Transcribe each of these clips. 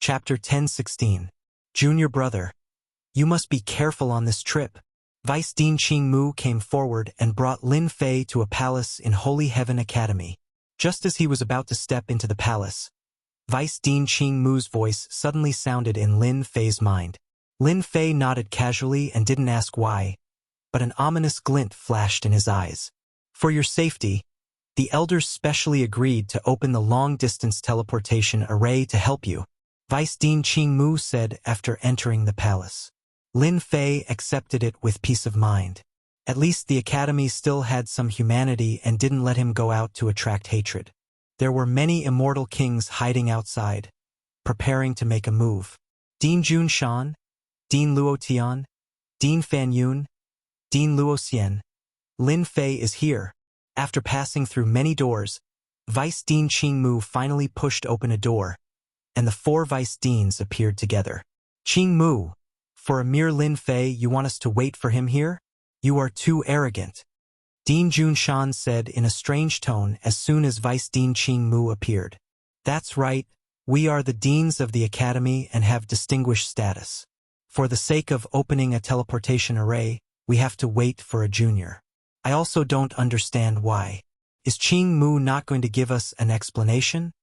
Chapter 10:16. Junior brother. You must be careful on this trip. Vice Dean Qing Mu came forward and brought Lin Fei to a palace in Holy Heaven Academy. Just as he was about to step into the palace, Vice Dean Qing Mu's voice suddenly sounded in Lin Fei's mind. Lin Fei nodded casually and didn't ask why, but an ominous glint flashed in his eyes. For your safety, the elders specially agreed to open the long-distance teleportation array to help you, Vice Dean Qing Mu said after entering the palace. Lin Fei accepted it with peace of mind. At least the academy still had some humanity and didn't let him go out to attract hatred. There were many immortal kings hiding outside, preparing to make a move. Dean Junshan, Dean Luotian, Dean Fanyun, Dean Luoxian. Lin Fei is here. After passing through many doors, Vice Dean Qing Mu finally pushed open a door, and the four vice deans appeared together. Qing Mu, for a mere Lin Fei you want us to wait for him here? You are too arrogant, Dean Junshan said in a strange tone as soon as Vice Dean Qing Mu appeared. That's right, we are the deans of the academy and have distinguished status. For the sake of opening a teleportation array, we have to wait for a junior. I also don't understand why. Is Qing Mu not going to give us an explanation?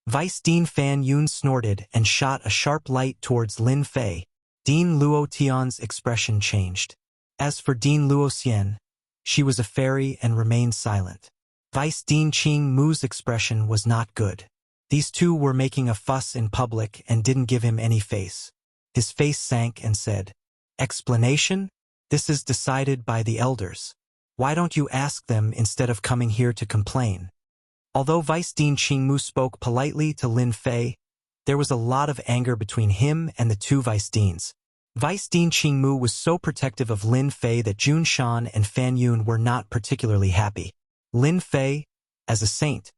Vice Dean Fan Yun snorted and shot a sharp light towards Lin Fei. Dean Luo Tian's expression changed. As for Dean Luo Xian, she was a fairy and remained silent. Vice Dean Qing Mu's expression was not good. These two were making a fuss in public and didn't give him any face. His face sank and said, "Explanation? This is decided by the elders. Why don't you ask them instead of coming here to complain?" Although Vice Dean Qing Mu spoke politely to Lin Fei, there was a lot of anger between him and the two vice deans. Vice Dean Qing Mu was so protective of Lin Fei that Junshan and Fan Yun were not particularly happy. Lin Fei, as a saint,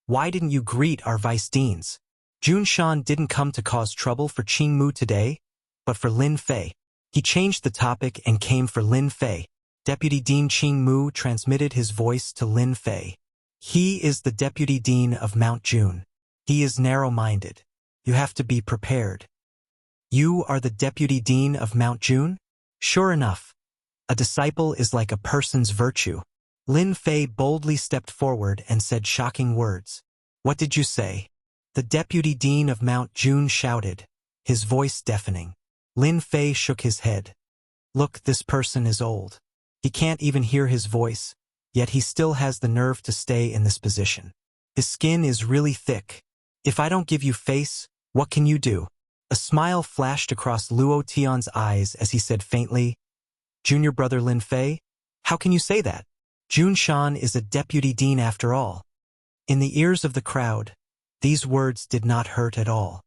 why didn't you greet our vice deans? Junshan didn't come to cause trouble for Qing Mu today, but for Lin Fei. He changed the topic and came for Lin Fei. Deputy Dean Qing Mu transmitted his voice to Lin Fei. He is the Deputy Dean of Mount June. He is narrow-minded. You have to be prepared. You are the Deputy Dean of Mount June? Sure enough. A disciple is like a person's virtue. Lin Fei boldly stepped forward and said shocking words. What did you say? The Deputy Dean of Mount June shouted, his voice deafening. Lin Fei shook his head. Look, this person is old. He can't even hear his voice, yet he still has the nerve to stay in this position. His skin is really thick. If I don't give you face, what can you do? A smile flashed across Luo Tian's eyes as he said faintly, Junior brother Lin Fei? How can you say that? Junshan is a deputy dean after all. In the ears of the crowd, these words did not hurt at all.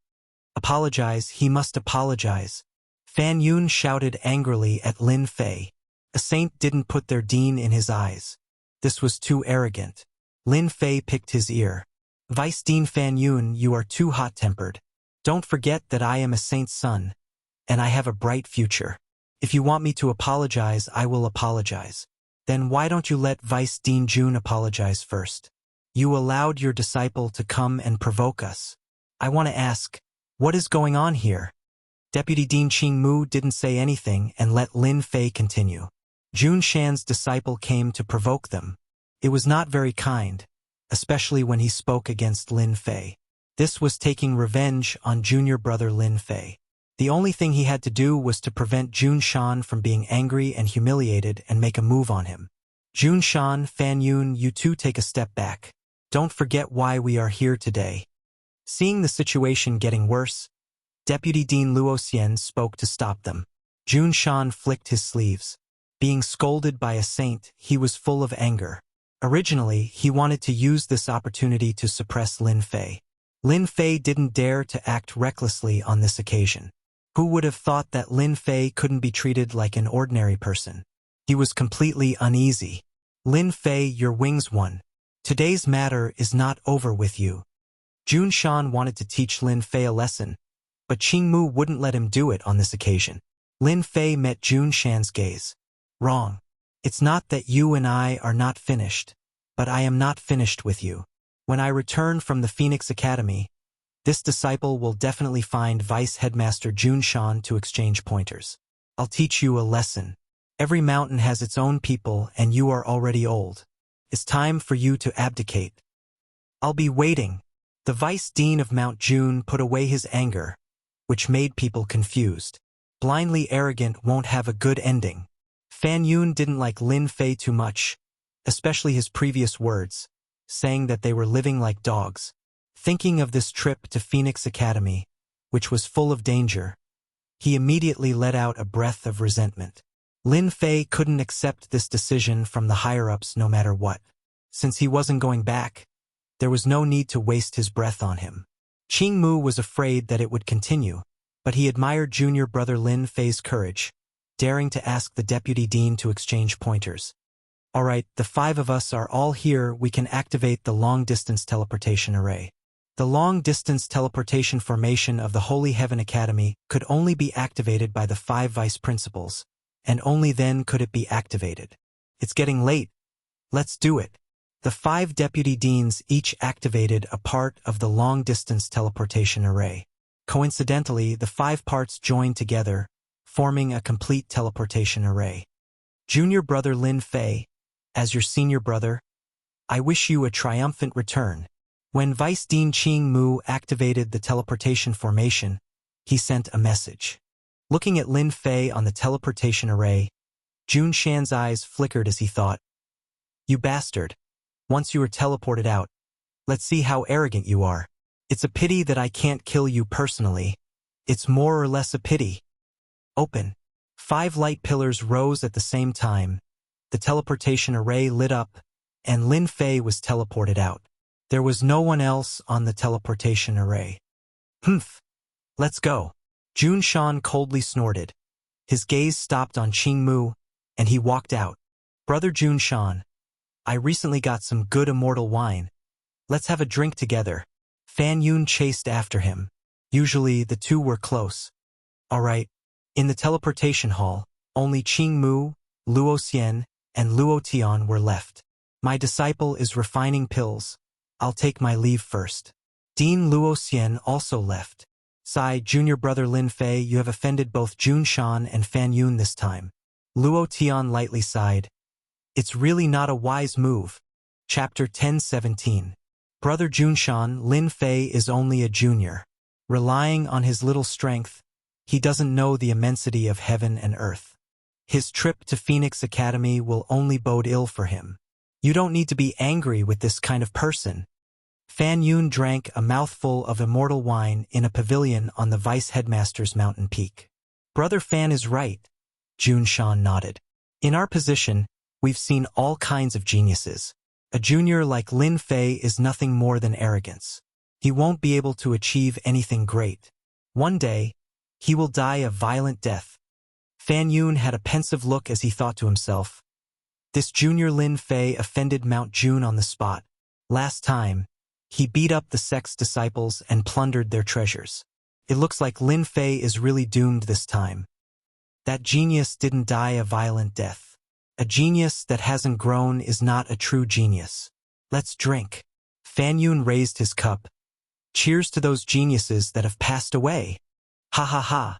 Apologize, he must apologize. Fan Yun shouted angrily at Lin Fei. A saint didn't put their dean in his eyes. This was too arrogant. Lin Fei picked his ear. Vice Dean Fan Yun, you are too hot-tempered. Don't forget that I am a saint's son, and I have a bright future. If you want me to apologize, I will apologize. Then why don't you let Vice Dean Jun apologize first? You allowed your disciple to come and provoke us. I want to ask, what is going on here? Deputy Dean Qing Mu didn't say anything and let Lin Fei continue. Jun Shan's disciple came to provoke them. It was not very kind, especially when he spoke against Lin Fei. This was taking revenge on junior brother Lin Fei. The only thing he had to do was to prevent Junshan from being angry and humiliated and make a move on him. Junshan, Fan Yun, you two take a step back. Don't forget why we are here today. Seeing the situation getting worse, Deputy Dean Luo Xian spoke to stop them. Junshan flicked his sleeves. Being scolded by a saint, he was full of anger. Originally, he wanted to use this opportunity to suppress Lin Fei. Lin Fei didn't dare to act recklessly on this occasion. Who would have thought that Lin Fei couldn't be treated like an ordinary person? He was completely uneasy. Lin Fei, your wings won. Today's matter is not over with you. Junshan wanted to teach Lin Fei a lesson, but Qing Mu wouldn't let him do it on this occasion. Lin Fei met Junshan's gaze. Wrong. It's not that you and I are not finished, but I am not finished with you. When I return from the Phoenix Academy, This disciple will definitely find Vice Headmaster Jun Shan to exchange pointers. I'll teach you a lesson. Every mountain has its own people and you are already old. It's time for you to abdicate. I'll be waiting. The Vice Dean of Mount Jun put away his anger, which made people confused. Blindly arrogant won't have a good ending. Fan Yun didn't like Lin Fei too much, especially his previous words, saying that they were living like dogs. Thinking of this trip to Phoenix Academy, which was full of danger, he immediately let out a breath of resentment. Lin Fei couldn't accept this decision from the higher-ups no matter what. Since he wasn't going back, there was no need to waste his breath on him. Qing Mu was afraid that it would continue, but he admired junior brother Lin Fei's courage, daring to ask the deputy dean to exchange pointers. All right, the 5 of us are all here. We can activate the long-distance teleportation array. The long-distance teleportation formation of the Holy Heaven Academy could only be activated by the 5 vice principals, and only then could it be activated. It's getting late. Let's do it. The 5 deputy deans each activated a part of the long-distance teleportation array. Coincidentally, the 5 parts joined together, forming a complete teleportation array. Junior brother Lin Fei, as your senior brother, I wish you a triumphant return. When Vice Dean Qing Mu activated the teleportation formation, he sent a message. Looking at Lin Fei on the teleportation array, Jun Shan's eyes flickered as he thought, "You bastard. Once you are teleported out, let's see how arrogant you are. It's a pity that I can't kill you personally. It's more or less a pity." Open. 5 light pillars rose at the same time. The teleportation array lit up, and Lin Fei was teleported out. There was no one else on the teleportation array. Humph. Let's go. Jun Shan coldly snorted. His gaze stopped on Qing Mu, and he walked out. Brother Jun Shan, I recently got some good immortal wine. Let's have a drink together. Fan Yun chased after him. Usually the two were close. All right. In the teleportation hall, only Qing Mu, Luo Xian, and Luo Tian were left. My disciple is refining pills. I'll take my leave first. Dean Luo Xian also left. Sigh, junior brother Lin Fei, you have offended both Jun Shan and Fan Yun this time. Luo Tian lightly sighed. It's really not a wise move. Chapter 10:17. Brother Jun Shan, Lin Fei is only a junior. Relying on his little strength, he doesn't know the immensity of heaven and earth. His trip to Phoenix Academy will only bode ill for him. You don't need to be angry with this kind of person. Fan Yun drank a mouthful of immortal wine in a pavilion on the Vice Headmaster's mountain peak. Brother Fan is right. Jun Shan nodded. In our position, we've seen all kinds of geniuses. A junior like Lin Fei is nothing more than arrogance. He won't be able to achieve anything great. One day, he will die a violent death. Fan Yun had a pensive look as he thought to himself. This junior Lin Fei offended Mount Jun on the spot. Last time, he beat up the sect's disciples and plundered their treasures. It looks like Lin Fei is really doomed this time. That genius didn't die a violent death. A genius that hasn't grown is not a true genius. Let's drink. Fan Yun raised his cup. Cheers to those geniuses that have passed away. Ha ha ha.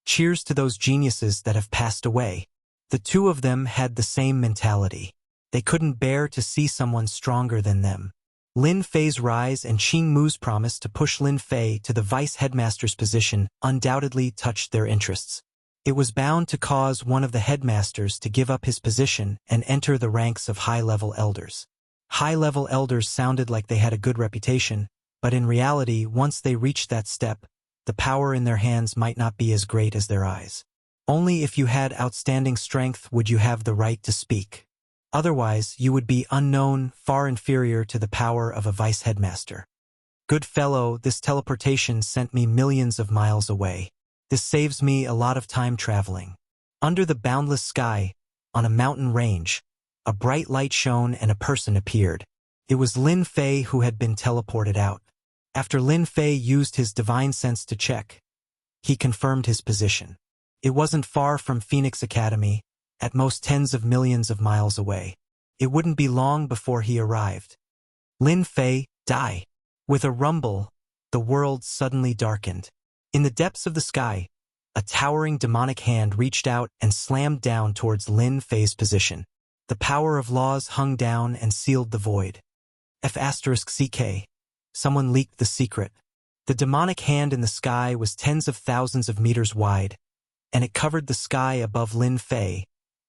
Cheers to those geniuses that have passed away. The two of them had the same mentality. They couldn't bear to see someone stronger than them. Lin Fei's rise and Qing Mu's promise to push Lin Fei to the vice headmaster's position undoubtedly touched their interests. It was bound to cause one of the headmasters to give up his position and enter the ranks of high-level elders. High-level elders sounded like they had a good reputation, but in reality, once they reached that step, the power in their hands might not be as great as their eyes. Only if you had outstanding strength would you have the right to speak. Otherwise, you would be unknown, far inferior to the power of a vice headmaster. Good fellow, this teleportation sent me millions of miles away. This saves me a lot of time traveling. Under the boundless sky, on a mountain range, a bright light shone and a person appeared. It was Lin Fei who had been teleported out. After Lin Fei used his divine sense to check, he confirmed his position. It wasn't far from Phoenix Academy, at most tens of millions of miles away. It wouldn't be long before he arrived. Lin Fei, die. With a rumble, the world suddenly darkened. In the depths of the sky, a towering demonic hand reached out and slammed down towards Lin Fei's position. The power of laws hung down and sealed the void. F***CK. Someone leaked the secret. The demonic hand in the sky was tens of thousands of meters wide, and it covered the sky above Lin Fei,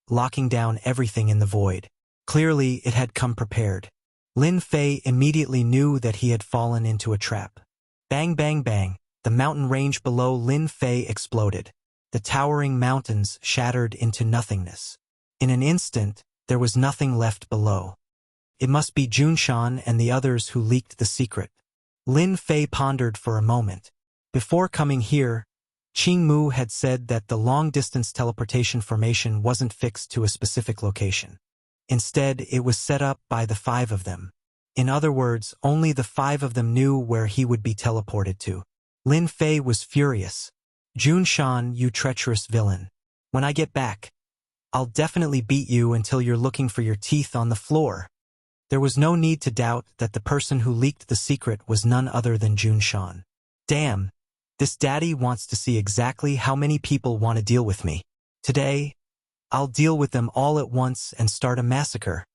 locking down everything in the void. Clearly, it had come prepared. Lin Fei immediately knew that he had fallen into a trap. Bang, bang, bang. The mountain range below Lin Fei exploded. The towering mountains shattered into nothingness. In an instant, there was nothing left below. It must be Junshan and the others who leaked the secret. Lin Fei pondered for a moment. Before coming here, Qing Mu had said that the long-distance teleportation formation wasn't fixed to a specific location. Instead, it was set up by the 5 of them. In other words, only the 5 of them knew where he would be teleported to. Lin Fei was furious. Junshan, you treacherous villain. When I get back, I'll definitely beat you until you're looking for your teeth on the floor. There was no need to doubt that the person who leaked the secret was none other than Junshan. Damn, this daddy wants to see exactly how many people want to deal with me. Today, I'll deal with them all at once and start a massacre.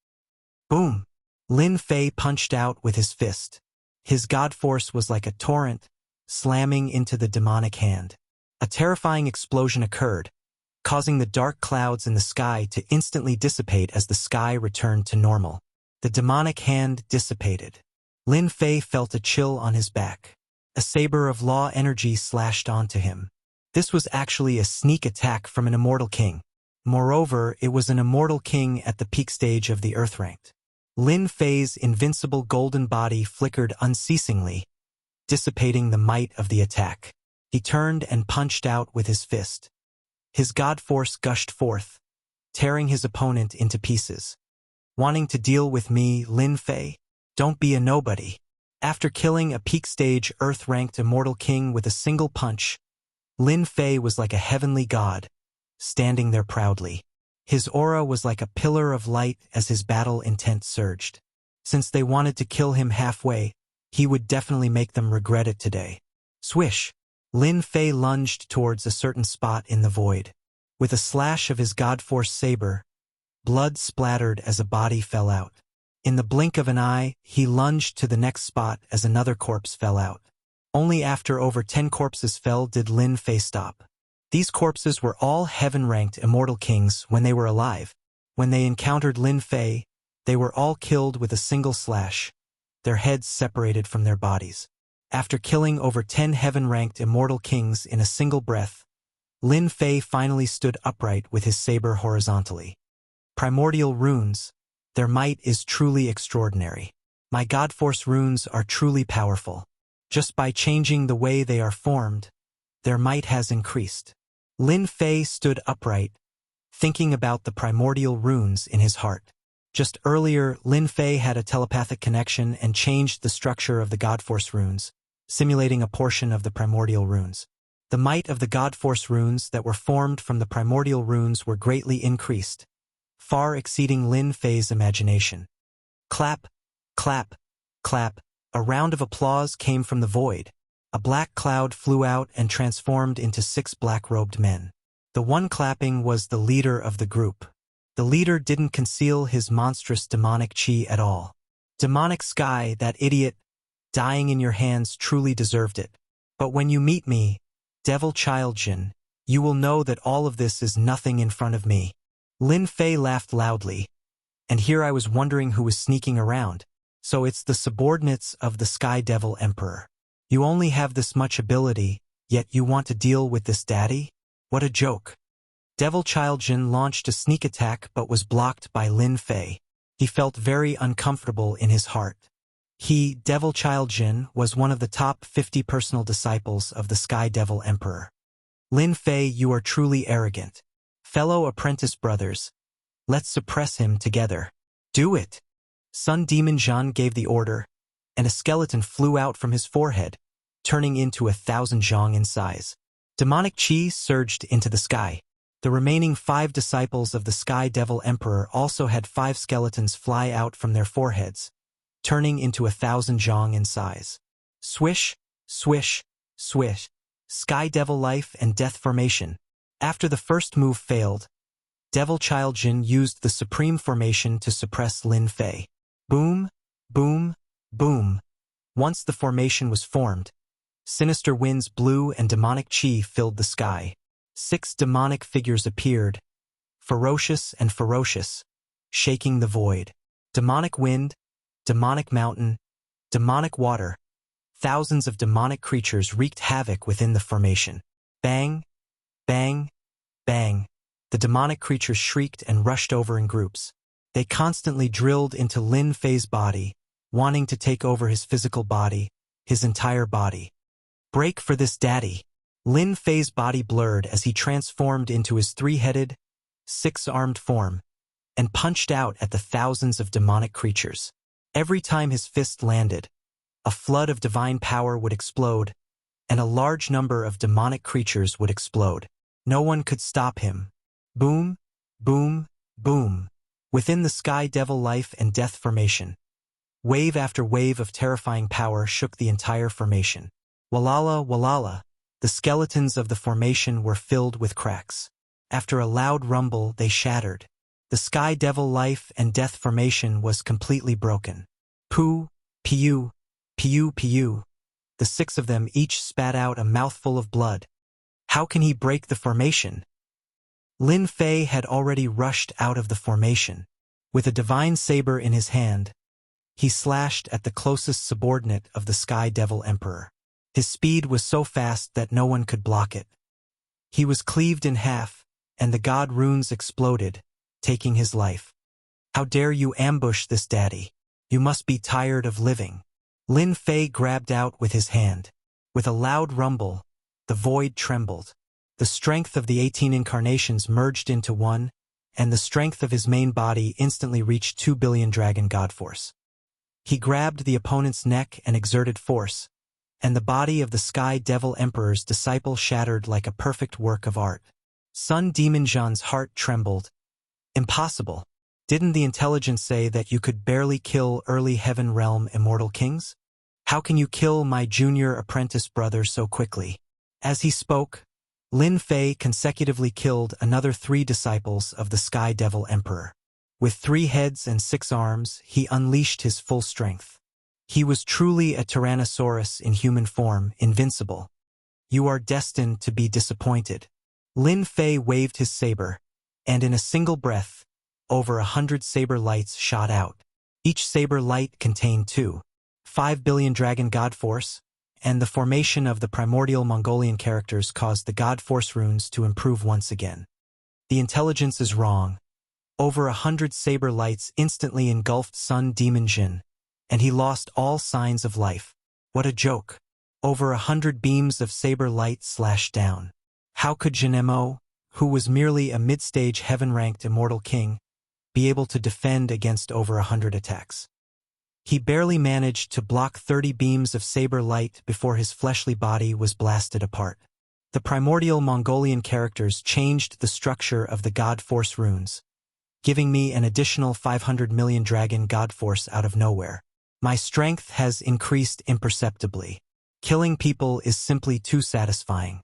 Boom! Lin Fei punched out with his fist. His god force was like a torrent, slamming into the demonic hand. A terrifying explosion occurred, causing the dark clouds in the sky to instantly dissipate as the sky returned to normal. The demonic hand dissipated. Lin Fei felt a chill on his back. A saber of law energy slashed onto him. This was actually a sneak attack from an immortal king. Moreover, it was an immortal king at the peak stage of the Earth-ranked. Lin Fei's invincible golden body flickered unceasingly, dissipating the might of the attack. He turned and punched out with his fist. His god force gushed forth, tearing his opponent into pieces. Wanting to deal with me, Lin Fei? Don't be a nobody. After killing a peak stage Earth-ranked immortal king with a single punch, Lin Fei was like a heavenly god, standing there proudly. His aura was like a pillar of light as his battle intent surged. Since they wanted to kill him halfway, he would definitely make them regret it today. Swish! Lin Fei lunged towards a certain spot in the void. With a slash of his god force saber, blood splattered as a body fell out. In the blink of an eye, he lunged to the next spot as another corpse fell out. Only after over 10 corpses fell did Lin Fei stop. These corpses were all heaven-ranked immortal kings when they were alive. When they encountered Lin Fei, they were all killed with a single slash, their heads separated from their bodies. After killing over 10 heaven-ranked immortal kings in a single breath, Lin Fei finally stood upright with his saber horizontally. Primordial runes, their might is truly extraordinary. My God Force runes are truly powerful. Just by changing the way they are formed, their might has increased. Lin Fei stood upright, thinking about the primordial runes in his heart. Just earlier, Lin Fei had a telepathic connection and changed the structure of the God Force runes, simulating a portion of the primordial runes. The might of the God Force runes that were formed from the primordial runes were greatly increased, far exceeding Lin Fei's imagination. Clap, clap, clap. A round of applause came from the void. A black cloud flew out and transformed into 6 black-robed men. The one clapping was the leader of the group. The leader didn't conceal his monstrous demonic chi at all. Demonic Sky, that idiot, dying in your hands truly deserved it. But when you meet me, Devil Child Jin, you will know that all of this is nothing in front of me. Lin Fei laughed loudly. And here I was wondering who was sneaking around. So it's the subordinates of the Sky Devil Emperor. You only have this much ability, yet you want to deal with this daddy? What a joke. Devil Child Jin launched a sneak attack but was blocked by Lin Fei. He felt very uncomfortable in his heart. He, Devil Child Jin, was one of the top 50 personal disciples of the Sky Devil Emperor. Lin Fei, you are truly arrogant. Fellow apprentice brothers, let's suppress him together. Do it. Sun Demon Zhan gave the order, and a skeleton flew out from his forehead, turning into 1,000 zhong in size. Demonic chi surged into the sky. The remaining 5 disciples of the Sky Devil Emperor also had 5 skeletons fly out from their foreheads, turning into 1,000 zhong in size. Swish, Swish, swish. Sky Devil Life and Death Formation. After the first move failed, Devil Child Jin used the Supreme Formation to suppress Lin Fei. Boom, boom, boom. Once the formation was formed, sinister winds blew and demonic chi filled the sky. 6 demonic figures appeared, ferocious and ferocious, shaking the void. Demonic wind, demonic mountain, demonic water. Thousands of demonic creatures wreaked havoc within the formation. Bang, bang, bang. The demonic creatures shrieked and rushed over in groups. They constantly drilled into Lin Fei's body, wanting to take over his physical body, his entire body. Break for this daddy. Lin Fei's body blurred as he transformed into his 3-headed, 6-armed form, and punched out at the thousands of demonic creatures. Every time his fist landed, a flood of divine power would explode, and a large number of demonic creatures would explode. No one could stop him. Boom, boom, boom. Within the Sky Devil Life and Death Formation, wave after wave of terrifying power shook the entire formation. Walala, walala. The skeletons of the formation were filled with cracks. After a loud rumble, they shattered. The Sky Devil Life and Death Formation was completely broken. Poo, piu, piu, piu. The 6 of them each spat out a mouthful of blood. How can he break the formation? Lin Fei had already rushed out of the formation. With a divine saber in his hand, he slashed at the closest subordinate of the Sky Devil Emperor. His speed was so fast that no one could block it. He was cleaved in half, and the god runes exploded, taking his life. How dare you ambush this daddy? You must be tired of living. Lin Fei grabbed out with his hand. With a loud rumble, the void trembled. The strength of the 18 incarnations merged into one, and the strength of his main body instantly reached 2 billion dragon god force. He grabbed the opponent's neck and exerted force, and the body of the Sky Devil Emperor's disciple shattered like a perfect work of art. Sun Demon Zhan's heart trembled. Impossible. Didn't the intelligence say that you could barely kill early heaven realm immortal kings? How can you kill my junior apprentice brother so quickly? As he spoke, Lin Fei consecutively killed another 3 disciples of the Sky Devil Emperor. With 3 heads and 6 arms, he unleashed his full strength. He was truly a Tyrannosaurus in human form, invincible. You are destined to be disappointed. Lin Fei waved his saber, and in a single breath, over 100 saber lights shot out. Each saber light contained 5 billion dragon god force, and the formation of the primordial Mongolian characters caused the god force runes to improve once again. The intelligence is wrong. Over 100 saber lights instantly engulfed Sun Demon Jin, and he lost all signs of life. What a joke. Over 100 beams of saber light slashed down. How could Jinemo, who was merely a mid-stage heaven-ranked immortal king, be able to defend against over 100 attacks? He barely managed to block 30 beams of saber light before his fleshly body was blasted apart. The primordial Mongolian characters changed the structure of the god force runes, giving me an additional 500 million dragon god force out of nowhere. My strength has increased imperceptibly. Killing people is simply too satisfying.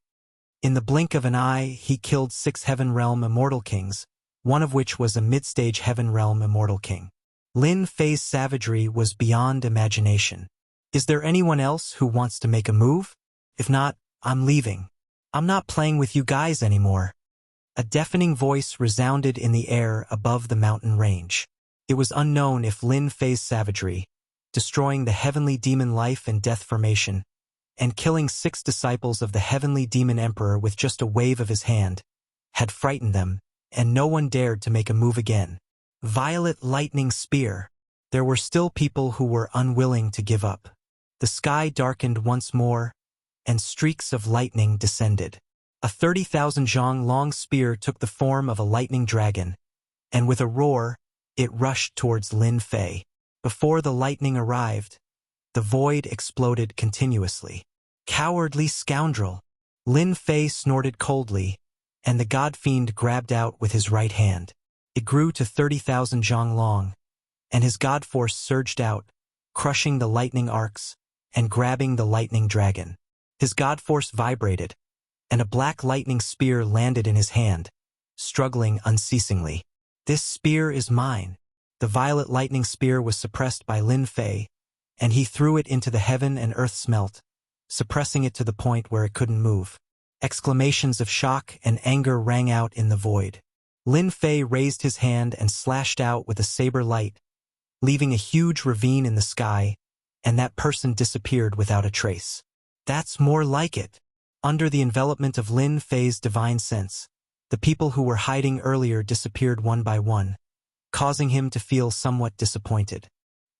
In the blink of an eye, he killed 6 Heaven Realm Immortal Kings, one of which was a mid-stage Heaven Realm Immortal King. Lin Fei's savagery was beyond imagination. Is there anyone else who wants to make a move? If not, I'm leaving. I'm not playing with you guys anymore. A deafening voice resounded in the air above the mountain range. It was unknown if Lin Fei's savagery, destroying the heavenly demon life and death formation, and killing 6 disciples of the heavenly demon emperor with just a wave of his hand, had frightened them, and no one dared to make a move again. Violet lightning spear. There were still people who were unwilling to give up. The sky darkened once more, and streaks of lightning descended. A 30,000 zhang long spear took the form of a lightning dragon, and with a roar, it rushed towards Lin Fei. Before the lightning arrived, the void exploded continuously. Cowardly scoundrel! Lin Fei snorted coldly, and the god fiend grabbed out with his right hand. It grew to 30,000 zhang long, and his god force surged out, crushing the lightning arcs, and grabbing the lightning dragon. His god force vibrated, and a black lightning spear landed in his hand, struggling unceasingly. "This spear is mine." The violet lightning spear was suppressed by Lin Fei, and he threw it into the heaven and earth smelt, suppressing it to the point where it couldn't move. Exclamations of shock and anger rang out in the void. Lin Fei raised his hand and slashed out with a saber light, leaving a huge ravine in the sky, and that person disappeared without a trace. That's more like it. Under the envelopment of Lin Fei's divine sense, the people who were hiding earlier disappeared one by one, causing him to feel somewhat disappointed.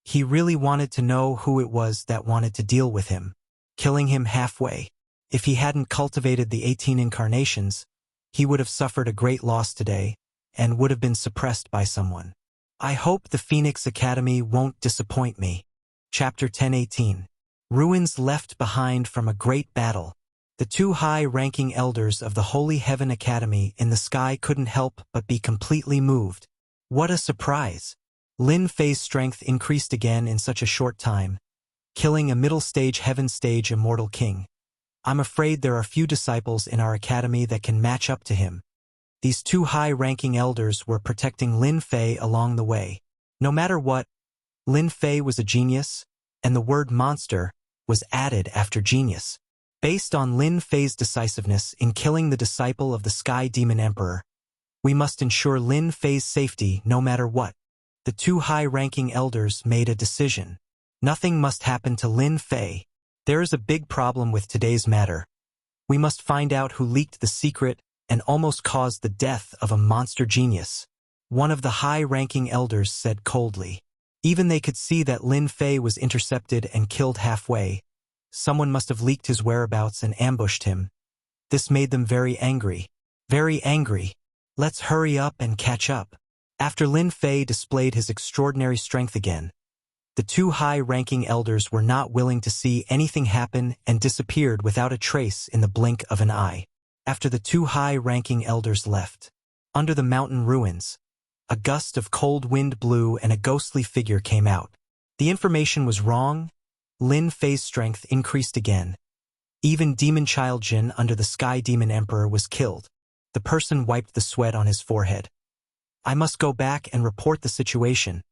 He really wanted to know who it was that wanted to deal with him, killing him halfway. If he hadn't cultivated the 18 incarnations, he would have suffered a great loss today, and would have been suppressed by someone. I hope the Phoenix Academy won't disappoint me. Chapter 10:18. Ruins left behind from a great battle. The two high-ranking elders of the Holy Heaven Academy in the sky couldn't help but be completely moved. What a surprise! Lin Fei's strength increased again in such a short time, killing a middle-stage heaven-stage immortal king. I'm afraid there are few disciples in our academy that can match up to him. These two high-ranking elders were protecting Lin Fei along the way. No matter what, Lin Fei was a genius, and the word monster was added after genius. Based on Lin Fei's decisiveness in killing the disciple of the Sky Demon Emperor, we must ensure Lin Fei's safety no matter what. The two high-ranking elders made a decision. Nothing must happen to Lin Fei. There is a big problem with today's matter. We must find out who leaked the secret and almost caused the death of a monster genius. One of the high-ranking elders said coldly. Even they could see that Lin Fei was intercepted and killed halfway. Someone must have leaked his whereabouts and ambushed him. This made them very angry. Very angry. Let's hurry up and catch up. After Lin Fei displayed his extraordinary strength again, the two high-ranking elders were not willing to see anything happen and disappeared without a trace in the blink of an eye. After the two high-ranking elders left, under the mountain ruins, a gust of cold wind blew and a ghostly figure came out. The information was wrong. Lin Fei's strength increased again. Even Demon Child Jin under the Sky Demon Emperor was killed. The person wiped the sweat on his forehead. I must go back and report the situation.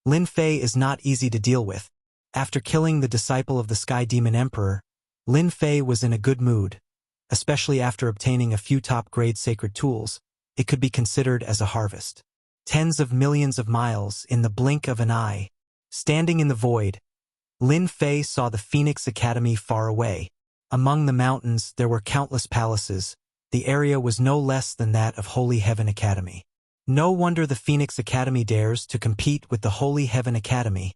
Lin Fei is not easy to deal with. After killing the disciple of the Sky Demon Emperor, Lin Fei was in a good mood, especially after obtaining a few top-grade sacred tools. It could be considered as a harvest. Tens of millions of miles in the blink of an eye. Standing in the void, Lin Fei saw the Phoenix Academy far away. Among the mountains there were countless palaces. The area was no less than that of Holy Heaven Academy. No wonder the Phoenix Academy dares to compete with the Holy Heaven Academy.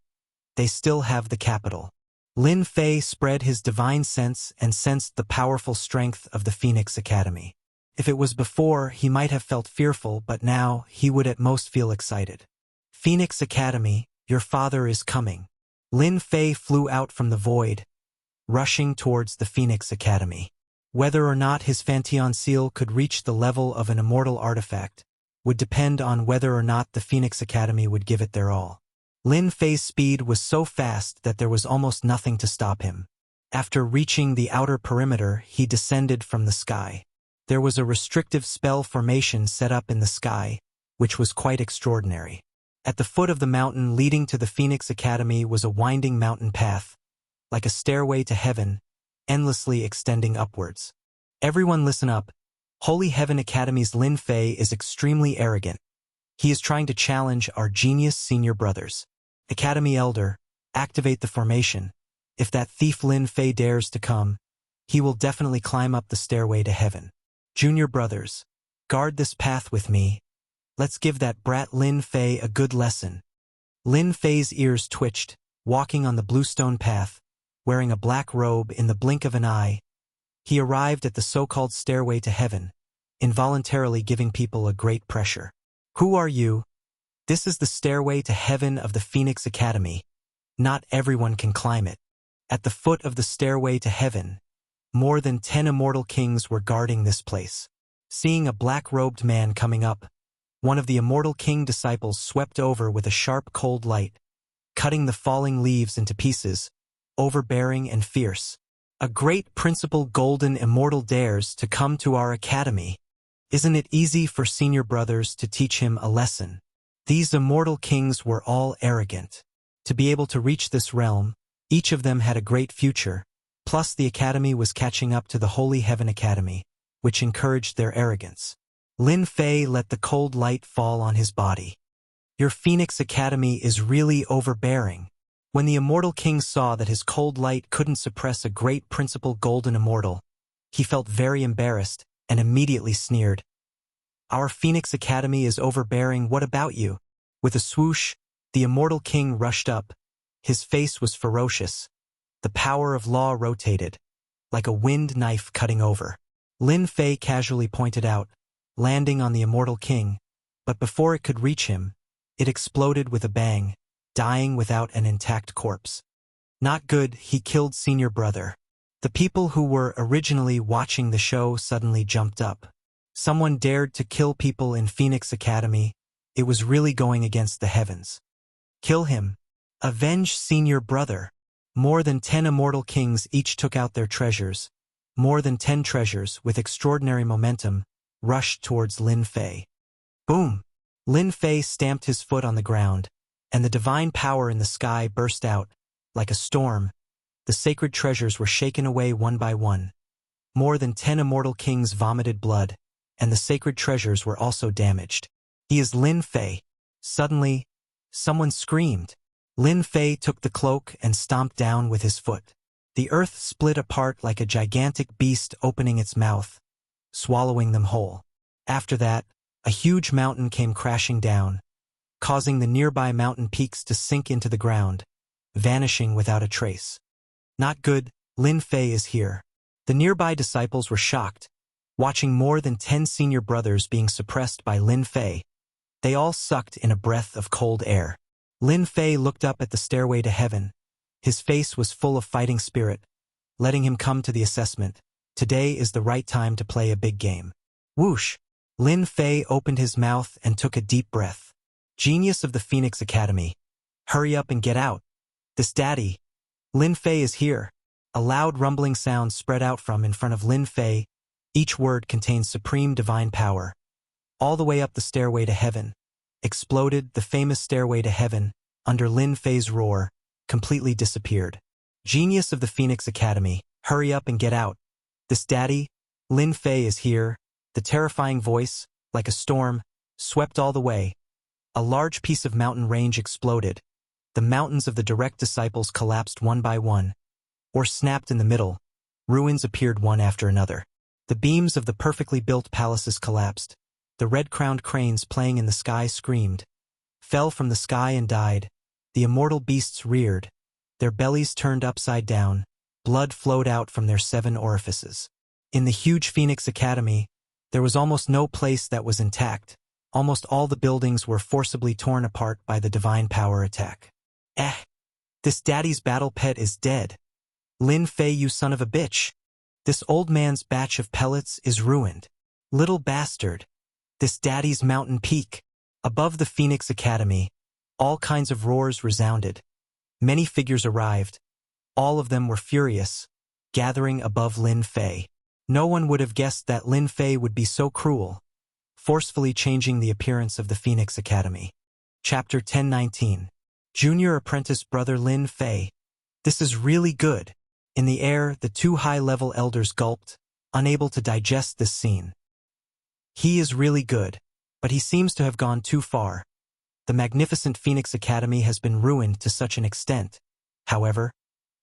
They still have the capital. Lin Fei spread his divine sense and sensed the powerful strength of the Phoenix Academy. If it was before, he might have felt fearful, but now he would at most feel excited. Phoenix Academy, your father is coming. Lin Fei flew out from the void, rushing towards the Phoenix Academy. Whether or not his Fantion seal could reach the level of an immortal artifact would depend on whether or not the Phoenix Academy would give it their all. Lin Fei's speed was so fast that there was almost nothing to stop him. After reaching the outer perimeter, he descended from the sky. There was a restrictive spell formation set up in the sky, which was quite extraordinary. At the foot of the mountain leading to the Phoenix Academy was a winding mountain path, like a stairway to heaven, endlessly extending upwards. Everyone listen up. Holy Heaven Academy's Lin Fei is extremely arrogant. He is trying to challenge our genius senior brothers. Academy Elder, activate the formation. If that thief Lin Fei dares to come, he will definitely climb up the stairway to heaven. Junior brothers, guard this path with me. Let's give that brat Lin Fei a good lesson. Lin Fei's ears twitched, walking on the bluestone path, wearing a black robe in the blink of an eye. He arrived at the so-called stairway to heaven, involuntarily giving people a great pressure. Who are you? This is the stairway to heaven of the Phoenix Academy. Not everyone can climb it. At the foot of the stairway to heaven, more than 10 immortal kings were guarding this place. Seeing a black-robed man coming up, one of the immortal king disciples swept over with a sharp cold light, cutting the falling leaves into pieces, overbearing and fierce. A great principal golden immortal dares to come to our academy. Isn't it easy for senior brothers to teach him a lesson? These immortal kings were all arrogant. To be able to reach this realm, each of them had a great future, plus the academy was catching up to the Holy Heaven Academy, which encouraged their arrogance. Lin Fei let the cold light fall on his body. Your Phoenix Academy is really overbearing. When the immortal king saw that his cold light couldn't suppress a great principal golden immortal, he felt very embarrassed and immediately sneered. Our Phoenix Academy is overbearing, what about you? With a swoosh, the immortal king rushed up. His face was ferocious. The power of law rotated, like a wind knife cutting over. Lin Fei casually pointed out, landing on the immortal king, but before it could reach him, it exploded with a bang, dying without an intact corpse. Not good, he killed senior brother. The people who were originally watching the show suddenly jumped up. Someone dared to kill people in Phoenix Academy. It was really going against the heavens. Kill him. Avenge senior brother. More than 10 immortal kings each took out their treasures. More than 10 treasures, with extraordinary momentum, rushed towards Lin Fei. Boom! Lin Fei stamped his foot on the ground, and the divine power in the sky burst out. Like a storm, the sacred treasures were shaken away one by one. More than 10 immortal kings vomited blood, and the sacred treasures were also damaged. He is Lin Fei. Suddenly, someone screamed. Lin Fei took the cloak and stomped down with his foot. The earth split apart like a gigantic beast opening its mouth, swallowing them whole. After that, a huge mountain came crashing down, causing the nearby mountain peaks to sink into the ground, vanishing without a trace. Not good, Lin Fei is here. The nearby disciples were shocked, watching more than 10 senior brothers being suppressed by Lin Fei. They all sucked in a breath of cold air. Lin Fei looked up at the stairway to heaven. His face was full of fighting spirit, letting him come to the assessment. Today is the right time to play a big game. Whoosh! Lin Fei opened his mouth and took a deep breath. Genius of the Phoenix Academy. Hurry up and get out. This daddy. Lin Fei is here. A loud rumbling sound spread out from in front of Lin Fei. Each word contained supreme divine power. All the way up the stairway to heaven. Exploded, the famous stairway to heaven, under Lin Fei's roar, completely disappeared. Genius of the Phoenix Academy. Hurry up and get out. This daddy. Lin Fei is here. The terrifying voice, like a storm, swept all the way. A large piece of mountain range exploded. The mountains of the direct disciples collapsed one by one, or snapped in the middle. Ruins appeared one after another. The beams of the perfectly built palaces collapsed. The red-crowned cranes playing in the sky screamed, fell from the sky and died. The immortal beasts reared. Their bellies turned upside down. Blood flowed out from their 7 orifices. In the huge Phoenix Academy, there was almost no place that was intact. Almost all the buildings were forcibly torn apart by the divine power attack. This daddy's battle pet is dead. Lin Fei, you son of a bitch. This old man's batch of pellets is ruined. Little bastard. This daddy's mountain peak. Above the Phoenix Academy, all kinds of roars resounded. Many figures arrived. All of them were furious, gathering above Lin Fei. No one would have guessed that Lin Fei would be so cruel, forcefully changing the appearance of the Phoenix Academy. Chapter 1019. Junior Apprentice Brother Lin Fei. This is really good. In the air, the 2 high-level elders gulped, unable to digest this scene. He is really good, but he seems to have gone too far. The magnificent Phoenix Academy has been ruined to such an extent. However,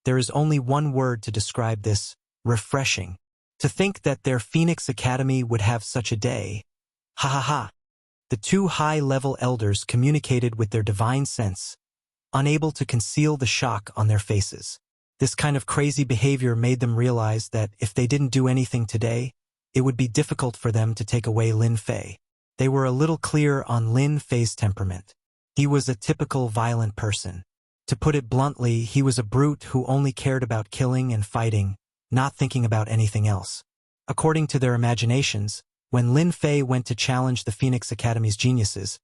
there is only one word to describe this: refreshing. To think that their Phoenix Academy would have such a day. Ha ha ha. The 2 high-level elders communicated with their divine sense, unable to conceal the shock on their faces. This kind of crazy behavior made them realize that if they didn't do anything today, it would be difficult for them to take away Lin Fei. They were a little clear on Lin Fei's temperament. He was a typical violent person. To put it bluntly, he was a brute who only cared about killing and fighting, not thinking about anything else. According to their imaginations, when Lin Fei went to challenge the Phoenix Academy's geniuses,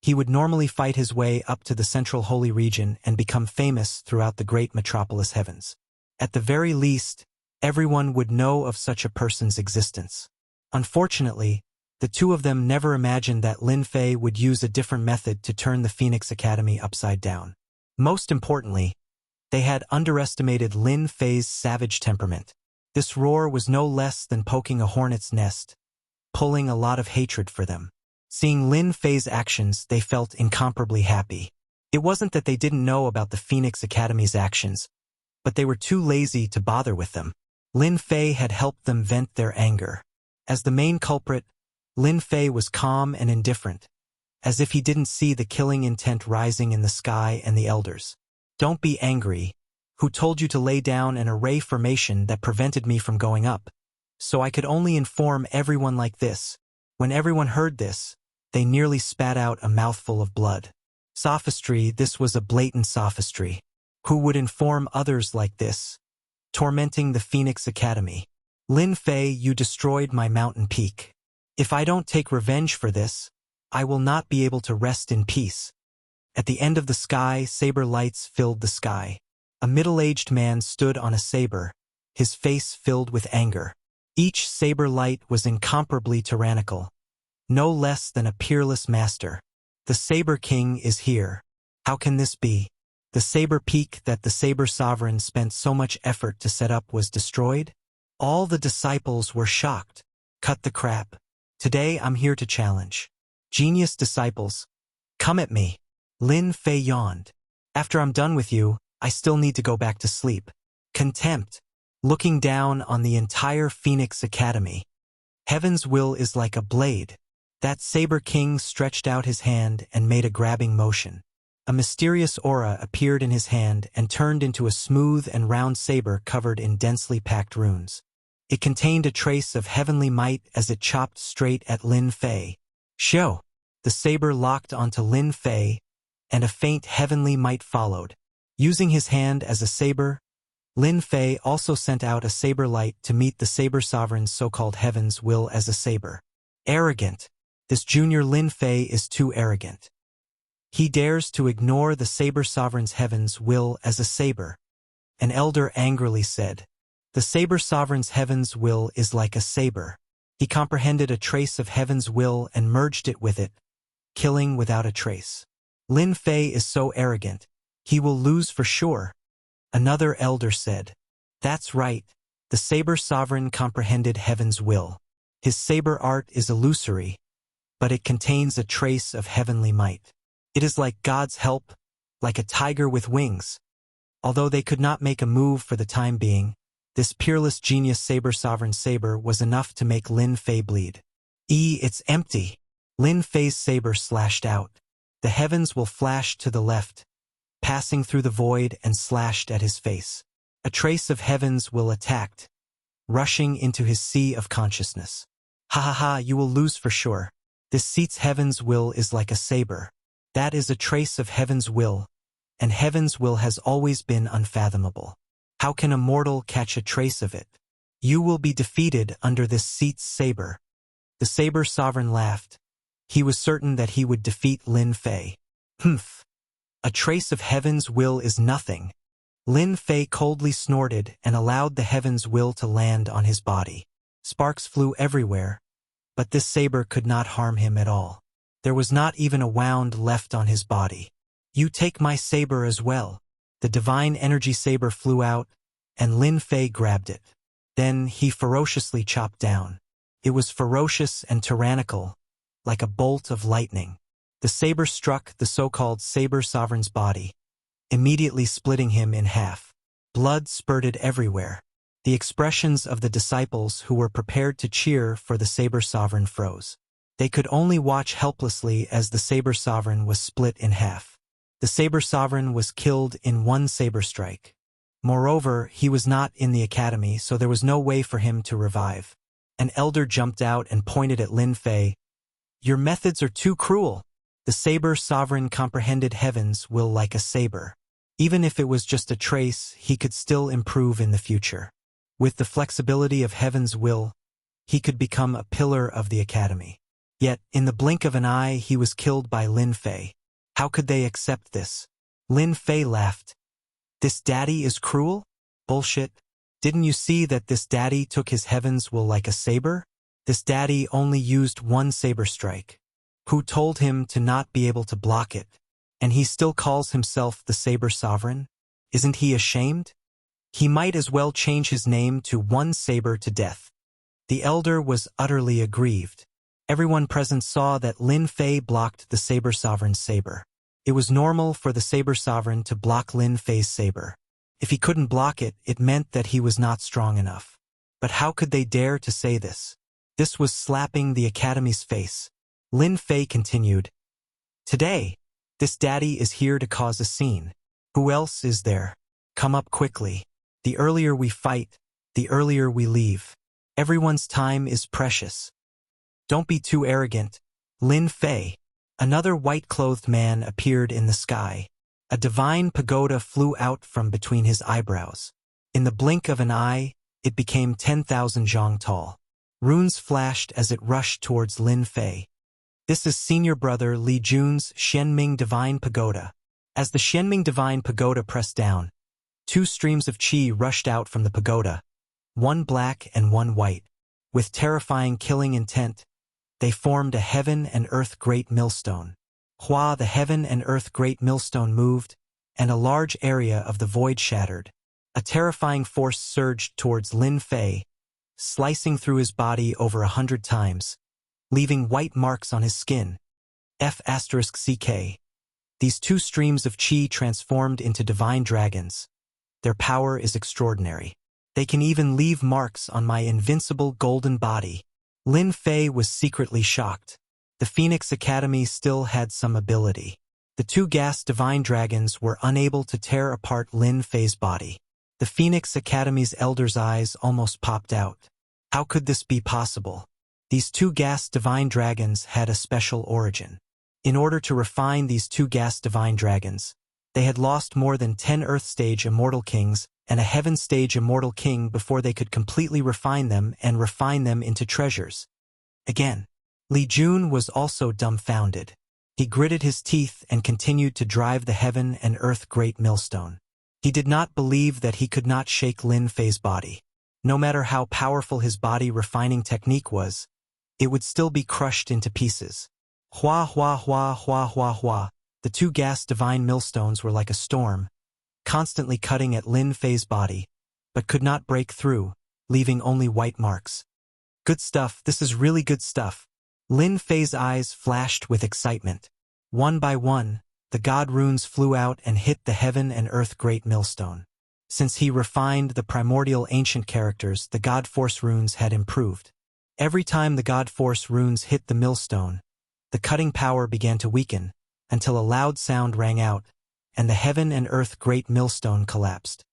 He would normally fight his way up to the central holy region and become famous throughout the great metropolis heavens. At the very least, everyone would know of such a person's existence. Unfortunately, the two of them never imagined that Lin Fei would use a different method to turn the Phoenix Academy upside down. Most importantly, they had underestimated Lin Fei's savage temperament. This roar was no less than poking a hornet's nest, pulling a lot of hatred for them. Seeing Lin Fei's actions, they felt incomparably happy. It wasn't that they didn't know about the Phoenix Academy's actions, but they were too lazy to bother with them. Lin Fei had helped them vent their anger. As the main culprit, Lin Fei was calm and indifferent, as if he didn't see the killing intent rising in the sky and the elders. "Don't be angry. Who told you to lay down an array formation that prevented me from going up? So I could only inform everyone like this." When everyone heard this, they nearly spat out a mouthful of blood. Sophistry, this was a blatant sophistry. Who would inform others like this? Tormenting the Phoenix Academy. "Lin Fei, you destroyed my mountain peak. If I don't take revenge for this, I will not be able to rest in peace." At the end of the sky, saber lights filled the sky. A middle-aged man stood on a saber, his face filled with anger. Each saber light was incomparably tyrannical, no less than a peerless master. "The Saber King is here. How can this be? The saber peak that the Saber Sovereign spent so much effort to set up was destroyed?" All the disciples were shocked. "Cut the crap. Today I'm here to challenge. Genius disciples, come at me." Lin Fei yawned. "After I'm done with you, I still need to go back to sleep." Contempt. Looking down on the entire Phoenix Academy. Heaven's will is like a blade. That Saber King stretched out his hand and made a grabbing motion. A mysterious aura appeared in his hand and turned into a smooth and round saber covered in densely packed runes. It contained a trace of heavenly might as it chopped straight at Lin Fei. "Show!" The saber locked onto Lin Fei, and a faint heavenly might followed. Using his hand as a saber, Lin Fei also sent out a saber light to meet the Saber Sovereign's so-called heaven's will as a saber. Arrogant. This junior Lin Fei is too arrogant. He dares to ignore the Saber Sovereign's heaven's will as a saber. An elder angrily said, "The Saber Sovereign's heaven's will is like a saber." He comprehended a trace of heaven's will and merged it with it, killing without a trace. "Lin Fei is so arrogant. He will lose for sure." Another elder said, "That's right. The Saber Sovereign comprehended heaven's will. His saber art is illusory, but it contains a trace of heavenly might. It is like God's help, like a tiger with wings." Although they could not make a move for the time being, this peerless genius Saber Sovereign saber was enough to make Lin Fei bleed. It's empty." Lin Fei's saber slashed out. The heavens will flash to the left, passing through the void and slashed at his face. A trace of heavens will attack, rushing into his sea of consciousness. "Ha ha ha, you will lose for sure. This seat's heaven's will is like a saber. That is a trace of heaven's will, and heaven's will has always been unfathomable. How can a mortal catch a trace of it? You will be defeated under this seat's saber." The Saber Sovereign laughed. He was certain that he would defeat Lin Fei. "Humph. A trace of heaven's will is nothing." Lin Fei coldly snorted and allowed the heaven's will to land on his body. Sparks flew everywhere, but this saber could not harm him at all. There was not even a wound left on his body. "You take my saber as well." The divine energy saber flew out, and Lin Fei grabbed it. Then he ferociously chopped down. It was ferocious and tyrannical, like a bolt of lightning. The saber struck the so-called Saber Sovereign's body, immediately splitting him in half. Blood spurted everywhere. The expressions of the disciples who were prepared to cheer for the Saber Sovereign froze. They could only watch helplessly as the Saber Sovereign was split in half. The Saber Sovereign was killed in one saber strike. Moreover, he was not in the academy, so there was no way for him to revive. An elder jumped out and pointed at Lin Fei. "Your methods are too cruel. The Saber Sovereign comprehended heaven's will like a saber. Even if it was just a trace, he could still improve in the future. With the flexibility of heaven's will, he could become a pillar of the academy." Yet, in the blink of an eye, he was killed by Lin Fei. How could they accept this? Lin Fei laughed. This daddy is cruel? Bullshit. Didn't you see that this daddy took his heaven's will like a saber? This daddy only used one saber strike. Who told him to not be able to block it? And he still calls himself the Saber Sovereign? Isn't he ashamed? He might as well change his name to One Saber to Death. The elder was utterly aggrieved. Everyone present saw that Lin Fei blocked the Saber Sovereign's saber. It was normal for the Saber Sovereign to block Lin Fei's saber. If he couldn't block it, it meant that he was not strong enough. But how could they dare to say this? This was slapping the Academy's face. Lin Fei continued, "Today, this daddy is here to cause a scene. Who else is there? Come up quickly. The earlier we fight, the earlier we leave. Everyone's time is precious. Don't be too arrogant." Lin Fei. Another white-clothed man appeared in the sky. A divine pagoda flew out from between his eyebrows. In the blink of an eye, it became 10,000 zhang tall. Runes flashed as it rushed towards Lin Fei. This is senior brother Li Jun's Xianming Divine Pagoda. As the Xianming Divine Pagoda pressed down, two streams of qi rushed out from the pagoda, one black and one white. With terrifying killing intent, they formed a heaven and earth great millstone. Hua, the heaven and earth great millstone moved, and a large area of the void shattered. A terrifying force surged towards Lin Fei, slicing through his body over 100 times, leaving white marks on his skin. F***CK. These two streams of qi transformed into divine dragons. Their power is extraordinary. They can even leave marks on my invincible golden body. Lin Fei was secretly shocked. The Phoenix Academy still had some ability. The two gas divine dragons were unable to tear apart Lin Fei's body. The Phoenix Academy's elder's eyes almost popped out. How could this be possible? These two gas divine dragons had a special origin. In order to refine these two gas divine dragons, they had lost more than 10 Earth Stage Immortal Kings and a Heaven Stage Immortal King before they could completely refine them and refine them into treasures. Again, Li Jun was also dumbfounded. He gritted his teeth and continued to drive the heaven and earth great millstone. He did not believe that he could not shake Lin Fei's body. No matter how powerful his body refining technique was, it would still be crushed into pieces. Hua hua hua hua hua hua. The two gas divine millstones were like a storm, constantly cutting at Lin Fei's body, but could not break through, leaving only white marks. Good stuff, this is really good stuff. Lin Fei's eyes flashed with excitement. One by one, the god runes flew out and hit the heaven and earth great millstone. Since he refined the primordial ancient characters, the god force runes had improved. Every time the god force runes hit the millstone, the cutting power began to weaken, until a loud sound rang out, and the heaven and earth great millstone collapsed.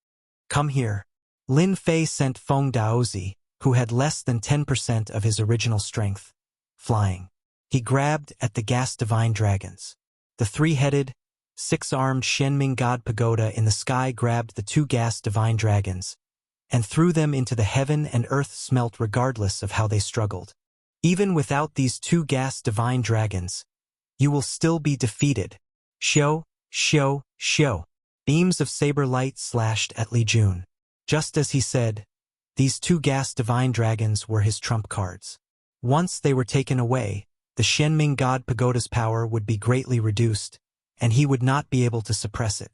Come here. Lin Fei sent Feng Daozi, who had less than 10% of his original strength, flying. He grabbed at the gas divine dragons. The three-headed, six-armed Xianming god pagoda in the sky grabbed the two gas divine dragons, and threw them into the heaven and earth smelt regardless of how they struggled. Even without these two gas divine dragons, you will still be defeated. Xiao, xiao, xiao. Beams of saber light slashed at Li Jun. Just as he said, these two gas divine dragons were his trump cards. Once they were taken away, the Xianming god pagoda's power would be greatly reduced, and he would not be able to suppress it.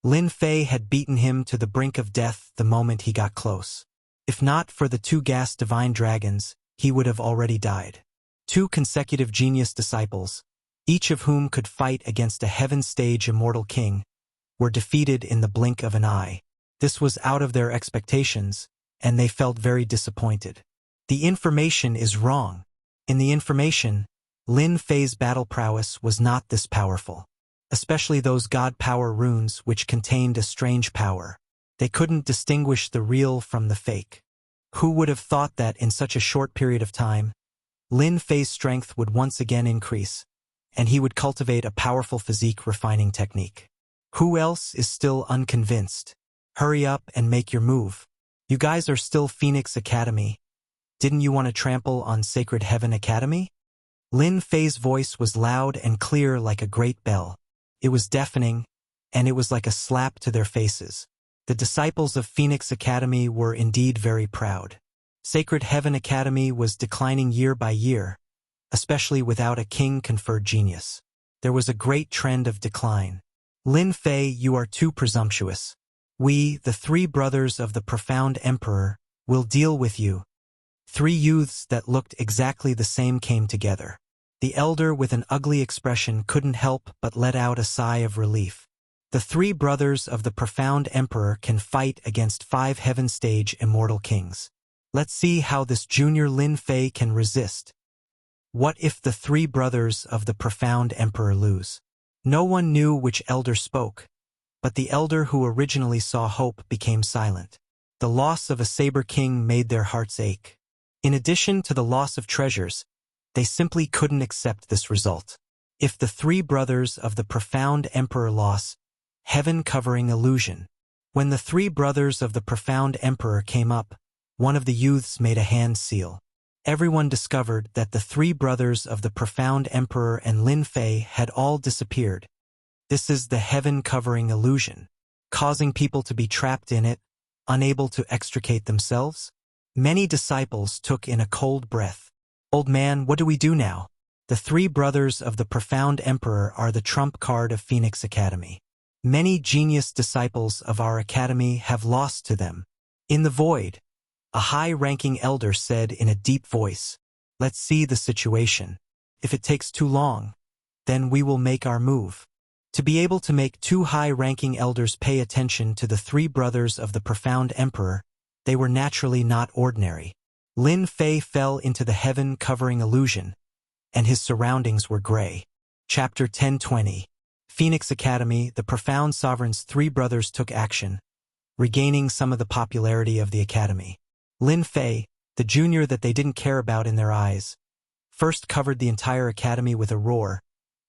Lin Fei had beaten him to the brink of death the moment he got close. If not for the two gas divine dragons, he would have already died. Two consecutive genius disciples, each of whom could fight against a heaven stage immortal king, were defeated in the blink of an eye. This was out of their expectations, and they felt very disappointed. The information is wrong. In the information, Lin Fei's battle prowess was not this powerful. Especially those god power runes which contained a strange power. They couldn't distinguish the real from the fake. Who would have thought that in such a short period of time, Lin Fei's strength would once again increase, and he would cultivate a powerful physique refining technique. Who else is still unconvinced? Hurry up and make your move. You guys are still Phoenix Academy. Didn't you want to trample on Sacred Heaven Academy? Lin Fei's voice was loud and clear like a great bell. It was deafening, and it was like a slap to their faces. The disciples of Phoenix Academy were indeed very proud. Sacred Heaven Academy was declining year by year, especially without a king-conferred genius. There was a great trend of decline. Lin Fei, you are too presumptuous. We, the three brothers of the profound emperor, will deal with you. Three youths that looked exactly the same came together. The elder with an ugly expression couldn't help but let out a sigh of relief. The three brothers of the profound emperor can fight against 5 heaven stage immortal kings. Let's see how this junior Lin Fei can resist. What if the three brothers of the profound emperor lose? No one knew which elder spoke, but the elder who originally saw hope became silent. The loss of a saber king made their hearts ache. In addition to the loss of treasures, they simply couldn't accept this result. If the three brothers of the profound emperor lost, heaven covering illusion. When the three brothers of the profound emperor came up, one of the youths made a hand seal. Everyone discovered that the three brothers of the profound emperor and Lin Fei had all disappeared. This is the heaven covering illusion, causing people to be trapped in it, unable to extricate themselves. Many disciples took in a cold breath. Old man, what do we do now? The three brothers of the profound emperor are the trump card of Phoenix Academy. Many genius disciples of our academy have lost to them. In the void, a high-ranking elder said in a deep voice, "Let's see the situation. If it takes too long, then we will make our move." To be able to make two high-ranking elders pay attention to the three brothers of the profound emperor, they were naturally not ordinary. Lin Fei fell into the heaven-covering illusion, and his surroundings were gray. Chapter 10:20. Phoenix Academy, the profound sovereign's three brothers took action, regaining some of the popularity of the academy. Lin Fei, the junior that they didn't care about in their eyes, first covered the entire academy with a roar,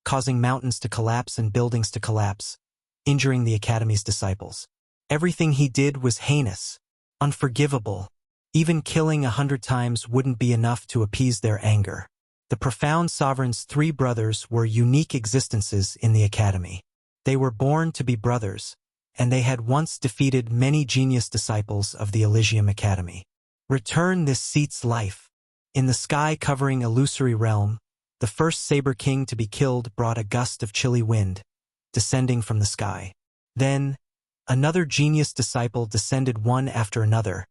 causing mountains to collapse and buildings to collapse, injuring the academy's disciples. Everything he did was heinous, unforgivable. Even killing 100 times wouldn't be enough to appease their anger. The profound sovereign's three brothers were unique existences in the academy. They were born to be brothers, and they had once defeated many genius disciples of the Elysium Academy. Return this seat's life. In the sky-covering illusory realm, the first Saber King to be killed brought a gust of chilly wind, descending from the sky. Then, another genius disciple descended one after another.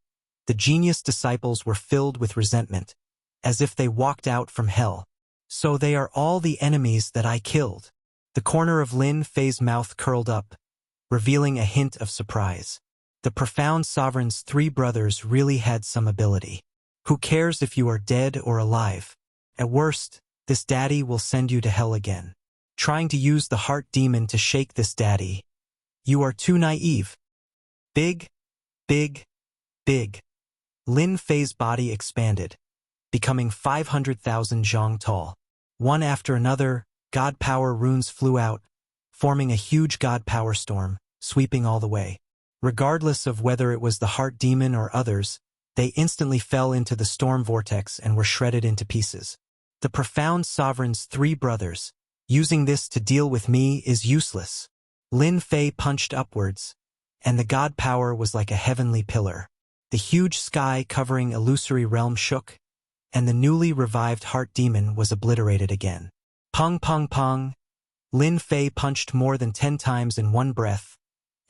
The genius disciples were filled with resentment, as if they walked out from hell. So they are all the enemies that I killed. The corner of Lin Fei's mouth curled up, revealing a hint of surprise. The profound sovereign's three brothers really had some ability. Who cares if you are dead or alive? At worst, this daddy will send you to hell again. Trying to use the heart demon to shake this daddy. You are too naive. Big, big, big. Lin Fei's body expanded, becoming 500,000 zhang tall. One after another, god power runes flew out, forming a huge god power storm, sweeping all the way. Regardless of whether it was the heart demon or others, they instantly fell into the storm vortex and were shredded into pieces. The profound sovereign's three brothers, using this to deal with me is useless. Lin Fei punched upwards, and the god power was like a heavenly pillar. The huge sky-covering illusory realm shook, and the newly revived heart demon was obliterated again. Pong pong pong. Lin Fei punched more than 10 times in one breath,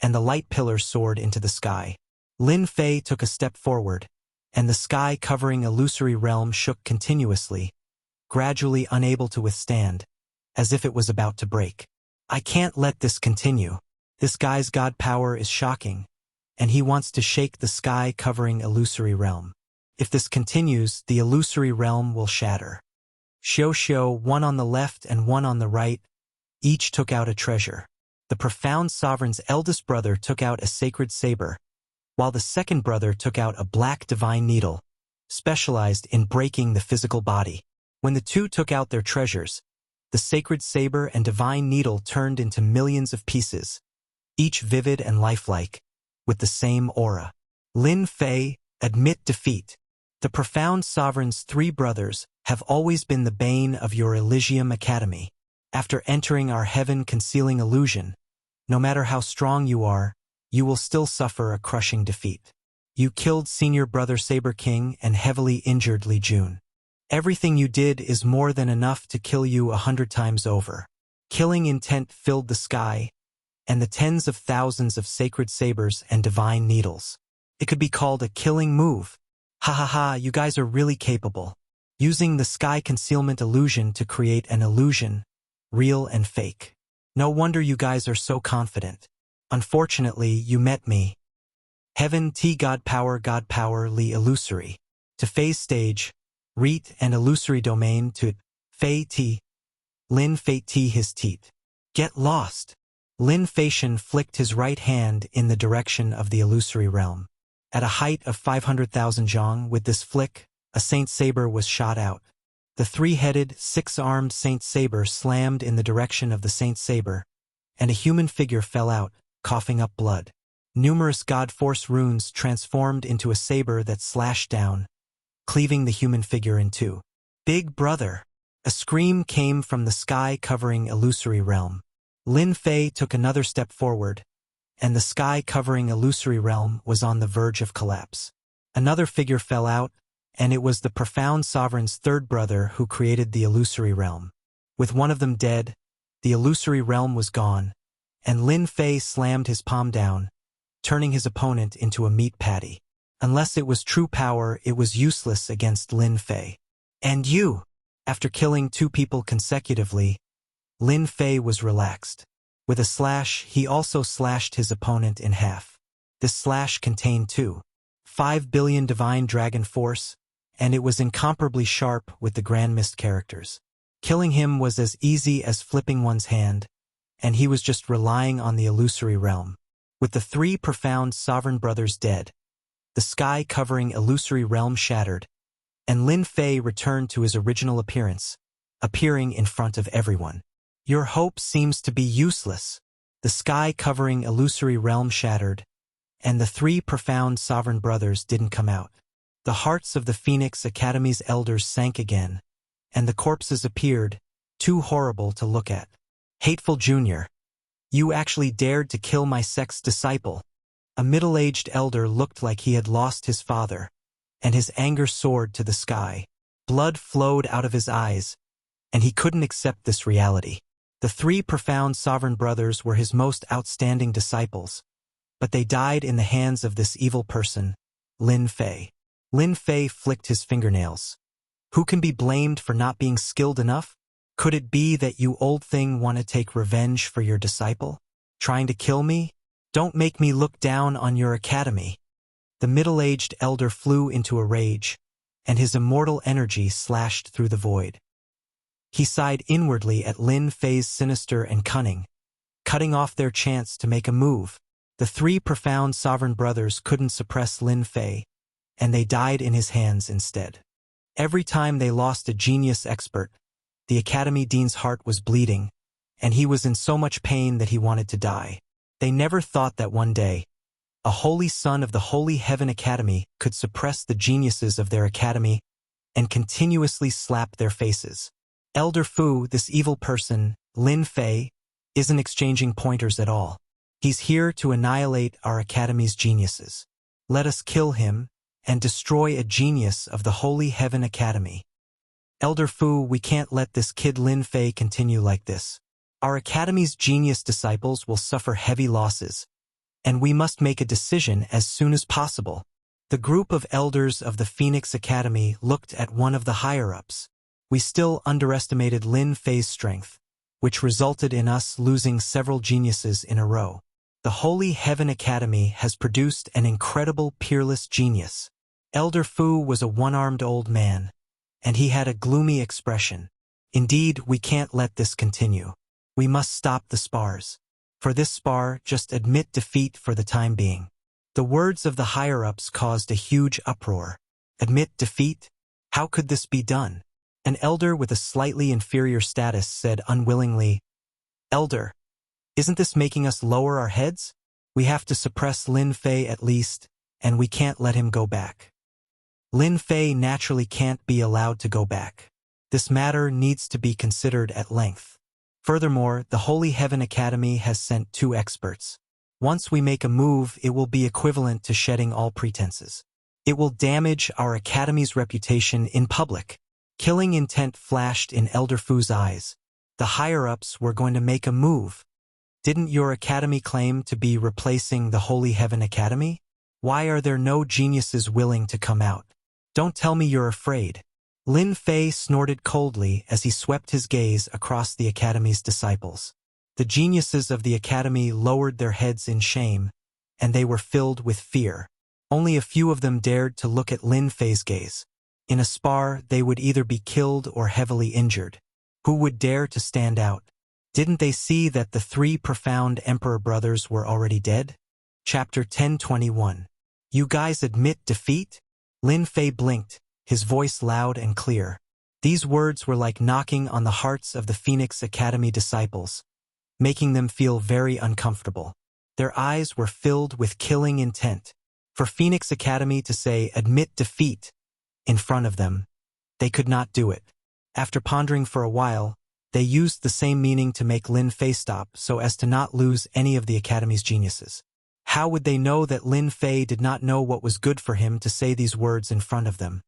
and the light pillar soared into the sky. Lin Fei took a step forward, and the sky-covering illusory realm shook continuously, gradually unable to withstand, as if it was about to break. I can't let this continue. This guy's god power is shocking, and he wants to shake the sky-covering illusory realm. If this continues, the illusory realm will shatter. Xiao, one on the left and one on the right, each took out a treasure. The profound sovereign's eldest brother took out a sacred saber, while the second brother took out a black divine needle, specialized in breaking the physical body. When the two took out their treasures, the sacred saber and divine needle turned into millions of pieces, each vivid and lifelike, with the same aura. Lin Fei, admit defeat. The profound sovereign's three brothers, have always been the bane of your Elysium Academy. After entering our heaven-concealing illusion, no matter how strong you are, you will still suffer a crushing defeat. You killed Senior Brother Saber King and heavily injured Li Jun. Everything you did is more than enough to kill you 100 times over. Killing intent filled the sky, and the tens of thousands of sacred sabers and divine needles. It could be called a killing move. Ha ha ha, you guys are really capable. Using the sky concealment illusion to create an illusion, real and fake. No wonder you guys are so confident. Unfortunately, you met me. Heaven T God Power Li Illusory. To phase stage, Reet and illusory domain to Fei T. Lin Fate T his teeth. Get lost. Lin Faitian flicked his right hand in the direction of the illusory realm. At a height of 500,000 zhong, with this flick, a Saint Saber was shot out. The three-headed, six-armed Saint Saber slammed in the direction of the Saint Saber, and a human figure fell out, coughing up blood. Numerous God Force runes transformed into a saber that slashed down, cleaving the human figure in two. Big brother! A scream came from the sky-covering illusory realm. Lin Fei took another step forward, and the sky-covering illusory realm was on the verge of collapse. Another figure fell out, and it was the profound sovereign's third brother who created the illusory realm. With one of them dead, the illusory realm was gone, and Lin Fei slammed his palm down, turning his opponent into a meat patty. Unless it was true power, it was useless against Lin Fei. And you! After killing two people consecutively, Lin Fei was relaxed. With a slash, he also slashed his opponent in half. This slash contained 5 billion divine dragon force, and it was incomparably sharp with the Grand Mist characters. Killing him was as easy as flipping one's hand, and he was just relying on the illusory realm. With the three profound sovereign brothers dead, the sky-covering illusory realm shattered, and Lin Fei returned to his original appearance, appearing in front of everyone. Your hope seems to be useless. The sky-covering illusory realm shattered, and the three profound sovereign brothers didn't come out. The hearts of the Phoenix Academy's elders sank again, and the corpses appeared, too horrible to look at. Hateful Junior! You actually dared to kill my sect's disciple. A middle-aged elder looked like he had lost his father, and his anger soared to the sky. Blood flowed out of his eyes, and he couldn't accept this reality. The three profound sovereign brothers were his most outstanding disciples, but they died in the hands of this evil person, Lin Fei. Lin Fei flicked his fingernails. Who can be blamed for not being skilled enough? Could it be that you old thing want to take revenge for your disciple? Trying to kill me? Don't make me look down on your academy. The middle-aged elder flew into a rage, and his immortal energy slashed through the void. He sighed inwardly at Lin Fei's sinister and cunning, cutting off their chance to make a move. The three profound sovereign brothers couldn't suppress Lin Fei, and they died in his hands instead. Every time they lost a genius expert, the Academy Dean's heart was bleeding, and he was in so much pain that he wanted to die. They never thought that one day, a holy son of the Holy Heaven Academy could suppress the geniuses of their academy and continuously slap their faces. Elder Fu, this evil person, Lin Fei, isn't exchanging pointers at all. He's here to annihilate our academy's geniuses. Let us kill him and destroy a genius of the Holy Heaven Academy. Elder Fu, we can't let this kid Lin Fei continue like this. Our academy's genius disciples will suffer heavy losses, and we must make a decision as soon as possible. The group of elders of the Phoenix Academy looked at one of the higher-ups. We still underestimated Lin Fei's strength, which resulted in us losing several geniuses in a row. The Holy Heaven Academy has produced an incredible peerless genius. Elder Fu was a one-armed old man, and he had a gloomy expression. Indeed, we can't let this continue. We must stop the spars. For this spar, just admit defeat for the time being. The words of the higher-ups caused a huge uproar. Admit defeat? How could this be done? An elder with a slightly inferior status said unwillingly, Elder, isn't this making us lower our heads? We have to suppress Lin Fei at least, and we can't let him go back. Lin Fei naturally can't be allowed to go back. This matter needs to be considered at length. Furthermore, the Holy Heaven Academy has sent 2 experts. Once we make a move, it will be equivalent to shedding all pretenses. It will damage our Academy's reputation in public. Killing intent flashed in Elder Fu's eyes. The higher-ups were going to make a move. Didn't your Academy claim to be replacing the Holy Heaven Academy? Why are there no geniuses willing to come out? Don't tell me you're afraid. Lin Fei snorted coldly as he swept his gaze across the Academy's disciples. The geniuses of the Academy lowered their heads in shame, and they were filled with fear. Only a few of them dared to look at Lin Fei's gaze. In a spar, they would either be killed or heavily injured. Who would dare to stand out? Didn't they see that the 3 profound Emperor brothers were already dead? Chapter 10:21. You guys admit defeat? Lin Fei blinked, his voice loud and clear. These words were like knocking on the hearts of the Phoenix Academy disciples, making them feel very uncomfortable. Their eyes were filled with killing intent. For Phoenix Academy to say, "Admit defeat," in front of them, they could not do it. After pondering for a while, they used the same meaning to make Lin Fei stop so as to not lose any of the Academy's geniuses. How would they know that Lin Fei did not know what was good for him to say these words in front of them,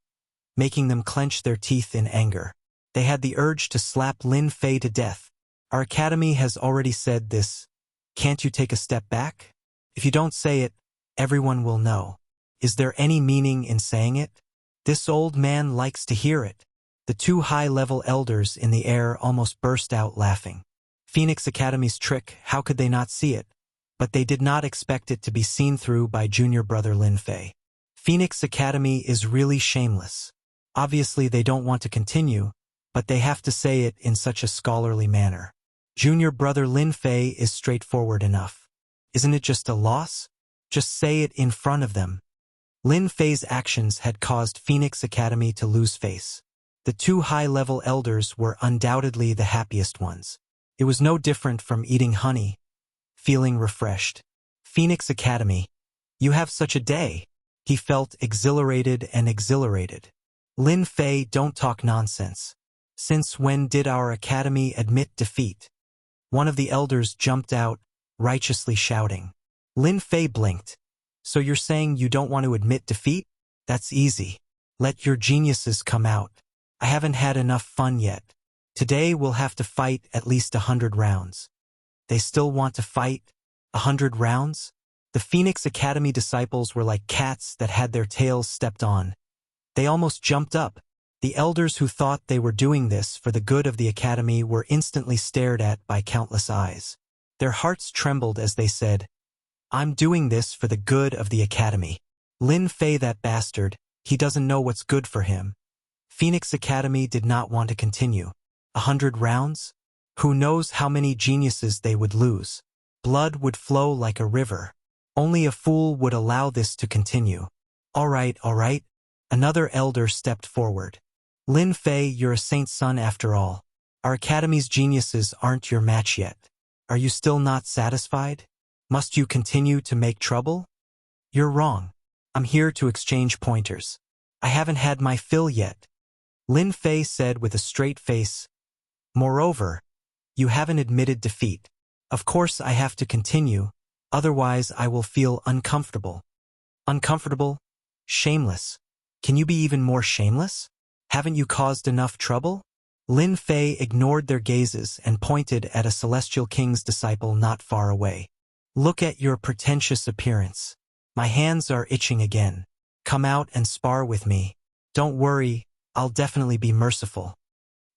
making them clench their teeth in anger? They had the urge to slap Lin Fei to death. Our Academy has already said this. Can't you take a step back? If you don't say it, everyone will know. Is there any meaning in saying it? This old man likes to hear it. The 2 high-level elders in the air almost burst out laughing. Phoenix Academy's trick, how could they not see it? But they did not expect it to be seen through by junior brother Lin Fei. Phoenix Academy is really shameless. Obviously they don't want to continue, but they have to say it in such a scholarly manner. Junior brother Lin Fei is straightforward enough. Isn't it just a loss? Just say it in front of them. Lin Fei's actions had caused Phoenix Academy to lose face. The 2 high-level elders were undoubtedly the happiest ones. It was no different from eating honey, feeling refreshed. Phoenix Academy, you have such a day. He felt exhilarated and exhilarated. Lin Fei, don't talk nonsense. Since when did our Academy admit defeat? One of the elders jumped out, righteously shouting. Lin Fei blinked. So you're saying you don't want to admit defeat? That's easy. Let your geniuses come out. I haven't had enough fun yet. Today we'll have to fight at least 100 rounds. They still want to fight? 100 rounds? The Phoenix Academy disciples were like cats that had their tails stepped on. They almost jumped up. The elders who thought they were doing this for the good of the Academy were instantly stared at by countless eyes. Their hearts trembled as they said, I'm doing this for the good of the Academy. Lin Fei, that bastard, he doesn't know what's good for him. Phoenix Academy did not want to continue. 100 rounds? Who knows how many geniuses they would lose? Blood would flow like a river. Only a fool would allow this to continue. All right. Another elder stepped forward. Lin Fei, you're a saint's son after all. Our Academy's geniuses aren't your match yet. Are you still not satisfied? Must you continue to make trouble? You're wrong. I'm here to exchange pointers. I haven't had my fill yet. Lin Fei said with a straight face. Moreover, you haven't admitted defeat. Of course I have to continue, otherwise I will feel uncomfortable. Uncomfortable? Shameless. Can you be even more shameless? Haven't you caused enough trouble? Lin Fei ignored their gazes and pointed at a celestial king's disciple not far away. Look at your pretentious appearance. My hands are itching again. Come out and spar with me. Don't worry, I'll definitely be merciful.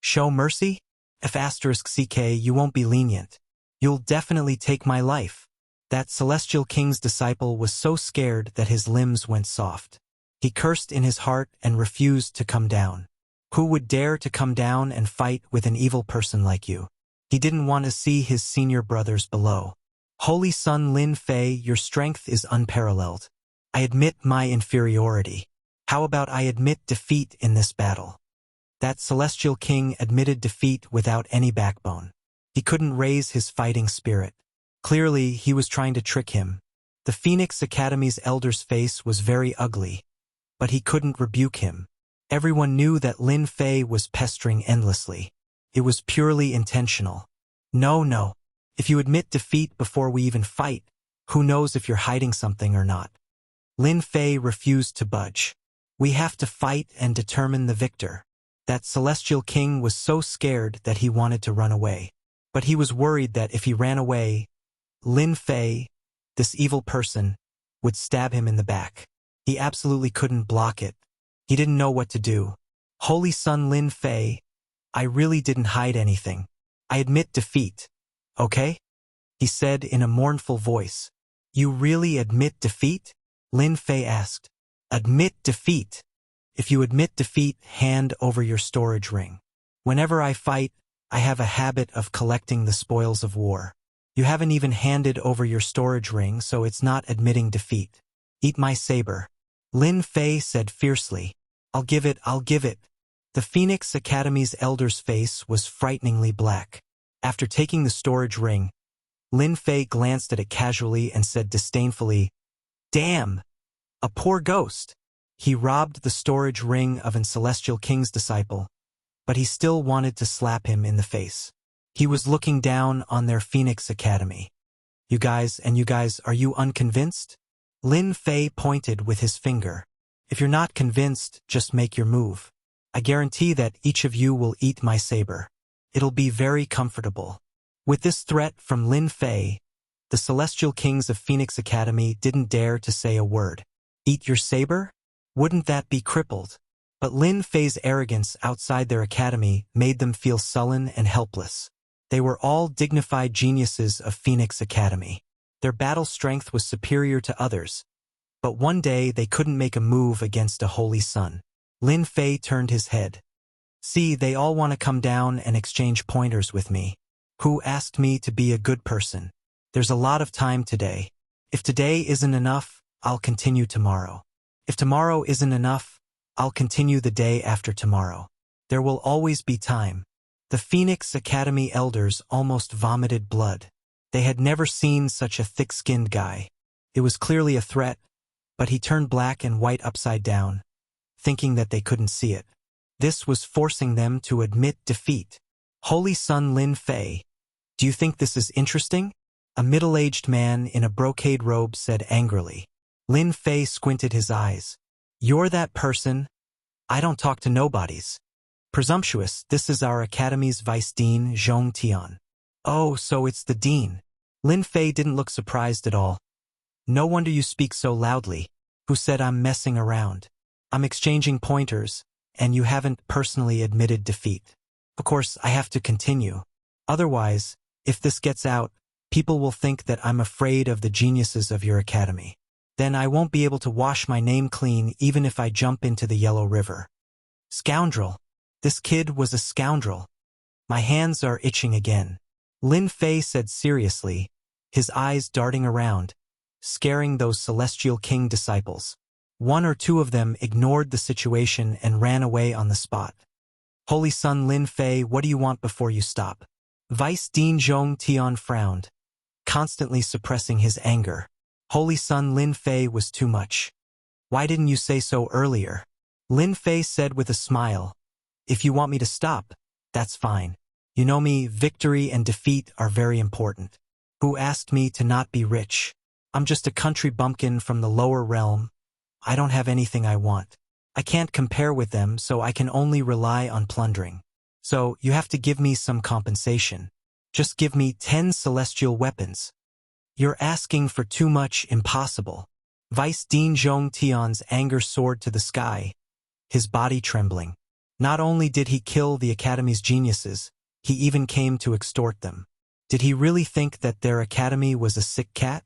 Show mercy? F***ck, you won't be lenient. You'll definitely take my life. That celestial king's disciple was so scared that his limbs went soft. He cursed in his heart and refused to come down. Who would dare to come down and fight with an evil person like you? He didn't want to see his senior brothers below. Holy Son Lin Fei, your strength is unparalleled. I admit my inferiority. How about I admit defeat in this battle? That celestial king admitted defeat without any backbone. He couldn't raise his fighting spirit. Clearly, he was trying to trick him. The Phoenix Academy's elder's face was very ugly, but he couldn't rebuke him. Everyone knew that Lin Fei was pestering endlessly. It was purely intentional. No, no. If you admit defeat before we even fight, who knows if you're hiding something or not? Lin Fei refused to budge. We have to fight and determine the victor. That celestial king was so scared that he wanted to run away. But he was worried that if he ran away, Lin Fei, this evil person, would stab him in the back. He absolutely couldn't block it. He didn't know what to do. Holy Son Lin Fei, I really didn't hide anything. I admit defeat. Okay? He said in a mournful voice. You really admit defeat? Lin Fei asked. Admit defeat. If you admit defeat, hand over your storage ring. Whenever I fight, I have a habit of collecting the spoils of war. You haven't even handed over your storage ring, so it's not admitting defeat. Eat my saber. Lin Fei said fiercely. I'll give it, I'll give it. The Phoenix Academy's elder's face was frighteningly black. After taking the storage ring, Lin Fei glanced at it casually and said disdainfully, Damn! A poor ghost! He robbed the storage ring of an celestial king's disciple, but he still wanted to slap him in the face. He was looking down on their Phoenix Academy. You guys, are you unconvinced? Lin Fei pointed with his finger. If you're not convinced, just make your move. I guarantee that each of you will eat my saber. It'll be very comfortable. With this threat from Lin Fei, the Celestial Kings of Phoenix Academy didn't dare to say a word. Eat your saber? Wouldn't that be crippled? But Lin Fei's arrogance outside their academy made them feel sullen and helpless. They were all dignified geniuses of Phoenix Academy. Their battle strength was superior to others, but one day they couldn't make a move against a holy sun. Lin Fei turned his head. See, they all want to come down and exchange pointers with me. Who asked me to be a good person? There's a lot of time today. If today isn't enough, I'll continue tomorrow. If tomorrow isn't enough, I'll continue the day after tomorrow. There will always be time. The Phoenix Academy elders almost vomited blood. They had never seen such a thick-skinned guy. It was clearly a threat, but he turned black and white upside down, thinking that they couldn't see it. This was forcing them to admit defeat. Holy Son Lin Fei, do you think this is interesting? A middle-aged man in a brocade robe said angrily. Lin Fei squinted his eyes. You're that person? I don't talk to nobodies. Presumptuous, this is our academy's vice dean, Zhong Tian. Oh, so it's the dean. Lin Fei didn't look surprised at all. No wonder you speak so loudly. Who said I'm messing around? I'm exchanging pointers, and you haven't personally admitted defeat. Of course, I have to continue. Otherwise, if this gets out, people will think that I'm afraid of the geniuses of your academy. Then I won't be able to wash my name clean even if I jump into the Yellow River. Scoundrel! This kid was a scoundrel. My hands are itching again. Lin Fei said seriously, his eyes darting around, scaring those Celestial King disciples. One or two of them ignored the situation and ran away on the spot. Holy Son Lin Fei, what do you want before you stop? Vice Dean Zhong Tian frowned, constantly suppressing his anger. Holy Son Lin Fei was too much. Why didn't you say so earlier? Lin Fei said with a smile. If you want me to stop, that's fine. You know me, victory and defeat are very important. Who asked me to not be rich? I'm just a country bumpkin from the lower realm. I don't have anything I want. I can't compare with them, so I can only rely on plundering. So, you have to give me some compensation. Just give me 10 celestial weapons. You're asking for too much, impossible. Vice Dean Zhong Tian's anger soared to the sky, his body trembling. Not only did he kill the academy's geniuses, he even came to extort them. Did he really think that their academy was a sick cat?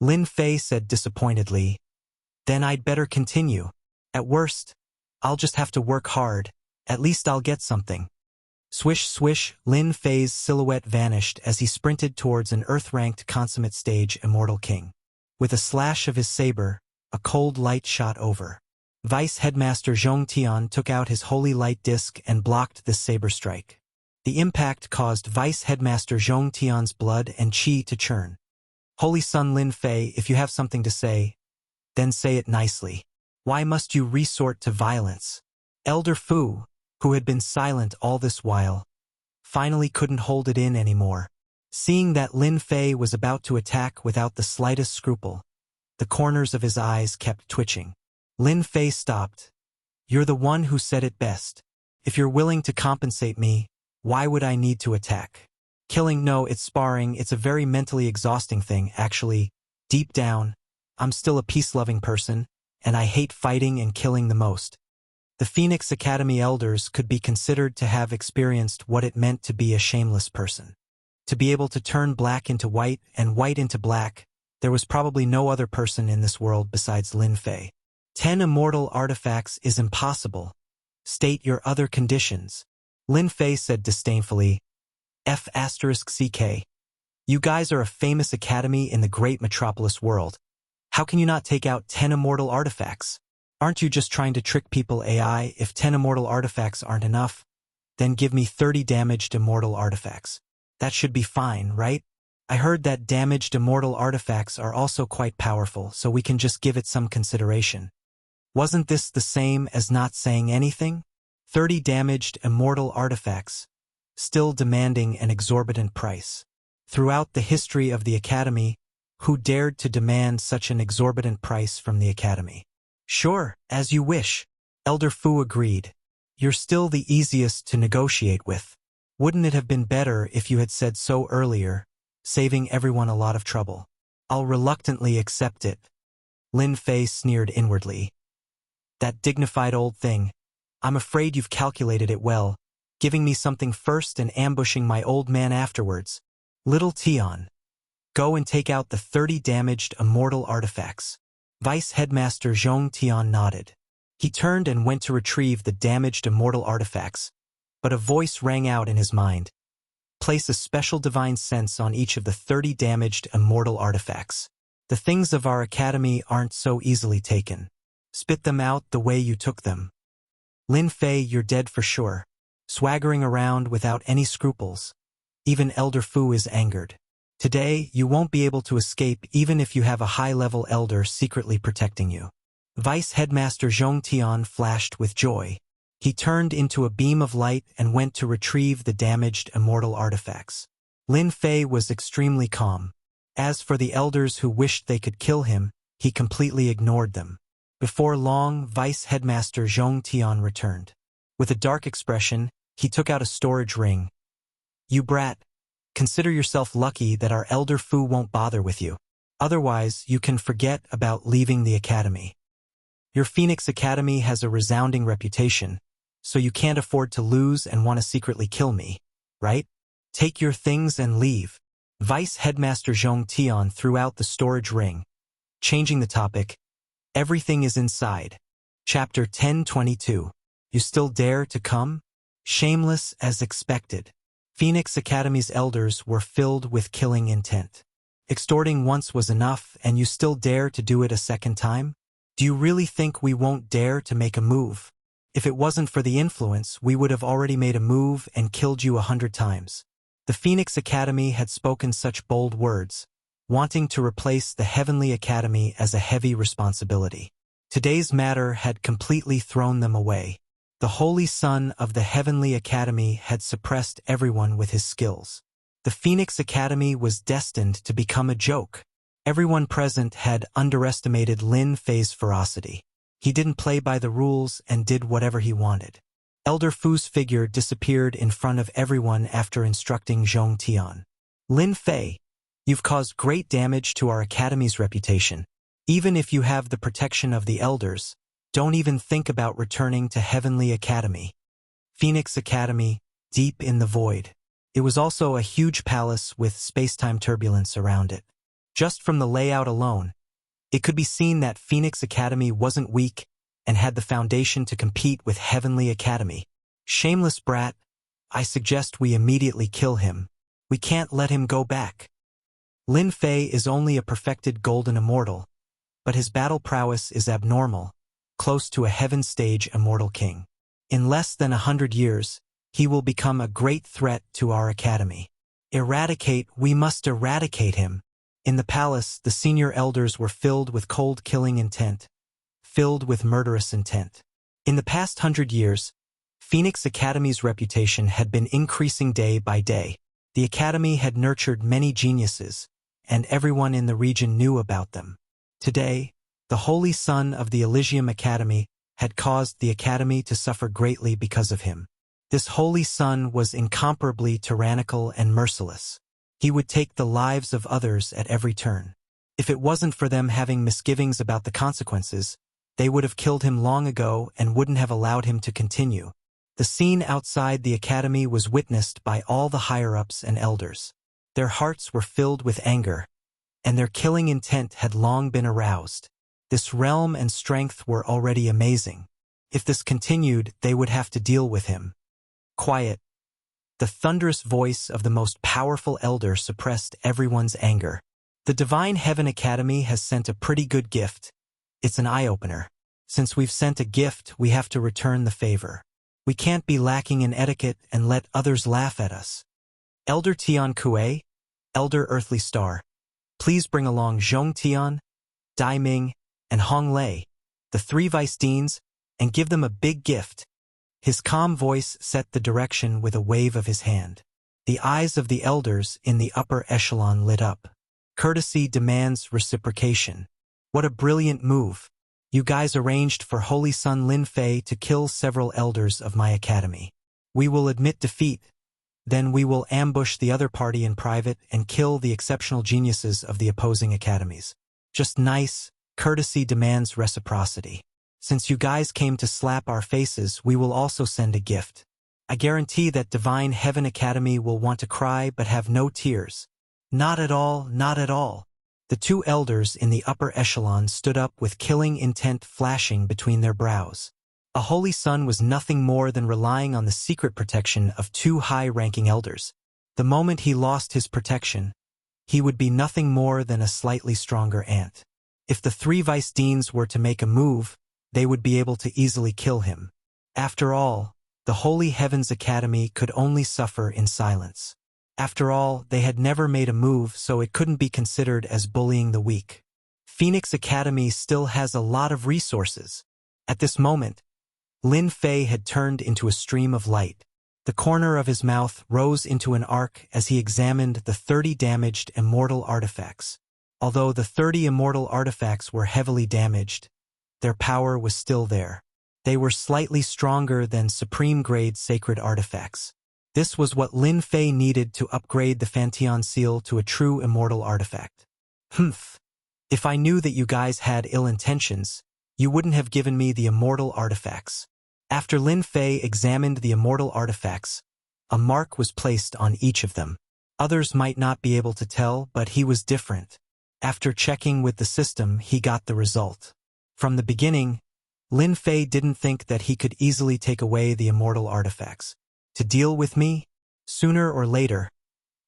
Lin Fei said disappointedly. Then I'd better continue. At worst, I'll just have to work hard. At least I'll get something. Swish, swish, Lin Fei's silhouette vanished as he sprinted towards an earth-ranked consummate stage immortal king. With a slash of his saber, a cold light shot over. Vice Headmaster Zhong Tian took out his holy light disc and blocked this saber strike. The impact caused Vice Headmaster Zhong Tian's blood and qi to churn. Holy Son Lin Fei, if you have something to say, then say it nicely. Why must you resort to violence? Elder Fu, who had been silent all this while, finally couldn't hold it in anymore. Seeing that Lin Fei was about to attack without the slightest scruple, the corners of his eyes kept twitching. Lin Fei stopped. "You're the one who said it best. If you're willing to compensate me, why would I need to attack? Killing, no, it's sparring, it's a very mentally exhausting thing, actually. Deep down, I'm still a peace-loving person, and I hate fighting and killing the most." The Phoenix Academy elders could be considered to have experienced what it meant to be a shameless person. To be able to turn black into white and white into black, there was probably no other person in this world besides Lin Fei. 10 immortal artifacts is impossible. State your other conditions. Lin Fei said disdainfully. F***CK. You guys are a famous academy in the great metropolis world. How can you not take out 10 immortal artifacts? Aren't you just trying to trick people? AI, if 10 immortal artifacts aren't enough, then give me 30 damaged immortal artifacts. That should be fine, right? I heard that damaged immortal artifacts are also quite powerful, so we can just give it some consideration. Wasn't this the same as not saying anything? 30 damaged immortal artifacts, still demanding an exorbitant price. Throughout the history of the Academy, who dared to demand such an exorbitant price from the Academy? Sure, as you wish. Elder Fu agreed. You're still the easiest to negotiate with. Wouldn't it have been better if you had said so earlier, saving everyone a lot of trouble? I'll reluctantly accept it. Lin Fei sneered inwardly. That dignified old thing. I'm afraid you've calculated it well, giving me something first and ambushing my old man afterwards. Little Tian. Go and take out the 30 damaged immortal artifacts. Vice Headmaster Zhong Tian nodded. He turned and went to retrieve the damaged immortal artifacts, but a voice rang out in his mind. Place a special divine sense on each of the 30 damaged immortal artifacts. The things of our academy aren't so easily taken. Spit them out the way you took them. Lin Fei, you're dead for sure. Swaggering around without any scruples. Even Elder Fu is angered. Today, you won't be able to escape even if you have a high-level elder secretly protecting you. Vice Headmaster Zhong Tian flashed with joy. He turned into a beam of light and went to retrieve the damaged immortal artifacts. Lin Fei was extremely calm. As for the elders who wished they could kill him, he completely ignored them. Before long, Vice Headmaster Zhong Tian returned. With a dark expression, he took out a storage ring. You brat. Consider yourself lucky that our Elder Fu won't bother with you. Otherwise, you can forget about leaving the academy. Your Phoenix Academy has a resounding reputation, so you can't afford to lose and want to secretly kill me, right? Take your things and leave. Vice Headmaster Zhong Tian threw out the storage ring. Changing the topic, everything is inside. Chapter 1022. You still dare to come? Shameless as expected. Phoenix Academy's elders were filled with killing intent. Extorting once was enough, and you still dare to do it a second time? Do you really think we won't dare to make a move? If it wasn't for the influence, we would have already made a move and killed you 100 times. The Phoenix Academy had spoken such bold words, wanting to replace the Heavenly Academy as a heavy responsibility. Today's matter had completely thrown them away. The Holy Son of the Heavenly Academy had suppressed everyone with his skills. The Phoenix Academy was destined to become a joke. Everyone present had underestimated Lin Fei's ferocity. He didn't play by the rules and did whatever he wanted. Elder Fu's figure disappeared in front of everyone after instructing Zhong Tian. Lin Fei, you've caused great damage to our academy's reputation. Even if you have the protection of the elders, don't even think about returning to Heavenly Academy. Phoenix Academy, deep in the void. It was also a huge palace with space-time turbulence around it. Just from the layout alone, it could be seen that Phoenix Academy wasn't weak and had the foundation to compete with Heavenly Academy. Shameless brat, I suggest we immediately kill him. We can't let him go back. Lin Fei is only a perfected golden immortal, but his battle prowess is abnormal, close to a heaven stage immortal king. In less than 100 years, he will become a great threat to our academy. We must eradicate him. In the palace, the senior elders were filled with cold killing intent, filled with murderous intent. In the past 100 years, Phoenix Academy's reputation had been increasing day by day. The Academy had nurtured many geniuses, and everyone in the region knew about them. Today, the holy son of the Elysium Academy had caused the Academy to suffer greatly because of him. This holy son was incomparably tyrannical and merciless. He would take the lives of others at every turn. If it wasn't for them having misgivings about the consequences, they would have killed him long ago and wouldn't have allowed him to continue. The scene outside the academy was witnessed by all the higher-ups and elders. Their hearts were filled with anger, and their killing intent had long been aroused. This realm and strength were already amazing. If this continued, they would have to deal with him. Quiet. The thunderous voice of the most powerful elder suppressed everyone's anger. The Divine Heaven Academy has sent a pretty good gift. It's an eye-opener. Since we've sent a gift, we have to return the favor. We can't be lacking in etiquette and let others laugh at us. Elder Tian Kue, Elder Earthly Star, please bring along Zhong Tian, Dai Ming, and Hong Lei, the 3 vice deans, and give them a big gift. His calm voice set the direction with a wave of his hand. The eyes of the elders in the upper echelon lit up. Courtesy demands reciprocation. What a brilliant move. You guys arranged for Holy Son Lin Fei to kill several elders of my academy. We will admit defeat. Then we will ambush the other party in private and kill the exceptional geniuses of the opposing academies. Just nice. Courtesy demands reciprocity. Since you guys came to slap our faces, we will also send a gift. I guarantee that Divine Heaven Academy will want to cry but have no tears. Not at all, not at all. The 2 elders in the upper echelon stood up with killing intent flashing between their brows. A holy son was nothing more than relying on the secret protection of 2 high-ranking elders. The moment he lost his protection, he would be nothing more than a slightly stronger ant. If the 3 vice deans were to make a move, they would be able to easily kill him. After all, the Holy Heavens Academy could only suffer in silence. After all, they had never made a move, so it couldn't be considered as bullying the weak. Phoenix Academy still has a lot of resources. At this moment, Lin Fei had turned into a stream of light. The corner of his mouth rose into an arc as he examined the 30 damaged immortal artifacts. Although the 30 immortal artifacts were heavily damaged, their power was still there. They were slightly stronger than supreme-grade sacred artifacts. This was what Lin Fei needed to upgrade the Fanteon seal to a true immortal artifact. Humph. If I knew that you guys had ill intentions, you wouldn't have given me the immortal artifacts. After Lin Fei examined the immortal artifacts, a mark was placed on each of them. Others might not be able to tell, but he was different. After checking with the system, he got the result. From the beginning, Lin Fei didn't think that he could easily take away the immortal artifacts. To deal with me? Sooner or later,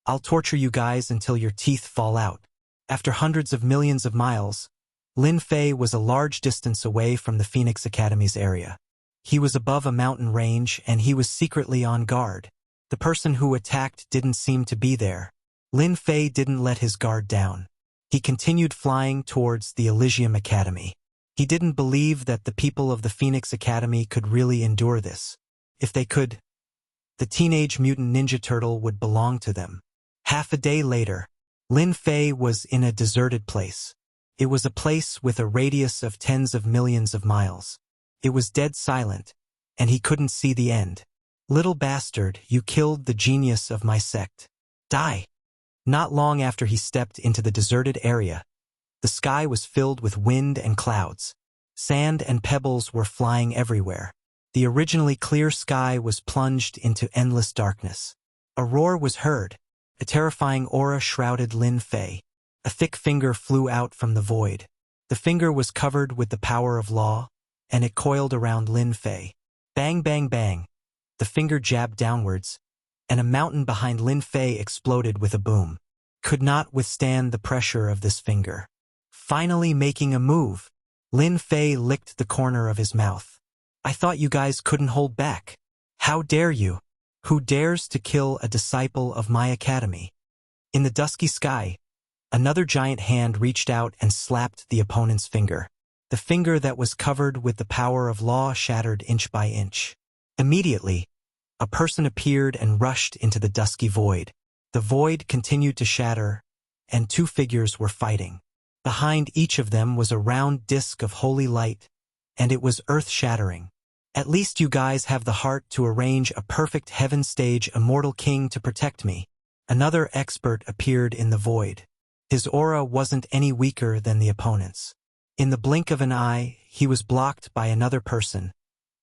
I'll torture you guys until your teeth fall out. After hundreds of millions of miles, Lin Fei was a large distance away from the Phoenix Academy's area. He was above a mountain range and he was secretly on guard. The person who attacked didn't seem to be there. Lin Fei didn't let his guard down. He continued flying towards the Elysium Academy. He didn't believe that the people of the Phoenix Academy could really endure this. If they could, the Teenage Mutant Ninja Turtle would belong to them. Half a day later, Lin Fei was in a deserted place. It was a place with a radius of tens of millions of miles. It was dead silent, and he couldn't see the end. Little bastard, you killed the genius of my sect. Die! Not long after he stepped into the deserted area, the sky was filled with wind and clouds. Sand and pebbles were flying everywhere. The originally clear sky was plunged into endless darkness. A roar was heard. A terrifying aura shrouded Lin Fei. A thick finger flew out from the void. The finger was covered with the power of law, and it coiled around Lin Fei. Bang, bang, bang. The finger jabbed downwards, and a mountain behind Lin Fei exploded with a boom. Could not withstand the pressure of this finger. Finally making a move, Lin Fei licked the corner of his mouth. I thought you guys couldn't hold back. How dare you? Who dares to kill a disciple of my academy? In the dusky sky, another giant hand reached out and slapped the opponent's finger. The finger that was covered with the power of law shattered inch by inch. Immediately, a person appeared and rushed into the dusky void. The void continued to shatter, and two figures were fighting. Behind each of them was a round disk of holy light, and it was earth-shattering. At least you guys have the heart to arrange a perfect heaven-stage immortal king to protect me. Another expert appeared in the void. His aura wasn't any weaker than the opponent's. In the blink of an eye, he was blocked by another person,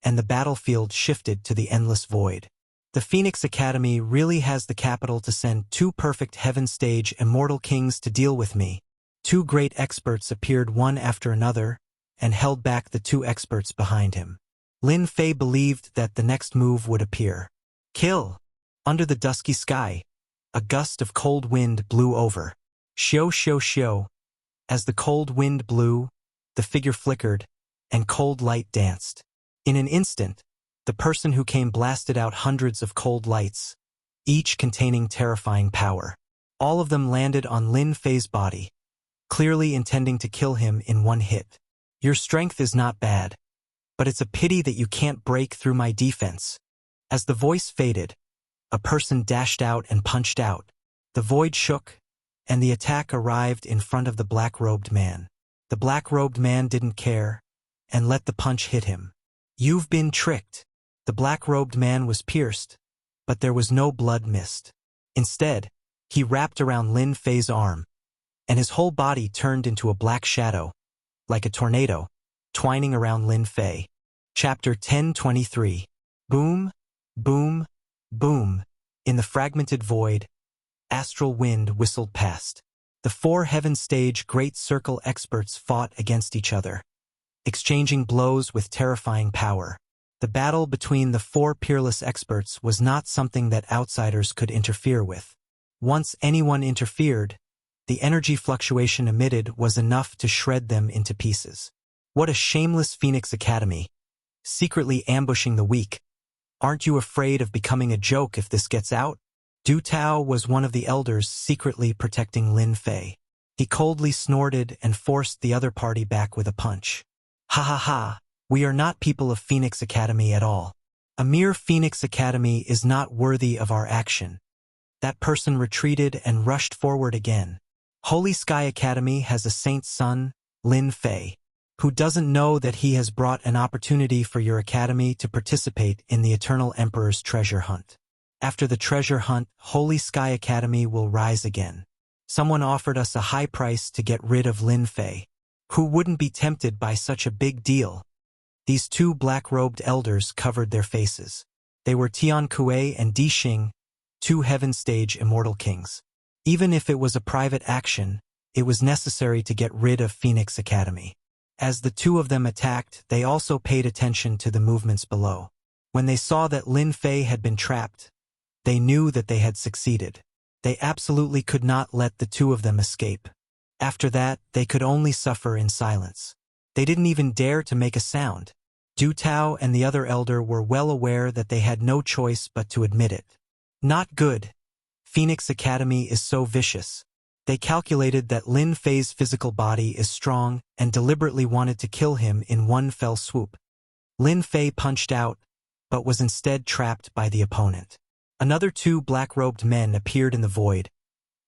and the battlefield shifted to the endless void. The Phoenix Academy really has the capital to send two perfect heaven-stage immortal kings to deal with me. Two great experts appeared one after another, and held back the two experts behind him. Lin Fei believed that the next move would appear. Kill! Under the dusky sky, a gust of cold wind blew over. Xiao xiao xiao. As the cold wind blew, the figure flickered, and cold light danced. In an instant, the person who came blasted out hundreds of cold lights, each containing terrifying power. All of them landed on Lin Fei's body, clearly intending to kill him in one hit. Your strength is not bad, but it's a pity that you can't break through my defense. As the voice faded, a person dashed out and punched out. The void shook, and the attack arrived in front of the black-robed man. The black-robed man didn't care, and let the punch hit him. You've been tricked. The black-robed man was pierced, but there was no blood missed. Instead, he wrapped around Lin Fei's arm, and his whole body turned into a black shadow, like a tornado, twining around Lin Fei. Chapter 1023. Boom, boom, boom. In the fragmented void, astral wind whistled past. The four heaven-stage Great Circle experts fought against each other, exchanging blows with terrifying power. The battle between the four peerless experts was not something that outsiders could interfere with. Once anyone interfered, the energy fluctuation emitted was enough to shred them into pieces. What a shameless Phoenix Academy, secretly ambushing the weak. Aren't you afraid of becoming a joke if this gets out? Du Tao was one of the elders secretly protecting Lin Fei. He coldly snorted and forced the other party back with a punch. Ha ha ha, we are not people of Phoenix Academy at all. A mere Phoenix Academy is not worthy of our action. That person retreated and rushed forward again. Holy Sky Academy has a saint's son, Lin Fei, who doesn't know that he has brought an opportunity for your academy to participate in the Eternal Emperor's treasure hunt. After the treasure hunt, Holy Sky Academy will rise again. Someone offered us a high price to get rid of Lin Fei. Who wouldn't be tempted by such a big deal? These two black-robed elders covered their faces. They were Tian Kuei and Di Xing, two heaven-stage immortal kings. Even if it was a private action, it was necessary to get rid of Phoenix Academy. As the two of them attacked, they also paid attention to the movements below. When they saw that Lin Fei had been trapped, they knew that they had succeeded. They absolutely could not let the two of them escape. After that, they could only suffer in silence. They didn't even dare to make a sound. Du Tao and the other elder were well aware that they had no choice but to admit it. Not good. Phoenix Academy is so vicious. They calculated that Lin Fei's physical body is strong and deliberately wanted to kill him in one fell swoop. Lin Fei punched out, but was instead trapped by the opponent. Another two black-robed men appeared in the void.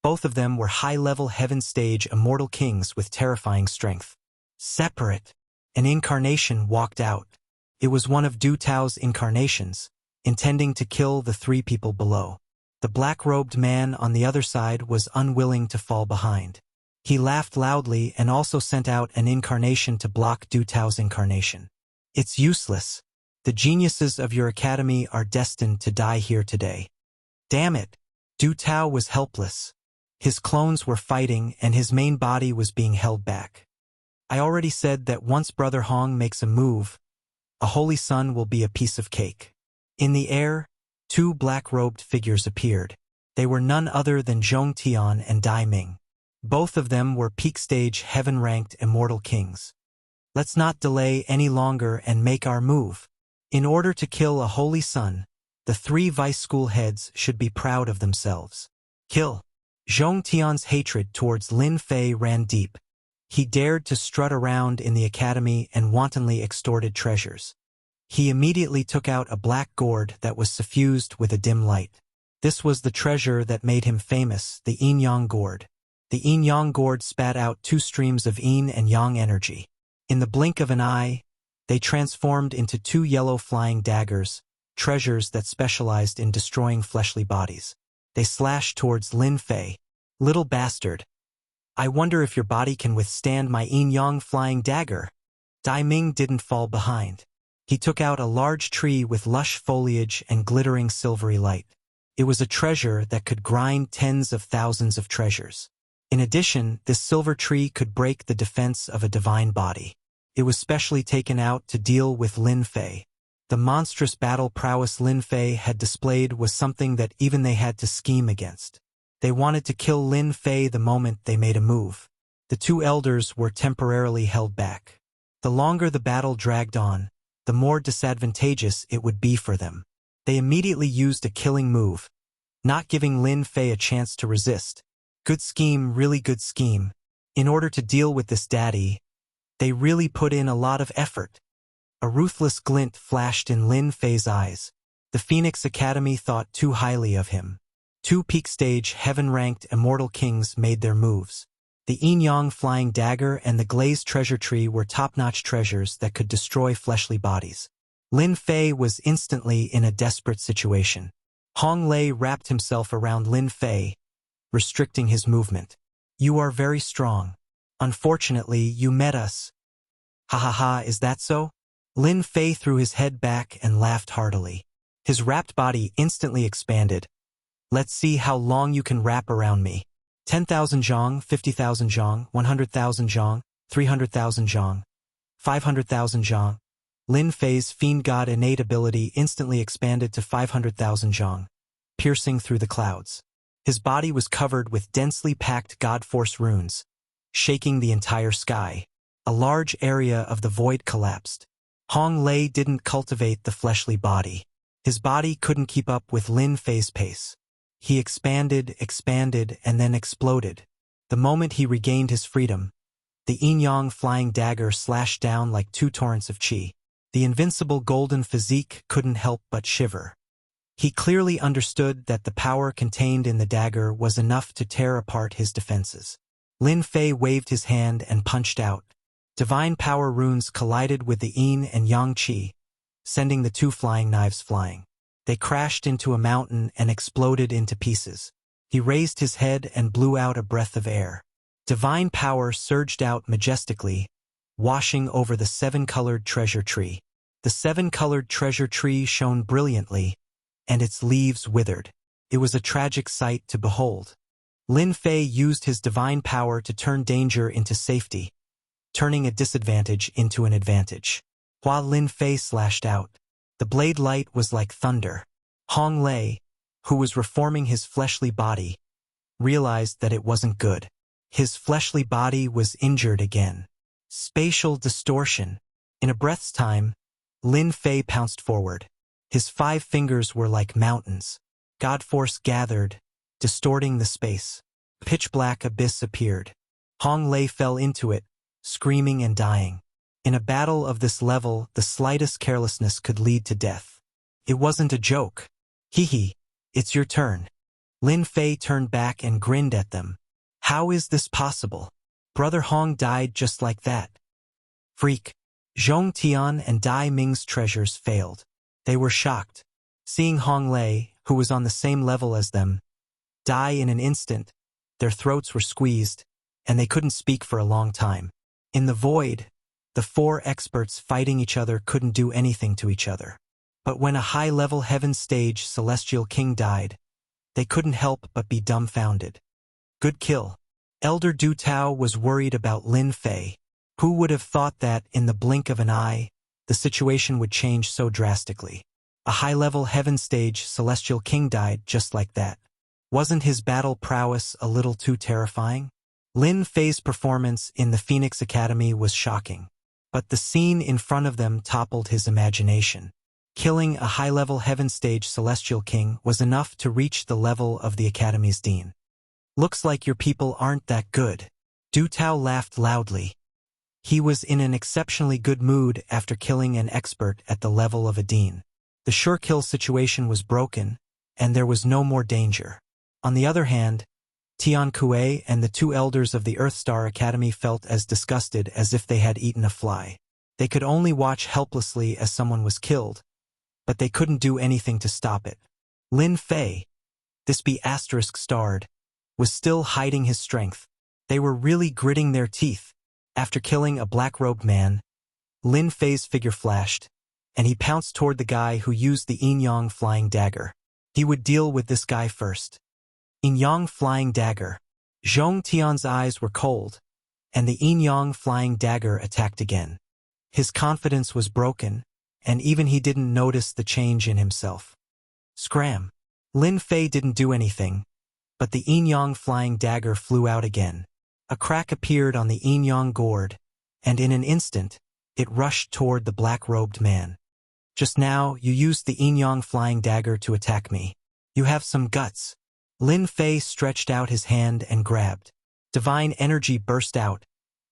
Both of them were high-level heaven-stage immortal kings with terrifying strength. Separate. An incarnation walked out. It was one of Du Tao's incarnations, intending to kill the three people below. The black-robed man on the other side was unwilling to fall behind. He laughed loudly and also sent out an incarnation to block Du Tao's incarnation. It's useless. The geniuses of your academy are destined to die here today. Damn it. Du Tao was helpless. His clones were fighting and his main body was being held back. I already said that once Brother Hong makes a move, a holy sun will be a piece of cake. In the air, two black-robed figures appeared. They were none other than Zhong Tian and Dai Ming. Both of them were peak-stage heaven-ranked immortal kings. Let's not delay any longer and make our move. In order to kill a holy sun, the three vice school heads should be proud of themselves. Kill. Zhong Tian's hatred towards Lin Fei ran deep. He dared to strut around in the academy and wantonly extorted treasures. He immediately took out a black gourd that was suffused with a dim light. This was the treasure that made him famous, the yin-yang gourd. The yin-yang gourd spat out 2 streams of yin and yang energy. In the blink of an eye, they transformed into 2 yellow flying daggers, treasures that specialized in destroying fleshly bodies. They slashed towards Lin Fei. "Little bastard. I wonder if your body can withstand my yin-yang flying dagger." Dai Ming didn't fall behind. He took out a large tree with lush foliage and glittering silvery light. It was a treasure that could grind tens of thousands of treasures. In addition, this silver tree could break the defense of a divine body. It was specially taken out to deal with Lin Fei. The monstrous battle prowess Lin Fei had displayed was something that even they had to scheme against. They wanted to kill Lin Fei the moment they made a move. The 2 elders were temporarily held back. The longer the battle dragged on, the more disadvantageous it would be for them. They immediately used a killing move, not giving Lin Fei a chance to resist. Good scheme, really good scheme. In order to deal with this daddy, they really put in a lot of effort. A ruthless glint flashed in Lin Fei's eyes. The Phoenix Academy thought too highly of him. 2 peak-stage, heaven-ranked immortal kings made their moves. The yin-yang flying dagger and the glazed treasure tree were top-notch treasures that could destroy fleshly bodies. Lin Fei was instantly in a desperate situation. Hong Lei wrapped himself around Lin Fei, restricting his movement. "You are very strong. Unfortunately, you met us." "Ha ha ha, is that so?" Lin Fei threw his head back and laughed heartily. His wrapped body instantly expanded. "Let's see how long you can wrap around me." 10,000 zhong, 50,000 zhong, 100,000 zhong, 300,000 zhong, 500,000 zhong. Lin Fei's fiend god innate ability instantly expanded to 500,000 zhong, piercing through the clouds. His body was covered with densely packed god force runes, shaking the entire sky. A large area of the void collapsed. Hong Lei didn't cultivate the fleshly body. His body couldn't keep up with Lin Fei's pace. He expanded, and then exploded. The moment he regained his freedom, the yin-yang flying dagger slashed down like 2 torrents of qi. The invincible golden physique couldn't help but shiver. He clearly understood that the power contained in the dagger was enough to tear apart his defenses. Lin Fei waved his hand and punched out. Divine power runes collided with the yin and yang qi, sending the 2 flying knives flying. They crashed into a mountain and exploded into pieces. He raised his head and blew out a breath of air. Divine power surged out majestically, washing over the 7-colored treasure tree. The 7-colored treasure tree shone brilliantly, and its leaves withered. It was a tragic sight to behold. Lin Fei used his divine power to turn danger into safety, turning a disadvantage into an advantage. While Lin Fei slashed out, the blade light was like thunder. Hong Lei, who was reforming his fleshly body, realized that it wasn't good. His fleshly body was injured again. Spatial distortion. In a breath's time, Lin Fei pounced forward. His 5 fingers were like mountains. God force gathered, distorting the space. Pitch-black abyss appeared. Hong Lei fell into it, screaming and dying. In a battle of this level, the slightest carelessness could lead to death. It wasn't a joke. Hee, it's your turn. Lin Fei turned back and grinned at them. How is this possible? Brother Hong died just like that. Freak. Zhong Tian and Dai Ming's treasures failed. They were shocked. Seeing Hong Lei, who was on the same level as them, die in an instant, their throats were squeezed, and they couldn't speak for a long time. In the void, the 4 experts fighting each other couldn't do anything to each other. But when a high-level heaven stage celestial king died, they couldn't help but be dumbfounded. Good kill. Elder Du Tao was worried about Lin Fei. Who would have thought that, in the blink of an eye, the situation would change so drastically? A high-level heaven stage celestial king died just like that. Wasn't his battle prowess a little too terrifying? Lin Fei's performance in the Phoenix Academy was shocking. But the scene in front of them toppled his imagination. Killing a high-level heaven stage celestial king was enough to reach the level of the Academy's dean. Looks like your people aren't that good. Du Tao laughed loudly. He was in an exceptionally good mood after killing an expert at the level of a dean. The sure kill situation was broken, and there was no more danger. On the other hand, Tian Kuei and the two elders of the Earthstar Academy felt as disgusted as if they had eaten a fly. They could only watch helplessly as someone was killed, but they couldn't do anything to stop it. Lin Fei, this be***starred, was still hiding his strength. They were really gritting their teeth. After killing a black-robed man, Lin Fei's figure flashed, and he pounced toward the guy who used the Yin-Yang flying dagger. He would deal with this guy first. Yin-Yang flying dagger. Zhong Tian's eyes were cold, and the Yin-Yang flying dagger attacked again. His confidence was broken, and even he didn't notice the change in himself. Scram! Lin Fei didn't do anything, but the Yin-Yang flying dagger flew out again. A crack appeared on the Yin-Yang gourd, and in an instant, it rushed toward the black-robed man. Just now, you used the Yin-Yang flying dagger to attack me. You have some guts. Lin Fei stretched out his hand and grabbed. Divine energy burst out,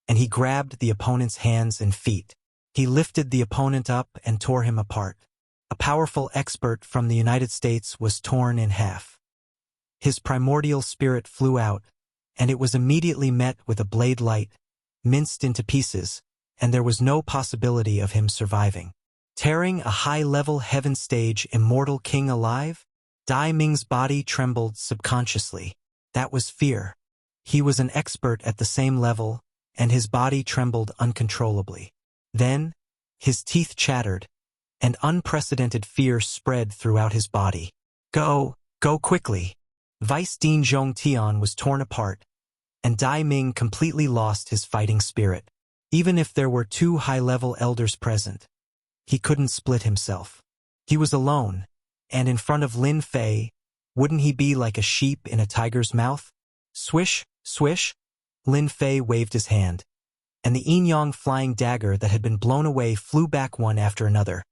and he grabbed the opponent's hands and feet. He lifted the opponent up and tore him apart. A powerful expert from the United States was torn in half. His primordial spirit flew out, and it was immediately met with a blade light, minced into pieces, and there was no possibility of him surviving. Tearing a high-level heaven stage immortal king alive? Dai Ming's body trembled subconsciously. That was fear. He was an expert at the same level, and his body trembled uncontrollably. Then, his teeth chattered, and unprecedented fear spread throughout his body. Go quickly! Vice Dean Zhong Tian was torn apart, and Dai Ming completely lost his fighting spirit. Even if there were two high-level elders present, he couldn't split himself. He was alone, and in front of Lin Fei, wouldn't he be like a sheep in a tiger's mouth? Swish, swish! Lin Fei waved his hand, and the Yin-Yang flying dagger that had been blown away flew back one after another,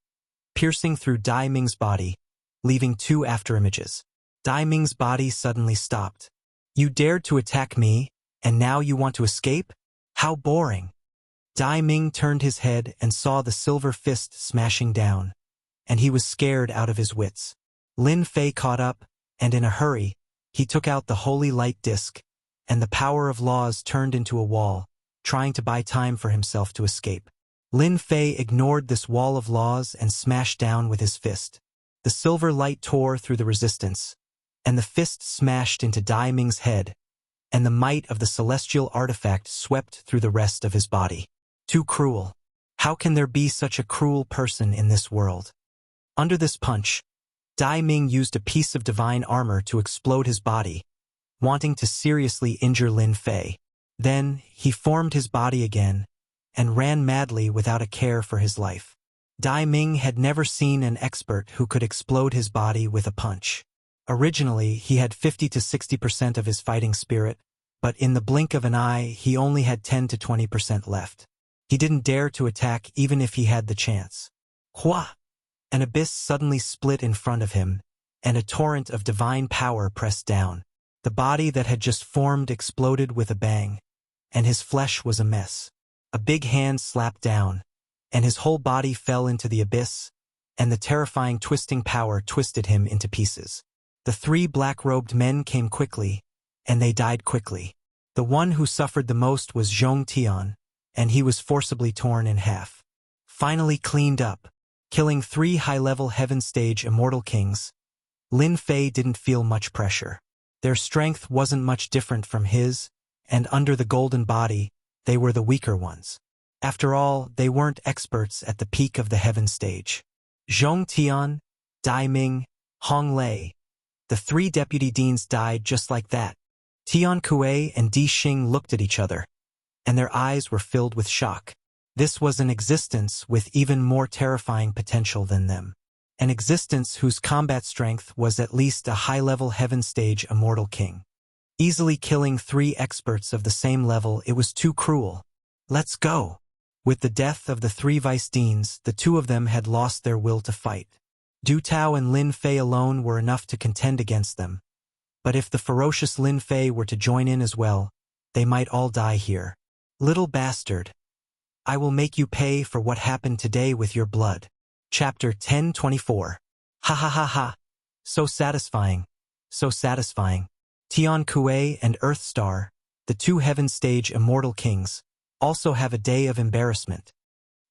piercing through Dai Ming's body, leaving two afterimages. Dai Ming's body suddenly stopped. You dared to attack me, and now you want to escape? How boring! Dai Ming turned his head and saw the silver fist smashing down, and he was scared out of his wits. Lin Fei caught up, and in a hurry, he took out the holy light disc, and the power of laws turned into a wall, trying to buy time for himself to escape. Lin Fei ignored this wall of laws and smashed down with his fist. The silver light tore through the resistance, and the fist smashed into Dai Ming's head, and the might of the celestial artifact swept through the rest of his body. Too cruel. How can there be such a cruel person in this world? Under this punch, Dai Ming used a piece of divine armor to explode his body, wanting to seriously injure Lin Fei. Then, he formed his body again, and ran madly without a care for his life. Dai Ming had never seen an expert who could explode his body with a punch. Originally, he had 50 to 60% of his fighting spirit, but in the blink of an eye, he only had 10 to 20% left. He didn't dare to attack even if he had the chance. Hua! An abyss suddenly split in front of him, and a torrent of divine power pressed down. The body that had just formed exploded with a bang, and his flesh was a mess. A big hand slapped down, and his whole body fell into the abyss, and the terrifying twisting power twisted him into pieces. The three black-robed men came quickly, and they died quickly. The one who suffered the most was Zhong Tian, and he was forcibly torn in half. Finally cleaned up, killing three high-level heaven stage immortal kings, Lin Fei didn't feel much pressure. Their strength wasn't much different from his, and under the golden body, they were the weaker ones. After all, they weren't experts at the peak of the heaven stage. Zhong Tian, Dai Ming, Hong Lei. The three deputy deans died just like that. Tian Kuei and Di Xing looked at each other, and their eyes were filled with shock. This was an existence with even more terrifying potential than them. An existence whose combat strength was at least a high-level heaven stage immortal king. Easily killing three experts of the same level, it was too cruel. Let's go! With the death of the three vice deans, the two of them had lost their will to fight. Du Tao and Lin Fei alone were enough to contend against them. But if the ferocious Lin Fei were to join in as well, they might all die here. Little bastard. I will make you pay for what happened today with your blood. Chapter 1024. Ha ha ha ha. So satisfying. So satisfying. Tian Kuei and Earthstar, the two Heaven Stage immortal kings, also have a day of embarrassment.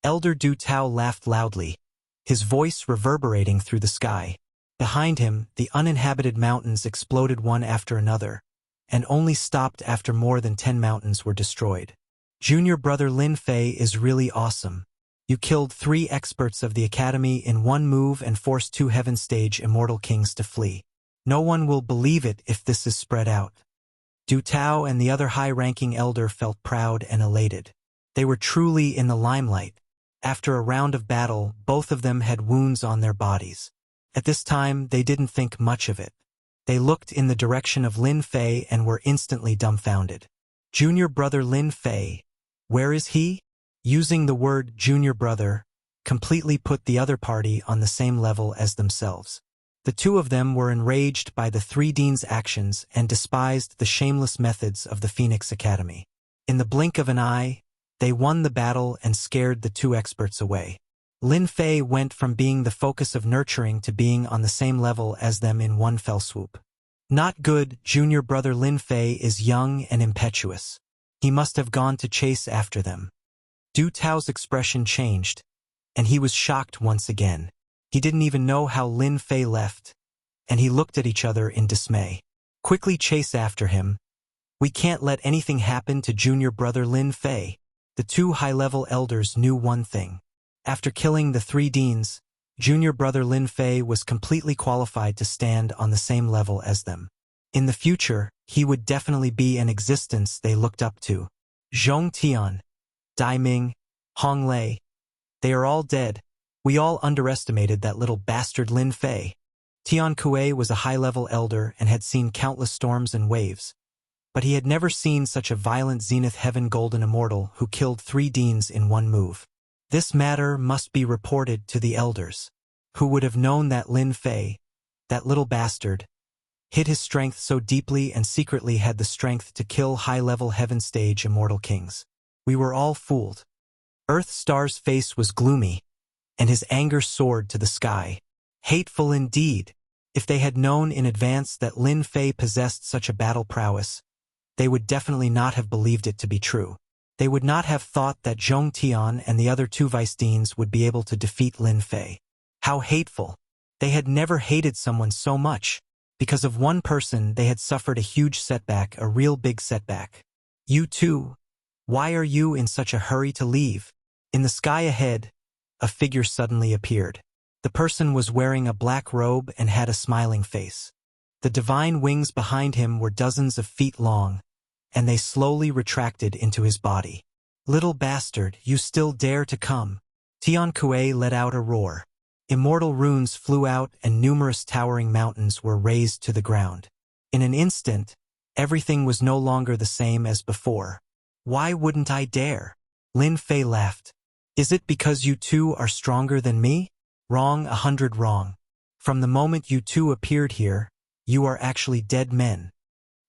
Elder Du Tao laughed loudly, his voice reverberating through the sky. Behind him, the uninhabited mountains exploded one after another, and only stopped after more than 10 mountains were destroyed. Junior brother Lin Fei is really awesome. You killed 3 experts of the Academy in one move and forced 2 Heaven Stage immortal kings to flee. No one will believe it if this is spread out. Du Tao and the other high-ranking elder felt proud and elated. They were truly in the limelight. After a round of battle, both of them had wounds on their bodies. At this time, they didn't think much of it. They looked in the direction of Lin Fei and were instantly dumbfounded. Junior brother Lin Fei, where is he? Using the word junior brother, completely put the other party on the same level as themselves. The two of them were enraged by the 3 deans' actions and despised the shameless methods of the Phoenix Academy. In the blink of an eye, they won the battle and scared the 2 experts away. Lin Fei went from being the focus of nurturing to being on the same level as them in one fell swoop. Not good. Junior brother Lin Fei is young and impetuous. He must have gone to chase after them. Du Tao's expression changed, and he was shocked once again. He didn't even know how Lin Fei left, and he looked at each other in dismay. Quickly chase after him. We can't let anything happen to junior brother Lin Fei. The 2 high-level elders knew one thing. After killing the 3 deans, junior brother Lin Fei was completely qualified to stand on the same level as them. In the future, he would definitely be an existence they looked up to. Zhong Tian, Dai Ming, Hong Lei, they are all dead. We all underestimated that little bastard Lin Fei. Tian Kuei was a high-level elder and had seen countless storms and waves, but he had never seen such a violent Zenith Heaven Golden Immortal who killed 3 deans in one move. This matter must be reported to the elders. Who would have known that Lin Fei, that little bastard, hid his strength so deeply and secretly had the strength to kill high-level Heaven Stage immortal kings? We were all fooled. Earthstar's face was gloomy, and his anger soared to the sky. Hateful indeed. If they had known in advance that Lin Fei possessed such a battle prowess, they would definitely not have believed it to be true. They would not have thought that Zhong Tian and the other 2 vice-deans would be able to defeat Lin Fei. How hateful. They had never hated someone so much. Because of one person they had suffered a huge setback, a real big setback. You too. Why are you in such a hurry to leave? In the sky ahead, a figure suddenly appeared. The person was wearing a black robe and had a smiling face. The divine wings behind him were dozens of feet long, and they slowly retracted into his body. Little bastard, you still dare to come? Tian Kuei let out a roar. Immortal runes flew out and numerous towering mountains were razed to the ground. In an instant, everything was no longer the same as before. Why wouldn't I dare? Lin Fei laughed. Is it because you 2 are stronger than me? Wrong, 100 wrong. From the moment you 2 appeared here, you are actually dead men.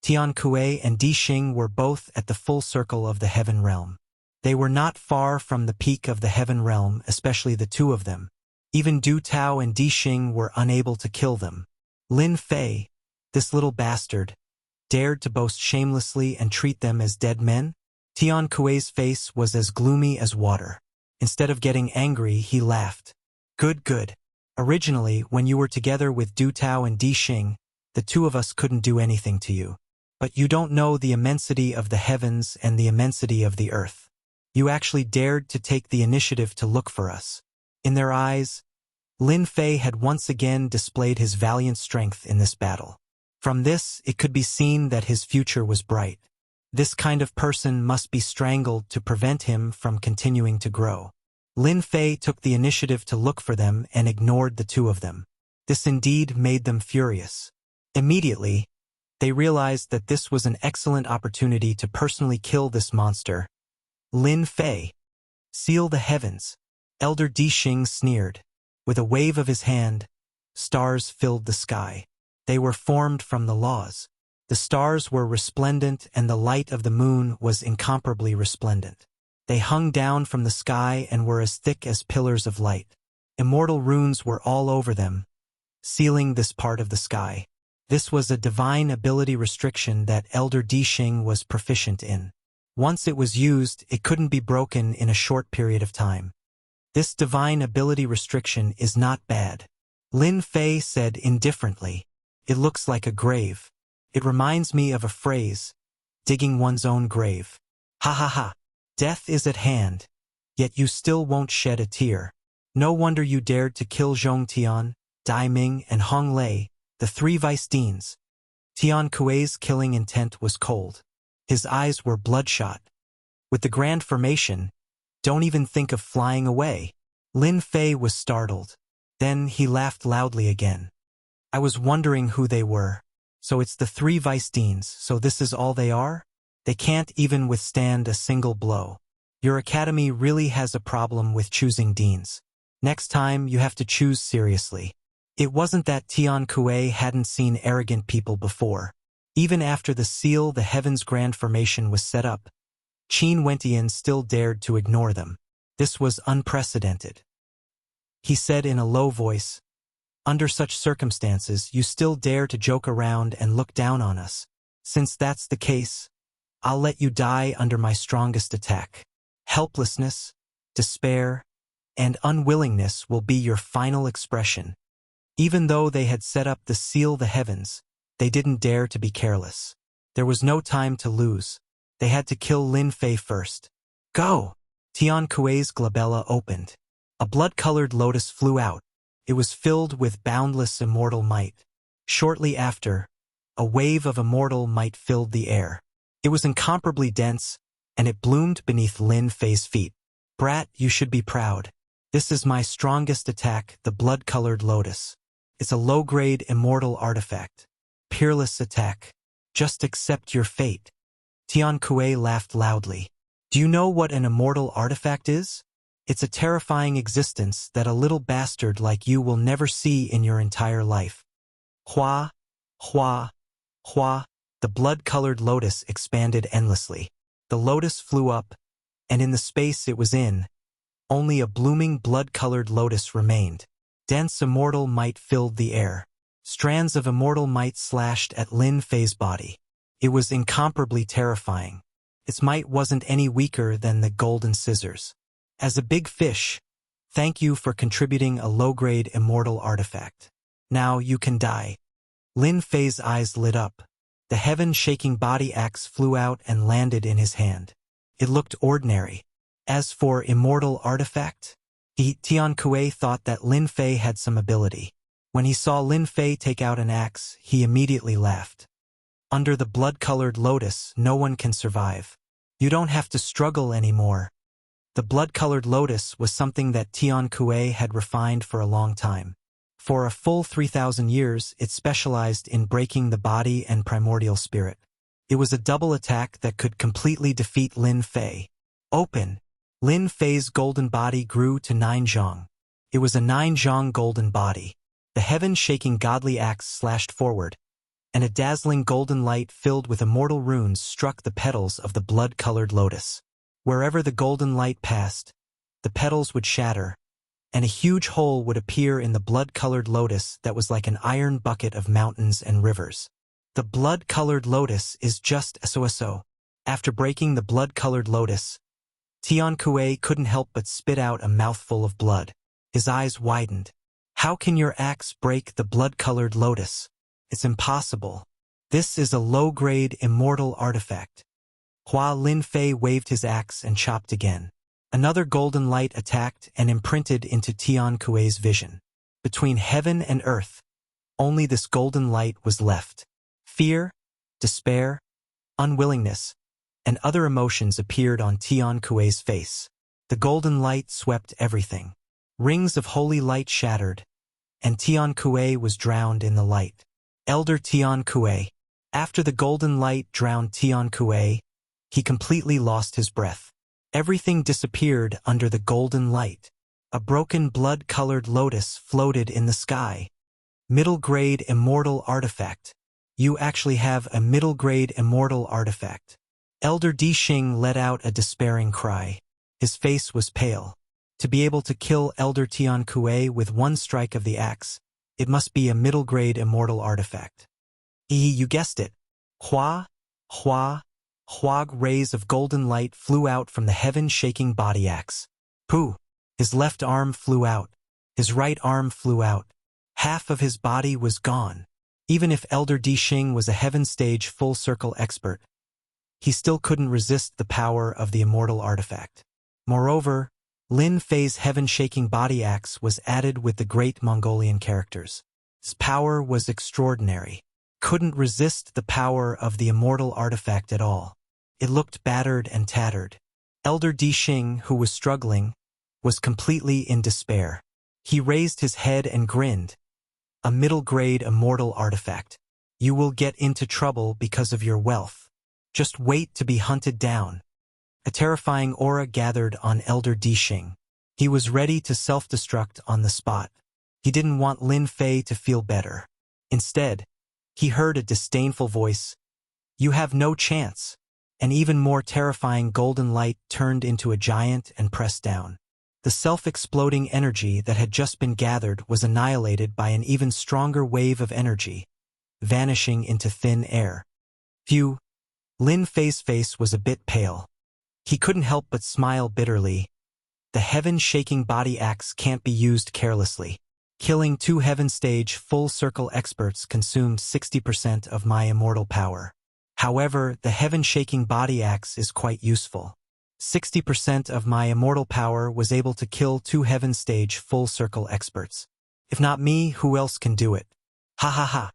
Tian Kuei and Di Xing were both at the full circle of the Heaven Realm. They were not far from the peak of the Heaven Realm, especially the 2 of them. Even Du Tao and Di Xing were unable to kill them. Lin Fei, this little bastard, dared to boast shamelessly and treat them as dead men? Tian Kuei's face was as gloomy as water. Instead of getting angry, he laughed. Good, good. Originally, when you were together with Du Tao and Di Xing, the 2 of us couldn't do anything to you. But you don't know the immensity of the heavens and the immensity of the earth. You actually dared to take the initiative to look for us. In their eyes, Lin Fei had once again displayed his valiant strength in this battle. From this, it could be seen that his future was bright. This kind of person must be strangled to prevent him from continuing to grow. Lin Fei took the initiative to look for them and ignored the 2 of them. This indeed made them furious. Immediately, they realized that this was an excellent opportunity to personally kill this monster. Lin Fei, seal the heavens. Elder Di Xing sneered. With a wave of his hand, stars filled the sky. They were formed from the laws. The stars were resplendent and the light of the moon was incomparably resplendent. They hung down from the sky and were as thick as pillars of light. Immortal runes were all over them, sealing this part of the sky. This was a divine ability restriction that Elder Dixing was proficient in. Once it was used, it couldn't be broken in a short period of time. This divine ability restriction is not bad. Lin Fei said indifferently. It looks like a grave. It reminds me of a phrase, digging one's own grave. Ha ha ha. Death is at hand, yet you still won't shed a tear. No wonder you dared to kill Zhong Tian, Dai Ming, and Hong Lei, the three vice deans. Tian Kuei's killing intent was cold. His eyes were bloodshot. With the grand formation, don't even think of flying away. Lin Fei was startled. Then he laughed loudly again. I was wondering who they were. So it's the three vice deans, so this is all they are? They can't even withstand a single blow. Your academy really has a problem with choosing deans. Next time, you have to choose seriously. It wasn't that Tian Kuei hadn't seen arrogant people before. Even after the seal the heavens grand formation was set up, Qin Wentian still dared to ignore them. This was unprecedented. He said in a low voice, "Under such circumstances, you still dare to joke around and look down on us. Since that's the case, I'll let you die under my strongest attack. Helplessness, despair, and unwillingness will be your final expression." Even though they had set up the seal the heavens, they didn't dare to be careless. There was no time to lose. They had to kill Lin Fei first. Go! Tian Kuei's glabella opened. A blood-colored lotus flew out. It was filled with boundless immortal might. Shortly after, a wave of immortal might filled the air. It was incomparably dense, and it bloomed beneath Lin Fei's feet. Brat, you should be proud. This is my strongest attack, the blood-colored lotus. It's a low-grade immortal artifact. Peerless attack. Just accept your fate. Tian Kuei laughed loudly. Do you know what an immortal artifact is? It's a terrifying existence that a little bastard like you will never see in your entire life. Hua, hua, hua. The blood-colored lotus expanded endlessly. The lotus flew up, and in the space it was in, only a blooming blood-colored lotus remained. Dense immortal might filled the air. Strands of immortal might slashed at Lin Fei's body. It was incomparably terrifying. Its might wasn't any weaker than the golden scissors. As a big fish, thank you for contributing a low-grade immortal artifact. Now you can die. Lin Fei's eyes lit up. The heaven-shaking body axe flew out and landed in his hand. It looked ordinary. As for immortal artifact, Tian Kuei thought that Lin Fei had some ability. When he saw Lin Fei take out an axe, he immediately laughed. Under the blood-colored lotus, no one can survive. You don't have to struggle anymore. The blood-colored lotus was something that Tian Kuei had refined for a long time. For a full 3,000 years, it specialized in breaking the body and primordial spirit. It was a double attack that could completely defeat Lin Fei. Open. Lin Fei's golden body grew to 9 zhang. It was a 9 zhang golden body. The heaven-shaking godly axe slashed forward, and a dazzling golden light filled with immortal runes struck the petals of the blood-colored lotus. Wherever the golden light passed, the petals would shatter, and a huge hole would appear in the blood-colored lotus that was like an iron bucket of mountains and rivers. The blood-colored lotus is just so. After breaking the blood-colored lotus, Tian Kuei couldn't help but spit out a mouthful of blood. His eyes widened. How can your axe break the blood-colored lotus? It's impossible. This is a low-grade immortal artifact. Hua Lin Fei waved his axe and chopped again. Another golden light attacked and imprinted into Tian Kuei's vision. Between heaven and earth, only this golden light was left. Fear, despair, unwillingness, and other emotions appeared on Tian Kuei's face. The golden light swept everything. Rings of holy light shattered, and Tian Kuei was drowned in the light. Elder Tian Kuei. After the golden light drowned Tian Kuei, he completely lost his breath. Everything disappeared under the golden light. A broken blood-colored lotus floated in the sky. Middle-grade immortal artifact. You actually have a middle-grade immortal artifact. Elder Dixing let out a despairing cry. His face was pale. To be able to kill Elder Tian Kue with one strike of the axe, it must be a middle-grade immortal artifact. You guessed it. Hua, hua, hua, rays of golden light flew out from the heaven-shaking body axe. Pooh! His left arm flew out. His right arm flew out. Half of his body was gone. Even if Elder Dixing was a heaven stage full-circle expert, he still couldn't resist the power of the immortal artifact. Moreover, Lin Fei's heaven-shaking body axe was added with the great Mongolian characters. Its power was extraordinary. Couldn't resist the power of the immortal artifact at all. It looked battered and tattered. Elder Dixing, who was struggling, was completely in despair. He raised his head and grinned. A middle-grade immortal artifact. You will get into trouble because of your wealth. Just wait to be hunted down. A terrifying aura gathered on Elder Dixing. He was ready to self-destruct on the spot. He didn't want Lin Fei to feel better. Instead, he heard a disdainful voice. You have no chance. An even more terrifying golden light turned into a giant and pressed down. The self-exploding energy that had just been gathered was annihilated by an even stronger wave of energy, vanishing into thin air. Phew! Lin Fei's face was a bit pale. He couldn't help but smile bitterly. The heaven-shaking body axe can't be used carelessly. Killing 2 heaven-stage full-circle experts consumed 60% of my immortal power. However, the heaven-shaking body axe is quite useful. 60% of my immortal power was able to kill 2 heaven-stage full-circle experts. If not me, who else can do it? Ha ha ha.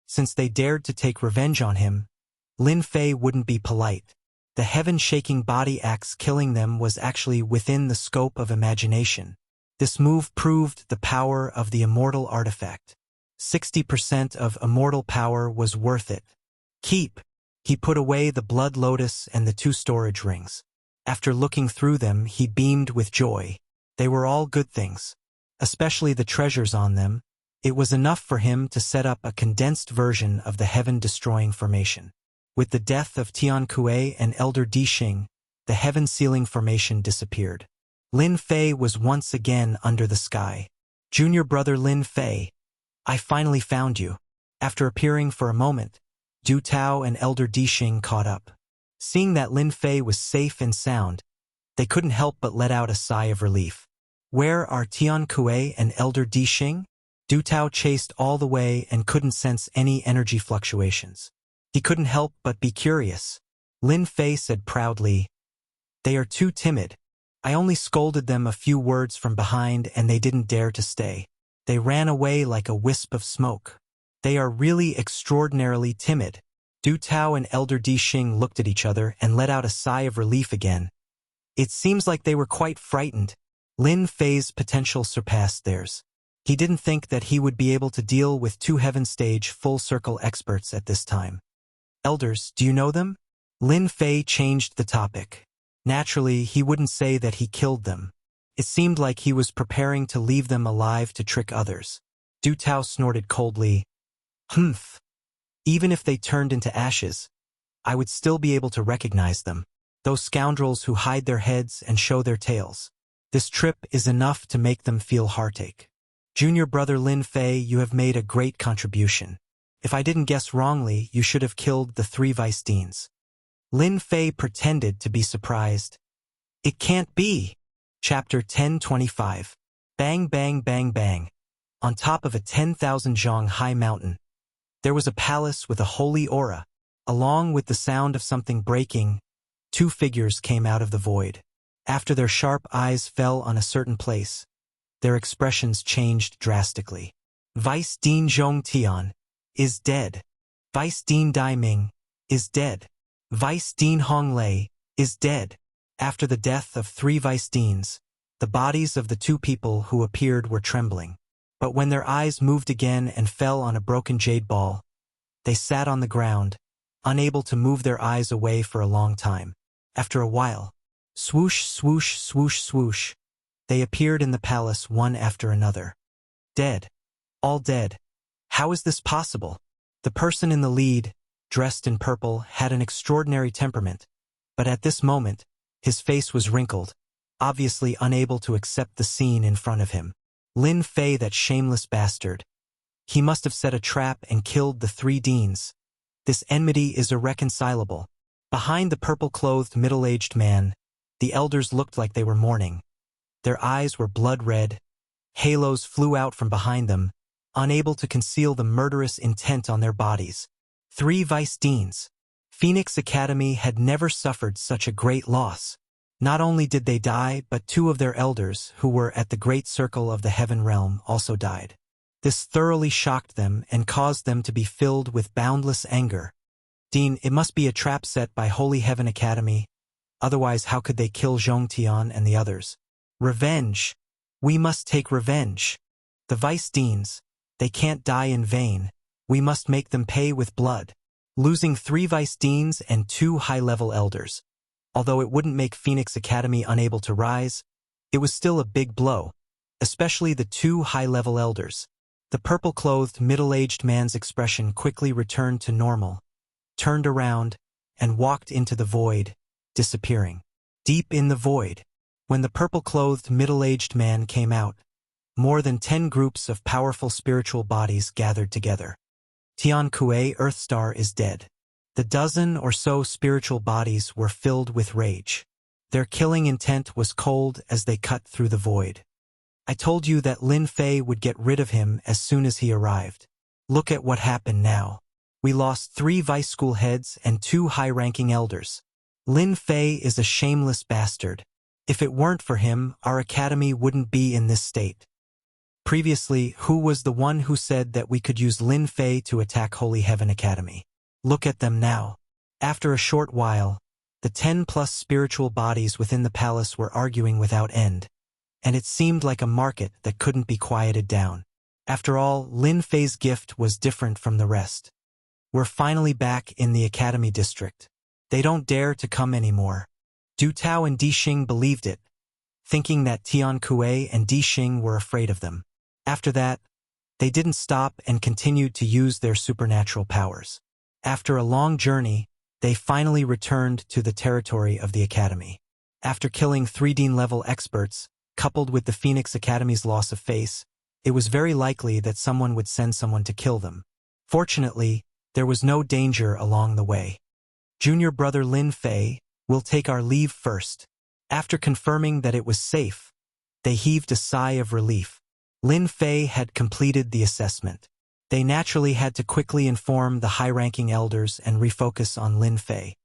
Since they dared to take revenge on him, Lin Fei wouldn't be polite. The heaven-shaking body axe killing them was actually within the scope of imagination. This move proved the power of the immortal artifact. 60% of immortal power was worth it. Keep. He put away the blood lotus and the 2 storage rings. After looking through them, he beamed with joy. They were all good things. Especially the treasures on them. It was enough for him to set up a condensed version of the heaven-destroying formation. With the death of Tian Kue and Elder Dixing, the heaven-sealing formation disappeared. Lin Fei was once again under the sky. Junior brother Lin Fei, I finally found you. After appearing for a moment, Du Tao and Elder Dixing caught up. Seeing that Lin Fei was safe and sound, they couldn't help but let out a sigh of relief. Where are Tian Kue and Elder Dixing? Du Tao chased all the way and couldn't sense any energy fluctuations. He couldn't help but be curious. Lin Fei said proudly, They are too timid. I only scolded them a few words from behind and they didn't dare to stay. They ran away like a wisp of smoke. They are really extraordinarily timid. Du Tao and Elder Dixing looked at each other and let out a sigh of relief again. It seems like they were quite frightened. Lin Fei's potential surpassed theirs. He didn't think that he would be able to deal with 2 heaven-stage full-circle experts at this time. Elders, do you know them? Lin Fei changed the topic. Naturally, he wouldn't say that he killed them. It seemed like he was preparing to leave them alive to trick others. Du Tao snorted coldly. Humph. Even if they turned into ashes, I would still be able to recognize them. Those scoundrels who hide their heads and show their tails. This trip is enough to make them feel heartache. Junior brother Lin Fei, you have made a great contribution. If I didn't guess wrongly, you should have killed the 3 vice deans. Lin Fei pretended to be surprised. It can't be. Chapter 1025. Bang bang bang bang. On top of a 10,000 zhang high mountain, there was a palace with a holy aura. Along with the sound of something breaking, 2 figures came out of the void. After their sharp eyes fell on a certain place, their expressions changed drastically. Vice Dean Zhong Tian is dead. Vice Dean Dai Ming is dead. Vice Dean Hong Lei is dead. After the death of 3 vice deans, the bodies of the 2 people who appeared were trembling. But when their eyes moved again and fell on a broken jade ball, they sat on the ground, unable to move their eyes away for a long time. After a while, swoosh, swoosh, swoosh, swoosh, they appeared in the palace one after another. Dead. All dead. How is this possible? The person in the lead, dressed in purple, had an extraordinary temperament, but at this moment, his face was wrinkled, obviously unable to accept the scene in front of him. Lin Fei, that shameless bastard. He must have set a trap and killed the 3 deans. This enmity is irreconcilable. Behind the purple-clothed middle-aged man, the elders looked like they were mourning. Their eyes were blood-red. Halos flew out from behind them, unable to conceal the murderous intent on their bodies. 3 vice deans. Phoenix Academy had never suffered such a great loss. Not only did they die, but 2 of their elders, who were at the great circle of the heaven realm, also died. This thoroughly shocked them and caused them to be filled with boundless anger. Dean, it must be a trap set by Holy Heaven Academy. Otherwise, how could they kill Zhongtian and the others? Revenge. We must take revenge. The vice deans, they can't die in vain. We must make them pay with blood. Losing 3 vice deans and 2 high-level elders. Although it wouldn't make Phoenix Academy unable to rise, it was still a big blow, especially the 2 high-level elders. The purple-clothed middle-aged man's expression quickly returned to normal, turned around, and walked into the void, disappearing. Deep in the void, when the purple-clothed middle-aged man came out, more than 10 groups of powerful spiritual bodies gathered together. Tian Kuei Earthstar is dead. The dozen or so spiritual bodies were filled with rage. Their killing intent was cold as they cut through the void. I told you that Lin Fei would get rid of him as soon as he arrived. Look at what happened now. We lost 3 vice school heads and 2 high-ranking elders. Lin Fei is a shameless bastard. If it weren't for him, our academy wouldn't be in this state. Previously, who was the one who said that we could use Lin Fei to attack Holy Heaven Academy? Look at them now. After a short while, the 10+ spiritual bodies within the palace were arguing without end, and it seemed like a market that couldn't be quieted down. After all, Lin Fei's gift was different from the rest. We're finally back in the academy district. They don't dare to come anymore. Du Tao and Di Xing believed it, thinking that Tian Kuei and Di Xing were afraid of them. After that, they didn't stop and continued to use their supernatural powers. After a long journey, they finally returned to the territory of the academy. After killing 3 Dean-level experts, coupled with the Phoenix Academy's loss of face, it was very likely that someone would send someone to kill them. Fortunately, there was no danger along the way. Junior brother Lin Fei, will take our leave first. After confirming that it was safe, they heaved a sigh of relief. Lin Fei had completed the assessment. They naturally had to quickly inform the high-ranking elders and refocus on Lin Fei.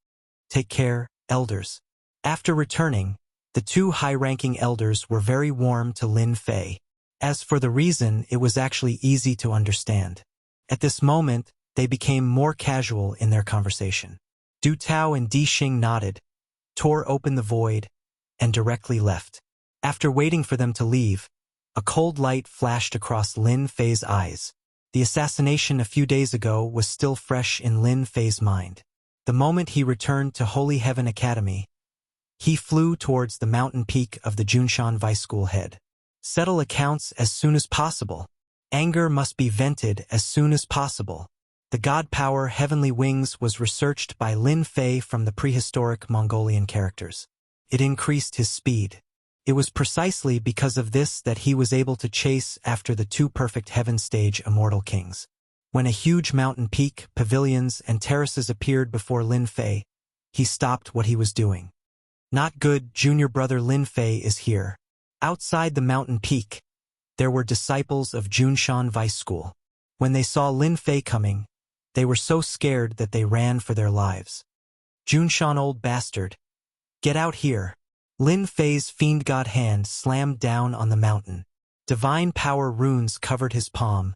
Take care, elders. After returning, the 2 high-ranking elders were very warm to Lin Fei. As for the reason, it was actually easy to understand. At this moment, they became more casual in their conversation. Du Tao and Di Xing nodded, tore open the void, and directly left. After waiting for them to leave, a cold light flashed across Lin Fei's eyes. The assassination a few days ago was still fresh in Lin Fei's mind. The moment he returned to Holy Heaven Academy, he flew towards the mountain peak of the Junshan Vice School head. Settle accounts as soon as possible. Anger must be vented as soon as possible. The god power Heavenly Wings was researched by Lin Fei from the prehistoric Mongolian characters. It increased his speed. It was precisely because of this that he was able to chase after the 2 perfect heaven stage immortal kings. When a huge mountain peak, pavilions, and terraces appeared before Lin Fei, he stopped what he was doing. Not good, junior brother Lin Fei is here. Outside the mountain peak, there were disciples of Junshan Vice School. When they saw Lin Fei coming, they were so scared that they ran for their lives. Junshan, old bastard. Get out here. Lin Fei's fiend god hand slammed down on the mountain. Divine power runes covered his palm,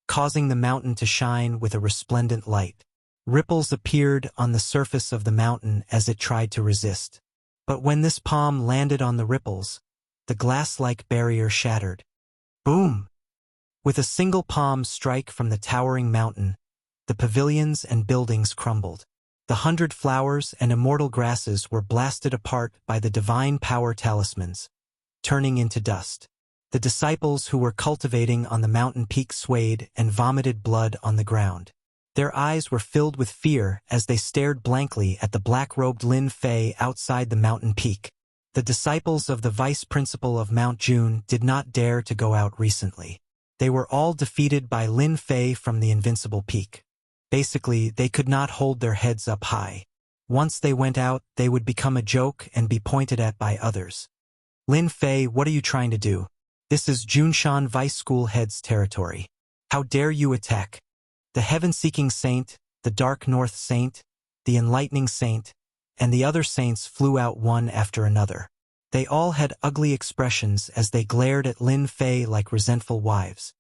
causing the mountain to shine with a resplendent light. Ripples appeared on the surface of the mountain as it tried to resist. But when this palm landed on the ripples, the glass-like barrier shattered. Boom! With a single palm strike from the towering mountain, the pavilions and buildings crumbled. The 100 flowers and immortal grasses were blasted apart by the divine power talismans, turning into dust. The disciples who were cultivating on the mountain peak swayed and vomited blood on the ground. Their eyes were filled with fear as they stared blankly at the black-robed Lin Fei outside the mountain peak. The disciples of the vice principal of Mount June did not dare to go out recently. They were all defeated by Lin Fei from the invincible peak. Basically, they could not hold their heads up high. Once they went out, they would become a joke and be pointed at by others. Lin Fei, what are you trying to do? This is Junshan Vice School Head's territory. How dare you attack? The heaven-seeking saint, the dark north saint, the enlightening saint, and the other saints flew out one after another. They all had ugly expressions as they glared at Lin Fei like resentful wives.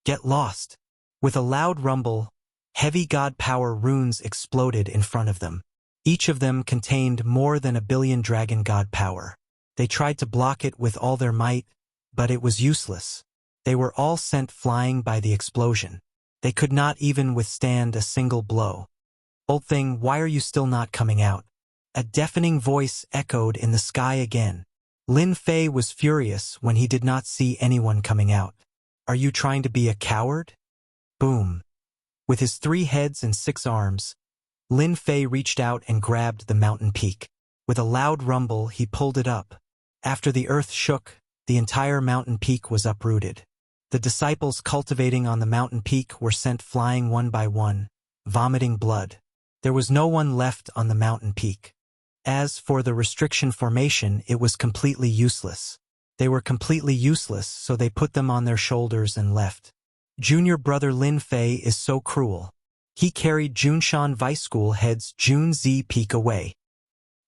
Get lost! With a loud rumble, heavy god power runes exploded in front of them. Each of them contained more than 1 billion dragon god power. They tried to block it with all their might, but it was useless. They were all sent flying by the explosion. They could not even withstand a single blow. Old thing, why are you still not coming out? A deafening voice echoed in the sky again. Lin Fei was furious when he did not see anyone coming out. Are you trying to be a coward? Boom. With his 3 heads and 6 arms, Lin Fei reached out and grabbed the mountain peak. With a loud rumble, he pulled it up. After the earth shook, the entire mountain peak was uprooted. The disciples cultivating on the mountain peak were sent flying one by one, vomiting blood. There was no one left on the mountain peak. As for the restriction formation, it was completely useless. They were completely useless, so they put them on their shoulders and left. Junior brother Lin Fei is so cruel. He carried Junshan Vice School Head's Junzi Peak away.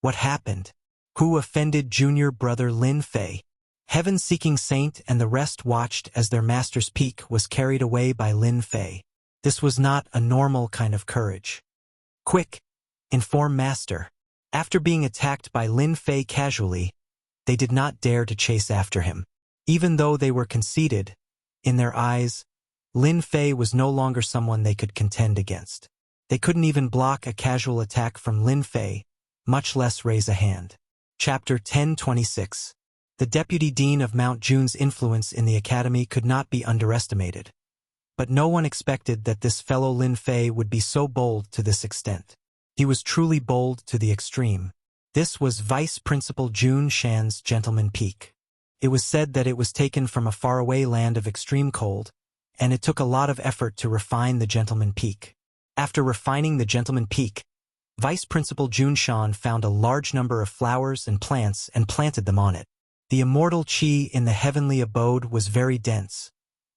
What happened? Who offended junior brother Lin Fei? Heaven-seeking saint and the rest watched as their master's peak was carried away by Lin Fei. This was not a normal kind of courage. Quick! Inform master. After being attacked by Lin Fei casually, they did not dare to chase after him. Even though they were conceited, in their eyes, Lin Fei was no longer someone they could contend against. They couldn't even block a casual attack from Lin Fei, much less raise a hand. Chapter 1026. The Deputy Dean of Mount June's influence in the academy could not be underestimated. But no one expected that this fellow Lin Fei would be so bold to this extent. He was truly bold to the extreme. This was Vice Principal Jun Shan's Gentleman Peak. It was said that it was taken from a faraway land of extreme cold, and it took a lot of effort to refine the Gentleman Peak. After refining the Gentleman Peak, Vice Principal Jun Shan found a large number of flowers and plants and planted them on it. The immortal qi in the heavenly abode was very dense,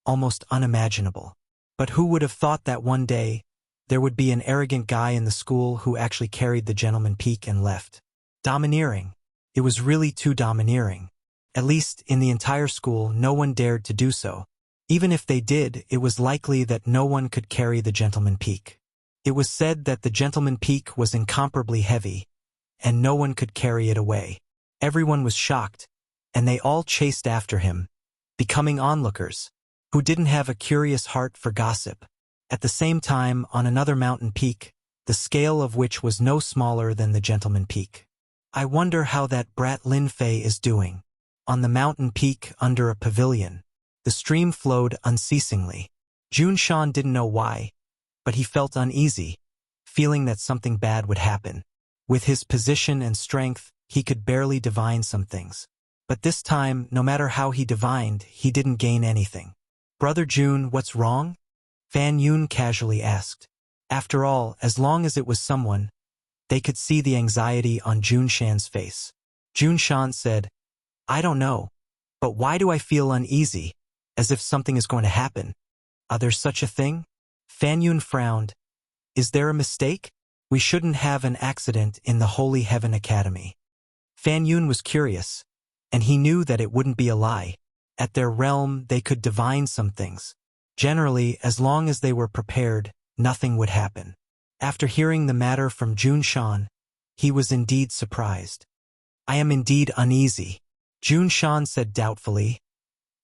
almost unimaginable. But who would have thought that one day there would be an arrogant guy in the school who actually carried the Gentleman Peak and left? Domineering. It was really too domineering. At least in the entire school, no one dared to do so. Even if they did, it was likely that no one could carry the Gentleman Peak. It was said that the Gentleman Peak was incomparably heavy, and no one could carry it away. Everyone was shocked, and they all chased after him, becoming onlookers, who didn't have a curious heart for gossip. At the same time, on another mountain peak, the scale of which was no smaller than the Gentleman Peak. I wonder how that brat Lin Fei is doing. On the mountain peak under a pavilion, the stream flowed unceasingly. Jun Shan didn't know why, but he felt uneasy, feeling that something bad would happen. With his position and strength, he could barely divine some things. But this time, no matter how he divined, he didn't gain anything. Brother Jun, what's wrong? Fan Yun casually asked. After all, as long as it was someone, they could see the anxiety on Jun Shan's face. Jun Shan said, I don't know, but why do I feel uneasy, as if something is going to happen? There's such a thing? Fan Yun frowned. Is there a mistake? We shouldn't have an accident in the Holy Heaven Academy. Fan Yun was curious, and he knew that it wouldn't be a lie. At their realm, they could divine some things. Generally, as long as they were prepared, nothing would happen. After hearing the matter from Jun Shan, he was indeed surprised. I am indeed uneasy, Jun Shan said doubtfully.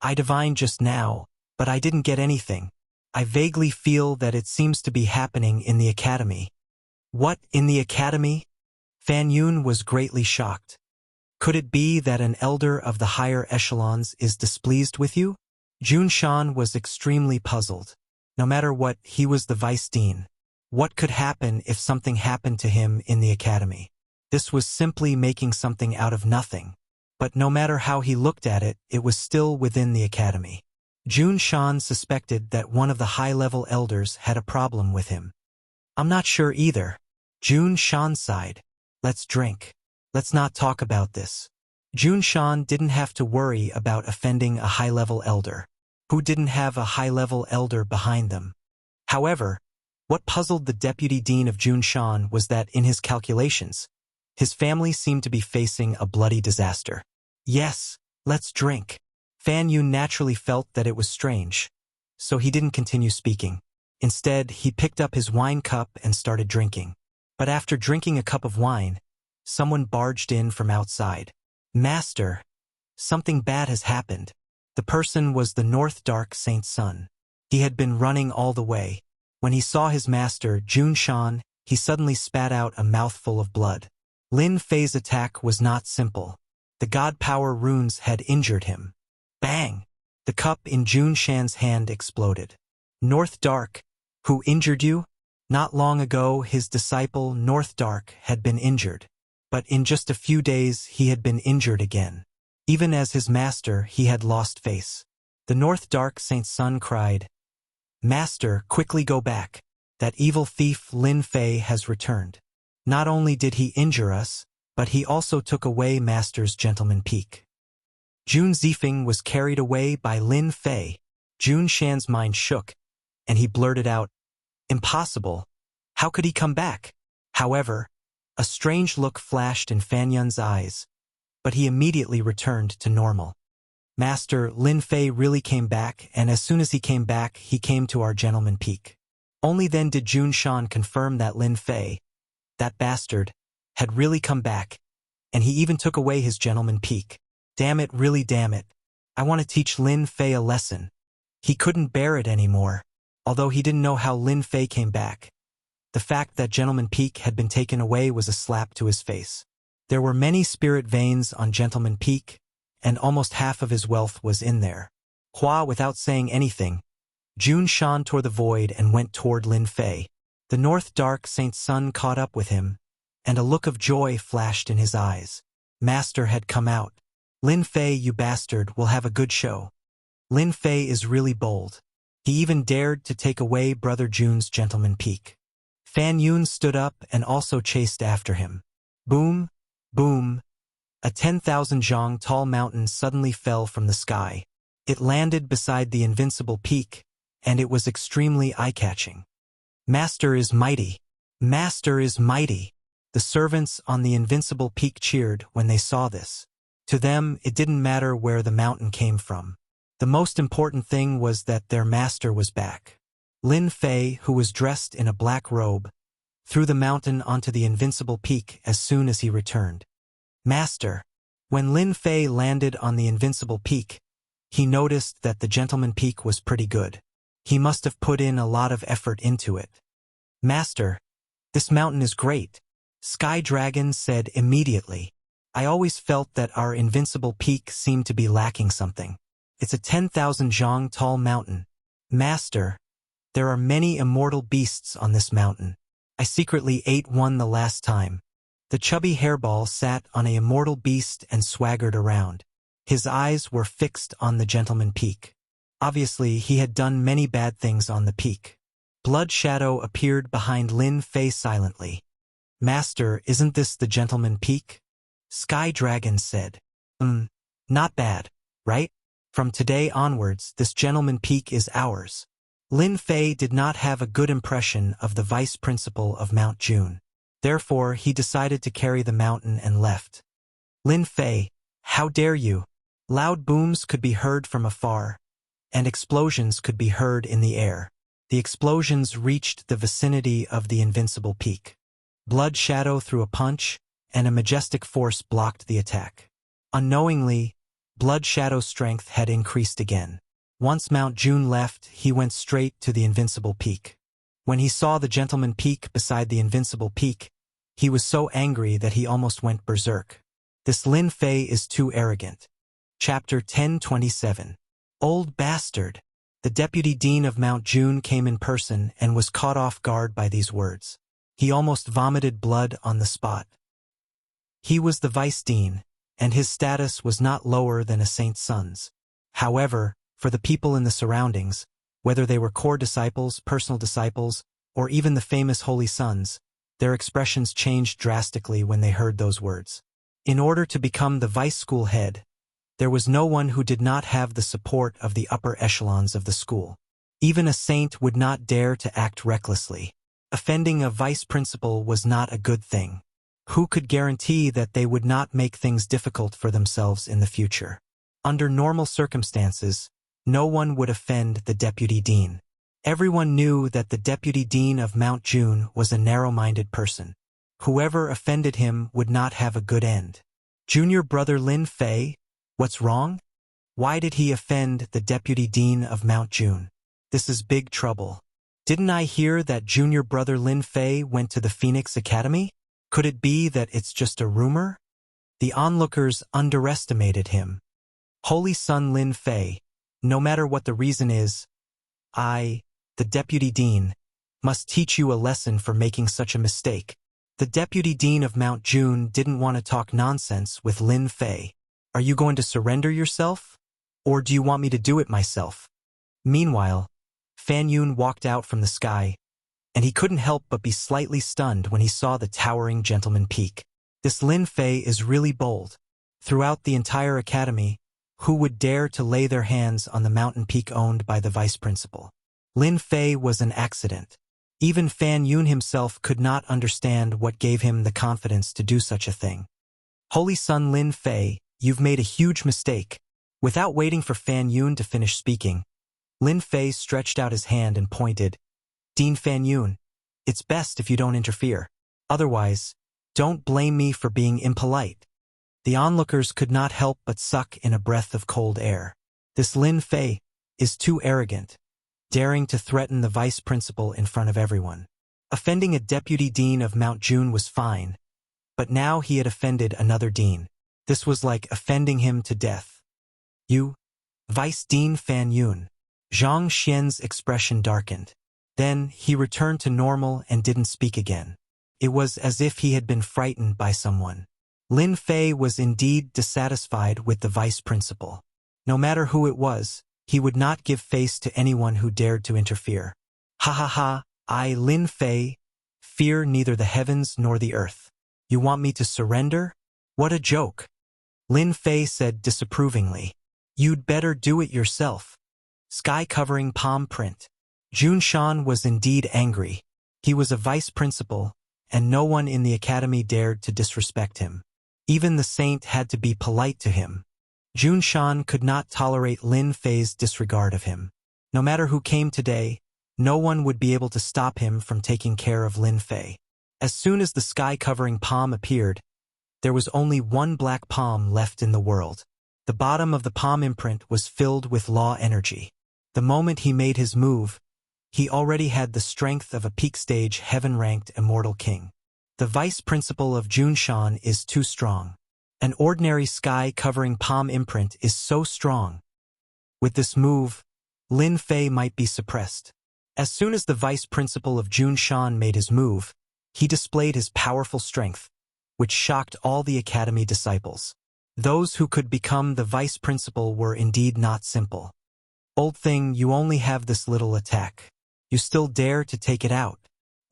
I divined just now, but I didn't get anything. I vaguely feel that it seems to be happening in the academy. What, in the academy? Fan Yun was greatly shocked. Could it be that an elder of the higher echelons is displeased with you? Jun Shan was extremely puzzled. No matter what, he was the vice dean. What could happen if something happened to him in the academy? This was simply making something out of nothing. But no matter how he looked at it, it was still within the academy. Jun Shan suspected that one of the high-level elders had a problem with him. I'm not sure either. Jun Shan sighed. Let's drink. Let's not talk about this. Jun Shan didn't have to worry about offending a high-level elder, who didn't have a high-level elder behind them. However, what puzzled the deputy dean of Jun Shan was that in his calculations, his family seemed to be facing a bloody disaster. Yes, let's drink. Fan Yun naturally felt that it was strange, so he didn't continue speaking. Instead, he picked up his wine cup and started drinking. But after drinking a cup of wine, someone barged in from outside. Master, something bad has happened. The person was the North Dark Saint's son. He had been running all the way. When he saw his master, Jun Shan, he suddenly spat out a mouthful of blood. Lin Fei's attack was not simple. The god power runes had injured him. Bang! The cup in Jun Shan's hand exploded. North Dark, who injured you? Not long ago, his disciple, North Dark, had been injured. But in just a few days, he had been injured again. Even as his master, he had lost face. The North Dark Saint's son cried, Master, quickly go back. That evil thief Lin Fei has returned. Not only did he injure us, but he also took away Master's gentleman peak. Jun Zifeng was carried away by Lin Fei. Jun Shan's mind shook, and he blurted out, Impossible. How could he come back? However, a strange look flashed in Fan Yun's eyes, but he immediately returned to normal. Master, Lin Fei really came back, and as soon as he came back, he came to our gentleman peak. Only then did Jun Shan confirm that Lin Fei, that bastard, had really come back, and he even took away his gentleman peak. Damn it, really damn it. I want to teach Lin Fei a lesson. He couldn't bear it anymore, although he didn't know how Lin Fei came back. The fact that gentleman peak had been taken away was a slap to his face. There were many spirit veins on gentleman peak, and almost half of his wealth was in there. Without saying anything, Jun Shan tore the void and went toward Lin Fei. The North Dark Saint's son caught up with him, and a look of joy flashed in his eyes. Master had come out. Lin Fei, you bastard, will have a good show. Lin Fei is really bold. He even dared to take away Brother Jun's gentleman peak. Fan Yun stood up and also chased after him. Boom, boom. A 10,000 zhang tall mountain suddenly fell from the sky. It landed beside the invincible peak, and it was extremely eye-catching. Master is mighty. Master is mighty. The servants on the invincible peak cheered when they saw this. To them, it didn't matter where the mountain came from. The most important thing was that their master was back. Lin Fei, who was dressed in a black robe, threw the mountain onto the invincible peak as soon as he returned. Master. When Lin Fei landed on the invincible peak, he noticed that the gentleman peak was pretty good. He must have put in a lot of effort into it. Master, this mountain is great, Sky Dragon said immediately. I always felt that our invincible peak seemed to be lacking something. It's a 10,000 zhang tall mountain. Master, there are many immortal beasts on this mountain. I secretly ate one the last time. The chubby hairball sat on a immortal beast and swaggered around. His eyes were fixed on the gentleman peak. Obviously, he had done many bad things on the peak. Blood Shadow appeared behind Lin Fei silently. Master, isn't this the gentleman peak? Sky Dragon said. Not bad, right? From today onwards, this gentleman peak is ours. Lin Fei did not have a good impression of the vice principal of Mount June. Therefore, he decided to carry the mountain and left. Lin Fei, how dare you? Loud booms could be heard from afar, and explosions could be heard in the air. The explosions reached the vicinity of the invincible peak. Blood Shadow threw a punch, and a majestic force blocked the attack. Unknowingly, Blood Shadow's strength had increased again. Once Mount June left, he went straight to the invincible peak. When he saw the gentleman peak beside the invincible peak, he was so angry that he almost went berserk. This Lin Fei is too arrogant. Chapter 1027. Old bastard. The deputy dean of Mount June came in person and was caught off guard by these words. He almost vomited blood on the spot. He was the vice dean, and his status was not lower than a saint's son's. However, for the people in the surroundings, whether they were core disciples, personal disciples, or even the famous holy sons, their expressions changed drastically when they heard those words. In order to become the vice school head, there was no one who did not have the support of the upper echelons of the school. Even a saint would not dare to act recklessly. Offending a vice principal was not a good thing. Who could guarantee that they would not make things difficult for themselves in the future? Under normal circumstances, no one would offend the deputy dean. Everyone knew that the deputy dean of Mount June was a narrow-minded person. Whoever offended him would not have a good end. Junior brother Lin Fei, what's wrong? Why did he offend the deputy dean of Mount June? This is big trouble. Didn't I hear that junior brother Lin Fei went to the Phoenix Academy? Could it be that it's just a rumor? The onlookers underestimated him. Holy son Lin Fei, no matter what the reason is, I, the deputy dean, must teach you a lesson for making such a mistake. The deputy dean of Mount June didn't want to talk nonsense with Lin Fei. Are you going to surrender yourself? Or do you want me to do it myself? Meanwhile, Fan Yun walked out from the sky, and he couldn't help but be slightly stunned when he saw the towering gentleman peak. This Lin Fei is really bold. Throughout the entire academy, who would dare to lay their hands on the mountain peak owned by the vice principal? Lin Fei was an accident. Even Fan Yun himself could not understand what gave him the confidence to do such a thing. Holy son Lin Fei, you've made a huge mistake. Without waiting for Fan Yun to finish speaking, Lin Fei stretched out his hand and pointed. Dean Fan Yun, it's best if you don't interfere. Otherwise, don't blame me for being impolite. The onlookers could not help but suck in a breath of cold air. This Lin Fei is too arrogant, daring to threaten the vice principal in front of everyone. Offending a deputy dean of Mount June was fine, but now he had offended another dean. This was like offending him to death. You, Vice Dean Fan Yun. Zhang Xian's expression darkened. Then he returned to normal and didn't speak again. It was as if he had been frightened by someone. Lin Fei was indeed dissatisfied with the vice principal. No matter who it was, he would not give face to anyone who dared to interfere. Ha ha ha, I, Lin Fei, fear neither the heavens nor the earth. You want me to surrender? What a joke. Lin Fei said disapprovingly. You'd better do it yourself. Sky covering palm print. Jun Shan was indeed angry. He was a vice principal, and no one in the academy dared to disrespect him. Even the saint had to be polite to him. Jun Shan could not tolerate Lin Fei's disregard of him. No matter who came today, no one would be able to stop him from taking care of Lin Fei. As soon as the sky-covering palm appeared, there was only one black palm left in the world. The bottom of the palm imprint was filled with law energy. The moment he made his move, he already had the strength of a peak-stage heaven-ranked immortal king. The vice principal of Junshan is too strong. An ordinary sky-covering palm imprint is so strong. With this move, Lin Fei might be suppressed. As soon as the vice principal of Junshan made his move, he displayed his powerful strength, which shocked all the academy disciples. Those who could become the vice principal were indeed not simple. Old thing, you only have this little attack. You still dare to take it out?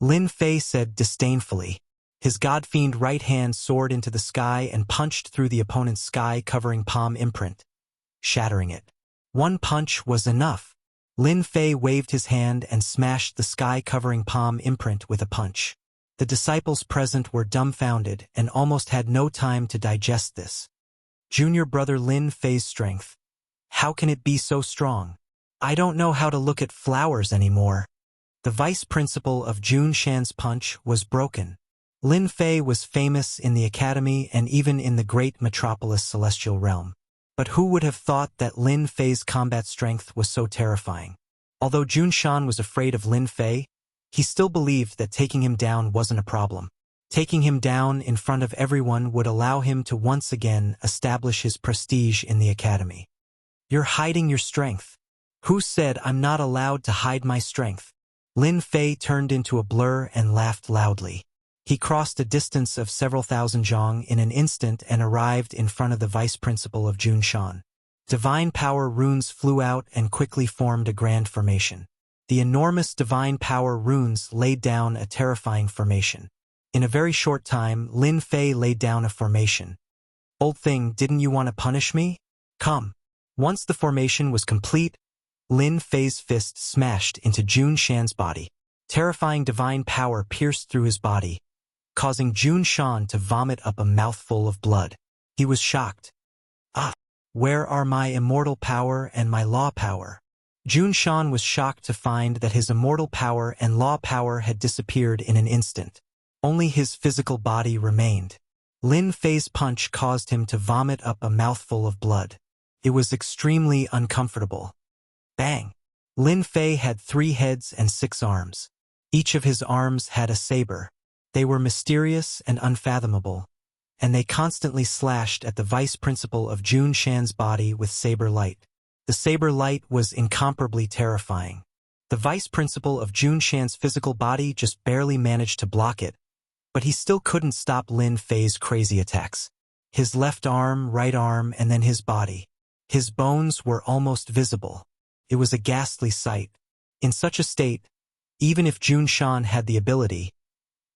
Lin Fei said disdainfully. His god-fiend right hand soared into the sky and punched through the opponent's sky-covering palm imprint, shattering it. One punch was enough. Lin Fei waved his hand and smashed the sky-covering palm imprint with a punch. The disciples present were dumbfounded and almost had no time to digest this. Junior brother Lin Fei's strength. How can it be so strong? I don't know how to look at flowers anymore. The vice principal of Junshan's punch was broken. Lin Fei was famous in the academy and even in the great metropolis celestial realm. But who would have thought that Lin Fei's combat strength was so terrifying? Although Junshan was afraid of Lin Fei, he still believed that taking him down wasn't a problem. Taking him down in front of everyone would allow him to once again establish his prestige in the academy. You're hiding your strength. Who said I'm not allowed to hide my strength? Lin Fei turned into a blur and laughed loudly. He crossed a distance of several thousand zhong in an instant and arrived in front of the vice principal of Junshan. Divine power runes flew out and quickly formed a grand formation. The enormous divine power runes laid down a terrifying formation. In a very short time, Lin Fei laid down a formation. Old thing, didn't you want to punish me? Come. Once the formation was complete, Lin Fei's fist smashed into Jun Shan's body. Terrifying divine power pierced through his body, causing Jun Shan to vomit up a mouthful of blood. He was shocked. Ah, where are my immortal power and my law power? Jun Shan was shocked to find that his immortal power and law power had disappeared in an instant. Only his physical body remained. Lin Fei's punch caused him to vomit up a mouthful of blood. It was extremely uncomfortable. Bang! Lin Fei had 3 heads and 6 arms. Each of his arms had a saber. They were mysterious and unfathomable, and they constantly slashed at the vice principal of Jun Shan's body with saber light. The saber light was incomparably terrifying. The vice principal of Jun Shan's physical body just barely managed to block it, but he still couldn't stop Lin Fei's crazy attacks. His left arm, right arm, and then his body. His bones were almost visible. It was a ghastly sight. In such a state, even if Jun Shan had the ability,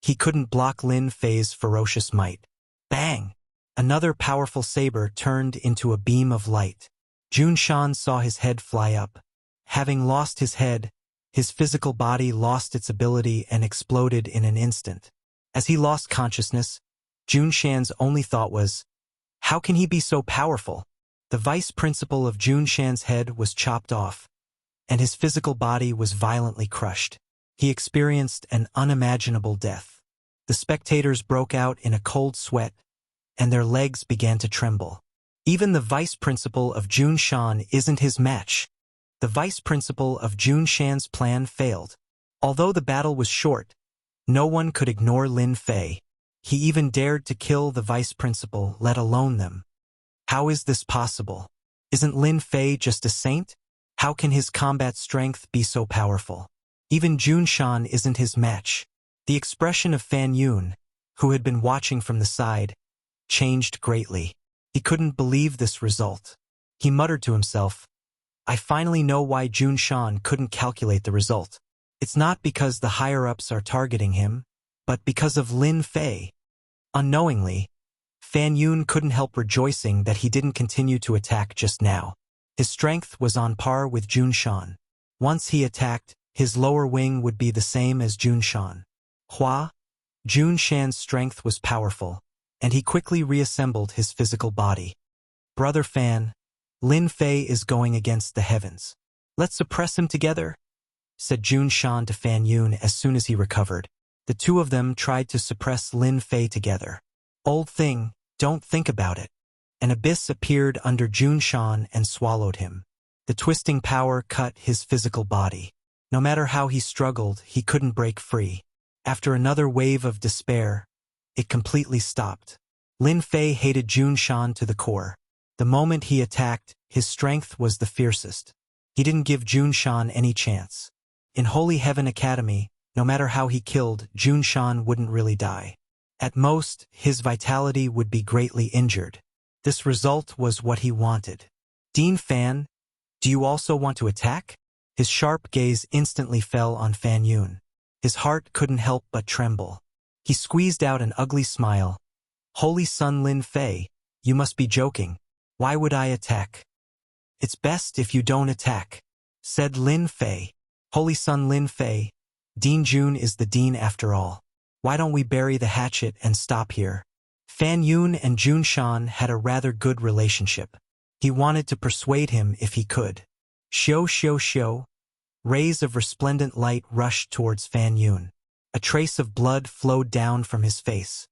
he couldn't block Lin Fei's ferocious might. Bang! Another powerful saber turned into a beam of light. Jun Shan saw his head fly up. Having lost his head, his physical body lost its ability and exploded in an instant. As he lost consciousness, Jun Shan's only thought was, how can he be so powerful? The vice principal of Jun Shan's head was chopped off, and his physical body was violently crushed. He experienced an unimaginable death. The spectators broke out in a cold sweat, and their legs began to tremble. Even the vice principal of Jun Shan isn't his match. The vice principal of Jun Shan's plan failed. Although the battle was short, no one could ignore Lin Fei. He even dared to kill the vice principal, let alone them. How is this possible? Isn't Lin Fei just a saint? How can his combat strength be so powerful? Even Jun Shan isn't his match. The expression of Fan Yun, who had been watching from the side, changed greatly. He couldn't believe this result. He muttered to himself, I finally know why Jun Shan couldn't calculate the result. It's not because the higher-ups are targeting him, but because of Lin Fei. Unknowingly, Fan Yun couldn't help rejoicing that he didn't continue to attack just now. His strength was on par with Jun Shan. Once he attacked, his lower wing would be the same as Jun Shan. Jun Shan's strength was powerful, and he quickly reassembled his physical body. Brother Fan, Lin Fei is going against the heavens. Let's suppress him together, said Jun Shan to Fan Yun as soon as he recovered. The two of them tried to suppress Lin Fei together. Old thing, don't think about it. An abyss appeared under Jun Shan and swallowed him. The twisting power cut his physical body. No matter how he struggled, he couldn't break free. After another wave of despair, it completely stopped. Lin Fei hated Jun Shan to the core. The moment he attacked, his strength was the fiercest. He didn't give Jun Shan any chance. In Holy Heaven Academy, no matter how he killed, Jun Shan wouldn't really die. At most, his vitality would be greatly injured. This result was what he wanted. Dean Fan, do you also want to attack? His sharp gaze instantly fell on Fan Yun. His heart couldn't help but tremble. He squeezed out an ugly smile. Holy Son Lin Fei, you must be joking. Why would I attack? It's best if you don't attack, said Lin Fei. Holy Son Lin Fei, Dean Jun is the dean after all. Why don't we bury the hatchet and stop here? Fan Yun and Jun Shan had a rather good relationship. He wanted to persuade him if he could. Xiao. Rays of resplendent light rushed towards Fan Yun. A trace of blood flowed down from his face.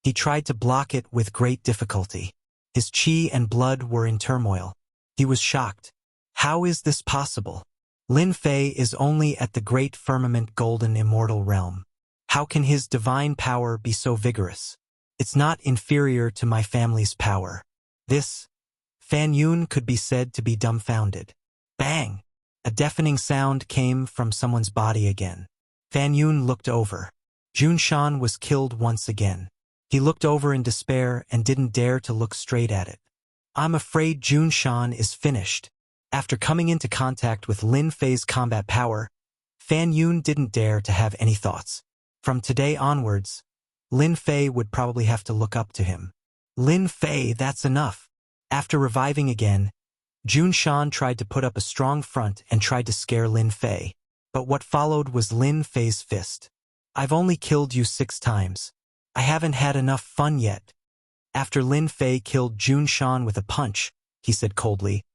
He tried to block it with great difficulty. His qi and blood were in turmoil. He was shocked. How is this possible? Lin Fei is only at the great firmament golden immortal realm. How can his divine power be so vigorous? It's not inferior to my family's power. Fan Yun could be said to be dumbfounded. Bang! A deafening sound came from someone's body again. Fan Yun looked over. Jun Shan was killed once again. He looked over in despair and didn't dare to look straight at it. I'm afraid Jun Shan is finished. After coming into contact with Lin Fei's combat power, Fan Yun didn't dare to have any thoughts. From today onwards, Lin Fei would probably have to look up to him. Lin Fei, that's enough. After reviving again, Jun Shan tried to put up a strong front and tried to scare Lin Fei. But what followed was Lin Fei's fist. I've only killed you 6 times. I haven't had enough fun yet. After Lin Fei killed Jun Shan with a punch, he said coldly,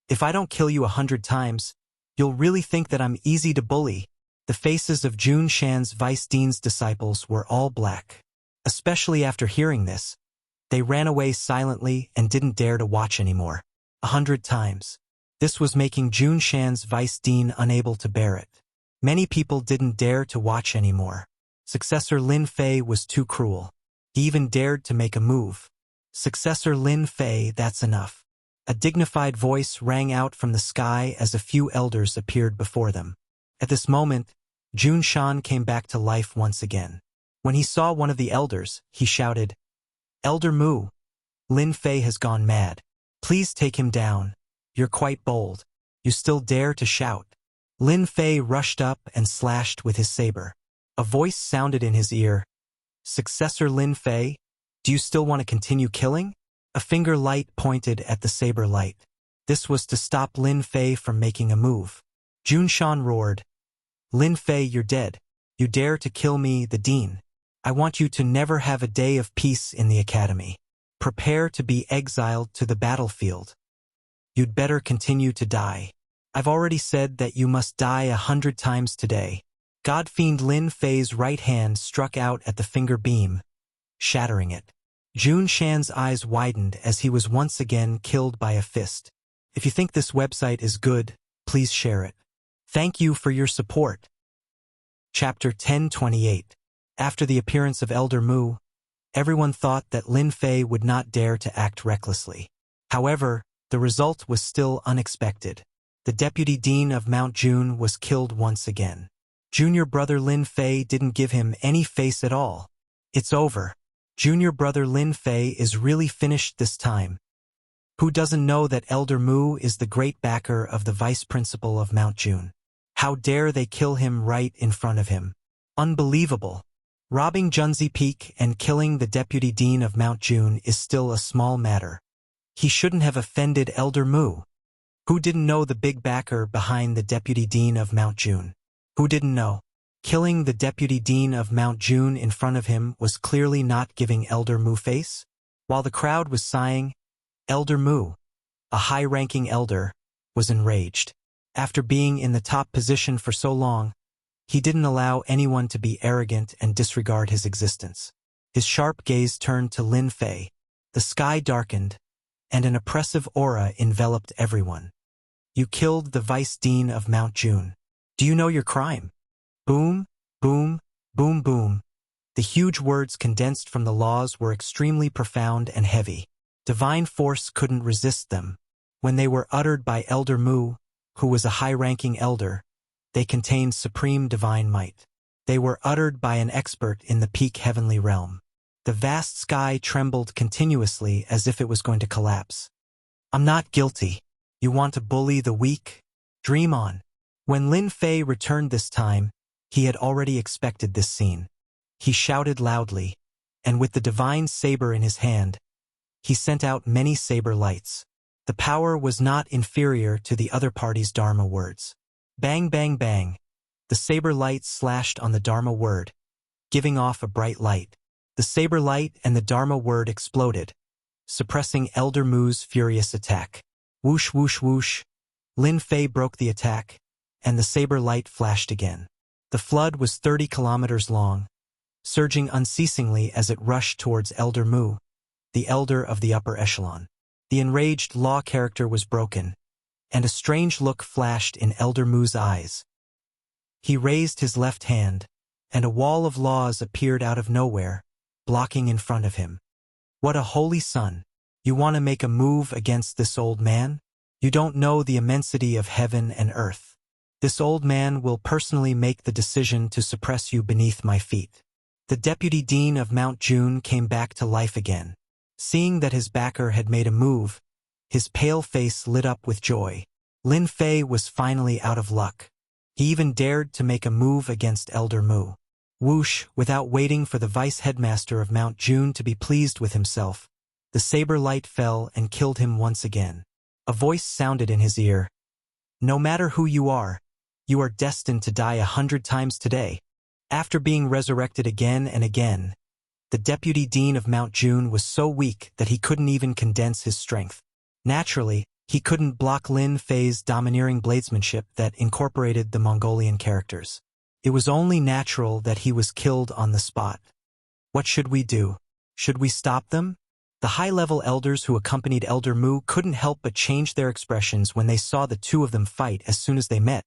if I don't kill you 100 times, you'll really think that I'm easy to bully. The faces of Jun Shan's vice dean's disciples were all black. Especially after hearing this, they ran away silently and didn't dare to watch anymore. 100 times. This was making Jun Shan's vice dean unable to bear it. Many people didn't dare to watch anymore. Successor Lin Fei was too cruel. He even dared to make a move. Successor Lin Fei, that's enough. A dignified voice rang out from the sky as a few elders appeared before them. At this moment, Jun Shan came back to life once again. When he saw one of the elders, he shouted, Elder Mu, Lin Fei has gone mad. Please take him down. You're quite bold. You still dare to shout. Lin Fei rushed up and slashed with his saber. A voice sounded in his ear. Successor Lin Fei, do you still want to continue killing? A finger light pointed at the saber light. This was to stop Lin Fei from making a move. Jun Shan roared, Lin Fei, you're dead. You dare to kill me, the dean. I want you to never have a day of peace in the academy. Prepare to be exiled to the battlefield. You'd better continue to die. I've already said that you must die 100 times today. God-fiend Lin Fei's right hand struck out at the finger beam, shattering it. Jun Shan's eyes widened as he was once again killed by a fist. If you think this website is good, please share it. Thank you for your support. Chapter 1028. After the appearance of Elder Mu, everyone thought that Lin Fei would not dare to act recklessly. However, the result was still unexpected. The deputy dean of Mount Jun was killed once again. Junior brother Lin Fei didn't give him any face at all. It's over. Junior brother Lin Fei is really finished this time. Who doesn't know that Elder Mu is the great backer of the vice principal of Mount Jun? How dare they kill him right in front of him? Unbelievable. Robbing Junzi Peak and killing the deputy dean of Mount Jun is still a small matter. He shouldn't have offended Elder Mu. Who didn't know the big backer behind the deputy dean of Mount Jun? Who didn't know? Killing the deputy dean of Mount Jun in front of him was clearly not giving Elder Mu face. While the crowd was sighing, Elder Mu, a high-ranking elder, was enraged. After being in the top position for so long, he didn't allow anyone to be arrogant and disregard his existence. His sharp gaze turned to Lin Fei. The sky darkened, and an oppressive aura enveloped everyone. You killed the vice dean of Mount Jun. Do you know your crime? Boom, boom, boom, boom. The huge words condensed from the laws were extremely profound and heavy. Divine force couldn't resist them. When they were uttered by Elder Mu, who was a high-ranking elder, they contained supreme divine might. They were uttered by an expert in the peak heavenly realm. The vast sky trembled continuously as if it was going to collapse. I'm not guilty. You want to bully the weak? Dream on. When Lin Fei returned this time, he had already expected this scene. He shouted loudly, and with the divine saber in his hand, he sent out many saber lights. The power was not inferior to the other party's Dharma words. Bang, bang, bang. The saber light slashed on the Dharma word, giving off a bright light. The saber light and the Dharma word exploded, suppressing Elder Mu's furious attack. Whoosh, whoosh, whoosh. Lin Fei broke the attack, and the saber light flashed again. The flood was 30 kilometers long, surging unceasingly as it rushed towards Elder Mu, the elder of the upper echelon. The enraged law character was broken, and a strange look flashed in Elder Mu's eyes. He raised his left hand, and a wall of laws appeared out of nowhere, blocking in front of him. What a holy son! You want to make a move against this old man? You don't know the immensity of heaven and earth. This old man will personally make the decision to suppress you beneath my feet." The deputy dean of Mount June came back to life again. Seeing that his backer had made a move, his pale face lit up with joy. Lin Fei was finally out of luck. He even dared to make a move against Elder Mu. Whoosh, without waiting for the vice-headmaster of Mount June to be pleased with himself, the saber light fell and killed him once again. A voice sounded in his ear. "No matter who you are destined to die 100 times today." After being resurrected again and again, the deputy dean of Mount June was so weak that he couldn't even condense his strength. Naturally, he couldn't block Lin Fei's domineering bladesmanship that incorporated the Mongolian characters. It was only natural that he was killed on the spot. What should we do? Should we stop them? The high-level elders who accompanied Elder Mu couldn't help but change their expressions when they saw the two of them fight as soon as they met,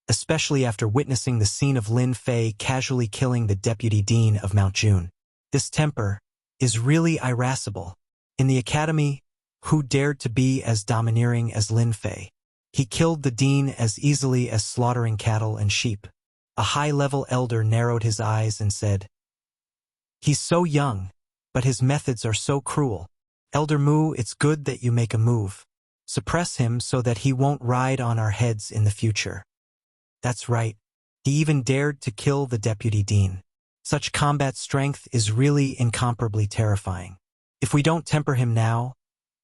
especially after witnessing the scene of Lin Fei casually killing the deputy dean of Mount June. This temper is really irascible. In the academy, who dared to be as domineering as Lin Fei? He killed the dean as easily as slaughtering cattle and sheep. A high-level elder narrowed his eyes and said, "He's so young, but his methods are so cruel. Elder Mu, it's good that you make a move. Suppress him so that he won't ride on our heads in the future." That's right. He even dared to kill the deputy dean. Such combat strength is really incomparably terrifying. If we don't temper him now,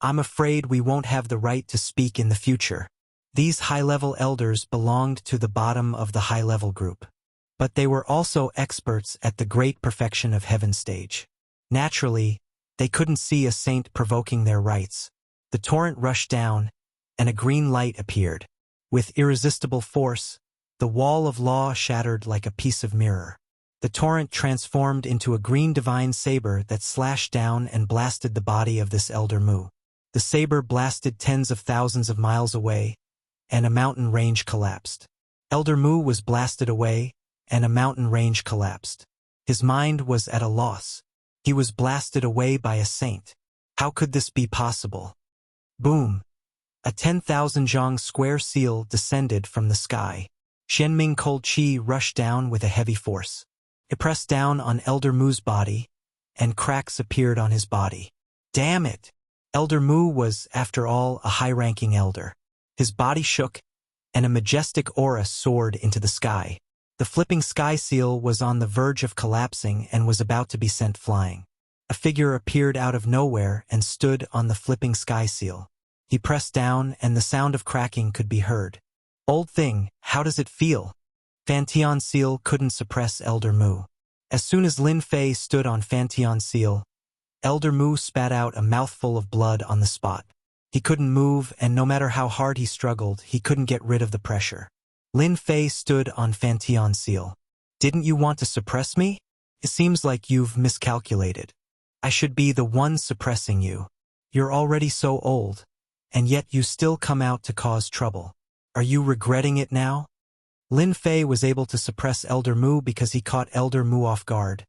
I'm afraid we won't have the right to speak in the future. These high-level elders belonged to the bottom of the high-level group. But they were also experts at the great perfection of heaven stage. Naturally, they couldn't see a saint provoking their rights. The torrent rushed down, and a green light appeared. With irresistible force, the wall of law shattered like a piece of mirror. The torrent transformed into a green divine saber that slashed down and blasted the body of this Elder Mu. The saber blasted tens of thousands of miles away, and a mountain range collapsed. Elder Mu was blasted away, and a mountain range collapsed. His mind was at a loss. He was blasted away by a saint. How could this be possible? Boom! A 10,000 zhang square seal descended from the sky. Xianming cold qi rushed down with a heavy force. It pressed down on Elder Mu's body, and cracks appeared on his body. Damn it! Elder Mu was, after all, a high-ranking elder. His body shook, and a majestic aura soared into the sky. The flipping sky seal was on the verge of collapsing and was about to be sent flying. A figure appeared out of nowhere and stood on the flipping sky seal. He pressed down, and the sound of cracking could be heard. "Old thing, how does it feel?" Fantian seal couldn't suppress Elder Mu. As soon as Lin Fei stood on Fantian seal, Elder Mu spat out a mouthful of blood on the spot. He couldn't move, and no matter how hard he struggled, he couldn't get rid of the pressure. Lin Fei stood on Fantian seal. "Didn't you want to suppress me? It seems like you've miscalculated. I should be the one suppressing you. You're already so old, and yet you still come out to cause trouble. Are you regretting it now?" Lin Fei was able to suppress Elder Mu because he caught Elder Mu off guard,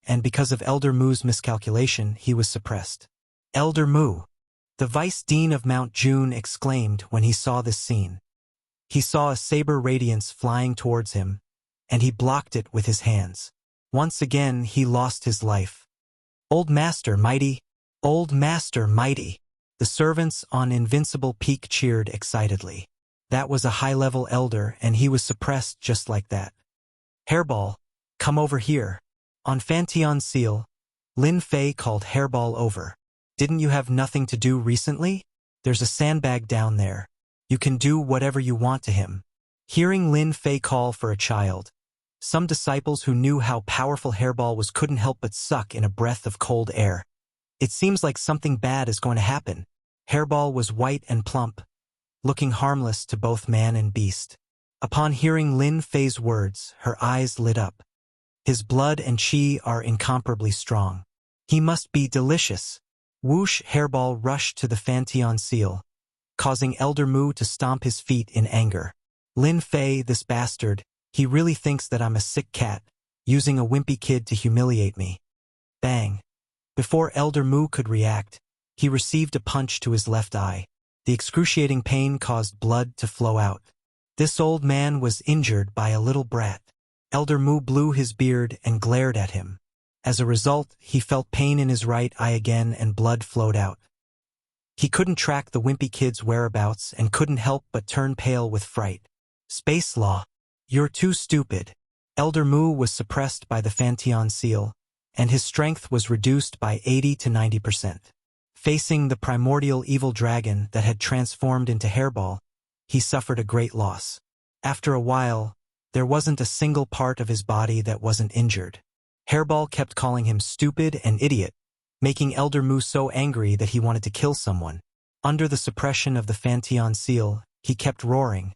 and because of Elder Mu's miscalculation, he was suppressed. "Elder Mu!" The vice dean of Mount June exclaimed when he saw this scene. He saw a saber radiance flying towards him, and he blocked it with his hands. Once again, he lost his life. "Old Master Mighty! Old Master Mighty!" The servants on Invincible Peak cheered excitedly. That was a high-level elder, and he was suppressed just like that. "Hairball, come over here." On Fantian's seal, Lin Fei called Hairball over. "Didn't you have nothing to do recently? There's a sandbag down there. You can do whatever you want to him." Hearing Lin Fei call for a child, some disciples who knew how powerful Hairball was couldn't help but suck in a breath of cold air. It seems like something bad is going to happen. Hairball was white and plump, looking harmless to both man and beast. Upon hearing Lin Fei's words, her eyes lit up. His blood and qi are incomparably strong. He must be delicious. Whoosh! Hairball rushed to the Fantian seal, causing Elder Mu to stomp his feet in anger. "Lin Fei, this bastard, he really thinks that I'm a sick cat, using a wimpy kid to humiliate me." Bang! Before Elder Mu could react, he received a punch to his left eye. The excruciating pain caused blood to flow out. This old man was injured by a little brat. Elder Mu blew his beard and glared at him. As a result, he felt pain in his right eye again and blood flowed out. He couldn't track the wimpy kid's whereabouts and couldn't help but turn pale with fright. Space law. You're too stupid. Elder Mu was suppressed by the Fanteon seal, and his strength was reduced by 80 to 90%. Facing the primordial evil dragon that had transformed into Hairball, he suffered a great loss. After a while, there wasn't a single part of his body that wasn't injured. Hairball kept calling him stupid and idiot, making Elder Mu so angry that he wanted to kill someone. Under the suppression of the Fanteon seal, he kept roaring,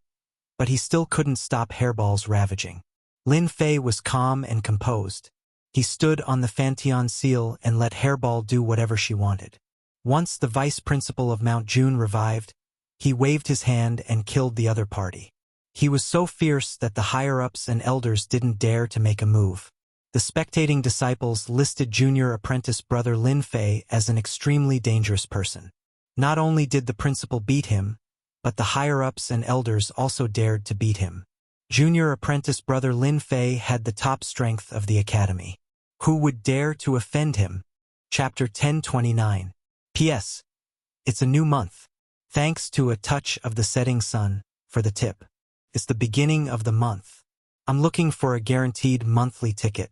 but he still couldn't stop Hairball's ravaging. Lin Fei was calm and composed. He stood on the Fanteon seal and let Hairball do whatever she wanted. Once the vice principal of Mount June revived, he waved his hand and killed the other party. He was so fierce that the higher-ups and elders didn't dare to make a move. The spectating disciples listed junior apprentice brother Lin Fei as an extremely dangerous person. Not only did the principal beat him, but the higher-ups and elders also dared to beat him. Junior apprentice brother Lin Fei had the top strength of the academy. Who would dare to offend him? Chapter 1029. P.S. It's a new month. Thanks to a touch of the setting sun, for the tip. It's the beginning of the month. I'm looking for a guaranteed monthly ticket.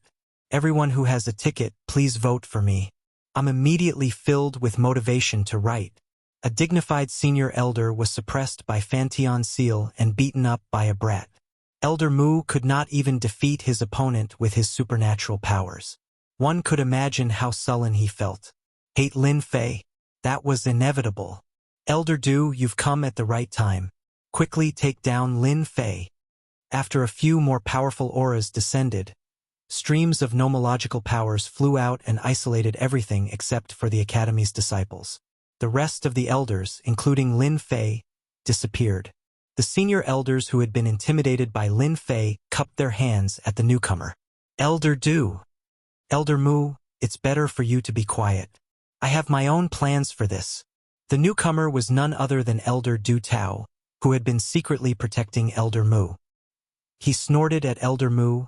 Everyone who has a ticket, please vote for me. I'm immediately filled with motivation to write. A dignified senior elder was suppressed by Fanteon seal and beaten up by a brat. Elder Mu could not even defeat his opponent with his supernatural powers. One could imagine how sullen he felt. Hate Lin Fei? That was inevitable. Elder Du, you've come at the right time. Quickly take down Lin Fei. After a few more powerful auras descended, streams of nomological powers flew out and isolated everything except for the Academy's disciples. The rest of the elders, including Lin Fei, disappeared. The senior elders who had been intimidated by Lin Fei cupped their hands at the newcomer. Elder Du. Elder Mu, it's better for you to be quiet. I have my own plans for this. The newcomer was none other than Elder Du Tao, who had been secretly protecting Elder Mu. He snorted at Elder Mu,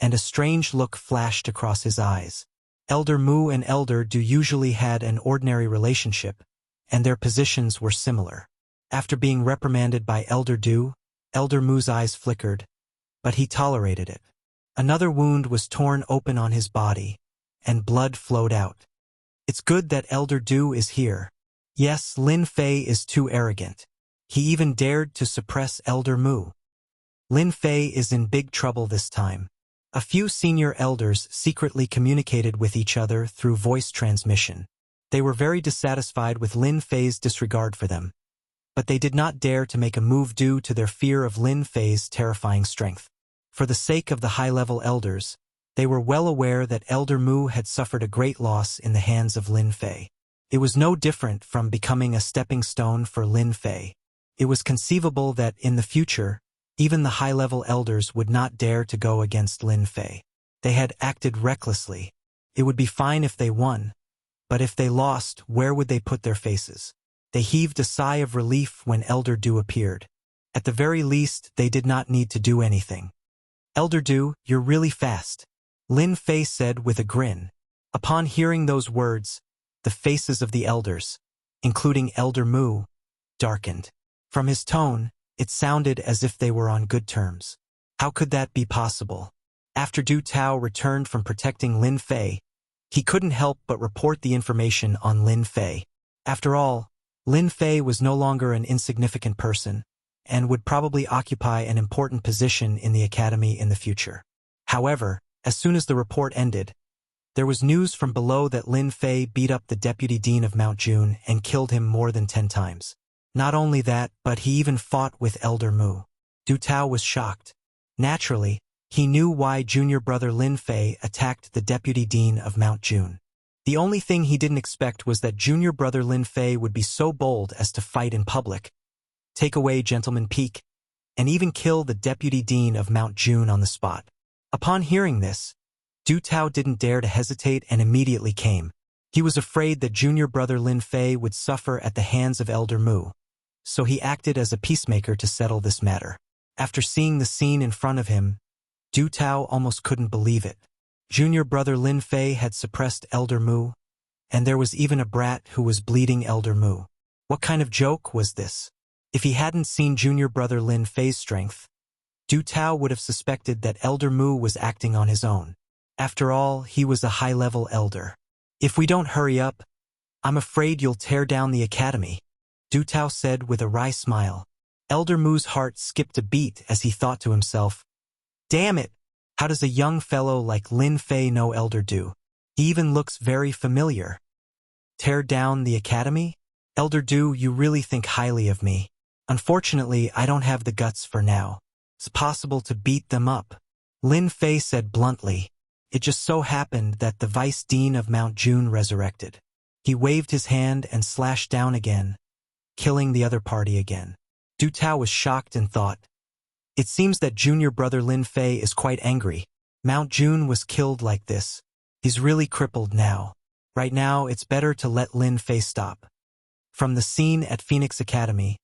and a strange look flashed across his eyes. Elder Mu and Elder Du usually had an ordinary relationship, and their positions were similar. After being reprimanded by Elder Du, Elder Mu's eyes flickered, but he tolerated it. Another wound was torn open on his body, and blood flowed out. It's good that Elder Du is here. Yes, Lin Fei is too arrogant. He even dared to suppress Elder Mu. Lin Fei is in big trouble this time. A few senior elders secretly communicated with each other through voice transmission. They were very dissatisfied with Lin Fei's disregard for them, but they did not dare to make a move due to their fear of Lin Fei's terrifying strength. For the sake of the high-level elders, they were well aware that Elder Mu had suffered a great loss in the hands of Lin Fei. It was no different from becoming a stepping stone for Lin Fei. It was conceivable that, in the future, even the high-level elders would not dare to go against Lin Fei. They had acted recklessly. It would be fine if they won, but if they lost, where would they put their faces? They heaved a sigh of relief when Elder Du appeared. At the very least, they did not need to do anything. Elder Du, you're really fast, Lin Fei said with a grin. Upon hearing those words, the faces of the elders, including Elder Mu, darkened. From his tone, it sounded as if they were on good terms. How could that be possible? After Du Tao returned from protecting Lin Fei, he couldn't help but report the information on Lin Fei. After all, Lin Fei was no longer an insignificant person, and would probably occupy an important position in the academy in the future. However, as soon as the report ended, there was news from below that Lin Fei beat up the deputy dean of Mount June and killed him more than 10 times. Not only that, but he even fought with Elder Mu. Du Tao was shocked. Naturally, he knew why junior brother Lin Fei attacked the deputy dean of Mount June. The only thing he didn't expect was that junior brother Lin Fei would be so bold as to fight in public, take away Gentleman Peak, and even kill the deputy dean of Mount June on the spot. Upon hearing this, Du Tao didn't dare to hesitate and immediately came. He was afraid that junior brother Lin Fei would suffer at the hands of Elder Mu, so he acted as a peacemaker to settle this matter. After seeing the scene in front of him, Du Tao almost couldn't believe it. Junior brother Lin Fei had suppressed Elder Mu, and there was even a brat who was bleeding Elder Mu. What kind of joke was this? If he hadn't seen junior brother Lin Fei's strength, Du Tao would have suspected that Elder Mu was acting on his own. After all, he was a high-level elder. If we don't hurry up, I'm afraid you'll tear down the academy, Du Tao said with a wry smile. Elder Mu's heart skipped a beat as he thought to himself, damn it, how does a young fellow like Lin Fei know Elder Du? He even looks very familiar. Tear down the academy? Elder Du, you really think highly of me. Unfortunately, I don't have the guts for now. It's possible to beat them up, Lin Fei said bluntly. It just so happened that the Vice Dean of Mount June resurrected. He waved his hand and slashed down again, killing the other party again. Du Tao was shocked and thought, it seems that junior brother Lin Fei is quite angry. Mount June was killed like this. He's really crippled now. Right now, it's better to let Lin Fei stop. From the scene at Phoenix Academy,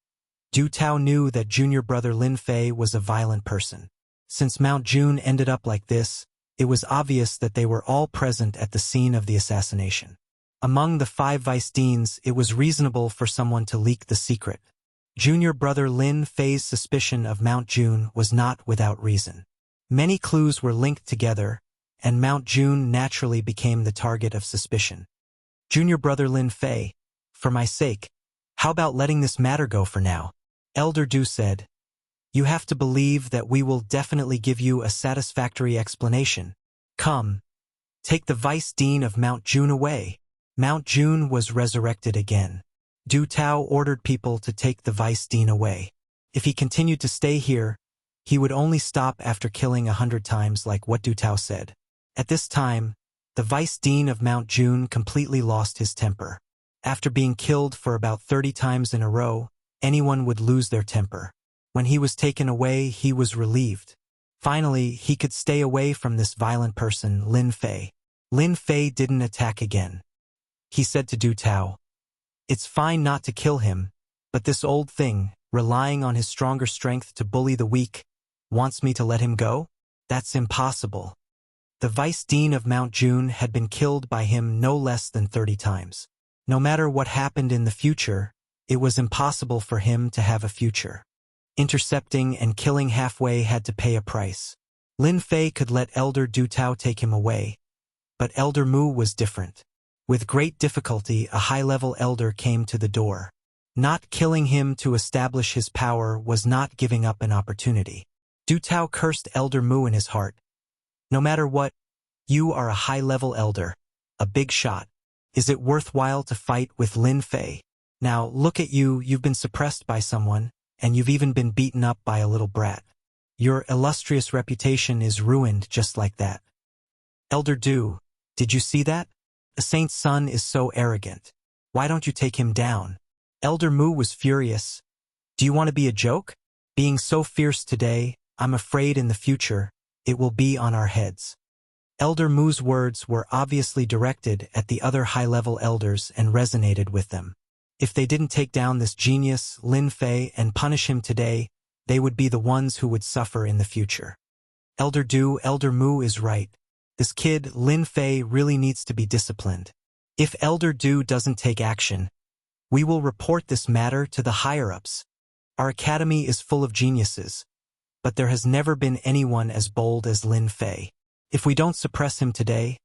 Du Tao knew that junior brother Lin Fei was a violent person. Since Mount June ended up like this, it was obvious that they were all present at the scene of the assassination. Among the 5 vice deans, it was reasonable for someone to leak the secret. Junior brother Lin Fei's suspicion of Mount June was not without reason. Many clues were linked together, and Mount June naturally became the target of suspicion. Junior brother Lin Fei, for my sake, how about letting this matter go for now? Elder Du said, you have to believe that we will definitely give you a satisfactory explanation. Come, take the Vice Dean of Mount June away. Mount June was resurrected again. Du Tao ordered people to take the Vice Dean away. If he continued to stay here, he would only stop after killing 100 times like what Du Tao said. At this time, the Vice Dean of Mount June completely lost his temper. After being killed for about 30 times in a row, anyone would lose their temper. When he was taken away, he was relieved. Finally, he could stay away from this violent person, Lin Fei. Lin Fei didn't attack again. He said to Du Tao, it's fine not to kill him, but this old thing, relying on his stronger strength to bully the weak, wants me to let him go? That's impossible. The Vice Dean of Mount June had been killed by him no less than 30 times. No matter what happened in the future, it was impossible for him to have a future. Intercepting and killing halfway had to pay a price. Lin Fei could let Elder Du Tao take him away, but Elder Mu was different. With great difficulty, a high-level elder came to the door. Not killing him to establish his power was not giving up an opportunity. Du Tao cursed Elder Mu in his heart. No matter what, you are a high-level elder, a big shot. Is it worthwhile to fight with Lin Fei? Now, look at you, you've been suppressed by someone, and you've even been beaten up by a little brat. Your illustrious reputation is ruined just like that. Elder Du, did you see that? A saint's son is so arrogant. Why don't you take him down? Elder Mu was furious. Do you want to be a joke? Being so fierce today, I'm afraid in the future, it will be on our heads. Elder Mu's words were obviously directed at the other high-level elders and resonated with them. If they didn't take down this genius, Lin Fei, and punish him today, they would be the ones who would suffer in the future. Elder Du, Elder Mu is right. This kid, Lin Fei, really needs to be disciplined. If Elder Du doesn't take action, we will report this matter to the higher-ups. Our academy is full of geniuses, but there has never been anyone as bold as Lin Fei. If we don't suppress him today,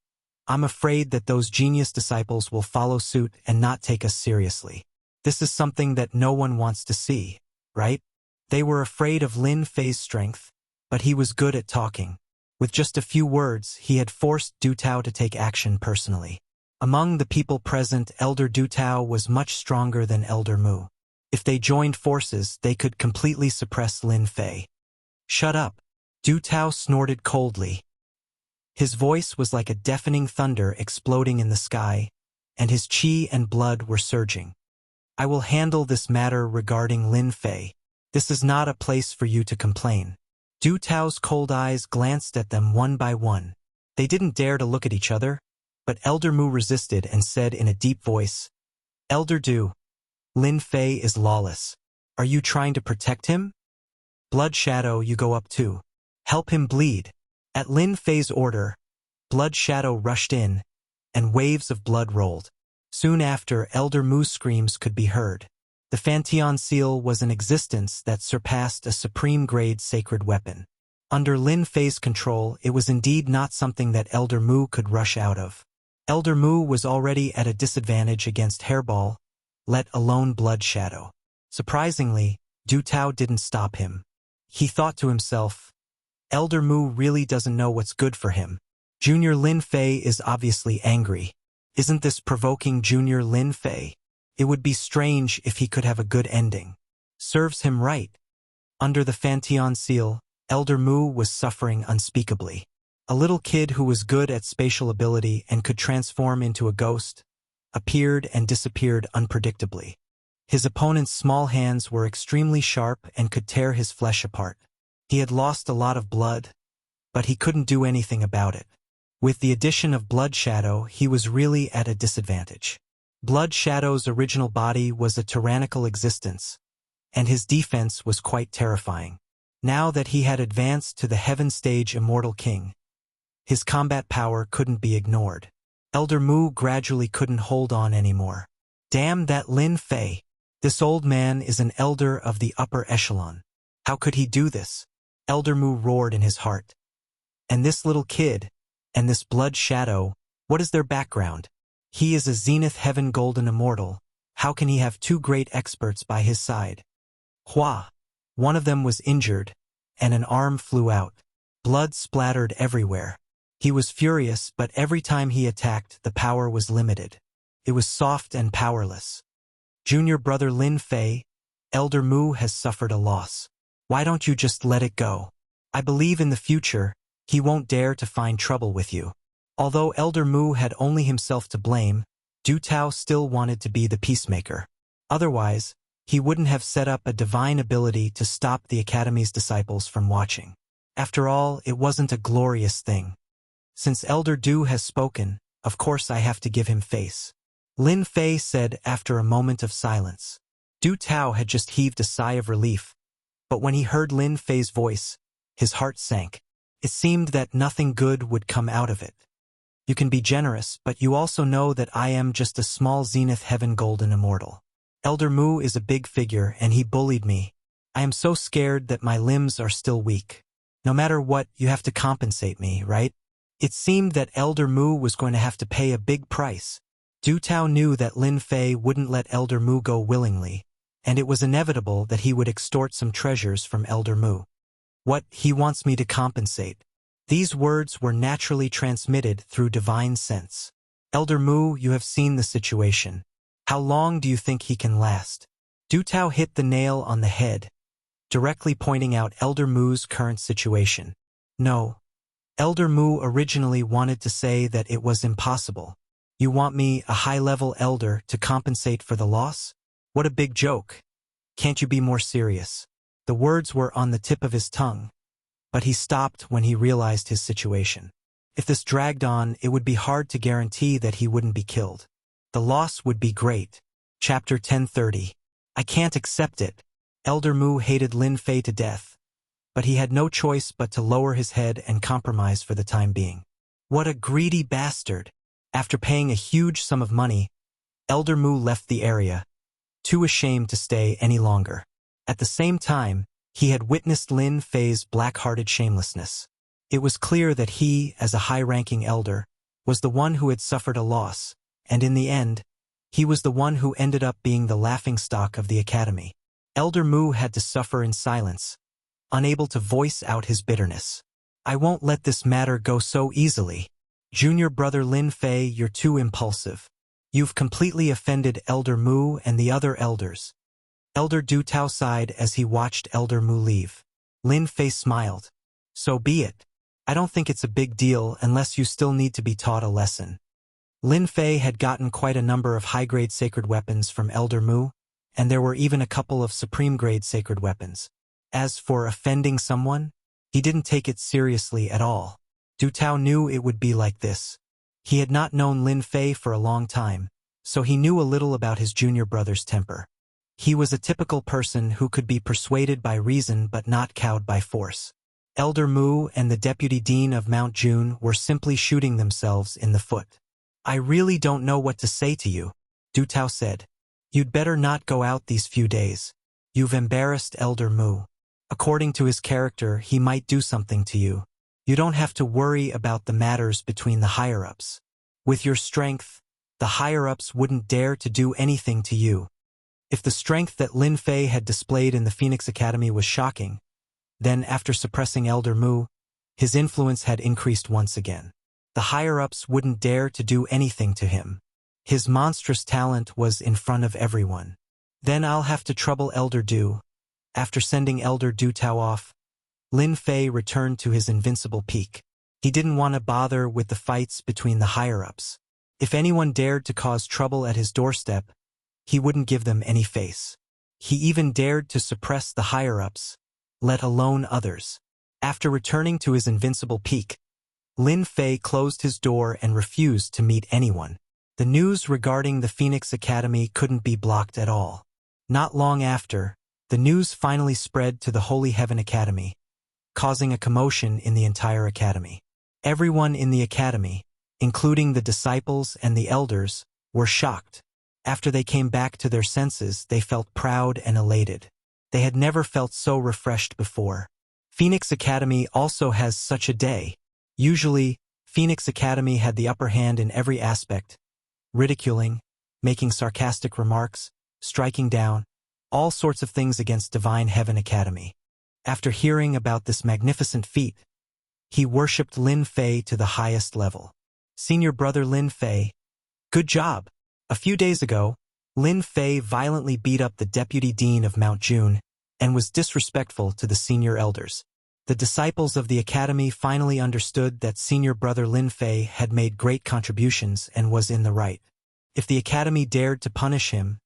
I'm afraid that those genius disciples will follow suit and not take us seriously. This is something that no one wants to see, right? They were afraid of Lin Fei's strength, but he was good at talking. With just a few words, he had forced Du Tao to take action personally. Among the people present, Elder Du Tao was much stronger than Elder Mu. If they joined forces, they could completely suppress Lin Fei. Shut up. Du Tao snorted coldly. His voice was like a deafening thunder exploding in the sky, and his qi and blood were surging. I will handle this matter regarding Lin Fei. This is not a place for you to complain. Du Tao's cold eyes glanced at them one by one. They didn't dare to look at each other, but Elder Mu resisted and said in a deep voice, Elder Du, Lin Fei is lawless. Are you trying to protect him? Blood Shadow, you go up too. Help him bleed. At Lin Fei's order, Blood Shadow rushed in, and waves of blood rolled. Soon after, Elder Mu's screams could be heard. The Fanteon seal was an existence that surpassed a supreme-grade sacred weapon. Under Lin Fei's control, it was indeed not something that Elder Mu could rush out of. Elder Mu was already at a disadvantage against Hairball, let alone Blood Shadow. Surprisingly, Du Tao didn't stop him. He thought to himself, Elder Mu really doesn't know what's good for him. Junior Lin Fei is obviously angry. Isn't this provoking Junior Lin Fei? It would be strange if he could have a good ending. Serves him right. Under the Fanteon seal, Elder Mu was suffering unspeakably. A little kid who was good at spatial ability and could transform into a ghost appeared and disappeared unpredictably. His opponent's small hands were extremely sharp and could tear his flesh apart. He had lost a lot of blood, but he couldn't do anything about it. With the addition of Blood Shadow, he was really at a disadvantage. Blood Shadow's original body was a tyrannical existence, and his defense was quite terrifying. Now that he had advanced to the Heaven Stage Immortal King, his combat power couldn't be ignored. Elder Mu gradually couldn't hold on anymore. Damn that Lin Fei! This old man is an elder of the upper echelon. How could he do this? Elder Mu roared in his heart. And this little kid, and this Blood Shadow, what is their background? He is a Zenith Heaven Golden Immortal. How can he have two great experts by his side? Hua! One of them was injured, and an arm flew out. Blood splattered everywhere. He was furious, but every time he attacked, the power was limited. It was soft and powerless. Junior brother Lin Fei, Elder Mu has suffered a loss. Why don't you just let it go? I believe in the future, he won't dare to find trouble with you. Although Elder Mu had only himself to blame, Du Tao still wanted to be the peacemaker. Otherwise, he wouldn't have set up a divine ability to stop the Academy's disciples from watching. After all, it wasn't a glorious thing. Since Elder Du has spoken, of course I have to give him face. Lin Fei said after a moment of silence. Du Tao had just heaved a sigh of relief, but when he heard Lin Fei's voice, his heart sank. It seemed that nothing good would come out of it. You can be generous, but you also know that I am just a small Zenith Heaven Golden Immortal. Elder Mu is a big figure, and he bullied me. I am so scared that my limbs are still weak. No matter what, you have to compensate me, right? It seemed that Elder Mu was going to have to pay a big price. Du Tao knew that Lin Fei wouldn't let Elder Mu go willingly, and it was inevitable that he would extort some treasures from Elder Mu. What, he wants me to compensate? These words were naturally transmitted through divine sense. Elder Mu, you have seen the situation. How long do you think he can last? Du Tao hit the nail on the head, directly pointing out Elder Mu's current situation. No. Elder Mu originally wanted to say that it was impossible. You want me, a high-level elder, to compensate for the loss? What a big joke. Can't you be more serious? The words were on the tip of his tongue, but he stopped when he realized his situation. If this dragged on, it would be hard to guarantee that he wouldn't be killed. The loss would be great. Chapter 1030. I can't accept it. Elder Mu hated Lin Fei to death, but he had no choice but to lower his head and compromise for the time being. What a greedy bastard! After paying a huge sum of money, Elder Mu left the area, too ashamed to stay any longer. At the same time, he had witnessed Lin Fei's black-hearted shamelessness. It was clear that he, as a high-ranking elder, was the one who had suffered a loss, and in the end, he was the one who ended up being the laughingstock of the Academy. Elder Mu had to suffer in silence, unable to voice out his bitterness. I won't let this matter go so easily. Junior brother Lin Fei, you're too impulsive. You've completely offended Elder Mu and the other elders. Elder Du Tao sighed as he watched Elder Mu leave. Lin Fei smiled. So be it. I don't think it's a big deal unless you still need to be taught a lesson. Lin Fei had gotten quite a number of high-grade sacred weapons from Elder Mu, and there were even a couple of supreme-grade sacred weapons. As for offending someone, he didn't take it seriously at all. Du Tao knew it would be like this. He had not known Lin Fei for a long time, so he knew a little about his junior brother's temper. He was a typical person who could be persuaded by reason but not cowed by force. Elder Mu and the deputy dean of Mount June were simply shooting themselves in the foot. I really don't know what to say to you, Du Tao said. You'd better not go out these few days. You've embarrassed Elder Mu. According to his character, he might do something to you. You don't have to worry about the matters between the higher-ups. With your strength, the higher-ups wouldn't dare to do anything to you. If the strength that Lin Fei had displayed in the Phoenix Academy was shocking, then after suppressing Elder Mu, his influence had increased once again. The higher-ups wouldn't dare to do anything to him. His monstrous talent was in front of everyone. Then I'll have to trouble Elder Du. After sending Elder Du Tao off, Lin Fei returned to his invincible peak. He didn't want to bother with the fights between the higher-ups. If anyone dared to cause trouble at his doorstep, he wouldn't give them any face. He even dared to suppress the higher-ups, let alone others. After returning to his invincible peak, Lin Fei closed his door and refused to meet anyone. The news regarding the Phoenix Academy couldn't be blocked at all. Not long after, the news finally spread to the Holy Heaven Academy, causing a commotion in the entire academy. Everyone in the academy, including the disciples and the elders, were shocked. After they came back to their senses, they felt proud and elated. They had never felt so refreshed before. Phoenix Academy also has such a day. Usually, Phoenix Academy had the upper hand in every aspect, ridiculing, making sarcastic remarks, striking down, all sorts of things against Divine Heaven Academy. After hearing about this magnificent feat, he worshipped Lin Fei to the highest level. Senior brother Lin Fei, good job! A few days ago, Lin Fei violently beat up the deputy dean of Mount June and was disrespectful to the senior elders. The disciples of the academy finally understood that senior brother Lin Fei had made great contributions and was in the right. If the academy dared to punish him,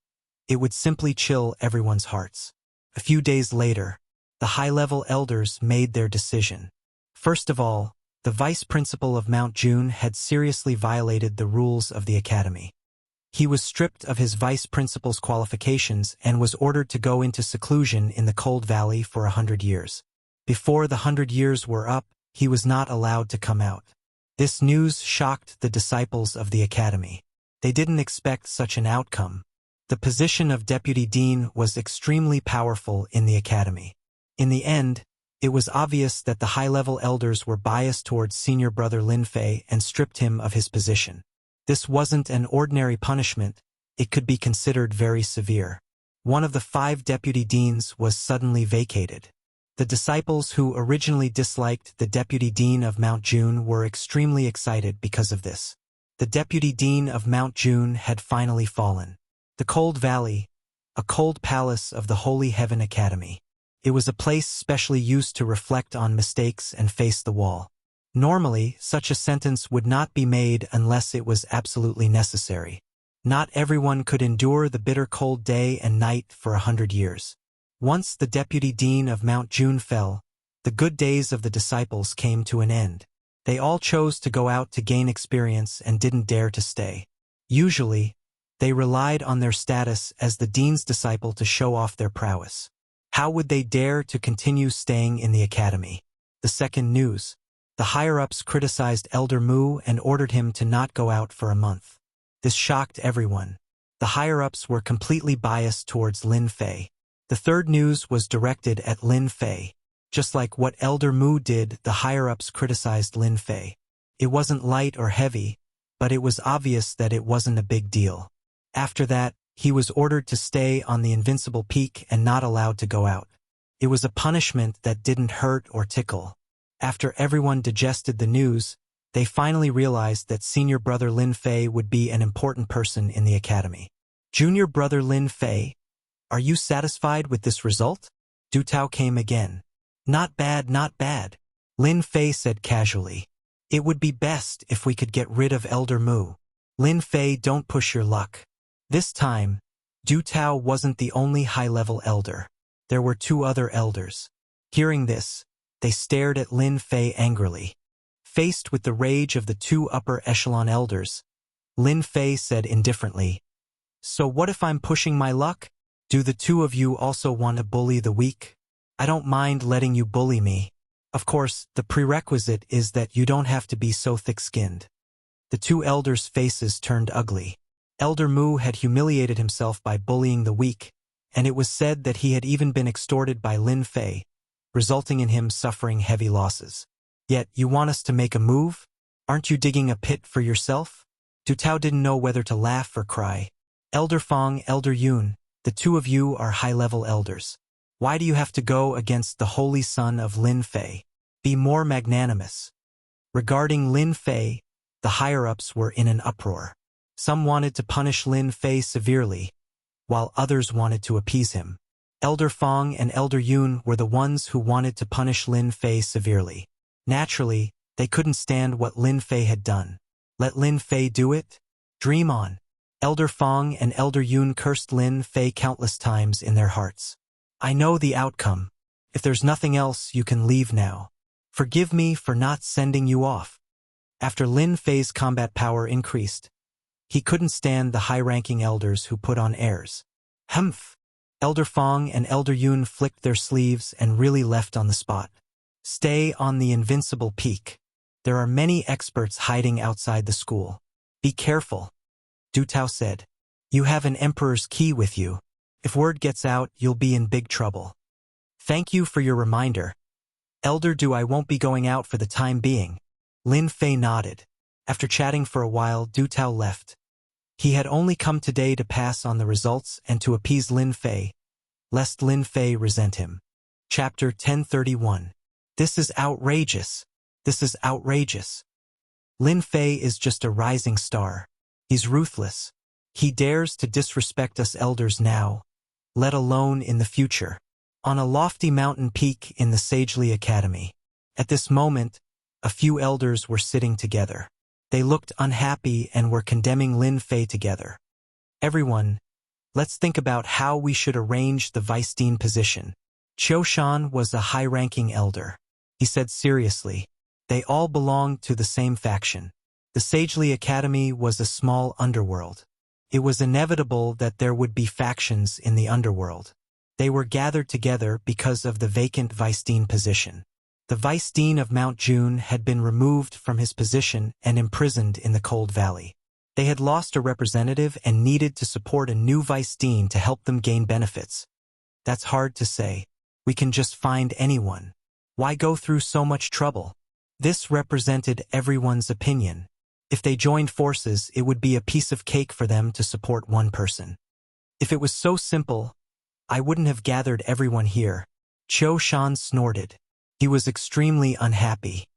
it would simply chill everyone's hearts. A few days later, the high-level elders made their decision. First of all, the vice principal of Mount June had seriously violated the rules of the academy. He was stripped of his vice principal's qualifications and was ordered to go into seclusion in the Cold Valley for 100 years. Before the 100 years were up, he was not allowed to come out. This news shocked the disciples of the academy. They didn't expect such an outcome. The position of deputy dean was extremely powerful in the academy. In the end, it was obvious that the high-level elders were biased towards senior brother Lin Fei and stripped him of his position. This wasn't an ordinary punishment, it could be considered very severe. One of the 5 deputy deans was suddenly vacated. The disciples who originally disliked the deputy dean of Mount June were extremely excited because of this. The deputy dean of Mount June had finally fallen. The Cold Valley, a cold palace of the Holy Heaven Academy. It was a place specially used to reflect on mistakes and face the wall. Normally, such a sentence would not be made unless it was absolutely necessary. Not everyone could endure the bitter cold day and night for 100 years. Once the deputy dean of Mount June fell, the good days of the disciples came to an end. They all chose to go out to gain experience and didn't dare to stay. Usually, they relied on their status as the dean's disciple to show off their prowess. How would they dare to continue staying in the academy? The second news. The higher-ups criticized Elder Mu and ordered him to not go out for a month. This shocked everyone. The higher-ups were completely biased towards Lin Fei. The third news was directed at Lin Fei. Just like what Elder Mu did, the higher-ups criticized Lin Fei. It wasn't light or heavy, but it was obvious that it wasn't a big deal. After that, he was ordered to stay on the invincible peak and not allowed to go out. It was a punishment that didn't hurt or tickle. After everyone digested the news, they finally realized that senior brother Lin Fei would be an important person in the academy. Junior brother Lin Fei, are you satisfied with this result? Du Tao came again. Not bad, not bad. Lin Fei said casually. It would be best if we could get rid of Elder Mu. Lin Fei, don't push your luck. This time, Du Tao wasn't the only high-level elder. There were 2 other elders. Hearing this, they stared at Lin Fei angrily. Faced with the rage of the 2 upper echelon elders, Lin Fei said indifferently, "So what if I'm pushing my luck?" Do the two of you also want to bully the weak? I don't mind letting you bully me. Of course, the prerequisite is that you don't have to be so thick-skinned. The two elders' faces turned ugly. Elder Mu had humiliated himself by bullying the weak, and it was said that he had even been extorted by Lin Fei, resulting in him suffering heavy losses. Yet, you want us to make a move? Aren't you digging a pit for yourself? Du Tao didn't know whether to laugh or cry. Elder Fong, Elder Yun, the two of you are high-level elders. Why do you have to go against the holy son of Lin Fei? Be more magnanimous. Regarding Lin Fei, the higher-ups were in an uproar. Some wanted to punish Lin Fei severely, while others wanted to appease him. Elder Fong and Elder Yun were the ones who wanted to punish Lin Fei severely. Naturally, they couldn't stand what Lin Fei had done. Let Lin Fei do it? Dream on. Elder Fong and Elder Yun cursed Lin Fei countless times in their hearts. I know the outcome. If there's nothing else, you can leave now. Forgive me for not sending you off. After Lin Fei's combat power increased, he couldn't stand the high-ranking elders who put on airs. Humph! Elder Fong and Elder Yun flicked their sleeves and really left on the spot. Stay on the invincible peak. There are many experts hiding outside the school. Be careful. Du Tao said. You have an emperor's key with you. If word gets out, you'll be in big trouble. Thank you for your reminder. Elder Du, I won't be going out for the time being. Lin Fei nodded. After chatting for a while, Du Tao left. He had only come today to pass on the results and to appease Lin Fei, lest Lin Fei resent him. Chapter 1031. This is outrageous. This is outrageous. Lin Fei is just a rising star. He's ruthless. He dares to disrespect us elders now, let alone in the future. On a lofty mountain peak in the Sagely Academy. At this moment, a few elders were sitting together. They looked unhappy and were condemning Lin Fei together. Everyone, let's think about how we should arrange the vice dean position. Qiu Shan was a high-ranking elder. He said seriously, they all belonged to the same faction. The Sagely Academy was a small underworld. It was inevitable that there would be factions in the underworld. They were gathered together because of the vacant vice dean position. The vice dean of Mount June had been removed from his position and imprisoned in the Cold Valley. They had lost a representative and needed to support a new vice dean to help them gain benefits. That's hard to say. We can just find anyone. Why go through so much trouble? This represented everyone's opinion. If they joined forces, it would be a piece of cake for them to support one person. If it was so simple, I wouldn't have gathered everyone here. Qiu Shan snorted. He was extremely unhappy.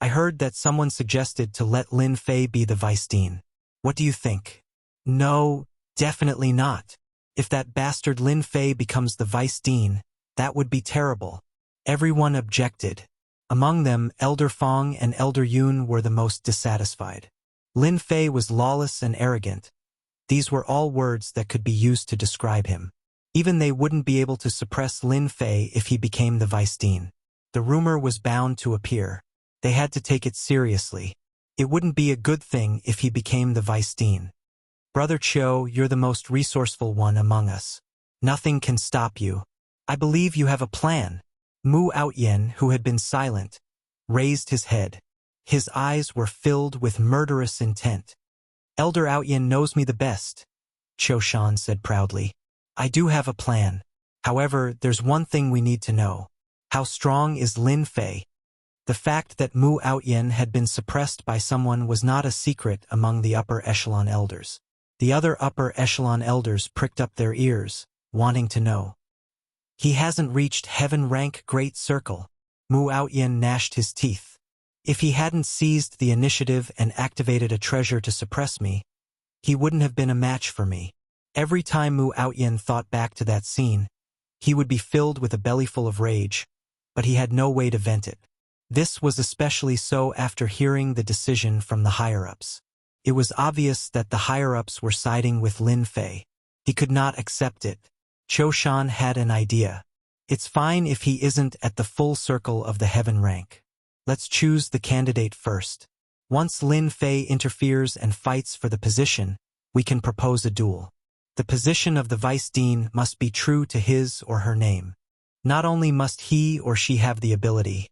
I heard that someone suggested to let Lin Fei be the vice dean. What do you think? No, definitely not. If that bastard Lin Fei becomes the vice dean, that would be terrible. Everyone objected. Among them, Elder Fong and Elder Yun were the most dissatisfied. Lin Fei was lawless and arrogant. These were all words that could be used to describe him. Even they wouldn't be able to suppress Lin Fei if he became the vice dean. The rumor was bound to appear. They had to take it seriously. It wouldn't be a good thing if he became the vice dean. Brother Qiu, you're the most resourceful one among us. Nothing can stop you. I believe you have a plan. Mu Outyen, who had been silent, raised his head. His eyes were filled with murderous intent. Elder Outyen knows me the best, Qiu Shan said proudly. I do have a plan. However, there's one thing we need to know. How strong is Lin Fei? The fact that Mu Outyen had been suppressed by someone was not a secret among the upper echelon elders. The other upper echelon elders pricked up their ears, wanting to know. He hasn't reached heaven rank Great Circle. Mu Outyen gnashed his teeth. If he hadn't seized the initiative and activated a treasure to suppress me, he wouldn't have been a match for me. Every time Mu Outyen thought back to that scene, he would be filled with a bellyful of rage, but he had no way to vent it. This was especially so after hearing the decision from the higher-ups. It was obvious that the higher-ups were siding with Lin Fei. He could not accept it. Qiu Shan had an idea. It's fine if he isn't at the full circle of the heaven rank. Let's choose the candidate first. Once Lin Fei interferes and fights for the position, we can propose a duel. The position of the vice dean must be true to his or her name. Not only must he or she have the ability.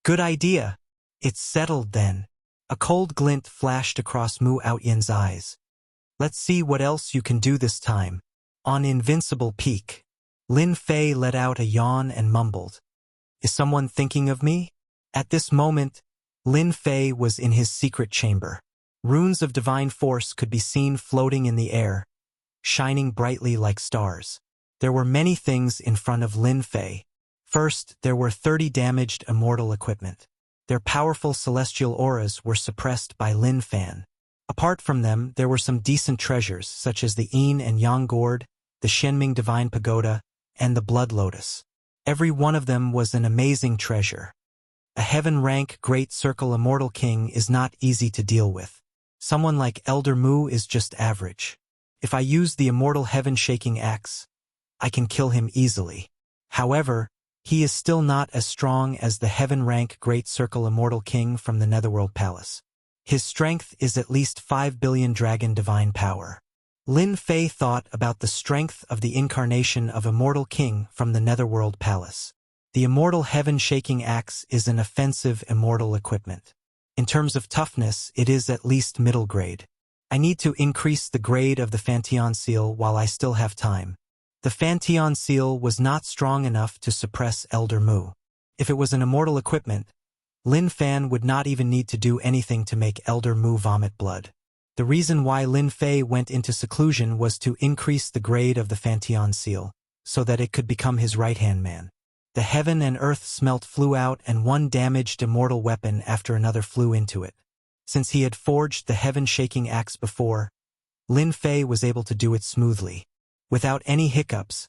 Good idea. It's settled then. A cold glint flashed across Mu Outyan's eyes. Let's see what else you can do this time. On Invincible Peak. Lin Fei let out a yawn and mumbled. Is someone thinking of me? At this moment, Lin Fei was in his secret chamber. Runes of divine force could be seen floating in the air, shining brightly like stars. There were many things in front of Lin Fei. First, there were 30 damaged immortal equipment. Their powerful celestial auras were suppressed by Lin Fan. Apart from them, there were some decent treasures, such as the Yin and Yang Gourd, the Shenming Divine Pagoda, and the Blood Lotus. Every one of them was an amazing treasure. A heaven-rank Great Circle Immortal King is not easy to deal with. Someone like Elder Mu is just average. If I use the Immortal Heaven-Shaking Axe, I can kill him easily. However, he is still not as strong as the heaven-rank Great Circle Immortal King from the Netherworld Palace. His strength is at least 5 billion dragon divine power. Lin Fei thought about the strength of the incarnation of Immortal King from the Netherworld Palace. The Immortal Heaven-Shaking Axe is an offensive immortal equipment. In terms of toughness, it is at least middle grade. I need to increase the grade of the Fanteon Seal while I still have time. The Fanteon Seal was not strong enough to suppress Elder Mu. If it was an immortal equipment, Lin Fan would not even need to do anything to make Elder Mu vomit blood. The reason why Lin Fei went into seclusion was to increase the grade of the Fanteon Seal, so that it could become his right-hand man. The heaven and earth smelt flew out and one damaged immortal weapon after another flew into it. Since he had forged the heaven-shaking axe before, Lin Fei was able to do it smoothly. Without any hiccups,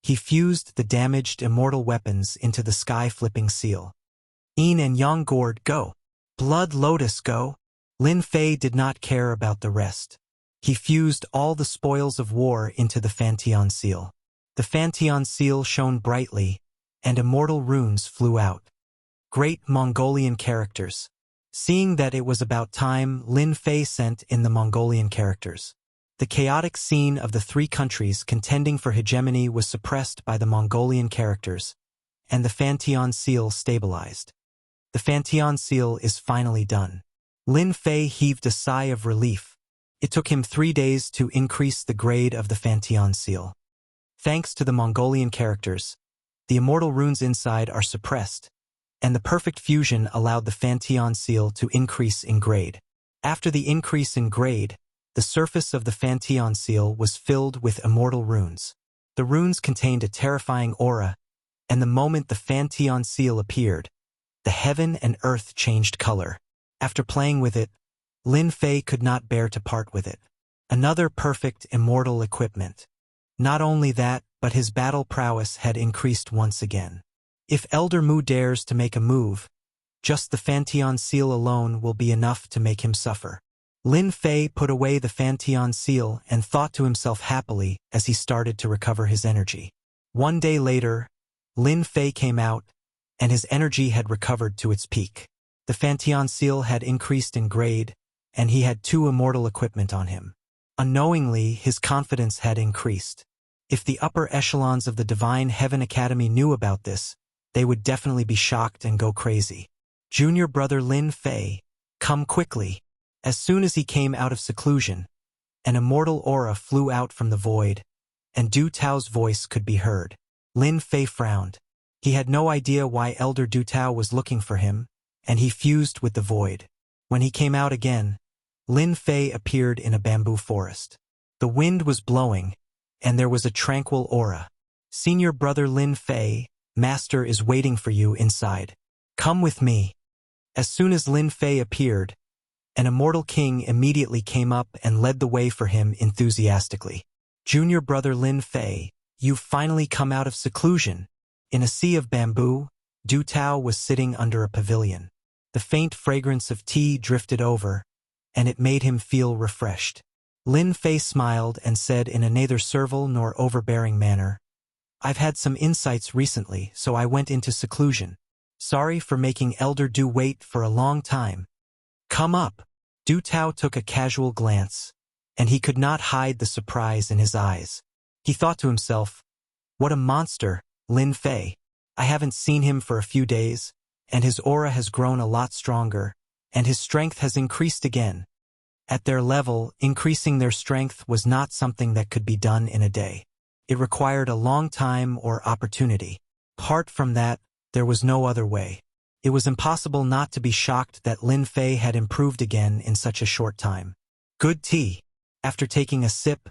he fused the damaged immortal weapons into the sky-flipping seal. Yin and Yang Gourd, go! Blood Lotus, go! Lin Fei did not care about the rest. He fused all the spoils of war into the Fanteon Seal. The Fanteon Seal shone brightly, and immortal runes flew out. Great Mongolian characters. Seeing that it was about time, Lin Fei sent in the Mongolian characters. The chaotic scene of the 3 countries contending for hegemony was suppressed by the Mongolian characters, and the Fanteon Seal stabilized. The Fanteon Seal is finally done. Lin Fei heaved a sigh of relief. It took him 3 days to increase the grade of the Fanteon Seal. Thanks to the Mongolian characters, the immortal runes inside are suppressed, and the perfect fusion allowed the Fanteon Seal to increase in grade. After the increase in grade, the surface of the Fanteon Seal was filled with immortal runes. The runes contained a terrifying aura, and the moment the Fanteon Seal appeared, the heaven and earth changed color. After playing with it, Lin Fei could not bear to part with it. Another perfect immortal equipment. Not only that, but his battle prowess had increased once again. If Elder Mu dares to make a move, just the Fanteon Seal alone will be enough to make him suffer. Lin Fei put away the Fanteon Seal and thought to himself happily as he started to recover his energy. 1 day later, Lin Fei came out, and his energy had recovered to its peak. The Fanteon Seal had increased in grade, and he had 2 immortal equipment on him. Unknowingly, his confidence had increased. If the upper echelons of the Divine Heaven Academy knew about this, they would definitely be shocked and go crazy. Junior brother Lin Fei, come quickly. As soon as he came out of seclusion, an immortal aura flew out from the void, and Du Tao's voice could be heard. Lin Fei frowned. He had no idea why Elder Du Tao was looking for him, and he fused with the void. When he came out again, Lin Fei appeared in a bamboo forest. The wind was blowing, and there was a tranquil aura. Senior brother Lin Fei, Master is waiting for you inside. Come with me. As soon as Lin Fei appeared, an immortal king immediately came up and led the way for him enthusiastically. Junior brother Lin Fei, you've finally come out of seclusion. In a sea of bamboo, Du Tao was sitting under a pavilion. The faint fragrance of tea drifted over, and it made him feel refreshed. Lin Fei smiled and said in a neither servile nor overbearing manner, I've had some insights recently, so I went into seclusion. Sorry for making Elder Du wait for a long time. Come up. Du Tao took a casual glance, and he could not hide the surprise in his eyes. He thought to himself, "What a monster, Lin Fei. I haven't seen him for a few days, and his aura has grown a lot stronger, and his strength has increased again." At their level, increasing their strength was not something that could be done in a day. It required a long time or opportunity. Apart from that, there was no other way. It was impossible not to be shocked that Lin Fei had improved again in such a short time. "Good tea." After taking a sip,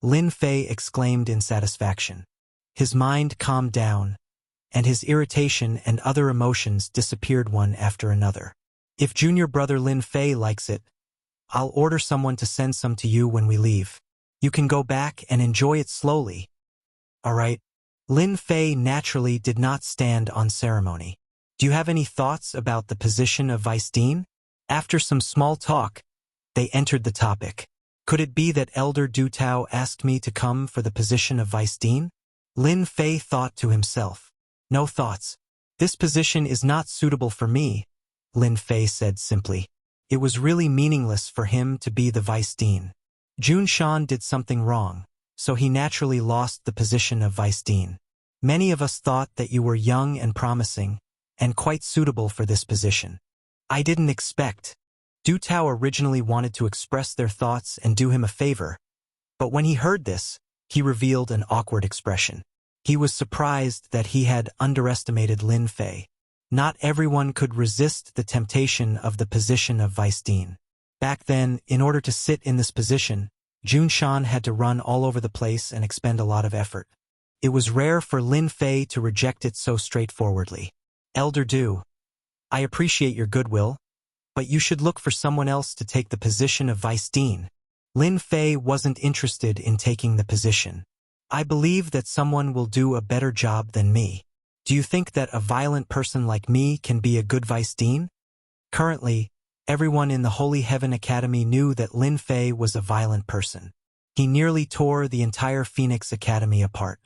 Lin Fei exclaimed in satisfaction. His mind calmed down, and his irritation and other emotions disappeared one after another. "If junior brother Lin Fei likes it, I'll order someone to send some to you when we leave. You can go back and enjoy it slowly." "All right." Lin Fei naturally did not stand on ceremony. "Do you have any thoughts about the position of Vice Dean?" After some small talk, they entered the topic. "Could it be that Elder Du Tao asked me to come for the position of Vice Dean?" Lin Fei thought to himself. "No thoughts. This position is not suitable for me," Lin Fei said simply. It was really meaningless for him to be the Vice Dean. Jun Shan did something wrong, so he naturally lost the position of Vice Dean. "Many of us thought that you were young and promising, and quite suitable for this position. I didn't expect." Du Tao originally wanted to express their thoughts and do him a favor, but when he heard this, he revealed an awkward expression. He was surprised that he had underestimated Lin Fei. Not everyone could resist the temptation of the position of Vice Dean. Back then, in order to sit in this position, Jun Shan had to run all over the place and expend a lot of effort. It was rare for Lin Fei to reject it so straightforwardly. "Elder Du, I appreciate your goodwill, but you should look for someone else to take the position of Vice Dean." Lin Fei wasn't interested in taking the position. "I believe that someone will do a better job than me. Do you think that a violent person like me can be a good Vice Dean?" Currently, everyone in the Holy Heaven Academy knew that Lin Fei was a violent person. He nearly tore the entire Phoenix Academy apart.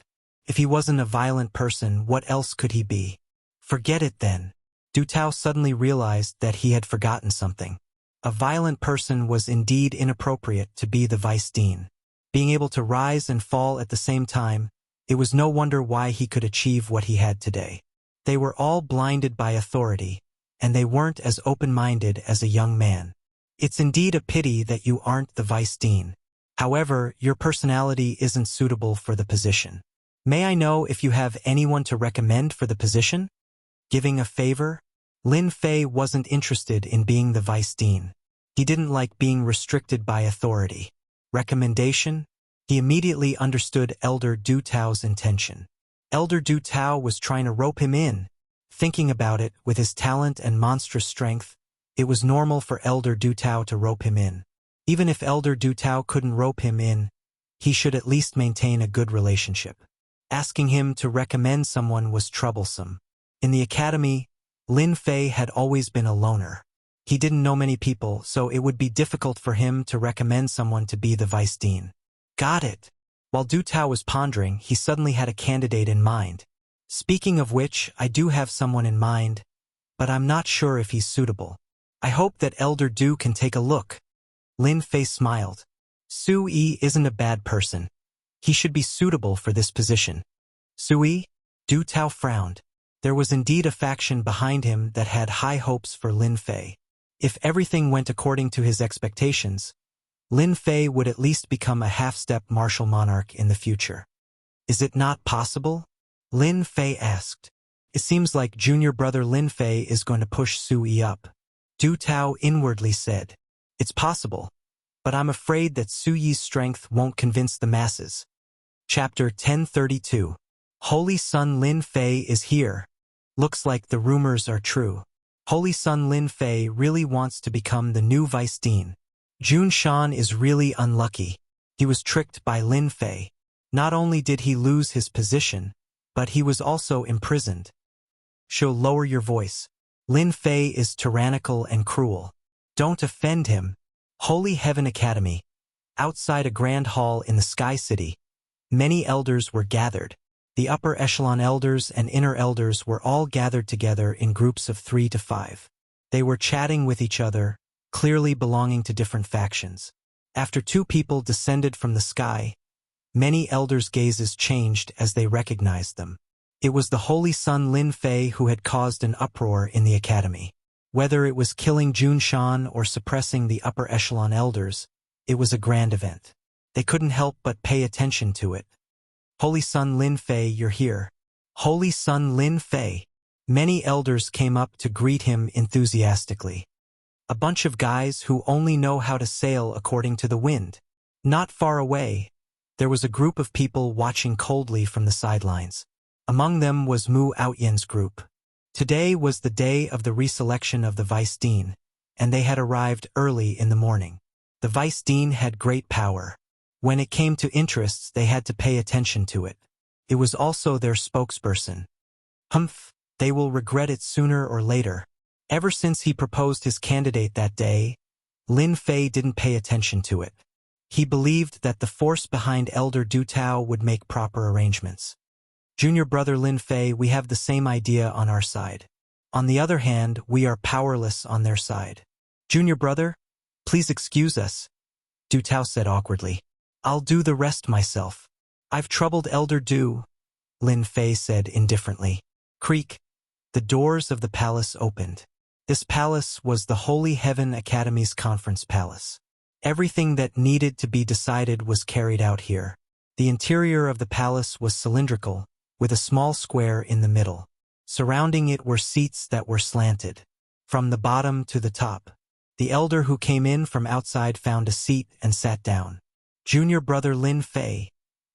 If he wasn't a violent person, what else could he be? Forget it then. Du Tao suddenly realized that he had forgotten something. A violent person was indeed inappropriate to be the Vice Dean. Being able to rise and fall at the same time, it was no wonder why he could achieve what he had today. They were all blinded by authority, and they weren't as open-minded as a young man. It's indeed a pity that you aren't the Vice Dean. However, your personality isn't suitable for the position. May I know if you have anyone to recommend for the position? Giving a favor? Lin Fei wasn't interested in being the Vice Dean. He didn't like being restricted by authority. Recommendation? He immediately understood Elder Du Tao's intention. Elder Du Tao was trying to rope him in. Thinking about it, with his talent and monstrous strength, it was normal for Elder Du Tao to rope him in. Even if Elder Du Tao couldn't rope him in, he should at least maintain a good relationship. Asking him to recommend someone was troublesome. In the academy, Lin Fei had always been a loner. He didn't know many people, so it would be difficult for him to recommend someone to be the Vice Dean. Got it. While Du Tao was pondering, he suddenly had a candidate in mind. Speaking of which, I do have someone in mind, but I'm not sure if he's suitable. I hope that Elder Du can take a look. Lin Fei smiled. Sui isn't a bad person. He should be suitable for this position. Sui? Du Tao frowned. There was indeed a faction behind him that had high hopes for Lin Fei. If everything went according to his expectations, Lin Fei would at least become a half-step martial monarch in the future. Is it not possible? Lin Fei asked. It seems like junior brother Lin Fei is going to push Sui up. Du Tao inwardly said. It's possible, but I'm afraid that Suyi's strength won't convince the masses. Chapter 1032. Holy Son Lin Fei is here. Looks like the rumors are true. Holy Son Lin Fei really wants to become the new Vice Dean. Jun Shan is really unlucky. He was tricked by Lin Fei. Not only did he lose his position, but he was also imprisoned. Lower your voice. Lin Fei is tyrannical and cruel. Don't offend him. Holy Heaven Academy. Outside a grand hall in the Sky City, many elders were gathered. The upper echelon elders and inner elders were all gathered together in groups of 3 to 5. They were chatting with each other, clearly belonging to different factions. After two people descended from the sky, many elders' gazes changed as they recognized them. It was the holy son Lin Fei who had caused an uproar in the academy. Whether it was killing Jun Shan or suppressing the upper echelon elders, it was a grand event. They couldn't help but pay attention to it. Holy son Lin Fei, you're here. Holy son Lin Fei. Many elders came up to greet him enthusiastically. A bunch of guys who only know how to sail according to the wind. Not far away, there was a group of people watching coldly from the sidelines. Among them was Mu Outyen's group. Today was the day of the reselection of the vice dean, and they had arrived early in the morning. The vice dean had great power. When it came to interests, they had to pay attention to it. It was also their spokesperson. Humph, they will regret it sooner or later. Ever since he proposed his candidate that day, Lin Fei didn't pay attention to it. He believed that the force behind Elder Du Tao would make proper arrangements. Junior brother Lin Fei, we have the same idea on our side. On the other hand, we are powerless on their side. Junior brother, please excuse us, Du Tao said awkwardly. I'll do the rest myself. I've troubled Elder Du, Lin Fei said indifferently. Creak. The doors of the palace opened. This palace was the Holy Heaven Academy's conference palace. Everything that needed to be decided was carried out here. The interior of the palace was cylindrical, with a small square in the middle. Surrounding it were seats that were slanted. From the bottom to the top, the elder who came in from outside found a seat and sat down. Junior brother Lin Fei,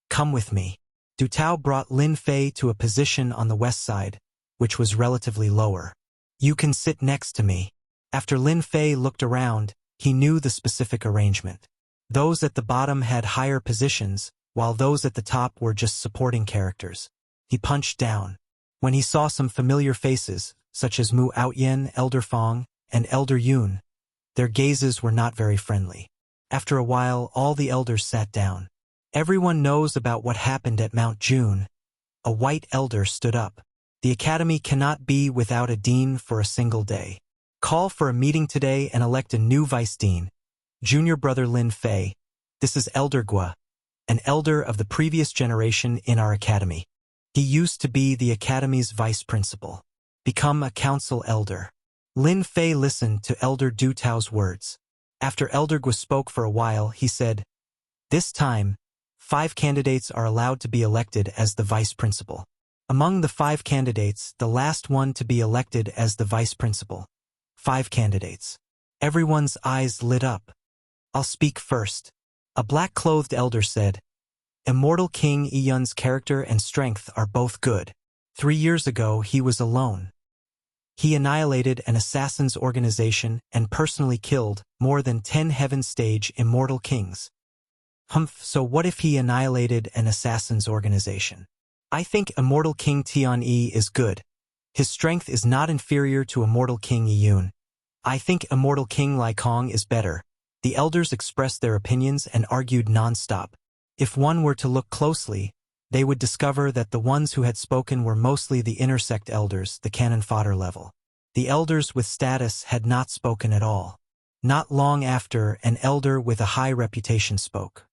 come with me. Du Tao brought Lin Fei to a position on the west side, which was relatively lower. You can sit next to me. After Lin Fei looked around, he knew the specific arrangement. Those at the bottom had higher positions, while those at the top were just supporting characters. He punched down. When he saw some familiar faces, such as Mu Outyen, Elder Fong, and Elder Yun, their gazes were not very friendly. After a while, all the elders sat down. Everyone knows about what happened at Mount June. A white elder stood up. The academy cannot be without a dean for a single day. Call for a meeting today and elect a new vice dean. Junior brother Lin Fei, this is Elder Gua, an elder of the previous generation in our academy. He used to be the academy's vice principal. Become a council elder. Lin Fei listened to Elder Du Tao's words. After Elder Gua spoke for a while, he said, this time, 5 candidates are allowed to be elected as the vice principal. Among the 5 candidates, the last one to be elected as the vice principal. 5 candidates. Everyone's eyes lit up. I'll speak first. A black-clothed elder said, Immortal King Yun's character and strength are both good. 3 years ago, he was alone. He annihilated an assassin's organization and personally killed more than 10 heaven-stage immortal kings. Humph, so what if he annihilated an assassin's organization? I think Immortal King Tian-Yi is good. His strength is not inferior to Immortal King Yun. I think Immortal King Lai Kong is better. The elders expressed their opinions and argued non-stop. If one were to look closely, they would discover that the ones who had spoken were mostly the intersect elders, the cannon fodder level. The elders with status had not spoken at all. Not long after, an elder with a high reputation spoke.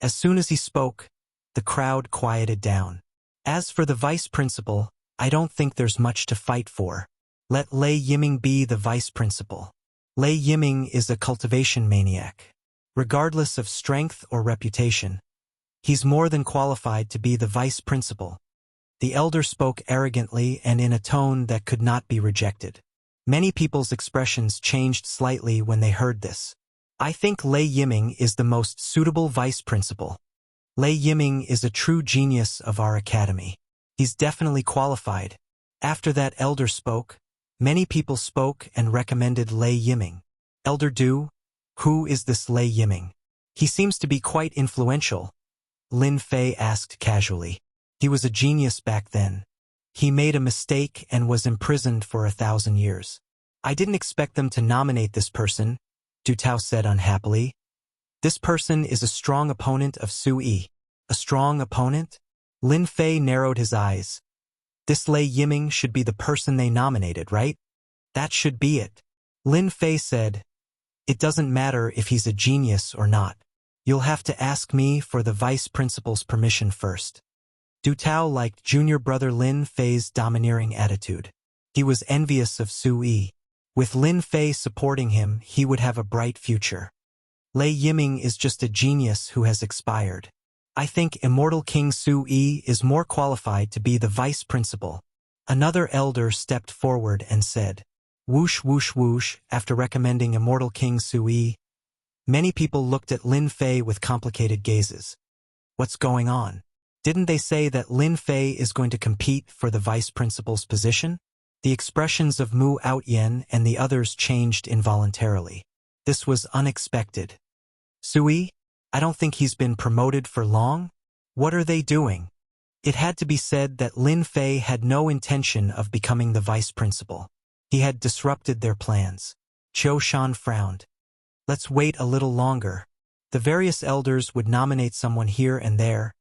As soon as he spoke, the crowd quieted down. As for the vice principal, I don't think there's much to fight for. Let Lei Yiming be the vice principal. Lei Yiming is a cultivation maniac. Regardless of strength or reputation, he's more than qualified to be the vice principal. The elder spoke arrogantly and in a tone that could not be rejected. Many people's expressions changed slightly when they heard this. I think Lei Yiming is the most suitable vice principal. Lei Yiming is a true genius of our academy. He's definitely qualified. After that elder spoke, many people spoke and recommended Lei Yiming. Elder Du, who is this Lei Yiming? He seems to be quite influential. Lin Fei asked casually. He was a genius back then. He made a mistake and was imprisoned for 1,000 years. I didn't expect them to nominate this person, Du Tao said unhappily. This person is a strong opponent of Su Yi. A strong opponent? Lin Fei narrowed his eyes. This Lei Yiming should be the person they nominated, right? That should be it. Lin Fei said, it doesn't matter if he's a genius or not. You'll have to ask me for the vice principal's permission first. Du Tao liked junior brother Lin Fei's domineering attitude. He was envious of Sui. With Lin Fei supporting him, he would have a bright future. Lei Yiming is just a genius who has expired. I think immortal King Sui is more qualified to be the vice principal. Another elder stepped forward and said, whoosh whoosh whoosh, after recommending immortal King Sui. Many people looked at Lin Fei with complicated gazes. What's going on? Didn't they say that Lin Fei is going to compete for the vice principal's position? The expressions of Mu Outyen and the others changed involuntarily. This was unexpected. Sui? I don't think he's been promoted for long? What are they doing? It had to be said that Lin Fei had no intention of becoming the vice principal. He had disrupted their plans. Qiu Shan frowned. Let's wait a little longer. The various elders would nominate someone here and there,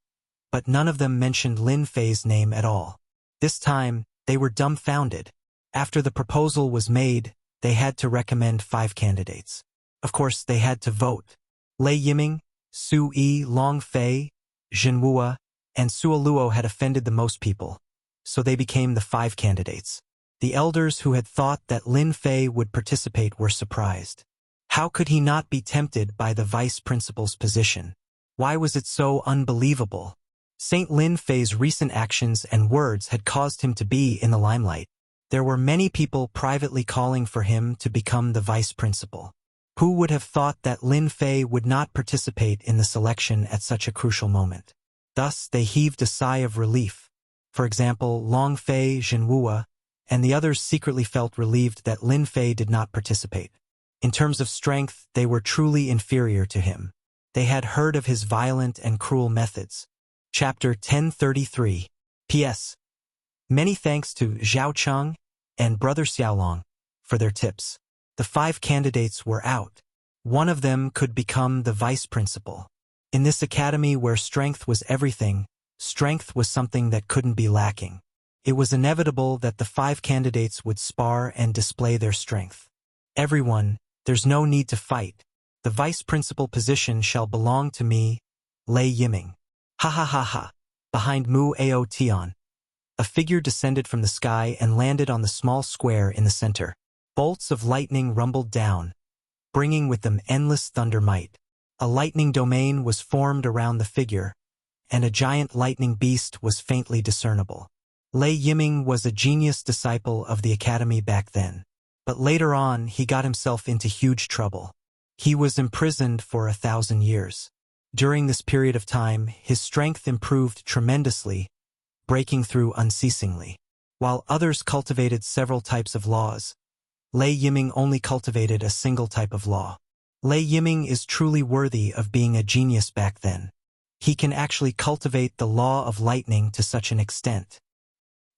but none of them mentioned Lin Fei's name at all. This time, they were dumbfounded. After the proposal was made, they had to recommend 5 candidates. Of course, they had to vote. Lei Yiming, Sui, Long Fei, Jinhua, and Suoluo had offended the most people, so they became the 5 candidates. The elders who had thought that Lin Fei would participate were surprised. How could he not be tempted by the vice principal's position? Why was it so unbelievable? Saint Lin Fei's recent actions and words had caused him to be in the limelight. There were many people privately calling for him to become the vice principal. Who would have thought that Lin Fei would not participate in the selection at such a crucial moment? Thus, they heaved a sigh of relief. For example, Long Fei, Jinhua, and the others secretly felt relieved that Lin Fei did not participate. In terms of strength, they were truly inferior to him. They had heard of his violent and cruel methods. Chapter 1033. P.S. Many thanks to Zhao Cheng and Brother Xiaolong for their tips. The 5 candidates were out. One of them could become the vice principal. In this academy where strength was everything, strength was something that couldn't be lacking. It was inevitable that the 5 candidates would spar and display their strength. Everyone, there's no need to fight. The vice principal position shall belong to me, Lei Yiming. Ha ha ha ha. Behind Mu Ao Tian, a figure descended from the sky and landed on the small square in the center. Bolts of lightning rumbled down, bringing with them endless thunder might. A lightning domain was formed around the figure, and a giant lightning beast was faintly discernible. Lei Yiming was a genius disciple of the academy back then. But later on, he got himself into huge trouble. He was imprisoned for 1,000 years. During this period of time, his strength improved tremendously, breaking through unceasingly. While others cultivated several types of laws, Lei Yiming only cultivated a single type of law. Lei Yiming is truly worthy of being a genius back then. He can actually cultivate the law of lightning to such an extent.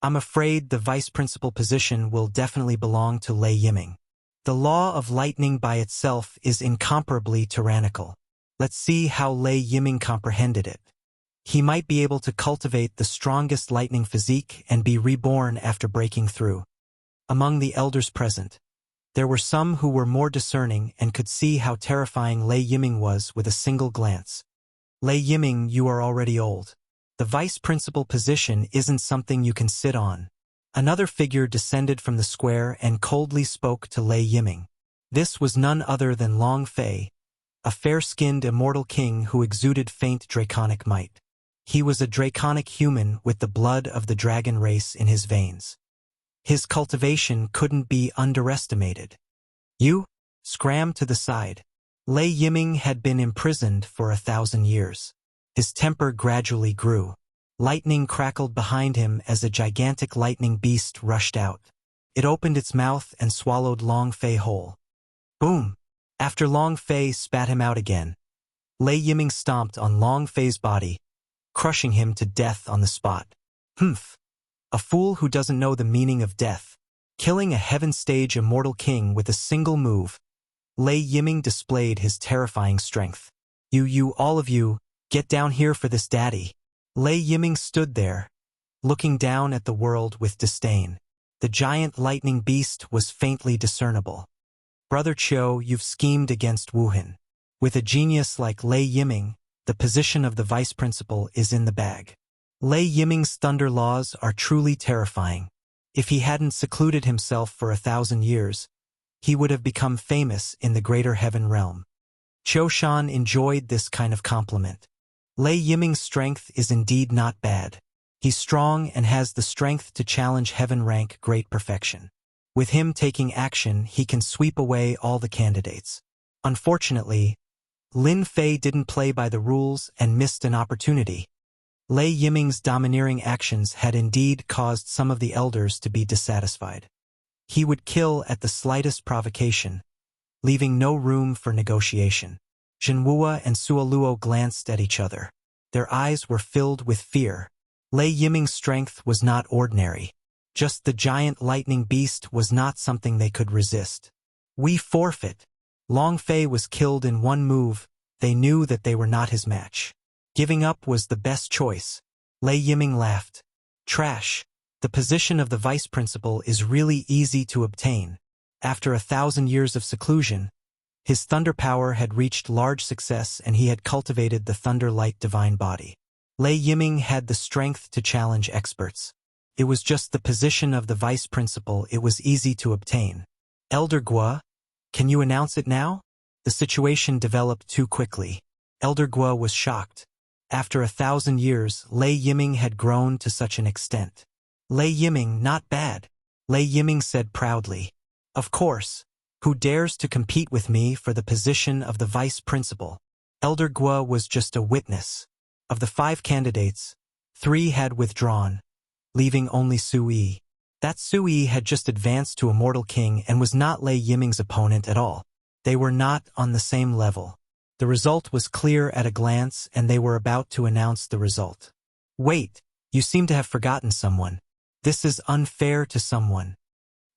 I'm afraid the vice principal position will definitely belong to Lei Yiming. The law of lightning by itself is incomparably tyrannical. Let's see how Lei Yiming comprehended it. He might be able to cultivate the strongest lightning physique and be reborn after breaking through. Among the elders present, there were some who were more discerning and could see how terrifying Lei Yiming was with a single glance. Lei Yiming, you are already old. The vice principal position isn't something you can sit on. Another figure descended from the square and coldly spoke to Lei Yiming. This was none other than Long Fei, a fair-skinned immortal king who exuded faint draconic might. He was a draconic human with the blood of the dragon race in his veins. His cultivation couldn't be underestimated. You? Scram to the side. Lei Yiming had been imprisoned for 1,000 years. His temper gradually grew. Lightning crackled behind him as a gigantic lightning beast rushed out. It opened its mouth and swallowed Long Fei whole. Boom! After Long Fei spat him out again, Lei Yiming stomped on Long Fei's body, crushing him to death on the spot. Humph! A fool who doesn't know the meaning of death. Killing a heaven-stage immortal king with a single move, Lei Yiming displayed his terrifying strength. You all of you, get down here for this, daddy. Lei Yiming stood there, looking down at the world with disdain. The giant lightning beast was faintly discernible. Brother Qiu, you've schemed against Wuhan. With a genius like Lei Yiming, the position of the vice principal is in the bag. Lei Yiming's thunder laws are truly terrifying. If he hadn't secluded himself for 1,000 years, he would have become famous in the greater heaven realm. Qiu Shan enjoyed this kind of compliment. Lei Yiming's strength is indeed not bad. He's strong and has the strength to challenge heaven rank great perfection. With him taking action, he can sweep away all the candidates. Unfortunately, Lin Fei didn't play by the rules and missed an opportunity. Lei Yiming's domineering actions had indeed caused some of the elders to be dissatisfied. He would kill at the slightest provocation, leaving no room for negotiation. Jinhua and Suoluo glanced at each other. Their eyes were filled with fear. Lei Yiming's strength was not ordinary. Just the giant lightning beast was not something they could resist. We forfeit. Long Fei was killed in one move. They knew that they were not his match. Giving up was the best choice. Lei Yiming laughed. Trash. The position of the vice principal is really easy to obtain. After 1,000 years of seclusion, his thunder power had reached large success and he had cultivated the thunder-light divine body. Lei Yiming had the strength to challenge experts. It was just the position of the vice principal it was easy to obtain. Elder Guo, can you announce it now? The situation developed too quickly. Elder Guo was shocked. After 1,000 years, Lei Yiming had grown to such an extent. Lei Yiming, not bad. Lei Yiming said proudly. Of course. Who dares to compete with me for the position of the vice principal? Elder Guo was just a witness. Of the 5 candidates, 3 had withdrawn, leaving only Sui. That Sui had just advanced to Immortal King and was not Lei Yiming's opponent at all. They were not on the same level. The result was clear at a glance and they were about to announce the result. Wait, you seem to have forgotten someone. This is unfair to someone.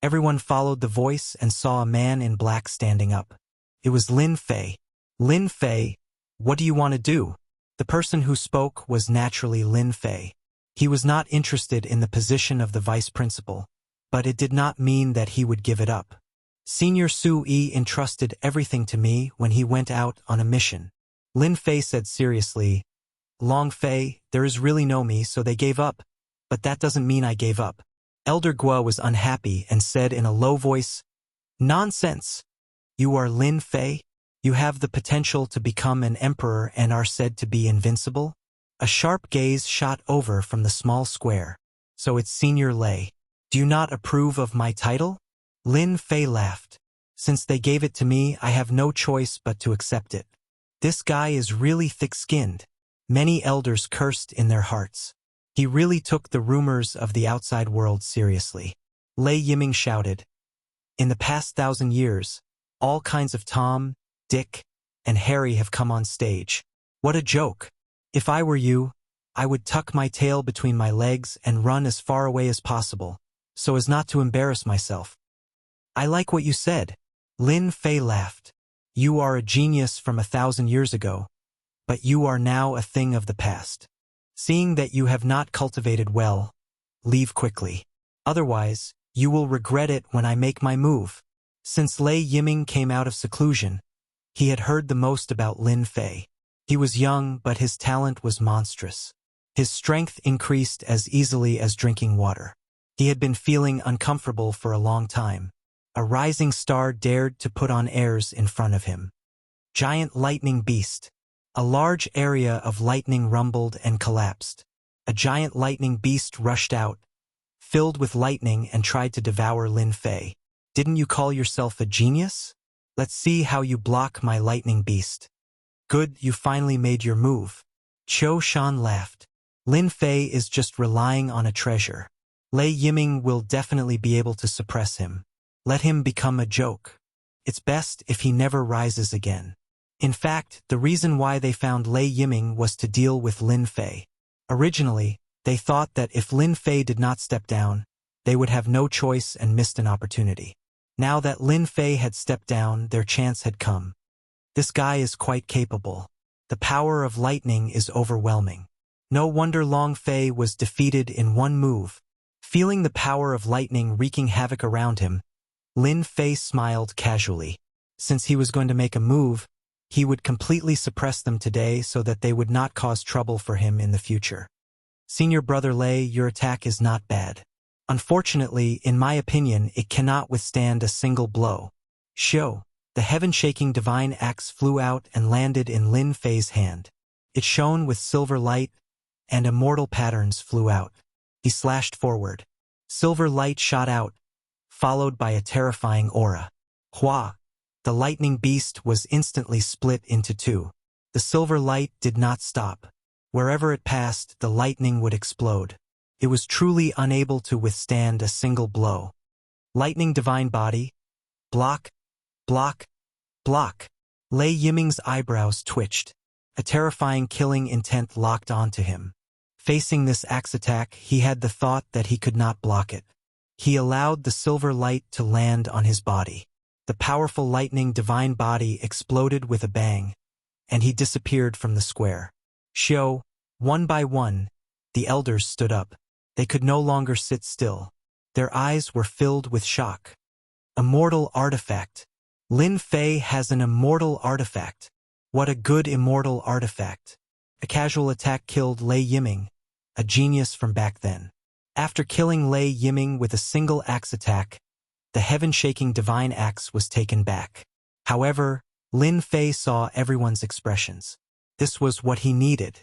Everyone followed the voice and saw a man in black standing up. It was Lin Fei. Lin Fei, what do you want to do? The person who spoke was naturally Lin Fei. He was not interested in the position of the vice principal, but it did not mean that he would give it up. Senior Sui entrusted everything to me when he went out on a mission. Lin Fei said seriously, Long Fei, there is really no me, so they gave up. But that doesn't mean I gave up. Elder Guo was unhappy and said in a low voice, Nonsense! You are Lin Fei? You have the potential to become an emperor and are said to be invincible? A sharp gaze shot over from the small square. So it's Senior Lei. Do you not approve of my title? Lin Fei laughed. Since they gave it to me, I have no choice but to accept it. This guy is really thick-skinned. Many elders cursed in their hearts. He really took the rumors of the outside world seriously. Lei Yiming shouted. In the past 1,000 years, all kinds of Tom, Dick, and Harry have come on stage. What a joke. If I were you, I would tuck my tail between my legs and run as far away as possible, so as not to embarrass myself. I like what you said. Lin Fei laughed. You are a genius from 1,000 years ago, but you are now a thing of the past. Seeing that you have not cultivated well, leave quickly. Otherwise, you will regret it when I make my move. Since Lei Yiming came out of seclusion, he had heard the most about Lin Fei. He was young, but his talent was monstrous. His strength increased as easily as drinking water. He had been feeling uncomfortable for a long time. A rising star dared to put on airs in front of him. Giant lightning beast. A large area of lightning rumbled and collapsed. A giant lightning beast rushed out, filled with lightning, and tried to devour Lin Fei. Didn't you call yourself a genius? Let's see how you block my lightning beast. Good, you finally made your move. Qiu Shan laughed. Lin Fei is just relying on a treasure. Lei Yiming will definitely be able to suppress him. Let him become a joke. It's best if he never rises again. In fact, the reason why they found Lei Yiming was to deal with Lin Fei. Originally, they thought that if Lin Fei did not step down, they would have no choice and missed an opportunity. Now that Lin Fei had stepped down, their chance had come. This guy is quite capable. The power of lightning is overwhelming. No wonder Long Fei was defeated in one move. Feeling the power of lightning wreaking havoc around him, Lin Fei smiled casually. Since he was going to make a move, He would completely suppress them today so that they would not cause trouble for him in the future. Senior Brother Lei, your attack is not bad. Unfortunately, in my opinion, it cannot withstand a single blow. Shio, the heaven-shaking divine axe flew out and landed in Lin Fei's hand. It shone with silver light, and immortal patterns flew out. He slashed forward. Silver light shot out, followed by a terrifying aura. Hua! The lightning beast was instantly split into two. The silver light did not stop. Wherever it passed, the lightning would explode. It was truly unable to withstand a single blow. Lightning divine body. Block, block, block. Lei Yiming's eyebrows twitched. A terrifying killing intent locked onto him. Facing this axe attack, he had the thought that he could not block it. He allowed the silver light to land on his body. The powerful lightning divine body exploded with a bang, and he disappeared from the square. Shio, one by one, the elders stood up. They could no longer sit still. Their eyes were filled with shock. Immortal artifact. Lin Fei has an immortal artifact. What a good immortal artifact. A casual attack killed Lei Yiming, a genius from back then. After killing Lei Yiming with a single axe attack, the heaven-shaking divine axe was taken back. However, Lin Fei saw everyone's expressions. This was what he needed.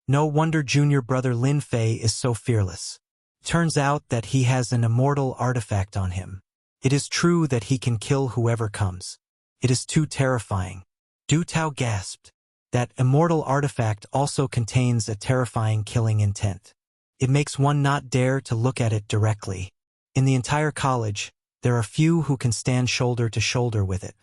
No wonder junior brother Lin Fei is so fearless. Turns out that he has an immortal artifact on him. It is true that he can kill whoever comes. It is too terrifying. Du Tao gasped. That immortal artifact also contains a terrifying killing intent. It makes one not dare to look at it directly. In the entire college, there are few who can stand shoulder to shoulder with it.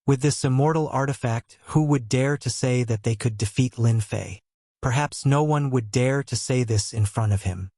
With this immortal artifact, who would dare to say that they could defeat Lin Fei? Perhaps no one would dare to say this in front of him.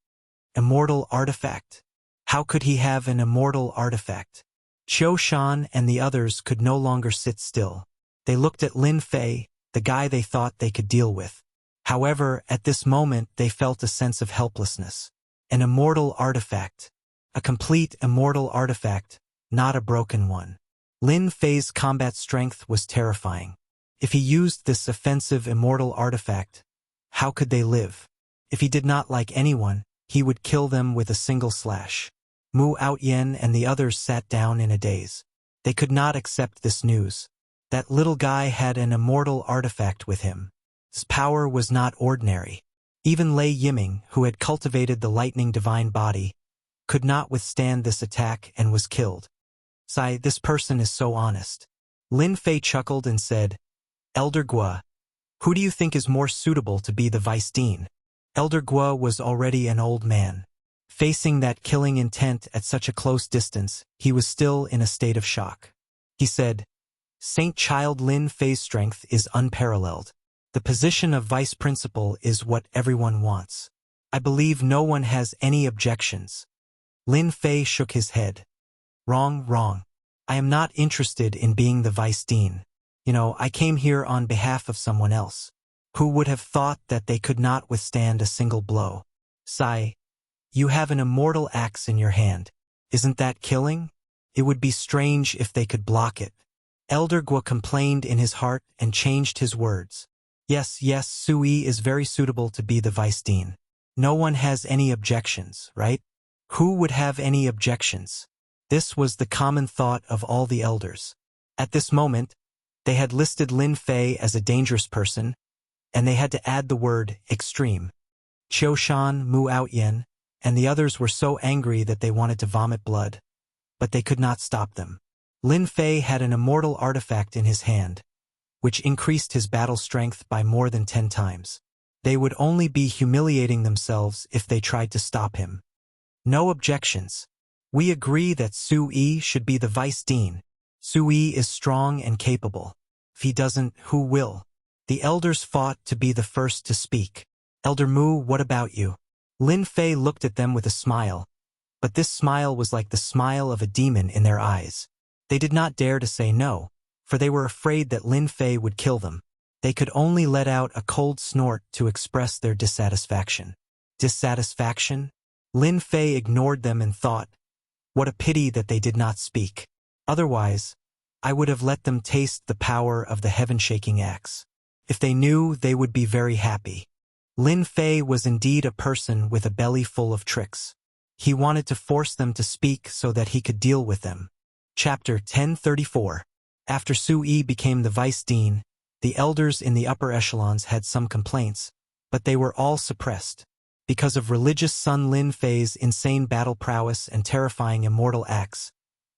Immortal artifact? How could he have an immortal artifact? Qiu Shan and the others could no longer sit still. They looked at Lin Fei, the guy they thought they could deal with. However, at this moment they felt a sense of helplessness. An immortal artifact. A complete immortal artifact, not a broken one. Lin Fei's combat strength was terrifying. If he used this offensive immortal artifact, how could they live? If he did not like anyone, he would kill them with a single slash. Mu Outyen and the others sat down in a daze. They could not accept this news. That little guy had an immortal artifact with him. His power was not ordinary. Even Lei Yiming, who had cultivated the lightning divine body, could not withstand this attack and was killed. Sai, this person is so honest. Lin Fei chuckled and said, Elder Gua, who do you think is more suitable to be the vice dean? Elder Gua was already an old man. Facing that killing intent at such a close distance, he was still in a state of shock. He said, Saint Child Lin Fei's strength is unparalleled. The position of vice principal is what everyone wants. I believe no one has any objections. Lin Fei shook his head. Wrong, wrong. I am not interested in being the vice dean. I came here on behalf of someone else. Who would have thought that they could not withstand a single blow? Sai, you have an immortal axe in your hand. Isn't that killing? It would be strange if they could block it. Elder Gua complained in his heart and changed his words. Yes, Sui is very suitable to be the vice dean. No one has any objections, right? Who would have any objections? This was the common thought of all the elders. At this moment, they had listed Lin Fei as a dangerous person, and they had to add the word extreme. Qiu Shan, Mu Outyen, and the others were so angry that they wanted to vomit blood, but they could not stop them. Lin Fei had an immortal artifact in his hand, which increased his battle strength by more than 10 times. They would only be humiliating themselves if they tried to stop him. No objections. We agree that Sui should be the vice dean. Sui is strong and capable. If he doesn't, who will? The elders fought to be the first to speak. Elder Mu, what about you? Lin Fei looked at them with a smile, but this smile was like the smile of a demon in their eyes. They did not dare to say no, for they were afraid that Lin Fei would kill them. They could only let out a cold snort to express their dissatisfaction. Dissatisfaction? Lin Fei ignored them and thought, what a pity that they did not speak. Otherwise, I would have let them taste the power of the heaven-shaking axe. If they knew, they would be very happy. Lin Fei was indeed a person with a belly full of tricks. He wanted to force them to speak so that he could deal with them. Chapter 1034. After Su Yi became the vice dean, the elders in the upper echelons had some complaints, but they were all suppressed. Because of religious son Lin Fei's insane battle prowess and terrifying immortal axe,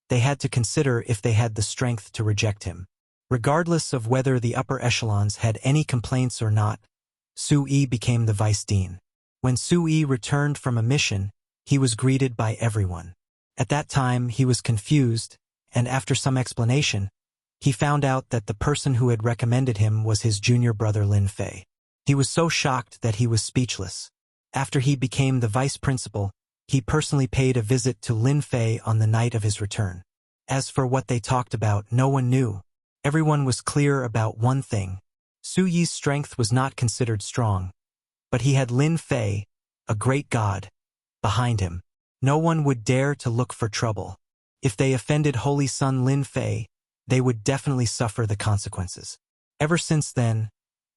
they had to consider if they had the strength to reject him. Regardless of whether the upper echelons had any complaints or not, Su Yi became the vice dean. When Su Yi returned from a mission, he was greeted by everyone. At that time, he was confused, and after some explanation, he found out that the person who had recommended him was his junior brother Lin Fei. He was so shocked that he was speechless. After he became the vice principal, he personally paid a visit to Lin Fei on the night of his return. As for what they talked about, no one knew. Everyone was clear about one thing. Su Yi's strength was not considered strong, but he had Lin Fei, a great god, behind him. No one would dare to look for trouble. If they offended Holy Son Lin Fei, they would definitely suffer the consequences. Ever since then,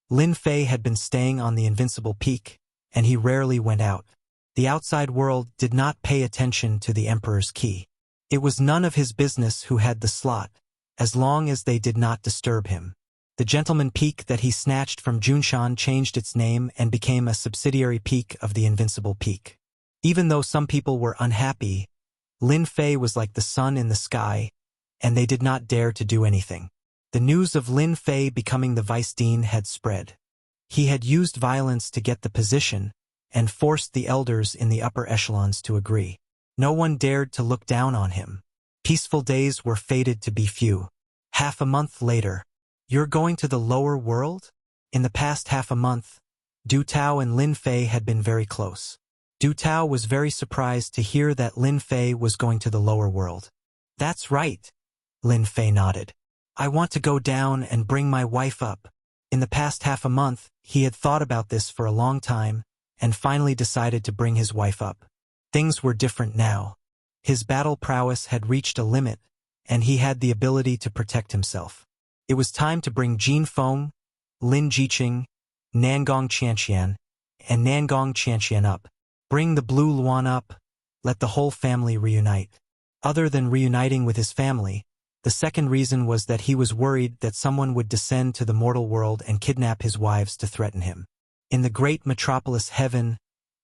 Lin Fei had been staying on the invincible peak, and he rarely went out. The outside world did not pay attention to the Emperor's key. It was none of his business who had the slot, as long as they did not disturb him. The gentleman peak that he snatched from Junshan changed its name and became a subsidiary peak of the invincible peak. Even though some people were unhappy, Lin Fei was like the sun in the sky, and they did not dare to do anything. The news of Lin Fei becoming the vice dean had spread. He had used violence to get the position and forced the elders in the upper echelons to agree. No one dared to look down on him. Peaceful days were fated to be few. Half a month later. You're going to the lower world? In the past half a month, Du Tao and Lin Fei had been very close. Du Tao was very surprised to hear that Lin Fei was going to the lower world. That's right. Lin Fei nodded. I want to go down and bring my wife up. In the past half a month, he had thought about this for a long time, and finally decided to bring his wife up. Things were different now. His battle prowess had reached a limit, and he had the ability to protect himself. It was time to bring Jin Feng, Lin Jiqing, Nangong Qianqian, and Nangong Qianqian up. Bring the Blue Luan up. Let the whole family reunite. Other than reuniting with his family, the second reason was that he was worried that someone would descend to the mortal world and kidnap his wives to threaten him. In the great metropolis heaven,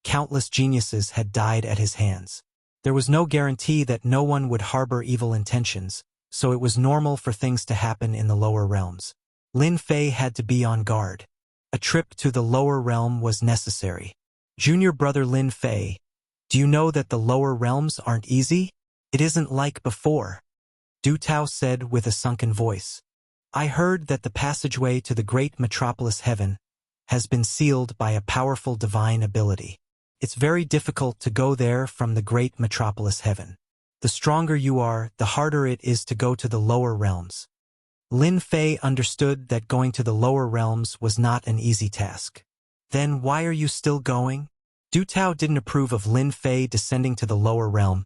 countless geniuses had died at his hands. There was no guarantee that no one would harbor evil intentions, so it was normal for things to happen in the lower realms. Lin Fei had to be on guard. A trip to the lower realm was necessary. Junior brother Lin Fei, do you know that the lower realms aren't easy? It isn't like before. Du Tao said with a sunken voice. I heard that the passageway to the great metropolis heaven has been sealed by a powerful divine ability. It's very difficult to go there from the great metropolis heaven. The stronger you are, the harder it is to go to the lower realms. Lin Fei understood that going to the lower realms was not an easy task. Then why are you still going? Du Tao didn't approve of Lin Fei descending to the lower realm.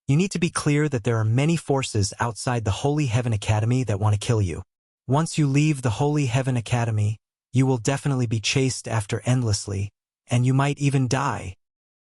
You need to be clear that there are many forces outside the Holy Heaven Academy that want to kill you. Once you leave the Holy Heaven Academy, you will definitely be chased after endlessly, and you might even die.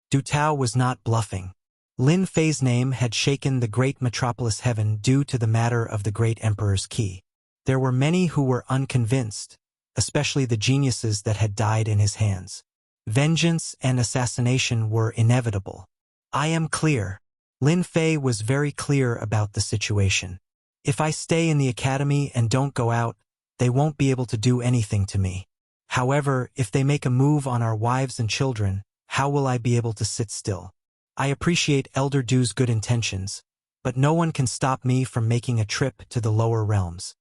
Du Tao was not bluffing. Lin Fei's name had shaken the great metropolis heaven due to the matter of the great emperor's key. There were many who were unconvinced, especially the geniuses that had died in his hands. Vengeance and assassination were inevitable. I am clear. Lin Fei was very clear about the situation. If I stay in the academy and don't go out, they won't be able to do anything to me. However, if they make a move on our wives and children, how will I be able to sit still? I appreciate Elder Du's good intentions, but no one can stop me from making a trip to the lower realms.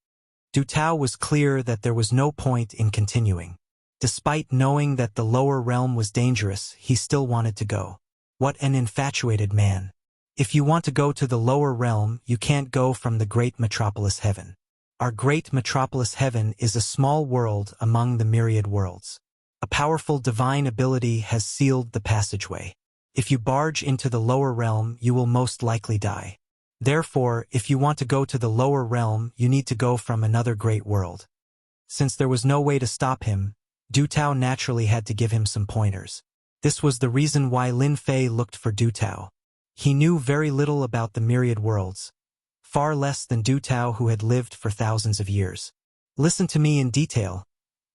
Du Tao was clear that there was no point in continuing. Despite knowing that the lower realm was dangerous, he still wanted to go. What an infatuated man. If you want to go to the lower realm, you can't go from the great metropolis heaven. Our great metropolis heaven is a small world among the myriad worlds. A powerful divine ability has sealed the passageway. If you barge into the lower realm, you will most likely die. Therefore, if you want to go to the lower realm, you need to go from another great world. Since there was no way to stop him, Du Tao naturally had to give him some pointers. This was the reason why Lin Fei looked for Du Tao. He knew very little about the myriad worlds, far less than Du Tao, who had lived for thousands of years. Listen to me in detail.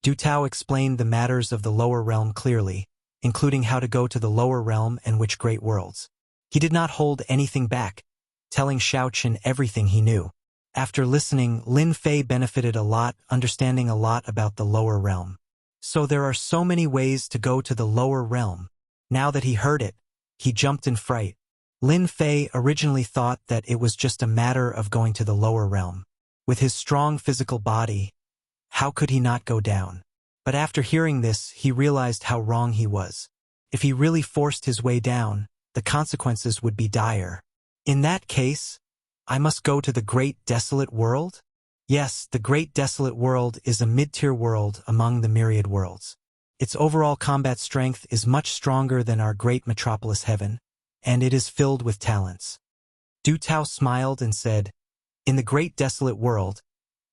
Du Tao explained the matters of the lower realm clearly, including how to go to the lower realm and which great worlds. He did not hold anything back, telling Xiaoqin everything he knew. After listening, Lin Fei benefited a lot, understanding a lot about the lower realm. So there are so many ways to go to the lower realm. Now that he heard it, he jumped in fright. Lin Fei originally thought that it was just a matter of going to the lower realm. With his strong physical body, how could he not go down? But after hearing this, he realized how wrong he was. If he really forced his way down, the consequences would be dire. In that case, I must go to the Great Desolate World? Yes, the Great Desolate World is a mid-tier world among the myriad worlds. Its overall combat strength is much stronger than our great metropolis heaven, and it is filled with talents. Du Tao smiled and said, "In the Great Desolate World,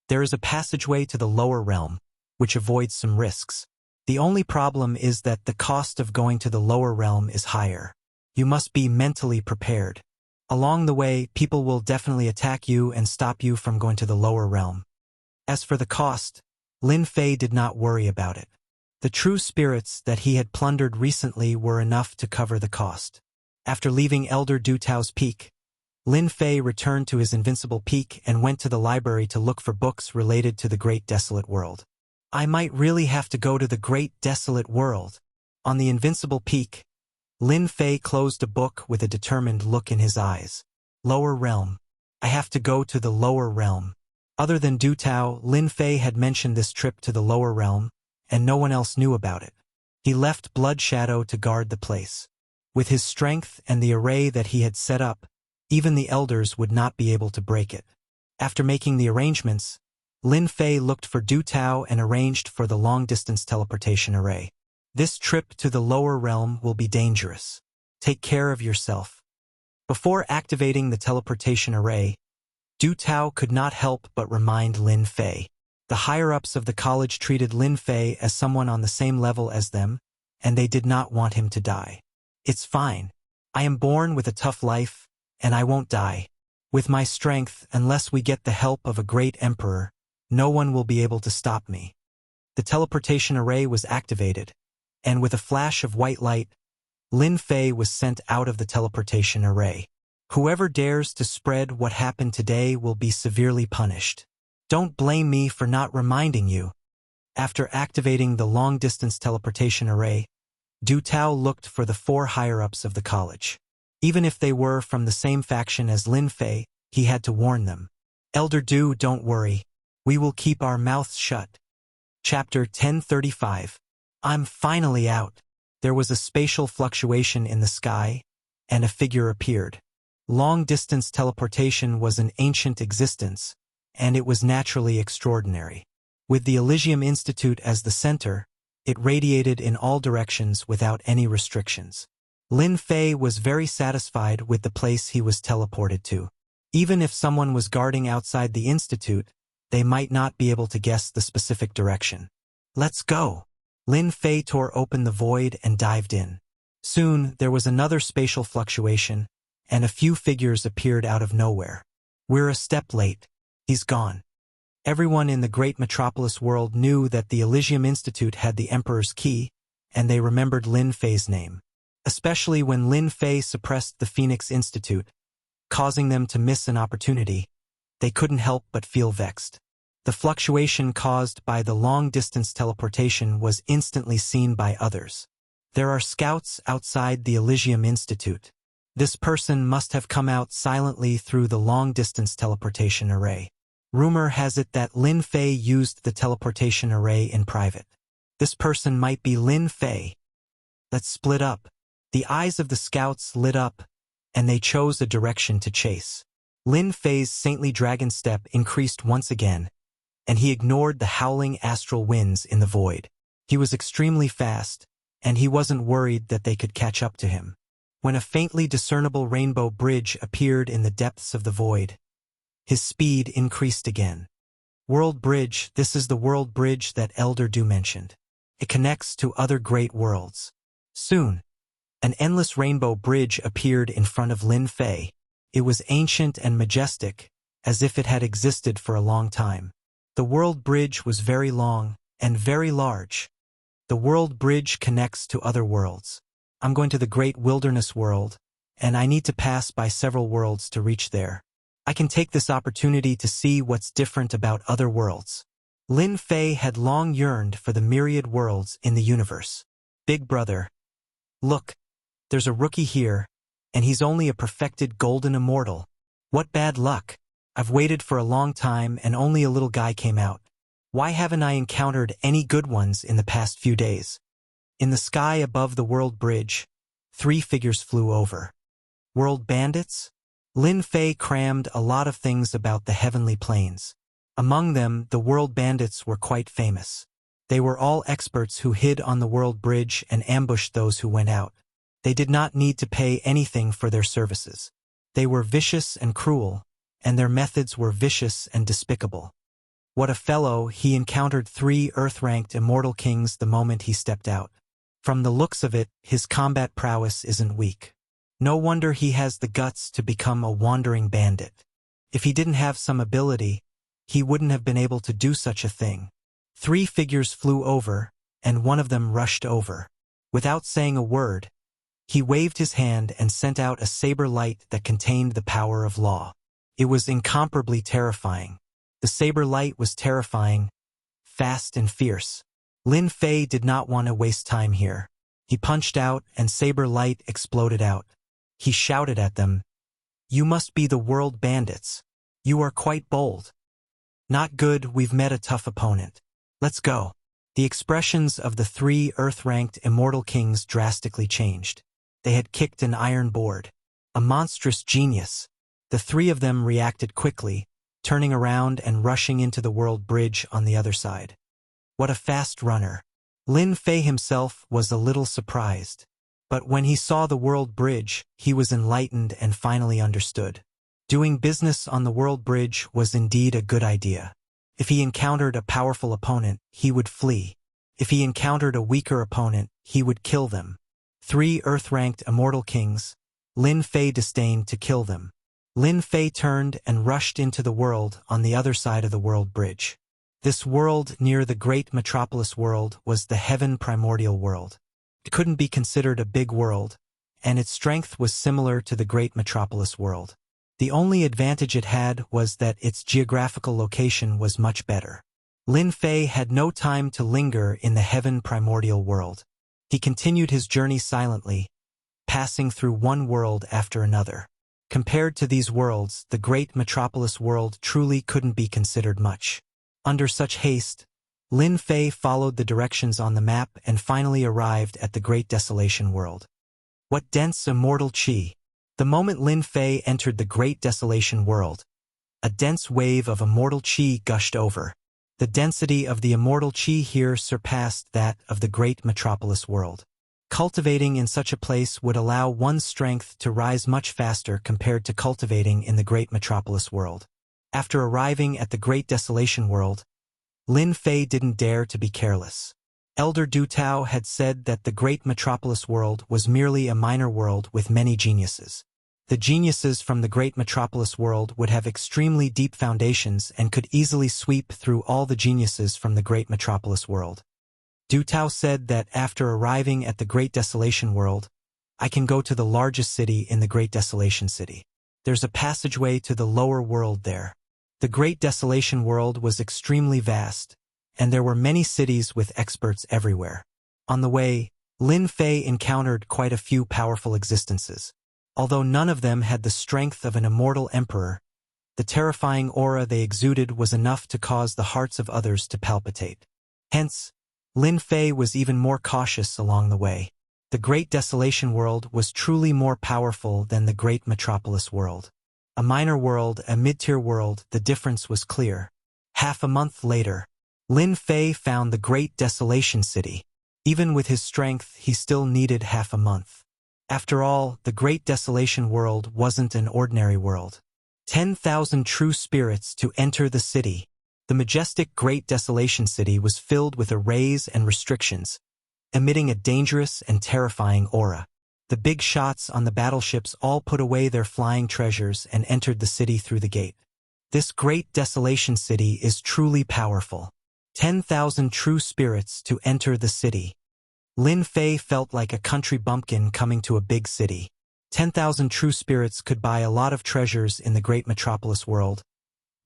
there is a passageway to the lower realm, which avoids some risks. The only problem is that the cost of going to the lower realm is higher. You must be mentally prepared. Along the way, people will definitely attack you and stop you from going to the lower realm." As for the cost, Lin Fei did not worry about it. The true spirits that he had plundered recently were enough to cover the cost. After leaving Elder Du Tao's peak, Lin Fei returned to his invincible peak and went to the library to look for books related to the Great Desolate World. I might really have to go to the Great Desolate World. On the invincible peak, Lin Fei closed a book with a determined look in his eyes. Lower realm. I have to go to the lower realm. Other than Du Tao, Lin Fei had mentioned this trip to the lower realm, and no one else knew about it. He left Blood Shadow to guard the place. With his strength and the array that he had set up, even the elders would not be able to break it. After making the arrangements, Lin Fei looked for Du Tao and arranged for the long-distance teleportation array. This trip to the lower realm will be dangerous. Take care of yourself. Before activating the teleportation array, Du Tao could not help but remind Lin Fei. The higher-ups of the college treated Lin Fei as someone on the same level as them, and they did not want him to die. It's fine. I am born with a tough life, and I won't die. With my strength, unless we get the help of a great emperor, no one will be able to stop me. The teleportation array was activated, and with a flash of white light, Lin Fei was sent out of the teleportation array. Whoever dares to spread what happened today will be severely punished. Don't blame me for not reminding you. After activating the long-distance teleportation array, Du Tao looked for the 4 higher-ups of the college. Even if they were from the same faction as Lin Fei, he had to warn them. Elder Du, don't worry. We will keep our mouths shut. Chapter 1035. I'm finally out. There was a spatial fluctuation in the sky, and a figure appeared. Long-distance teleportation was an ancient existence, and it was naturally extraordinary. With the Elysium Institute as the center, it radiated in all directions without any restrictions. Lin Fei was very satisfied with the place he was teleported to. Even if someone was guarding outside the institute, they might not be able to guess the specific direction. Let's go! Lin Fei tore open the void and dived in. Soon, there was another spatial fluctuation, and a few figures appeared out of nowhere. We're a step late. He's gone. Everyone in the great metropolis world knew that the Elysium Institute had the Emperor's key, and they remembered Lin Fei's name. Especially when Lin Fei suppressed the Phoenix Institute, causing them to miss an opportunity, they couldn't help but feel vexed. The fluctuation caused by the long-distance teleportation was instantly seen by others. There are scouts outside the Elysium Institute. This person must have come out silently through the long-distance teleportation array. Rumor has it that Lin Fei used the teleportation array in private. This person might be Lin Fei. Let's split up. The eyes of the scouts lit up, and they chose a direction to chase. Lin Fei's saintly dragon step increased once again, and he ignored the howling astral winds in the void. He was extremely fast, and he wasn't worried that they could catch up to him. when a faintly discernible rainbow bridge appeared in the depths of the void. His speed increased again. World Bridge, this is the world bridge that Elder Du mentioned. It connects to other great worlds. Soon, an endless rainbow bridge appeared in front of Lin Fei. It was ancient and majestic, as if it had existed for a long time. The world bridge was very long and very large. The world bridge connects to other worlds. I'm going to the great wilderness world, and I need to pass by several worlds to reach there. I can take this opportunity to see what's different about other worlds. Lin Fei had long yearned for the myriad worlds in the universe. Big brother. Look, there's a rookie here, and he's only a perfected golden immortal. What bad luck. I've waited for a long time and only a little guy came out. Why haven't I encountered any good ones in the past few days? In the sky above the world bridge, 3 figures flew over. World bandits? Lin Fei crammed a lot of things about the heavenly planes. Among them, the world bandits were quite famous. They were all experts who hid on the world bridge and ambushed those who went out. They did not need to pay anything for their services. They were vicious and cruel, and their methods were vicious and despicable. What a fellow, he encountered 3 earth-ranked immortal kings the moment he stepped out. From the looks of it, his combat prowess isn't weak. No wonder he has the guts to become a wandering bandit. If he didn't have some ability, he wouldn't have been able to do such a thing. 3 figures flew over, and one of them rushed over. Without saying a word, he waved his hand and sent out a saber light that contained the power of law. It was incomparably terrifying. The saber light was terrifying, fast and fierce. Lin Fei did not want to waste time here. He punched out and saber light exploded out. He shouted at them, "You must be the world bandits. You are quite bold." "Not good, we've met a tough opponent. Let's go." The expressions of the 3 earth-ranked immortal kings drastically changed. They had kicked an iron board. A monstrous genius. The 3 of them reacted quickly, turning around and rushing into the world bridge on the other side. What a fast runner. Lin Fei himself was a little surprised. But when he saw the world bridge, he was enlightened and finally understood. Doing business on the world bridge was indeed a good idea. If he encountered a powerful opponent, he would flee. If he encountered a weaker opponent, he would kill them. 3 earth-ranked immortal kings. Lin Fei disdained to kill them. Lin Fei turned and rushed into the world on the other side of the world bridge. This world near the great metropolis world was the heaven primordial world. It couldn't be considered a big world, and its strength was similar to the great metropolis world. The only advantage it had was that its geographical location was much better. Lin Fei had no time to linger in the heaven primordial world. He continued his journey silently, passing through one world after another. Compared to these worlds, the great metropolis world truly couldn't be considered much. Under such haste, Lin Fei followed the directions on the map and finally arrived at the Great Desolation World. What dense immortal qi! The moment Lin Fei entered the Great Desolation World, a dense wave of immortal qi gushed over. The density of the immortal qi here surpassed that of the Great Metropolis World. Cultivating in such a place would allow one's strength to rise much faster compared to cultivating in the Great Metropolis World. After arriving at the Great Desolation World, Lin Fei didn't dare to be careless. Elder Du Tao had said that the Great Metropolis World was merely a minor world with many geniuses. The geniuses from the Great Metropolis World would have extremely deep foundations and could easily sweep through all the geniuses from the Great Metropolis World. Du Tao said that after arriving at the Great Desolation World, I can go to the largest city in the Great Desolation City. There's a passageway to the lower world there. The Great Desolation World was extremely vast, and there were many cities with experts everywhere. On the way, Lin Fei encountered quite a few powerful existences. Although none of them had the strength of an immortal emperor, the terrifying aura they exuded was enough to cause the hearts of others to palpitate. Hence, Lin Fei was even more cautious along the way. The Great Desolation World was truly more powerful than the Great Metropolis World. A minor world, a mid-tier world, the difference was clear. Half a month later, Lin Fei found the Great Desolation City. Even with his strength, he still needed half a month. After all, the Great Desolation world wasn't an ordinary world. 10,000 true spirits to enter the city. The majestic Great Desolation City was filled with arrays and restrictions, emitting a dangerous and terrifying aura. The big shots on the battleships all put away their flying treasures and entered the city through the gate. This Great Desolation City is truly powerful. 10,000 true spirits to enter the city. Lin Fei felt like a country bumpkin coming to a big city. 10,000 true spirits could buy a lot of treasures in the great metropolis world,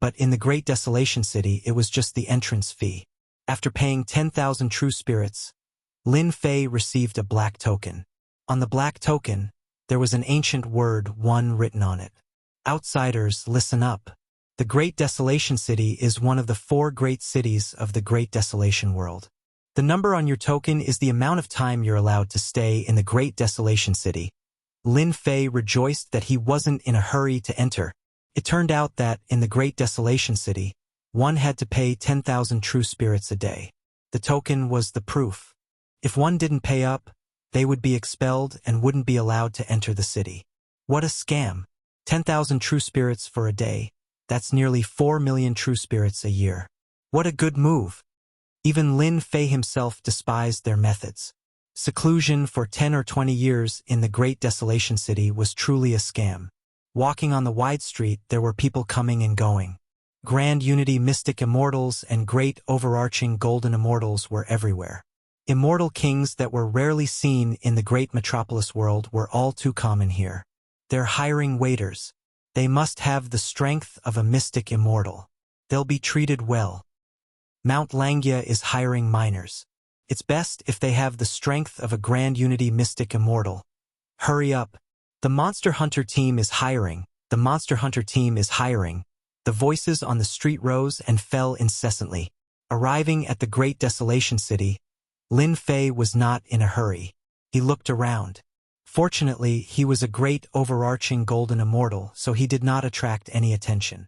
but in the Great Desolation City it was just the entrance fee. After paying 10,000 true spirits, Lin Fei received a black token. On the black token, there was an ancient word 1 written on it. Outsiders, listen up. The Great Desolation City is one of the 4 great cities of the Great Desolation world. The number on your token is the amount of time you're allowed to stay in the Great Desolation City. Lin Fei rejoiced that he wasn't in a hurry to enter. It turned out that, in the Great Desolation City, one had to pay 10,000 true spirits a day. The token was the proof. If one didn't pay up, they would be expelled and wouldn't be allowed to enter the city. What a scam! 10,000 true spirits for a day. That's nearly 4 million true spirits a year. What a good move! Even Lin Fei himself despised their methods. Seclusion for 10 or 20 years in the Great Desolation City was truly a scam. Walking on the wide street, there were people coming and going. Grand Unity Mystic Immortals and Great Overarching Golden Immortals were everywhere. Immortal kings that were rarely seen in the Great Metropolis world were all too common here. They're hiring waiters. They must have the strength of a mystic immortal. They'll be treated well. Mount Langia is hiring miners. It's best if they have the strength of a Grand Unity Mystic Immortal. Hurry up. The Monster Hunter team is hiring. The Monster Hunter team is hiring. The voices on the street rose and fell incessantly. Arriving at the Great Desolation City, Lin Fei was not in a hurry. He looked around. Fortunately, he was a great overarching golden immortal, so he did not attract any attention.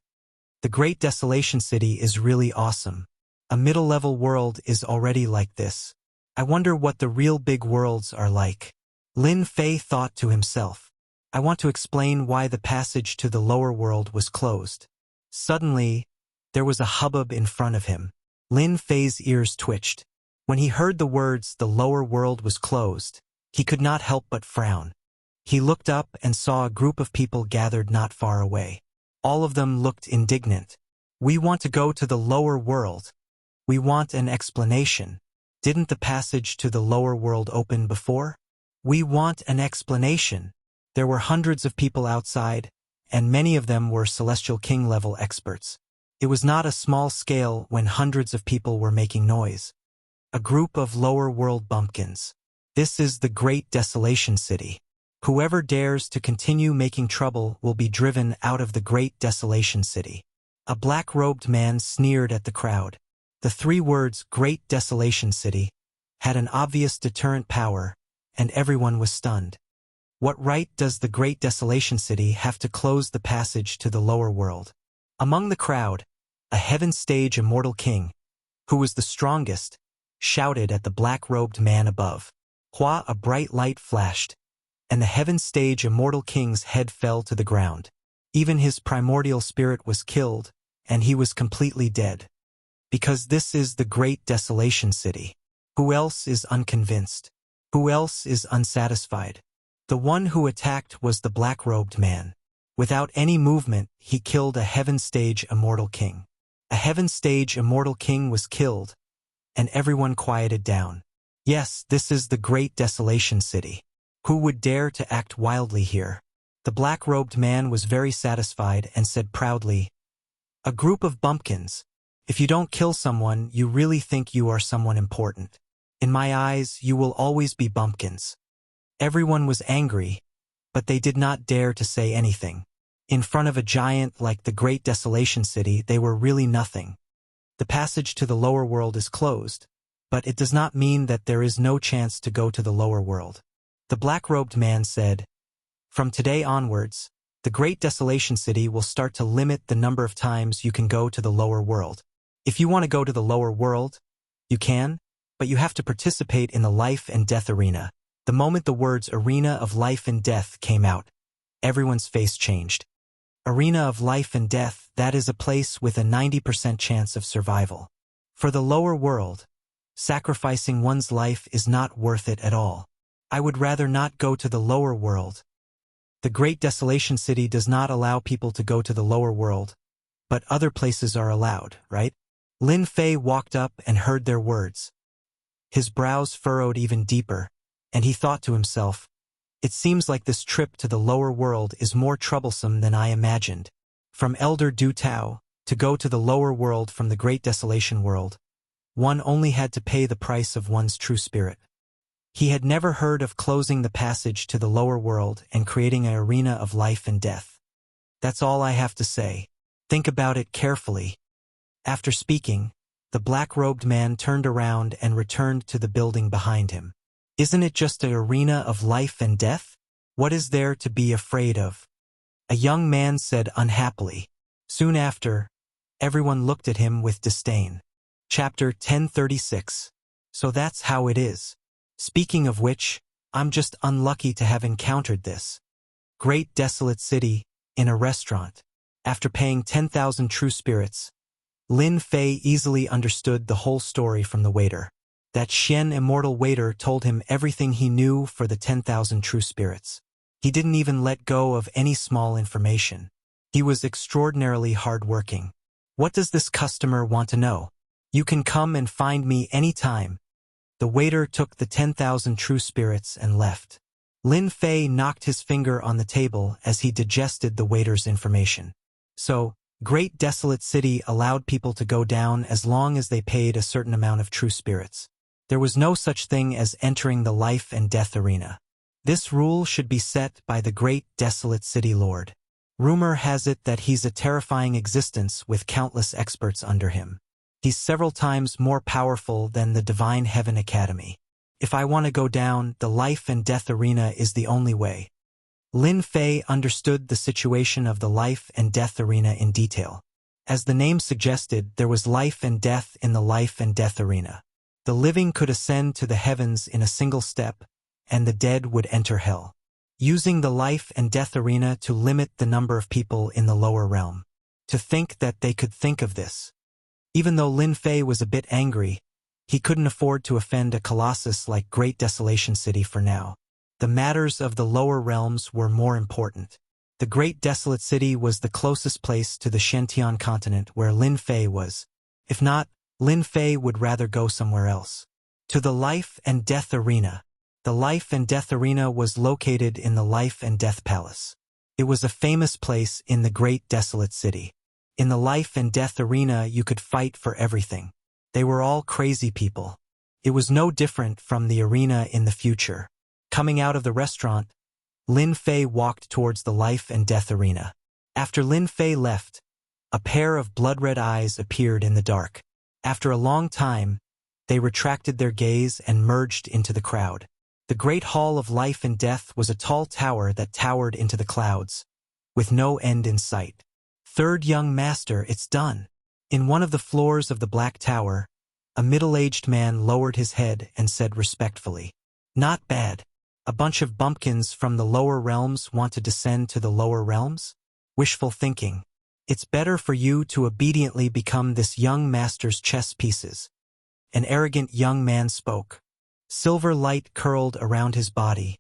The Great Desolation City is really awesome. A middle-level world is already like this. I wonder what the real big worlds are like. Lin Fei thought to himself. I want to explain why the passage to the lower world was closed. Suddenly, there was a hubbub in front of him. Lin Fei's ears twitched. When he heard the words "the lower world was closed," he could not help but frown. He looked up and saw a group of people gathered not far away. All of them looked indignant. "We want to go to the lower world. We want an explanation. Didn't the passage to the lower world open before? We want an explanation." There were hundreds of people outside, and many of them were Celestial King level experts. It was not a small scale when hundreds of people were making noise. A group of lower world bumpkins. This is the Great Desolation City. Whoever dares to continue making trouble will be driven out of the Great Desolation City. A black-robed man sneered at the crowd. The 3 words Great Desolation City had an obvious deterrent power, and everyone was stunned. What right does the Great Desolation City have to close the passage to the lower world? Among the crowd, a Heaven Stage Immortal King, who was the strongest, shouted at the black-robed man above. Hua, a bright light flashed, and the Heaven Stage Immortal King's head fell to the ground. Even his primordial spirit was killed, and he was completely dead. Because this is the Great Desolation City. Who else is unconvinced? Who else is unsatisfied? The one who attacked was the black-robed man. Without any movement, he killed a Heaven Stage Immortal King. A Heaven Stage Immortal King was killed, and everyone quieted down. Yes, this is the Great Desolation City. Who would dare to act wildly here? The black-robed man was very satisfied and said proudly, "A group of bumpkins. If you don't kill someone, you really think you are someone important. In my eyes, you will always be bumpkins." Everyone was angry, but they did not dare to say anything. In front of a giant like the Great Desolation City, they were really nothing. The passage to the lower world is closed, but it does not mean that there is no chance to go to the lower world. The black-robed man said, "From today onwards, the Great Desolation City will start to limit the number of times you can go to the lower world. If you want to go to the lower world, you can, but you have to participate in the life and death arena. The moment the words Arena of Life and Death came out, everyone's face changed. Arena of Life and Death, that is a place with a 90% chance of survival. For the lower world, sacrificing one's life is not worth it at all. I would rather not go to the lower world. The Great Desolation City does not allow people to go to the lower world, but other places are allowed, right? Lin Fei walked up and heard their words. His brows furrowed even deeper, and he thought to himself, it seems like this trip to the lower world is more troublesome than I imagined. From Elder Du Tao, to go to the lower world from the Great Desolation world, one only had to pay the price of one's true spirit. He had never heard of closing the passage to the lower world and creating an arena of life and death. That's all I have to say. Think about it carefully. After speaking, the black-robed man turned around and returned to the building behind him. Isn't it just an arena of life and death? What is there to be afraid of? A young man said unhappily. Soon after, everyone looked at him with disdain. Chapter 1036. So that's how it is. Speaking of which, I'm just unlucky to have encountered this great desolate city in a restaurant. After paying 10,000 true spirits, Lin Fei easily understood the whole story from the waiter. That Shen immortal waiter told him everything he knew for the 10,000 true spirits. He didn't even let go of any small information. He was extraordinarily hard-working. What does this customer want to know? You can come and find me any time. The waiter took the 10,000 true spirits and left. Lin Fei knocked his finger on the table as he digested the waiter's information. So, Great Desolate City allowed people to go down as long as they paid a certain amount of true spirits. There was no such thing as entering the life and death arena. This rule should be set by the Great Desolate City Lord. Rumor has it that he's a terrifying existence with countless experts under him. He's several times more powerful than the Divine Heaven Academy. If I want to go down, the life and death arena is the only way. Lin Fei understood the situation of the life and death arena in detail. As the name suggested, there was life and death in the life and death arena. The living could ascend to the heavens in a single step, and the dead would enter hell, using the life and death arena to limit the number of people in the lower realm. To think that they could think of this. Even though Lin Fei was a bit angry, he couldn't afford to offend a colossus like Great Desolation City for now. The matters of the lower realms were more important. The Great Desolate City was the closest place to the Shentian continent where Lin Fei was. If not, Lin Fei would rather go somewhere else. To the Life and Death Arena. The Life and Death Arena was located in the Life and Death Palace. It was a famous place in the Great Desolate City. In the Life and Death Arena you could fight for everything. They were all crazy people. It was no different from the arena in the future. Coming out of the restaurant, Lin Fei walked towards the Life and Death Arena. After Lin Fei left, a pair of blood-red eyes appeared in the dark. After a long time, they retracted their gaze and merged into the crowd. The Great Hall of Life and Death was a tall tower that towered into the clouds, with no end in sight. Third young master, it's done. In one of the floors of the Black Tower, a middle-aged man lowered his head and said respectfully, "Not bad. A bunch of bumpkins from the lower realms want to descend to the lower realms? Wishful thinking. It's better for you to obediently become this young master's chess pieces." An arrogant young man spoke. Silver light curled around his body,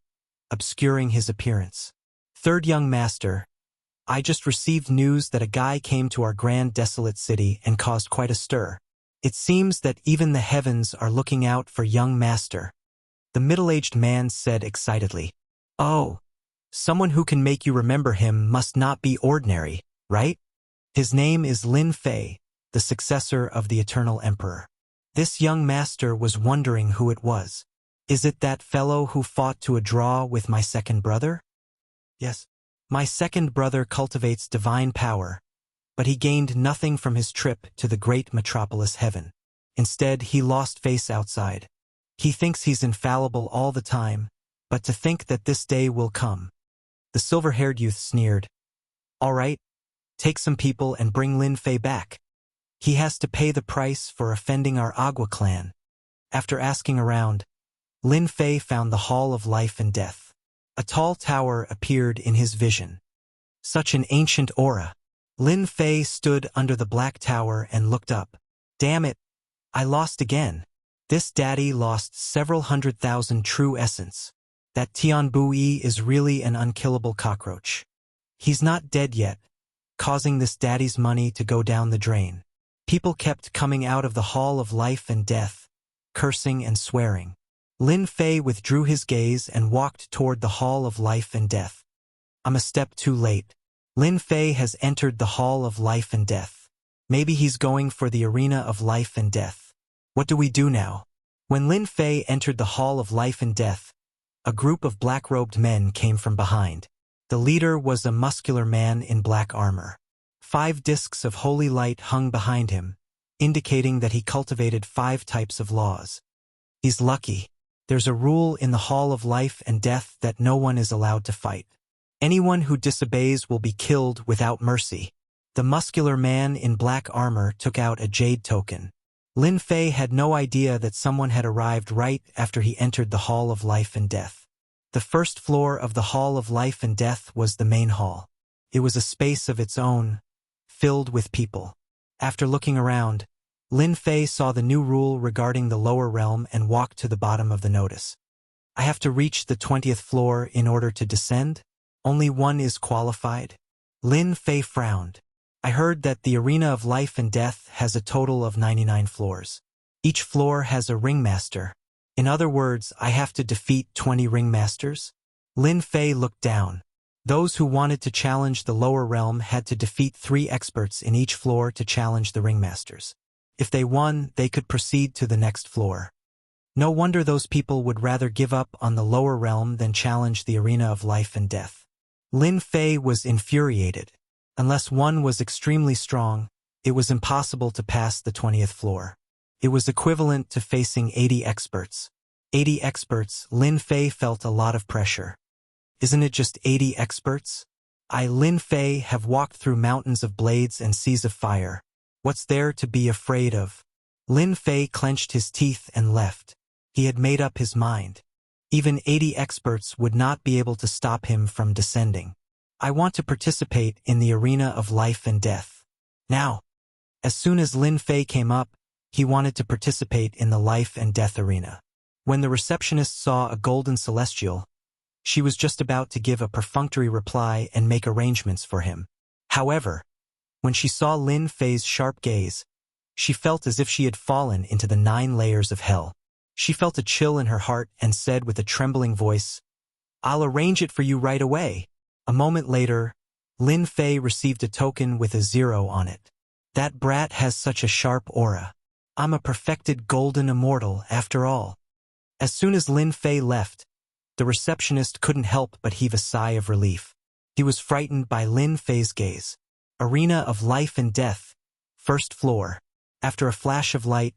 obscuring his appearance. Third young master, I just received news that a guy came to our grand desolate city and caused quite a stir. It seems that even the heavens are looking out for young master. The middle-aged man said excitedly. Oh, someone who can make you remember him must not be ordinary, right? His name is Lin Fei, the successor of the Eternal Emperor. This young master was wondering who it was. Is it that fellow who fought to a draw with my second brother? Yes. My second brother cultivates divine power, but he gained nothing from his trip to the great metropolis heaven. Instead, he lost face outside. He thinks he's infallible all the time, but to think that this day will come. The silver-haired youth sneered. All right, take some people and bring Lin Fei back. He has to pay the price for offending our Agua clan. After asking around, Lin Fei found the Hall of Life and Death. A tall tower appeared in his vision. Such an ancient aura. Lin Fei stood under the black tower and looked up. Damn it, I lost again. This daddy lost several 100,000 true essence. That Tian Bui is really an unkillable cockroach. He's not dead yet, causing this daddy's money to go down the drain. People kept coming out of the Hall of Life and Death, cursing and swearing. Lin Fei withdrew his gaze and walked toward the Hall of Life and Death. I'm a step too late. Lin Fei has entered the Hall of Life and Death. Maybe he's going for the Arena of Life and Death. What do we do now? When Lin Fei entered the Hall of Life and Death, a group of black-robed men came from behind. The leader was a muscular man in black armor. 5 discs of holy light hung behind him, indicating that he cultivated 5 types of laws. He's lucky. There's a rule in the Hall of Life and Death that no one is allowed to fight. Anyone who disobeys will be killed without mercy. The muscular man in black armor took out a jade token. Lin Fei had no idea that someone had arrived right after he entered the Hall of Life and Death. The first floor of the Hall of Life and Death was the main hall. It was a space of its own, filled with people. After looking around, Lin Fei saw the new rule regarding the lower realm and walked to the bottom of the notice. I have to reach the 20th floor in order to descend? Only one is qualified? Lin Fei frowned. I heard that the Arena of Life and Death has a total of 99 floors. Each floor has a ringmaster. In other words, I have to defeat 20 ringmasters? Lin Fei looked down. Those who wanted to challenge the lower realm had to defeat 3 experts in each floor to challenge the ringmasters. If they won, they could proceed to the next floor. No wonder those people would rather give up on the lower realm than challenge the Arena of Life and Death. Lin Fei was infuriated. Unless one was extremely strong, it was impossible to pass the 20th floor. It was equivalent to facing 80 experts. 80 experts, Lin Fei felt a lot of pressure. Isn't it just 80 experts? I, Lin Fei, have walked through mountains of blades and seas of fire. What's there to be afraid of? Lin Fei clenched his teeth and left. He had made up his mind. Even 80 experts would not be able to stop him from descending. I want to participate in the Arena of Life and Death. Now. As soon as Lin Fei came up, he wanted to participate in the Life and Death Arena. When the receptionist saw a golden celestial, she was just about to give a perfunctory reply and make arrangements for him. However, when she saw Lin Fei's sharp gaze, she felt as if she had fallen into the 9 layers of hell. She felt a chill in her heart and said with a trembling voice, "I'll arrange it for you right away." A moment later, Lin Fei received a token with a 0 on it. That brat has such a sharp aura. I'm a perfected golden immortal after all. As soon as Lin Fei left, the receptionist couldn't help but heave a sigh of relief. He was frightened by Lin Fei's gaze. Arena of Life and Death, first floor. After a flash of light,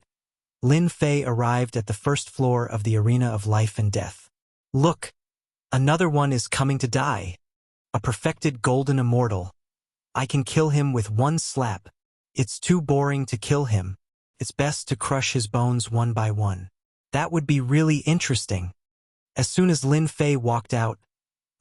Lin Fei arrived at the first floor of the Arena of Life and Death. Look, another one is coming to die. A perfected golden immortal. I can kill him with one slap. It's too boring to kill him. It's best to crush his bones one by one. That would be really interesting. As soon as Lin Fei walked out,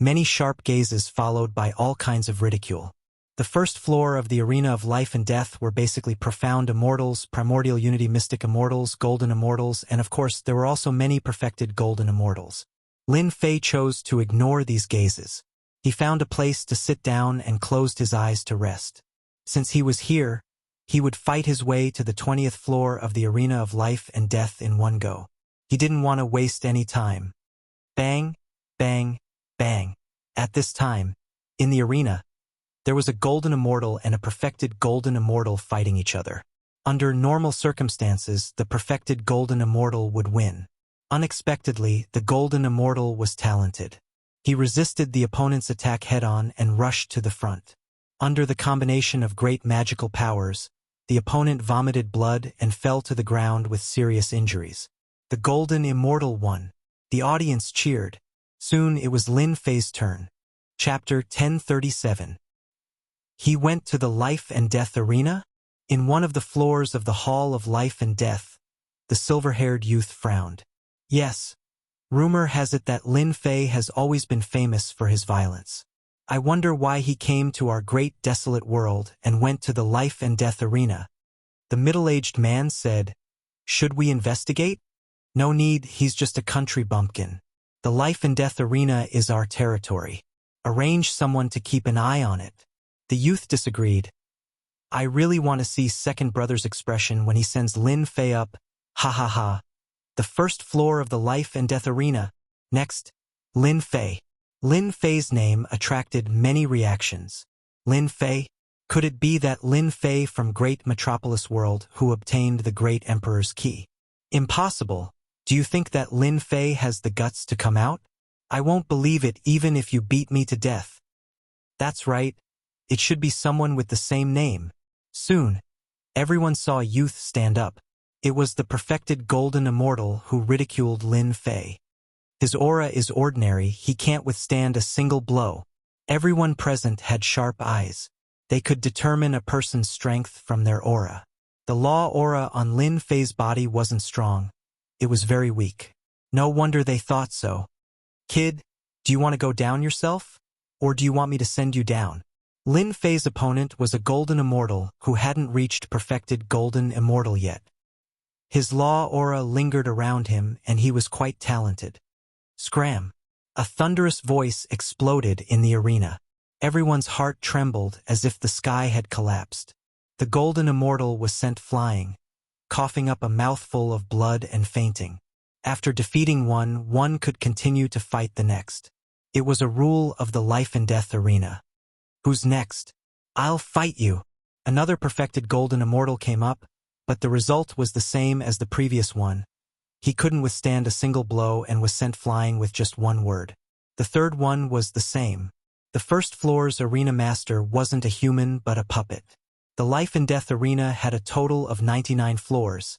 many sharp gazes followed by all kinds of ridicule. The first floor of the Arena of Life and Death were basically profound immortals, primordial unity mystic immortals, golden immortals, and of course there were also many perfected golden immortals. Lin Fei chose to ignore these gazes. He found a place to sit down and closed his eyes to rest. Since he was here, he would fight his way to the 20th floor of the Arena of Life and Death in one go. He didn't want to waste any time. Bang, bang, bang. At this time, in the arena, there was a golden immortal and a perfected golden immortal fighting each other. Under normal circumstances, the perfected golden immortal would win. Unexpectedly, the golden immortal was talented. He resisted the opponent's attack head-on and rushed to the front. Under the combination of great magical powers, the opponent vomited blood and fell to the ground with serious injuries. The golden immortal won. The audience cheered. Soon it was Lin Fei's turn. Chapter 1037. He went to the Life and Death Arena? In one of the floors of the Hall of Life and Death, the silver-haired youth frowned. Yes, Rumor has it that Lin Fei has always been famous for his violence. I wonder why he came to our great desolate world and went to the life and death arena. The middle-aged man said, "Should we investigate?" "No need, he's just a country bumpkin. The life and death arena is our territory. Arrange someone to keep an eye on it." The youth disagreed. "I really want to see second brother's expression when he sends Lin Fei up. Ha ha ha. The first floor of the life and death arena. Next, Lin Fei." Lin Fei's name attracted many reactions. Lin Fei? Could it be that Lin Fei from Great Metropolis World who obtained the Great Emperor's key? Impossible. Do you think that Lin Fei has the guts to come out? I won't believe it even if you beat me to death. That's right. It should be someone with the same name. Soon, everyone saw a youth stand up. It was the perfected golden immortal who ridiculed Lin Fei. His aura is ordinary, he can't withstand a single blow. Everyone present had sharp eyes. They could determine a person's strength from their aura. The law aura on Lin Fei's body wasn't strong. It was very weak. No wonder they thought so. "Kid, do you want to go down yourself? Or do you want me to send you down?" Lin Fei's opponent was a golden immortal who hadn't reached perfected golden immortal yet. His law aura lingered around him and he was quite talented. Scram! A thunderous voice exploded in the arena. Everyone's heart trembled as if the sky had collapsed. The golden immortal was sent flying, coughing up a mouthful of blood and fainting. After defeating one could continue to fight the next. It was a rule of the life and death arena. "Who's next?" "I'll fight you." Another perfected golden immortal came up, but the result was the same as the previous one. He couldn't withstand a single blow and was sent flying with just one word. The third one was the same. The first floor's arena master wasn't a human but a puppet. The life and death arena had a total of 99 floors,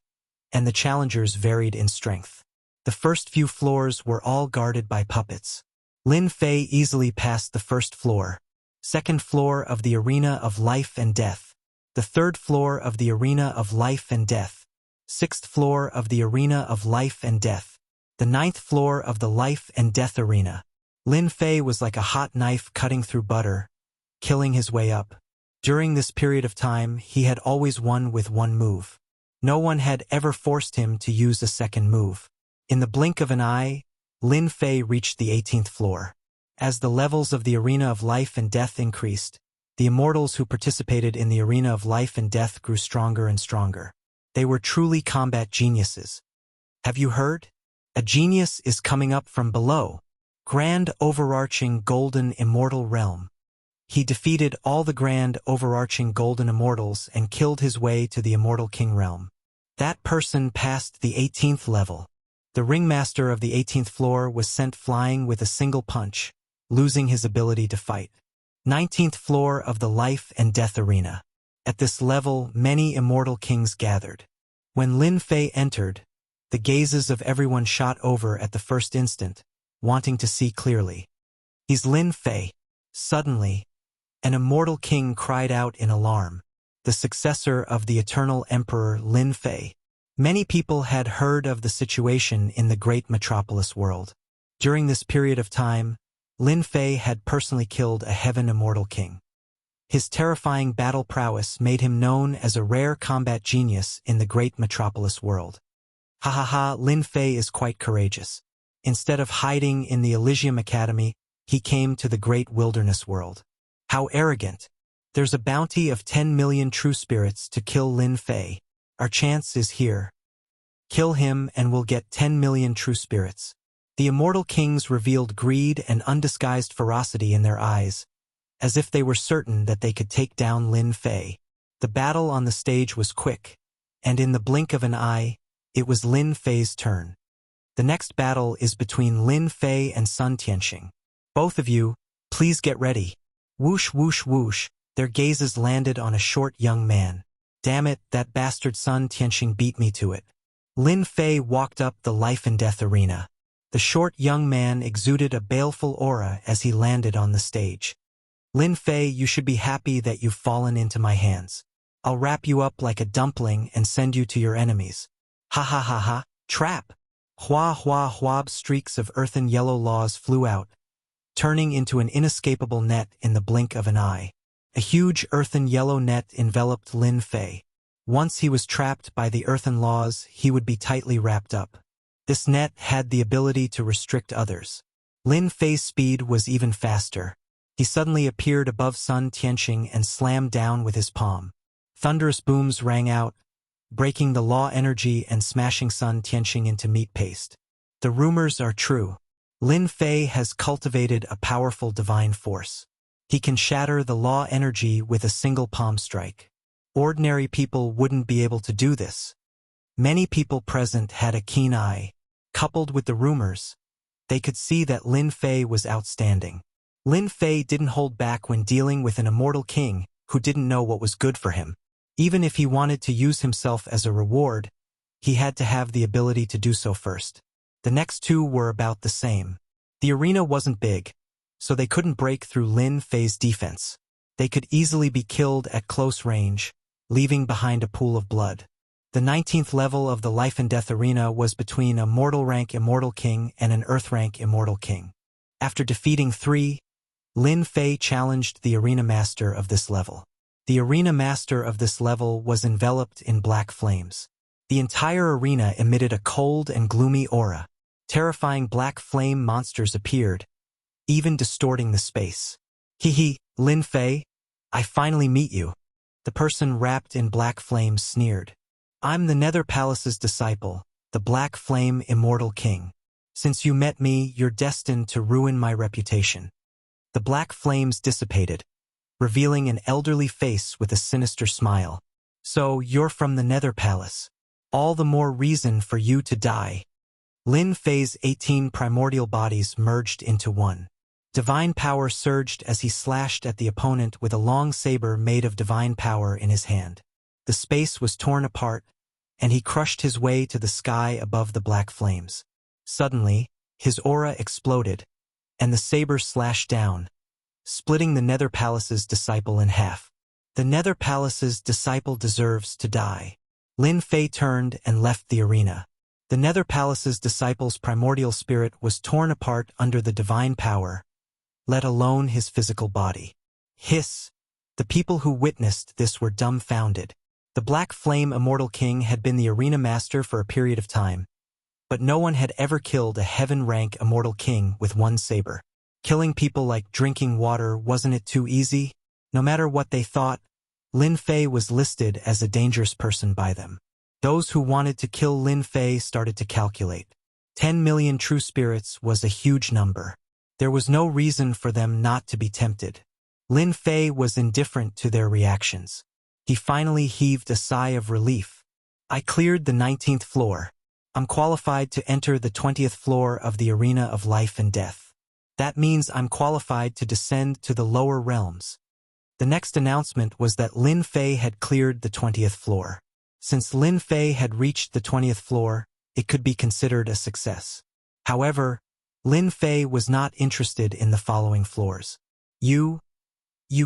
and the challengers varied in strength. The first few floors were all guarded by puppets. Lin Fei easily passed the first floor, second floor of the arena of life and death, the third floor of the arena of life and death, sixth floor of the arena of life and death, the ninth floor of the life and death arena. Lin Fei was like a hot knife cutting through butter, killing his way up. During this period of time, he had always won with one move. No one had ever forced him to use a second move. In the blink of an eye, Lin Fei reached the 18th floor. As the levels of the arena of life and death increased, the immortals who participated in the arena of life and death grew stronger and stronger. They were truly combat geniuses. Have you heard? A genius is coming up from below. Grand overarching golden immortal realm. He defeated all the grand overarching golden immortals and killed his way to the immortal king realm. That person passed the 18th level. The ringmaster of the 18th floor was sent flying with a single punch, losing his ability to fight. 19th floor of the life and death arena. At this level, many immortal kings gathered. When Lin Fei entered, the gazes of everyone shot over at the first instant, wanting to see clearly. "He's Lin Fei." Suddenly, an immortal king cried out in alarm, the successor of the eternal emperor Lin Fei. Many people had heard of the situation in the great metropolis world. During this period of time, Lin Fei had personally killed a heaven immortal king. His terrifying battle prowess made him known as a rare combat genius in the great metropolis world. Ha ha ha, Lin Fei is quite courageous. Instead of hiding in the Elysium Academy, he came to the great wilderness world. How arrogant. There's a bounty of 10 million true spirits to kill Lin Fei. Our chance is here. Kill him and we'll get 10 million true spirits. The immortal kings revealed greed and undisguised ferocity in their eyes, as if they were certain that they could take down Lin Fei. The battle on the stage was quick, and in the blink of an eye, it was Lin Fei's turn. The next battle is between Lin Fei and Sun Tianxing. Both of you, please get ready. Whoosh whoosh whoosh, their gazes landed on a short young man. Damn it, that bastard Sun Tianxing beat me to it. Lin Fei walked up the life and death arena. The short young man exuded a baleful aura as he landed on the stage. Lin Fei, you should be happy that you've fallen into my hands. I'll wrap you up like a dumpling and send you to your enemies. Ha ha ha ha, trap. Hua hua huab streaks of earthen yellow laws flew out, turning into an inescapable net in the blink of an eye. A huge earthen yellow net enveloped Lin Fei. Once he was trapped by the earthen laws, he would be tightly wrapped up. This net had the ability to restrict others. Lin Fei's speed was even faster. He suddenly appeared above Sun Tianqing and slammed down with his palm. Thunderous booms rang out, breaking the law energy and smashing Sun Tianqing into meat paste. The rumors are true. Lin Fei has cultivated a powerful divine force. He can shatter the law energy with a single palm strike. Ordinary people wouldn't be able to do this. Many people present had a keen eye. Coupled with the rumors, they could see that Lin Fei was outstanding. Lin Fei didn't hold back when dealing with an immortal king who didn't know what was good for him. Even if he wanted to use himself as a reward, he had to have the ability to do so first. The next two were about the same. The arena wasn't big, so they couldn't break through Lin Fei's defense. They could easily be killed at close range, leaving behind a pool of blood. The 19th level of the life and death arena was between a mortal rank immortal king and an earth rank immortal king. After defeating 3, Lin Fei challenged the arena master of this level. The arena master of this level was enveloped in black flames. The entire arena emitted a cold and gloomy aura. Terrifying black flame monsters appeared, even distorting the space. Hee, Lin Fei, I finally meet you. The person wrapped in black flames sneered. I'm the Nether Palace's disciple, the Black Flame Immortal King. Since you met me, you're destined to ruin my reputation. The black flames dissipated, revealing an elderly face with a sinister smile. So, you're from the Nether Palace. All the more reason for you to die. Lin Fei's 18 primordial bodies merged into one. Divine power surged as he slashed at the opponent with a long saber made of divine power in his hand. The space was torn apart, and he crushed his way to the sky above the black flames. Suddenly, his aura exploded, and the saber slashed down, splitting the Nether Palace's disciple in half. The Nether Palace's disciple deserves to die. Lin Fei turned and left the arena. The Nether Palace's disciple's primordial spirit was torn apart under the divine power, let alone his physical body. Hiss! The people who witnessed this were dumbfounded. The Black Flame Immortal King had been the arena master for a period of time, but no one had ever killed a heaven-rank immortal king with one saber. Killing people like drinking water, wasn't it too easy? No matter what they thought, Lin Fei was listed as a dangerous person by them. Those who wanted to kill Lin Fei started to calculate. 10 million true spirits was a huge number. There was no reason for them not to be tempted. Lin Fei was indifferent to their reactions. He finally heaved a sigh of relief. I cleared the 19th floor. I'm qualified to enter the 20th floor of the arena of life and death. That means I'm qualified to descend to the lower realms. The next announcement was that Lin Fei had cleared the 20th floor. Since Lin Fei had reached the 20th floor, it could be considered a success. However, Lin Fei was not interested in the following floors. You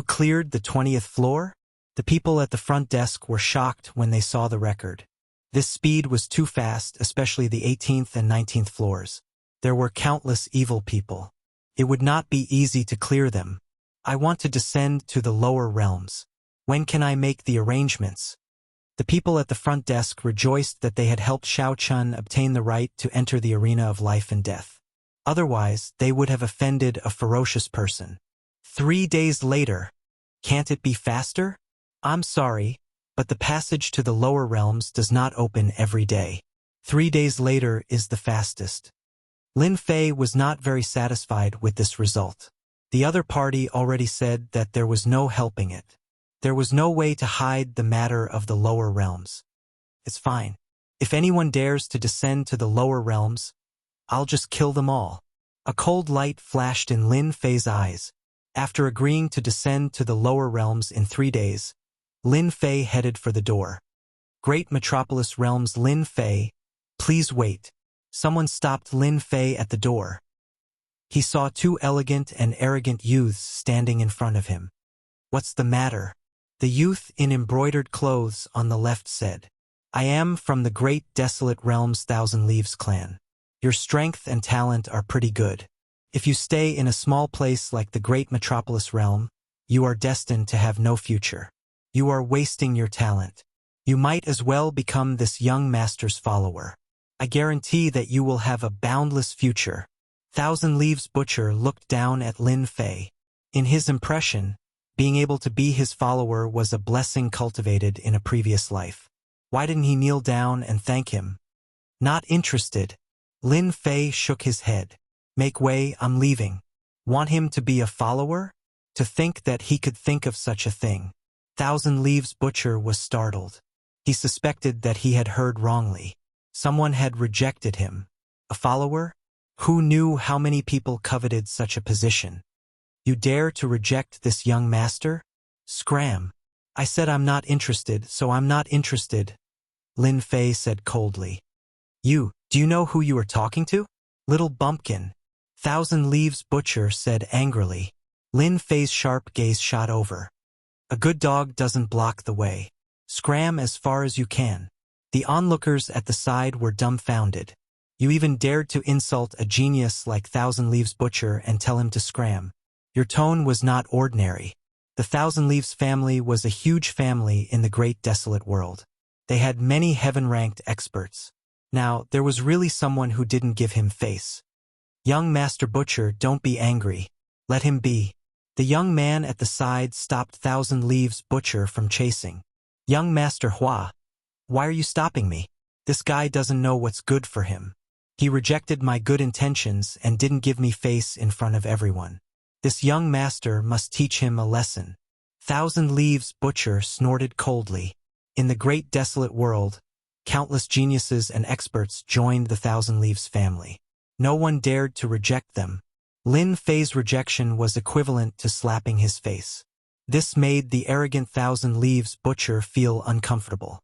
cleared the 20th floor? The people at the front desk were shocked when they saw the record. This speed was too fast, especially the 18th and 19th floors. There were countless evil people. It would not be easy to clear them. I want to descend to the lower realms. When can I make the arrangements? The people at the front desk rejoiced that they had helped Xiao Chun obtain the right to enter the arena of life and death. Otherwise, they would have offended a ferocious person. 3 days later. Can't it be faster? I'm sorry, but the passage to the lower realms does not open every day. 3 days later is the fastest. Lin Fei was not very satisfied with this result. The other party already said that there was no helping it. There was no way to hide the matter of the lower realms. It's fine. If anyone dares to descend to the lower realms, I'll just kill them all. A cold light flashed in Lin Fei's eyes. After agreeing to descend to the lower realms in 3 days, Lin Fei headed for the door. Great Metropolis Realms. Lin Fei, please wait. Someone stopped Lin Fei at the door. He saw 2 elegant and arrogant youths standing in front of him. What's the matter? The youth in embroidered clothes on the left said, I am from the great desolate realms Thousand Leaves clan. Your strength and talent are pretty good. If you stay in a small place like the great metropolis realm, you are destined to have no future. You are wasting your talent. You might as well become this young master's follower. I guarantee that you will have a boundless future. Thousand Leaves Butcher looked down at Lin Fei. In his impression, being able to be his follower was a blessing cultivated in a previous life. Why didn't he kneel down and thank him? Not interested. Lin Fei shook his head. Make way, I'm leaving. Want him to be a follower? To think that he could think of such a thing. Thousand Leaves Butcher was startled. He suspected that he had heard wrongly. Someone had rejected him. A follower? Who knew how many people coveted such a position? You dare to reject this young master? Scram. I said I'm not interested, so I'm not interested, Lin Fei said coldly. Do you know who you are talking to? Little bumpkin. Thousand Leaves Butcher said angrily. Lin Fei's sharp gaze shot over. A good dog doesn't block the way. Scram as far as you can. The onlookers at the side were dumbfounded. You even dared to insult a genius like Thousand Leaves Butcher and tell him to scram. Your tone was not ordinary. The Thousand Leaves family was a huge family in the great desolate world. They had many heaven-ranked experts. Now, there was really someone who didn't give him face. Young Master Butcher, don't be angry. Let him be. The young man at the side stopped Thousand Leaves Butcher from chasing. Young Master Hua, why are you stopping me? This guy doesn't know what's good for him. He rejected my good intentions and didn't give me face in front of everyone. This young master must teach him a lesson. Thousand Leaves Butcher snorted coldly. In the great desolate world, countless geniuses and experts joined the Thousand Leaves family. No one dared to reject them. Lin Fei's rejection was equivalent to slapping his face. This made the arrogant Thousand Leaves Butcher feel uncomfortable.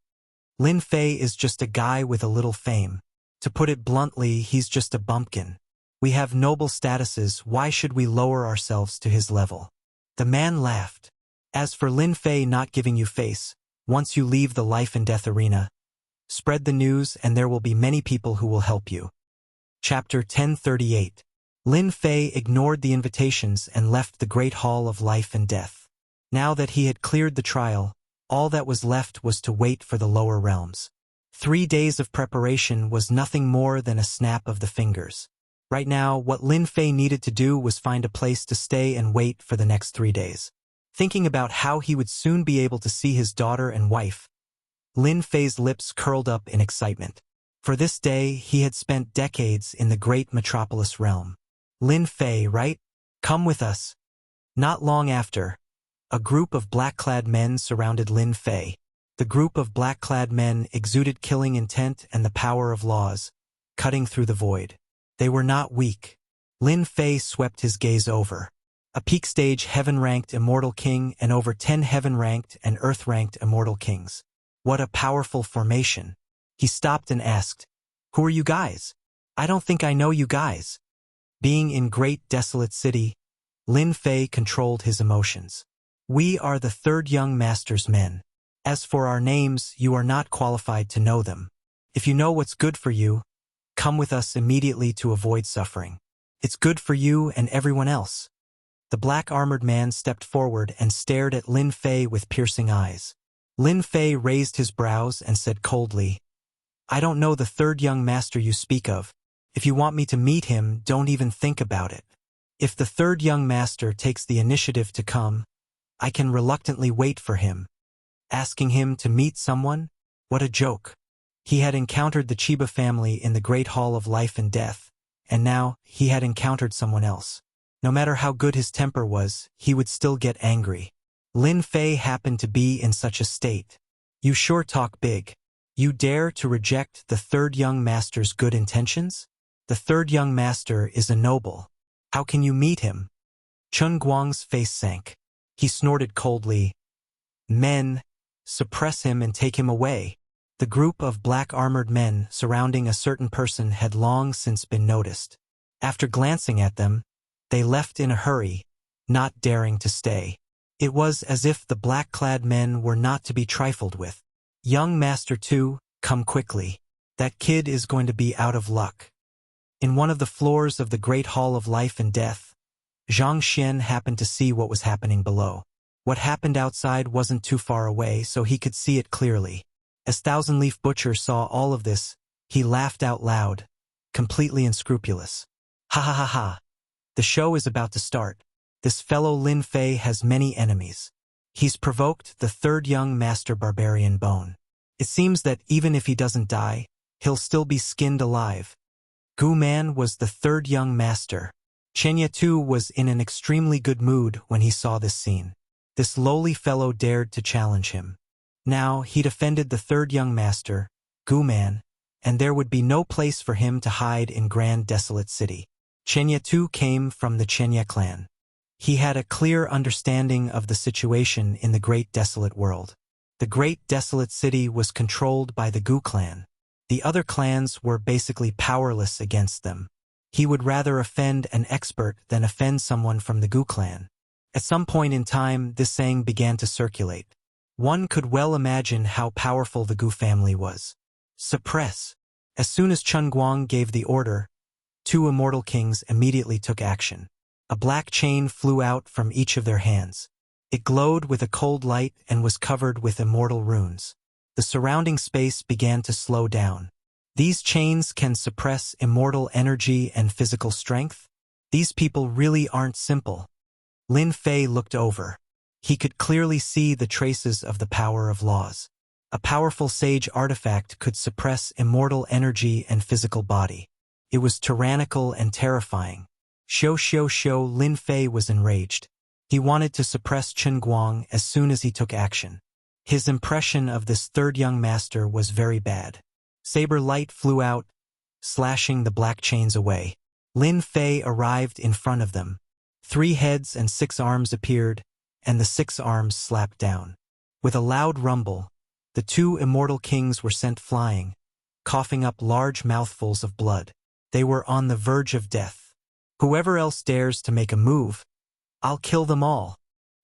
Lin Fei is just a guy with a little fame. To put it bluntly, he's just a bumpkin. We have noble statuses, why should we lower ourselves to his level? The man laughed. As for Lin Fei not giving you face, once you leave the life and death arena, spread the news and there will be many people who will help you. Chapter 1038. Lin Fei ignored the invitations and left the great hall of life and death. Now that he had cleared the trial, all that was left was to wait for the lower realms. 3 days of preparation was nothing more than a snap of the fingers. Right now, what Lin Fei needed to do was find a place to stay and wait for the next 3 days. Thinking about how he would soon be able to see his daughter and wife, Lin Fei's lips curled up in excitement. For this day, he had spent decades in the great metropolis realm. Lin Fei, right? Come with us. Not long after, a group of black-clad men surrounded Lin Fei. The group of black-clad men exuded killing intent and the power of laws, cutting through the void. They were not weak. Lin Fei swept his gaze over. A peak-stage heaven-ranked immortal king and over 10 heaven-ranked and earth-ranked immortal kings. What a powerful formation. He stopped and asked, "Who are you guys? I don't think I know you guys." Being in great desolate city, Lin Fei controlled his emotions. We are the third young master's men. As for our names, you are not qualified to know them. If you know what's good for you, come with us immediately to avoid suffering. It's good for you and everyone else. The black-armored man stepped forward and stared at Lin Fei with piercing eyes. Lin Fei raised his brows and said coldly, "I don't know the third young master you speak of. If you want me to meet him, don't even think about it. If the third young master takes the initiative to come, I can reluctantly wait for him. Asking him to meet someone? What a joke." He had encountered the Chiba family in the Great Hall of Life and Death, and now he had encountered someone else. No matter how good his temper was, he would still get angry. Lin Fei happened to be in such a state. You sure talk big. You dare to reject the third young master's good intentions? The third young master is a noble. How can you meet him? Chun Guang's face sank. He snorted coldly. Men, suppress him and take him away. The group of black-armored men surrounding a certain person had long since been noticed. After glancing at them, they left in a hurry, not daring to stay. It was as if the black-clad men were not to be trifled with. Young Master 2, come quickly. That kid is going to be out of luck. In one of the floors of the Great Hall of Life and Death, Zhang Xian happened to see what was happening below. What happened outside wasn't too far away, so he could see it clearly. As Thousand Leaf Butcher saw all of this, he laughed out loud, completely unscrupulous. Ha ha ha ha. The show is about to start. This fellow Lin Fei has many enemies. He's provoked the third young master barbarian Bone. It seems that even if he doesn't die, he'll still be skinned alive. Gu Man was the third young master. Chenya too was in an extremely good mood when he saw this scene. This lowly fellow dared to challenge him. Now he'd offended the third young master, Gu Man, and there would be no place for him to hide in Grand Desolate City. Chenya too came from the Chenya clan. He had a clear understanding of the situation in the Great Desolate World. The Great Desolate City was controlled by the Gu clan. The other clans were basically powerless against them. He would rather offend an expert than offend someone from the Gu clan. At some point in time, this saying began to circulate. One could well imagine how powerful the Gu family was. Suppress. As soon as Chen Guang gave the order, two immortal kings immediately took action. A black chain flew out from each of their hands. It glowed with a cold light and was covered with immortal runes. The surrounding space began to slow down. These chains can suppress immortal energy and physical strength? These people really aren't simple. Lin Fei looked over. He could clearly see the traces of the power of laws. A powerful sage artifact could suppress immortal energy and physical body. It was tyrannical and terrifying. Lin Fei was enraged. He wanted to suppress Chen Guang as soon as he took action. His impression of this third young master was very bad. Saber light flew out, slashing the black chains away. Lin Fei arrived in front of them. 3 heads and 6 arms appeared, and the 6 arms slapped down. With a loud rumble, the 2 immortal kings were sent flying, coughing up large mouthfuls of blood. They were on the verge of death. Whoever else dares to make a move, I'll kill them all.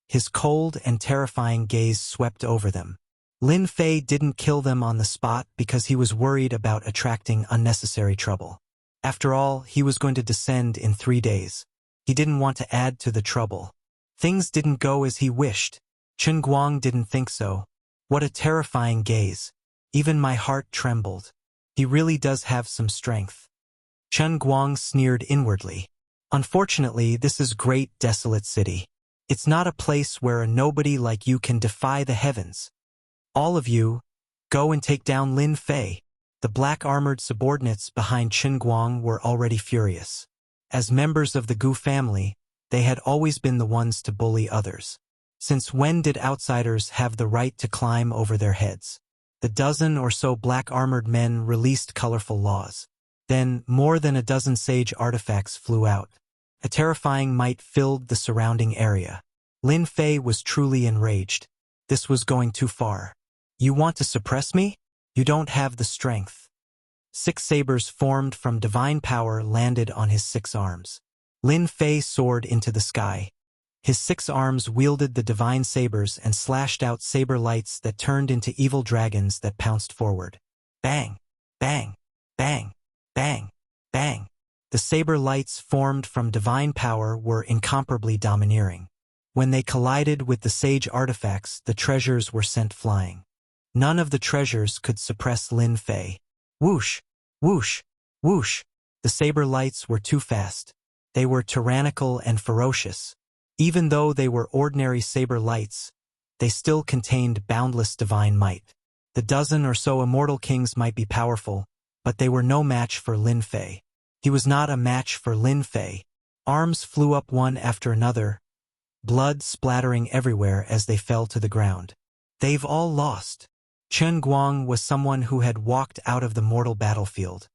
His cold and terrifying gaze swept over them. Lin Fei didn't kill them on the spot because he was worried about attracting unnecessary trouble. After all, he was going to descend in 3 days. He didn't want to add to the trouble. Things didn't go as he wished. Chen Guang didn't think so. What a terrifying gaze. Even my heart trembled. He really does have some strength. Chen Guang sneered inwardly. Unfortunately, this is Great Desolate City. It's not a place where a nobody like you can defy the heavens. All of you, go and take down Lin Fei. The black-armored subordinates behind Chen Guang were already furious. As members of the Gu family, they had always been the ones to bully others. Since when did outsiders have the right to climb over their heads? The dozen or so black-armored men released colorful laws. Then, more than a dozen sage artifacts flew out. A terrifying might filled the surrounding area. Lin Fei was truly enraged. This was going too far. You want to suppress me? You don't have the strength. 6 sabers formed from divine power landed on his 6 arms. Lin Fei soared into the sky. His 6 arms wielded the divine sabers and slashed out saber lights that turned into evil dragons that pounced forward. Bang! Bang! Bang! Bang! Bang! The saber lights formed from divine power were incomparably domineering. When they collided with the sage artifacts, the treasures were sent flying. None of the treasures could suppress Lin Fei. Whoosh! Whoosh! Whoosh! The saber lights were too fast. They were tyrannical and ferocious. Even though they were ordinary saber lights, they still contained boundless divine might. The dozen or so immortal kings might be powerful, but they were no match for Lin Fei. He was not a match for Lin Fei. Arms flew up one after another, blood splattering everywhere as they fell to the ground. They've all lost. Chen Guang was someone who had walked out of the mortal battlefield.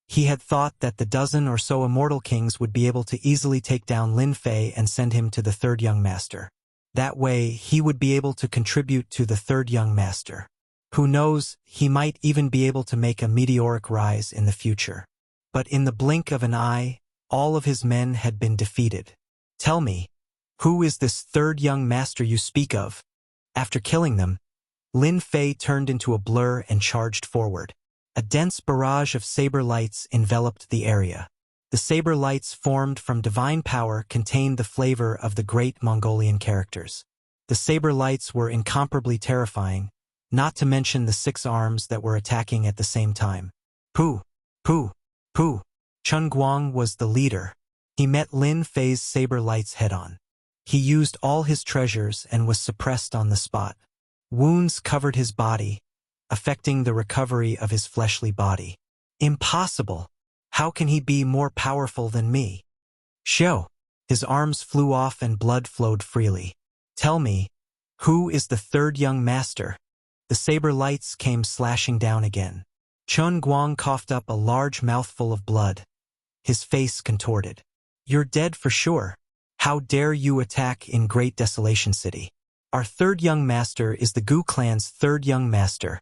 He had thought that the dozen or so immortal kings would be able to easily take down Lin Fei and send him to the third young master. That way, he would be able to contribute to the third young master. Who knows, he might even be able to make a meteoric rise in the future. But in the blink of an eye, all of his men had been defeated. Tell me, who is this third young master you speak of? After killing them, Lin Fei turned into a blur and charged forward. A dense barrage of saber lights enveloped the area. The saber lights formed from divine power contained the flavor of the great Mongolian characters. The saber lights were incomparably terrifying, not to mention the 6 arms that were attacking at the same time. Pooh! Pooh! Pooh! Chun Guang was the leader. He met Lin Fei's saber lights head-on. He used all his treasures and was suppressed on the spot. Wounds covered his body, affecting the recovery of his fleshly body. Impossible! How can he be more powerful than me? Shoo! His arms flew off and blood flowed freely. Tell me, who is the 3rd young master? The saber lights came slashing down again. Chun Guang coughed up a large mouthful of blood. His face contorted. You're dead for sure. How dare you attack in Great Desolation City? Our 3rd young master is the Gu clan's 3rd young master,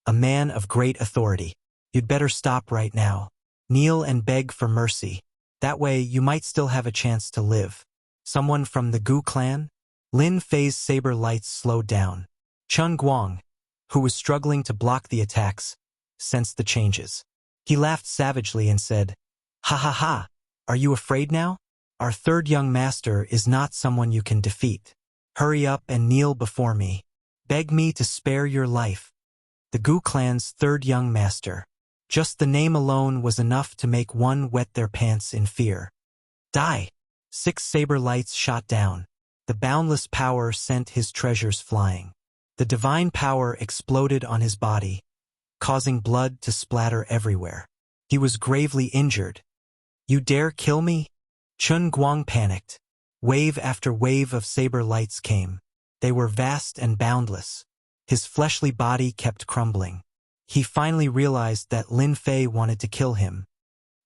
a man of great authority. You'd better stop right now. Kneel and beg for mercy. That way you might still have a chance to live. Someone from the Gu clan? Lin Fei's saber lights slowed down. Chun Guang, who was struggling to block the attacks, sensed the changes. He laughed savagely and said, "Ha ha ha! Are you afraid now? Our 3rd young master is not someone you can defeat. Hurry up and kneel before me. Beg me to spare your life." The Gu clan's 3rd young master. Just the name alone was enough to make one wet their pants in fear. Die! 6 saber lights shot down. The boundless power sent his treasures flying. The divine power exploded on his body, causing blood to splatter everywhere. He was gravely injured. You dare kill me? Chun Guang panicked. Wave after wave of saber lights came. They were vast and boundless. His fleshly body kept crumbling. He finally realized that Lin Fei wanted to kill him.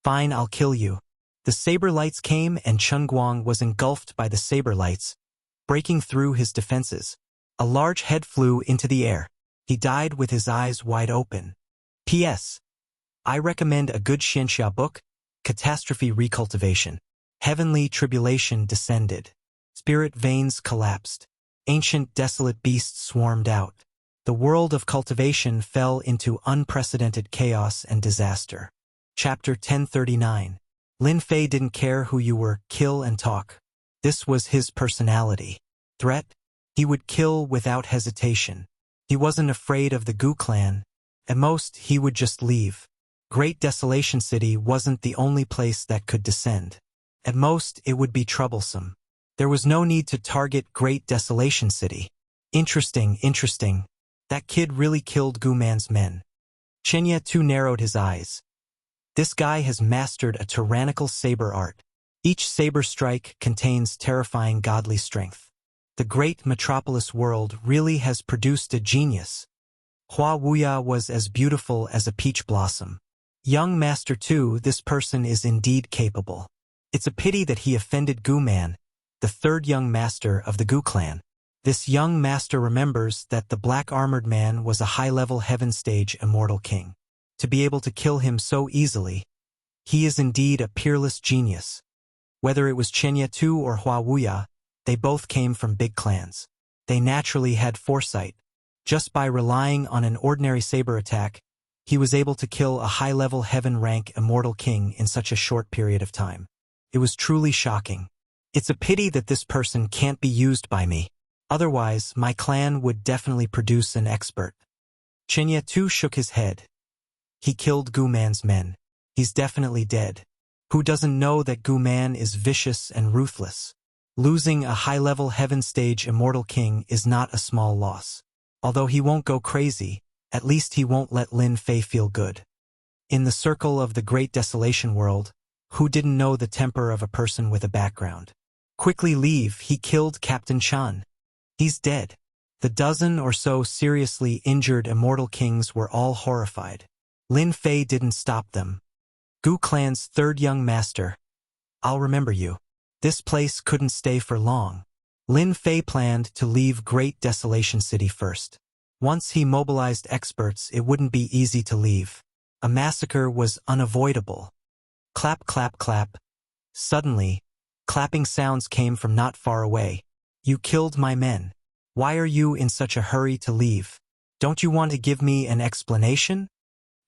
Fine, I'll kill you. The saber lights came and Chun Guang was engulfed by the saber lights, breaking through his defenses. A large head flew into the air. He died with his eyes wide open. P.S. I recommend a good Xianxia book, Catastrophe Recultivation. Heavenly tribulation descended. Spirit veins collapsed. Ancient desolate beasts swarmed out. The world of cultivation fell into unprecedented chaos and disaster. Chapter 1039. Lin Fei didn't care who you were, kill and talk. This was his personality. Threat? He would kill without hesitation. He wasn't afraid of the Gu clan. At most, he would just leave. Great Desolation City wasn't the only place that could descend. At most, it would be troublesome. There was no need to target Great Desolation City. Interesting. That kid really killed Gu Man's men. Chenya too narrowed his eyes. This guy has mastered a tyrannical saber art. Each saber strike contains terrifying godly strength. The great metropolis world really has produced a genius. Hua Wuya was as beautiful as a peach blossom. Young Master too, this person is indeed capable. It's a pity that he offended Gu Man, the 3rd young master of the Gu clan. This young master remembers that the black-armored man was a high-level heaven stage immortal king. To be able to kill him so easily, he is indeed a peerless genius. Whether it was Chenya Tu or Hua Wuya, they both came from big clans. They naturally had foresight. Just by relying on an ordinary saber attack, he was able to kill a high-level heaven-rank immortal king in such a short period of time. It was truly shocking. It's a pity that this person can't be used by me. Otherwise, my clan would definitely produce an expert. Chenya Tu shook his head. He killed Gu Man's men. He's definitely dead. Who doesn't know that Gu Man is vicious and ruthless? Losing a high-level heaven stage immortal king is not a small loss. Although he won't go crazy, at least he won't let Lin Fei feel good. In the circle of the Great Desolation world, who didn't know the temper of a person with a background? Quickly leave, he killed Captain Chan. He's dead. The dozen or so seriously injured immortal kings were all horrified. Lin Fei didn't stop them. Gu clan's 3rd young master. I'll remember you. This place couldn't stay for long. Lin Fei planned to leave Great Desolation City first. Once he mobilized experts, it wouldn't be easy to leave. A massacre was unavoidable. Clap, clap, clap. Suddenly, clapping sounds came from not far away. You killed my men. Why are you in such a hurry to leave? Don't you want to give me an explanation?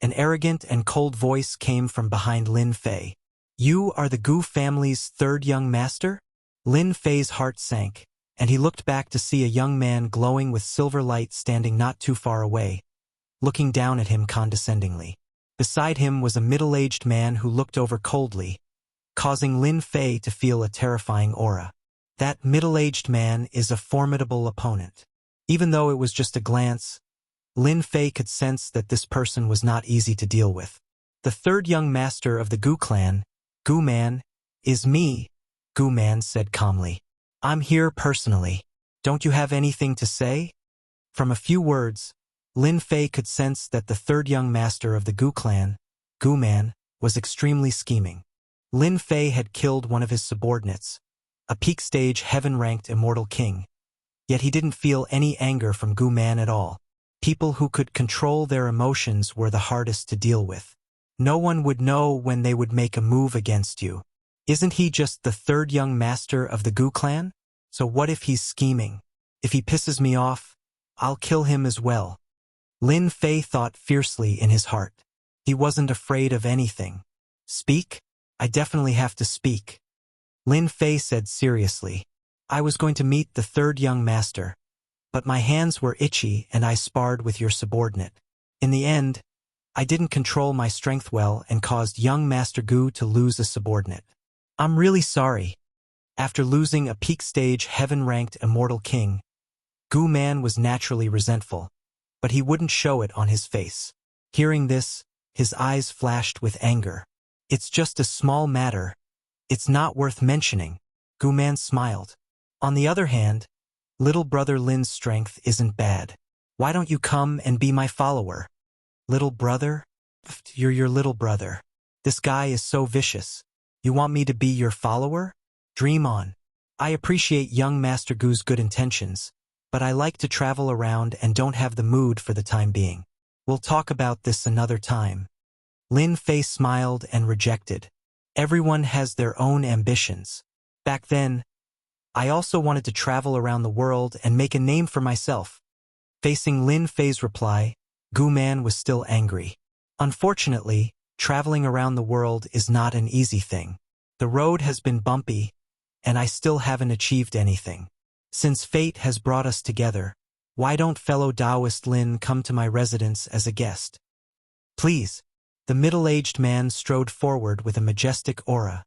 An arrogant and cold voice came from behind Lin Fei. You are the Gu family's third young master? Lin Fei's heart sank, and he looked back to see a young man glowing with silver light standing not too far away, looking down at him condescendingly. Beside him was a middle-aged man who looked over coldly, causing Lin Fei to feel a terrifying aura. That middle-aged man is a formidable opponent. Even though it was just a glance, Lin Fei could sense that this person was not easy to deal with. The third young master of the Gu clan, Gu Man, is me, Gu Man said calmly. I'm here personally. Don't you have anything to say? From a few words, Lin Fei could sense that the third young master of the Gu clan, Gu Man, was extremely scheming. Lin Fei had killed one of his subordinates, a peak-stage heaven-ranked immortal king. Yet he didn't feel any anger from Gu Man at all. People who could control their emotions were the hardest to deal with. No one would know when they would make a move against you. Isn't he just the third young master of the Gu clan? So what if he's scheming? If he pisses me off, I'll kill him as well. Lin Fei thought fiercely in his heart. He wasn't afraid of anything. Speak? I definitely have to speak. Lin Fei said seriously. I was going to meet the third young master, but my hands were itchy and I sparred with your subordinate. In the end, I didn't control my strength well and caused young Master Gu to lose a subordinate. I'm really sorry. After losing a peak-stage heaven-ranked immortal king, Gu Man was naturally resentful, but he wouldn't show it on his face. Hearing this, his eyes flashed with anger. It's just a small matter. It's not worth mentioning. Gu Man smiled. On the other hand, little brother Lin's strength isn't bad. Why don't you come and be my follower? Little brother? You're your little brother. This guy is so vicious. You want me to be your follower? Dream on. I appreciate young Master Gu's good intentions, but I like to travel around and don't have the mood for the time being. We'll talk about this another time. Lin Fei smiled and rejected. Everyone has their own ambitions. Back then, I also wanted to travel around the world and make a name for myself. Facing Lin Fei's reply, Gu Man was still angry. Unfortunately, traveling around the world is not an easy thing. The road has been bumpy, and I still haven't achieved anything. Since fate has brought us together, why don't fellow Taoist Lin come to my residence as a guest? Please. The middle-aged man strode forward with a majestic aura,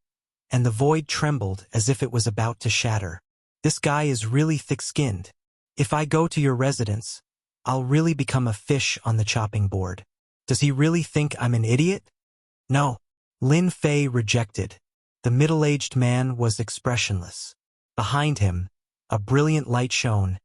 and the void trembled as if it was about to shatter. This guy is really thick-skinned. If I go to your residence, I'll really become a fish on the chopping board. Does he really think I'm an idiot? No. Lin Fei rejected. The middle-aged man was expressionless. Behind him, a brilliant light shone,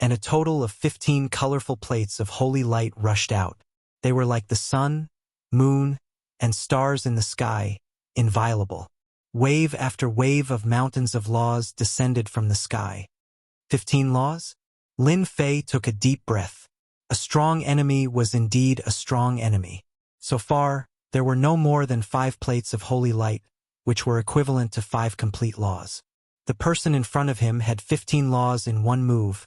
and a total of 15 colorful plates of holy light rushed out. They were like the sun, moon, and stars in the sky, inviolable. Wave after wave of mountains of laws descended from the sky. 15 laws? Lin Fei took a deep breath. A strong enemy was indeed a strong enemy. So far, there were no more than 5 plates of holy light, which were equivalent to 5 complete laws. The person in front of him had 15 laws in one move,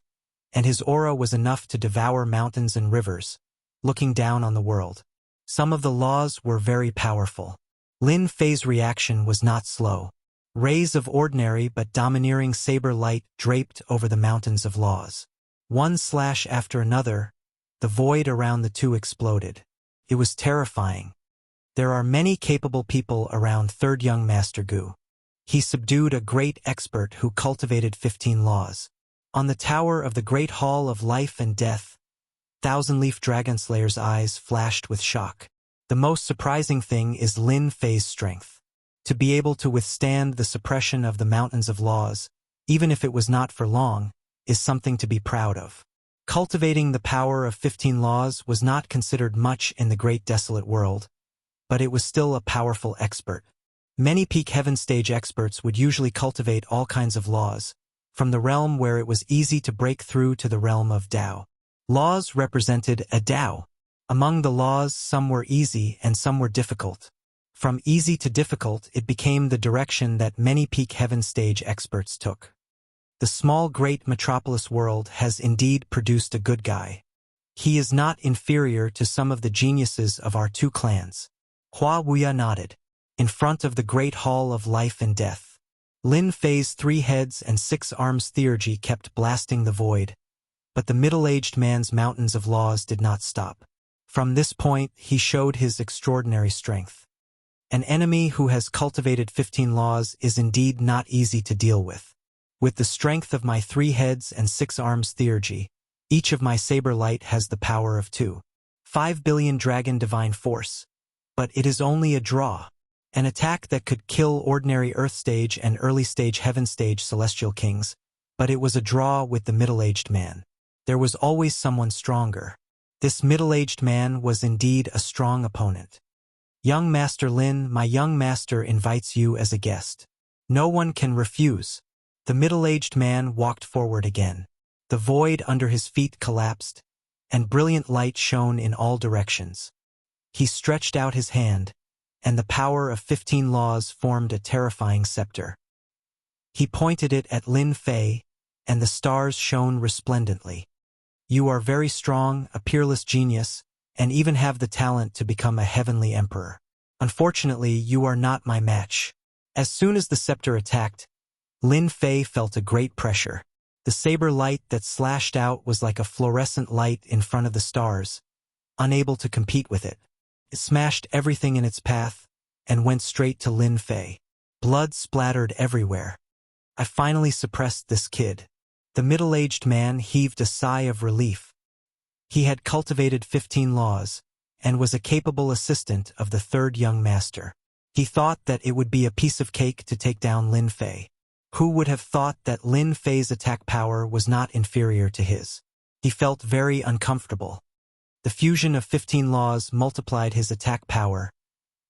and his aura was enough to devour mountains and rivers, looking down on the world. Some of the laws were very powerful. Lin Fei's reaction was not slow. Rays of ordinary but domineering saber light draped over the mountains of laws. One slash after another, the void around the two exploded. It was terrifying. There are many capable people around third young Master Gu. He subdued a great expert who cultivated 15 laws. On the tower of the Great Hall of Life and Death, Thousand-Leaf Dragonslayer's eyes flashed with shock. The most surprising thing is Lin Fei's strength. To be able to withstand the suppression of the mountains of laws, even if it was not for long, is something to be proud of. Cultivating the power of 15 laws was not considered much in the great desolate world, but it was still a powerful expert. Many peak heaven stage experts would usually cultivate all kinds of laws, from the realm where it was easy to break through to the realm of Tao. Laws represented a Tao. Among the laws, some were easy and some were difficult. From easy to difficult, it became the direction that many peak heaven stage experts took. The small great metropolis world has indeed produced a good guy. He is not inferior to some of the geniuses of our two clans. Hua Wuya nodded. in front of the great hall of life and death. Lin Fei's 3 heads and 6 arms theurgy kept blasting the void, but the middle-aged man's mountains of laws did not stop. From this point, he showed his extraordinary strength. An enemy who has cultivated 15 laws is indeed not easy to deal with. With the strength of my 3 heads and 6 arms theurgy, each of my saber light has the power of 5 billion dragon divine force. But it is only a draw. An attack that could kill ordinary Earth stage and early stage Heaven stage celestial kings, but it was a draw with the middle-aged man. There was always someone stronger. This middle-aged man was indeed a strong opponent. Young Master Lin, my young master invites you as a guest. No one can refuse. The middle-aged man walked forward again. The void under his feet collapsed, and brilliant light shone in all directions. He stretched out his hand, and the power of 15 laws formed a terrifying scepter. He pointed it at Lin Fei, and the stars shone resplendently. You are very strong, a peerless genius, and even have the talent to become a heavenly emperor. Unfortunately, you are not my match. As soon as the scepter attacked, Lin Fei felt a great pressure. The saber light that slashed out was like a fluorescent light in front of the stars, unable to compete with it. It smashed everything in its path and went straight to Lin Fei. Blood splattered everywhere. I finally suppressed this kid. The middle-aged man heaved a sigh of relief. He had cultivated 15 laws and was a capable assistant of the 3rd young master. He thought that it would be a piece of cake to take down Lin Fei. Who would have thought that Lin Fei's attack power was not inferior to his? He felt very uncomfortable. The fusion of 15 laws multiplied his attack power,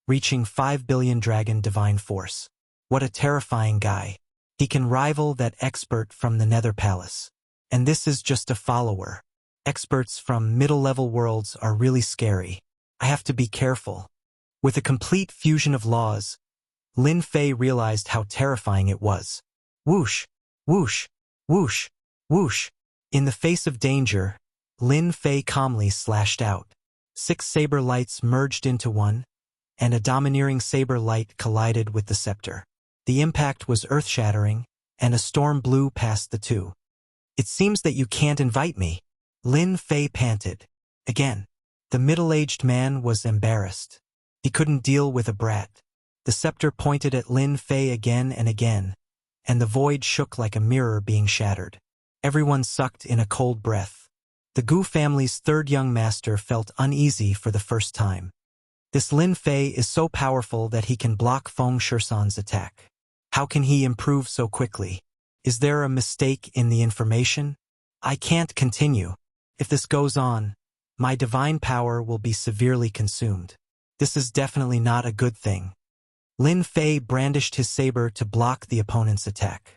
reaching 5 billion dragon divine force. What a terrifying guy. He can rival that expert from the Nether Palace. And this is just a follower. Experts from middle-level worlds are really scary. I have to be careful. With a complete fusion of laws, Lin Fei realized how terrifying it was. Whoosh, whoosh, whoosh, whoosh. In the face of danger, Lin Fei calmly slashed out. 6 saber lights merged into one, and a domineering saber light collided with the scepter. The impact was earth-shattering, and a storm blew past the two. It seems that you can't invite me, Lin Fei panted. Again, the middle-aged man was embarrassed. He couldn't deal with a brat. The scepter pointed at Lin Fei again and again, and the void shook like a mirror being shattered. Everyone sucked in a cold breath. The Gu family's 3rd young master felt uneasy for the first time. This Lin Fei is so powerful that he can block Feng Shishan's attack. How can he improve so quickly? Is there a mistake in the information? I can't continue. If this goes on, my divine power will be severely consumed. This is definitely not a good thing. Lin Fei brandished his saber to block the opponent's attack.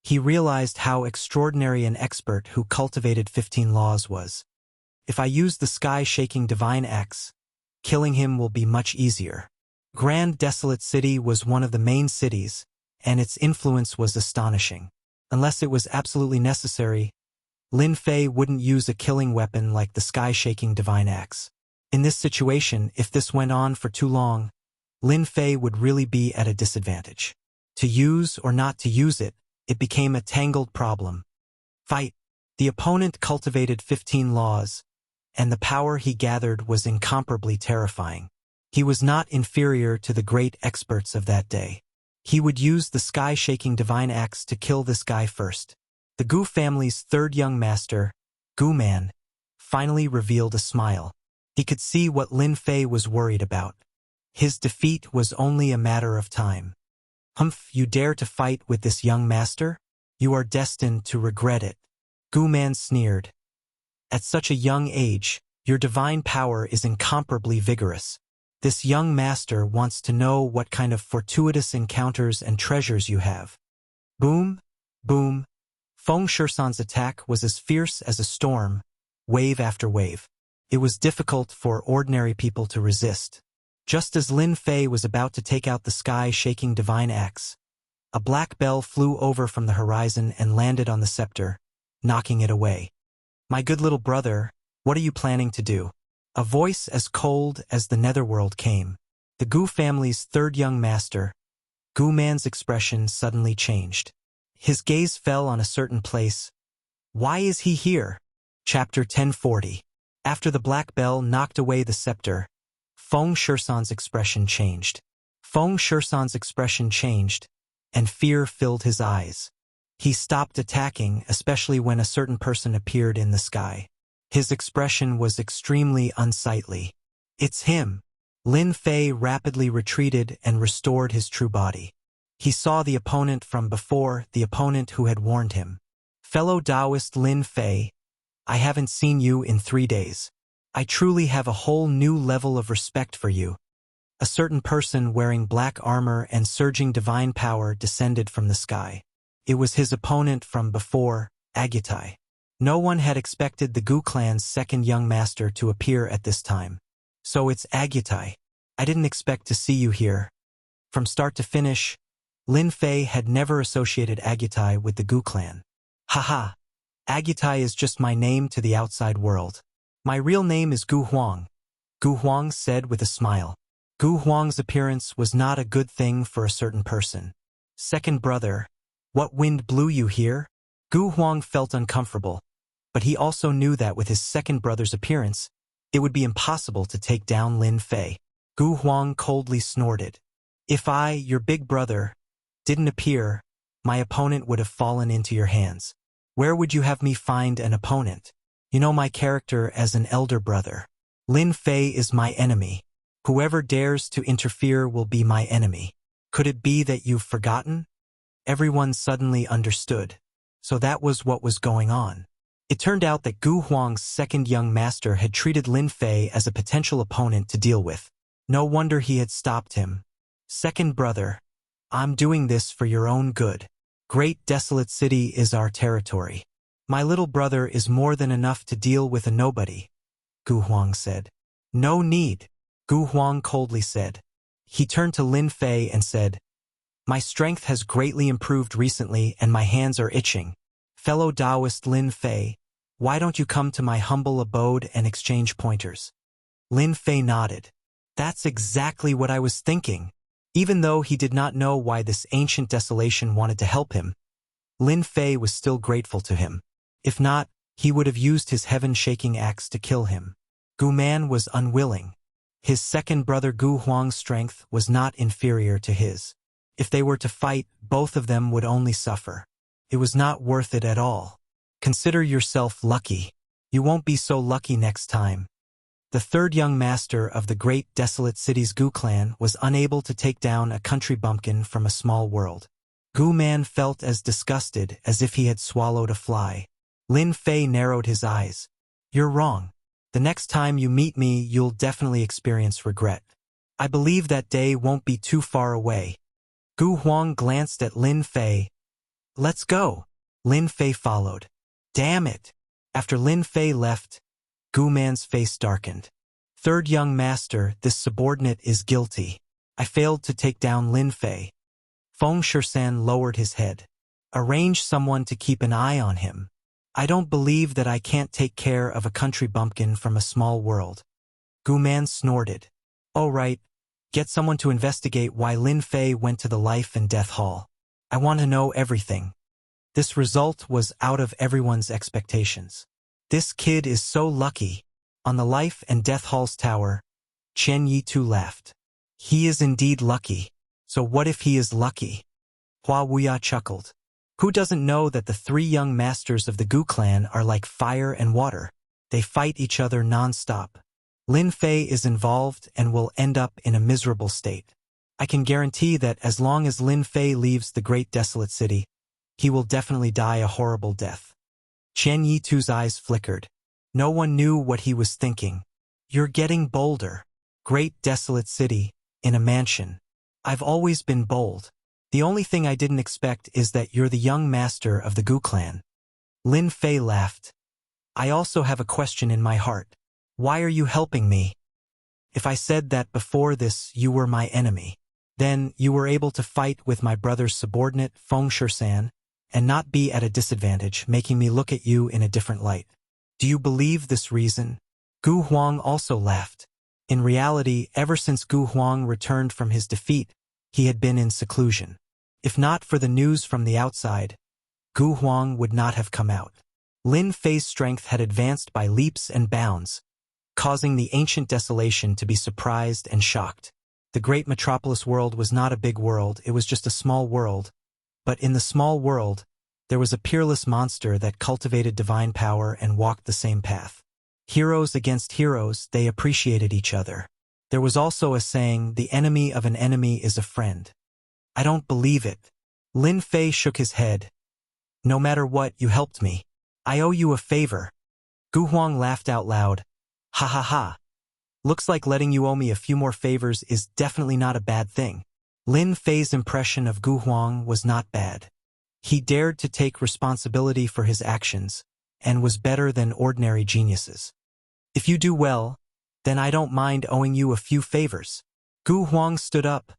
He realized how extraordinary an expert who cultivated 15 laws was. If I use the sky-shaking divine axe, killing him will be much easier. Grand Desolate City was one of the main cities, and its influence was astonishing. Unless it was absolutely necessary, Lin Fei wouldn't use a killing weapon like the sky-shaking divine axe. In this situation, if this went on for too long, Lin Fei would really be at a disadvantage. To use or not to use it, it became a tangled problem. Fight. The opponent cultivated 15 laws, and the power he gathered was incomparably terrifying. He was not inferior to the great experts of that day. He would use the sky-shaking divine axe to kill this guy first. The Gu family's 3rd young master, Gu Man, finally revealed a smile. He could see what Lin Fei was worried about. His defeat was only a matter of time. Humph, you dare to fight with this young master? You are destined to regret it. Gu Man sneered. At such a young age, your divine power is incomparably vigorous. This young master wants to know what kind of fortuitous encounters and treasures you have. Boom, boom. Feng Shishan's attack was as fierce as a storm, wave after wave. It was difficult for ordinary people to resist. Just as Lin Fei was about to take out the sky-shaking divine axe, a black bell flew over from the horizon and landed on the scepter, knocking it away. My good little brother, what are you planning to do? A voice as cold as the netherworld came. The Gu family's third young master, Gu Man's expression suddenly changed. His gaze fell on a certain place. Why is he here? Chapter 1040. After the black bell knocked away the scepter, Feng Shishan's expression changed. Feng Shishan's expression changed, and fear filled his eyes. He stopped attacking, especially when a certain person appeared in the sky. His expression was extremely unsightly. It's him. Lin Fei rapidly retreated and restored his true body. He saw the opponent from before, the opponent who had warned him. Fellow Taoist Lin Fei, I haven't seen you in 3 days. I truly have a whole new level of respect for you. A certain person wearing black armor and surging divine power descended from the sky. It was his opponent from before, Agutai. No one had expected the Gu clan's second young master to appear at this time. So it's Agutai. I didn't expect to see you here. From start to finish, Lin Fei had never associated Agutai with the Gu clan. Haha, Agutai is just my name to the outside world. My real name is Gu Huang, Gu Huang said with a smile. Gu Huang's appearance was not a good thing for a certain person. Second brother, what wind blew you here? Gu Huang felt uncomfortable, but he also knew that with his second brother's appearance, it would be impossible to take down Lin Fei. Gu Huang coldly snorted. If I, your big brother, didn't appear, my opponent would have fallen into your hands. Where would you have me find an opponent? You know my character as an elder brother. Lin Fei is my enemy. Whoever dares to interfere will be my enemy. Could it be that you've forgotten? Everyone suddenly understood. So that was what was going on. It turned out that Gu Huang's second young master had treated Lin Fei as a potential opponent to deal with. No wonder he had stopped him. Second brother, I'm doing this for your own good. Great desolate city is our territory. My little brother is more than enough to deal with a nobody, Gu Huang said. No need, Gu Huang coldly said. He turned to Lin Fei and said, my strength has greatly improved recently and my hands are itching. Fellow Taoist Lin Fei, why don't you come to my humble abode and exchange pointers? Lin Fei nodded. That's exactly what I was thinking. Even though he did not know why this ancient desolation wanted to help him, Lin Fei was still grateful to him. If not, he would have used his heaven-shaking axe to kill him. Gu Man was unwilling. His second brother Gu Huang's strength was not inferior to his. If they were to fight, both of them would only suffer. It was not worth it at all. Consider yourself lucky. You won't be so lucky next time. The third young master of the great desolate city's Gu clan was unable to take down a country bumpkin from a small world. Gu Man felt as disgusted as if he had swallowed a fly. Lin Fei narrowed his eyes. You're wrong. The next time you meet me, you'll definitely experience regret. I believe that day won't be too far away. Gu Huang glanced at Lin Fei. Let's go. Lin Fei followed. Damn it. After Lin Fei left, Gu Man's face darkened. Third young master, this subordinate is guilty. I failed to take down Lin Fei. Feng Shishan lowered his head. Arrange someone to keep an eye on him. I don't believe that I can't take care of a country bumpkin from a small world. Gu Man snorted. All right. Get someone to investigate why Lin Fei went to the life and death hall. I want to know everything. This result was out of everyone's expectations. This kid is so lucky. On the life and death hall's tower, Chen Yitu laughed. He is indeed lucky. So what if he is lucky? Hua Wuya chuckled. Who doesn't know that the three young masters of the Gu clan are like fire and water? They fight each other non-stop. Lin Fei is involved and will end up in a miserable state. I can guarantee that as long as Lin Fei leaves the great desolate city, he will definitely die a horrible death. Chen Yitu's eyes flickered. No one knew what he was thinking. You're getting bolder. Great desolate city, in a mansion. I've always been bold. The only thing I didn't expect is that you're the young master of the Gu clan. Lin Fei laughed. I also have a question in my heart. Why are you helping me? If I said that before this you were my enemy, then you were able to fight with my brother's subordinate, Feng Shishan, and not be at a disadvantage, making me look at you in a different light. Do you believe this reason? Gu Huang also laughed. In reality, ever since Gu Huang returned from his defeat, he had been in seclusion. If not for the news from the outside, Gu Huang would not have come out. Lin Fei's strength had advanced by leaps and bounds, causing the ancient desolation to be surprised and shocked. The great metropolis world was not a big world, it was just a small world. But in the small world, there was a peerless monster that cultivated divine power and walked the same path. Heroes against heroes, they appreciated each other. There was also a saying, the enemy of an enemy is a friend. I don't believe it. Lin Fei shook his head. No matter what, you helped me. I owe you a favor. Gu Huang laughed out loud. Ha ha ha. Looks like letting you owe me a few more favors is definitely not a bad thing. Lin Fei's impression of Gu Huang was not bad. He dared to take responsibility for his actions, and was better than ordinary geniuses. If you do well, then I don't mind owing you a few favors. Gu Huang stood up.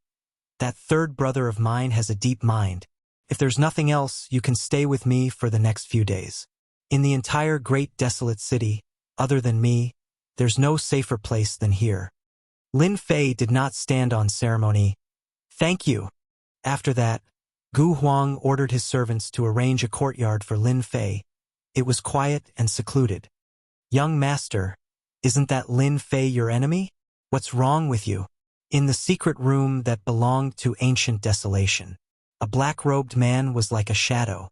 That third brother of mine has a deep mind. If there's nothing else, you can stay with me for the next few days. In the entire great desolate city, other than me, there's no safer place than here. Lin Fei did not stand on ceremony. Thank you. After that, Gu Huang ordered his servants to arrange a courtyard for Lin Fei. It was quiet and secluded. Young master, isn't that Lin Fei your enemy? What's wrong with you? In the secret room that belonged to ancient desolation, a black-robed man was like a shadow.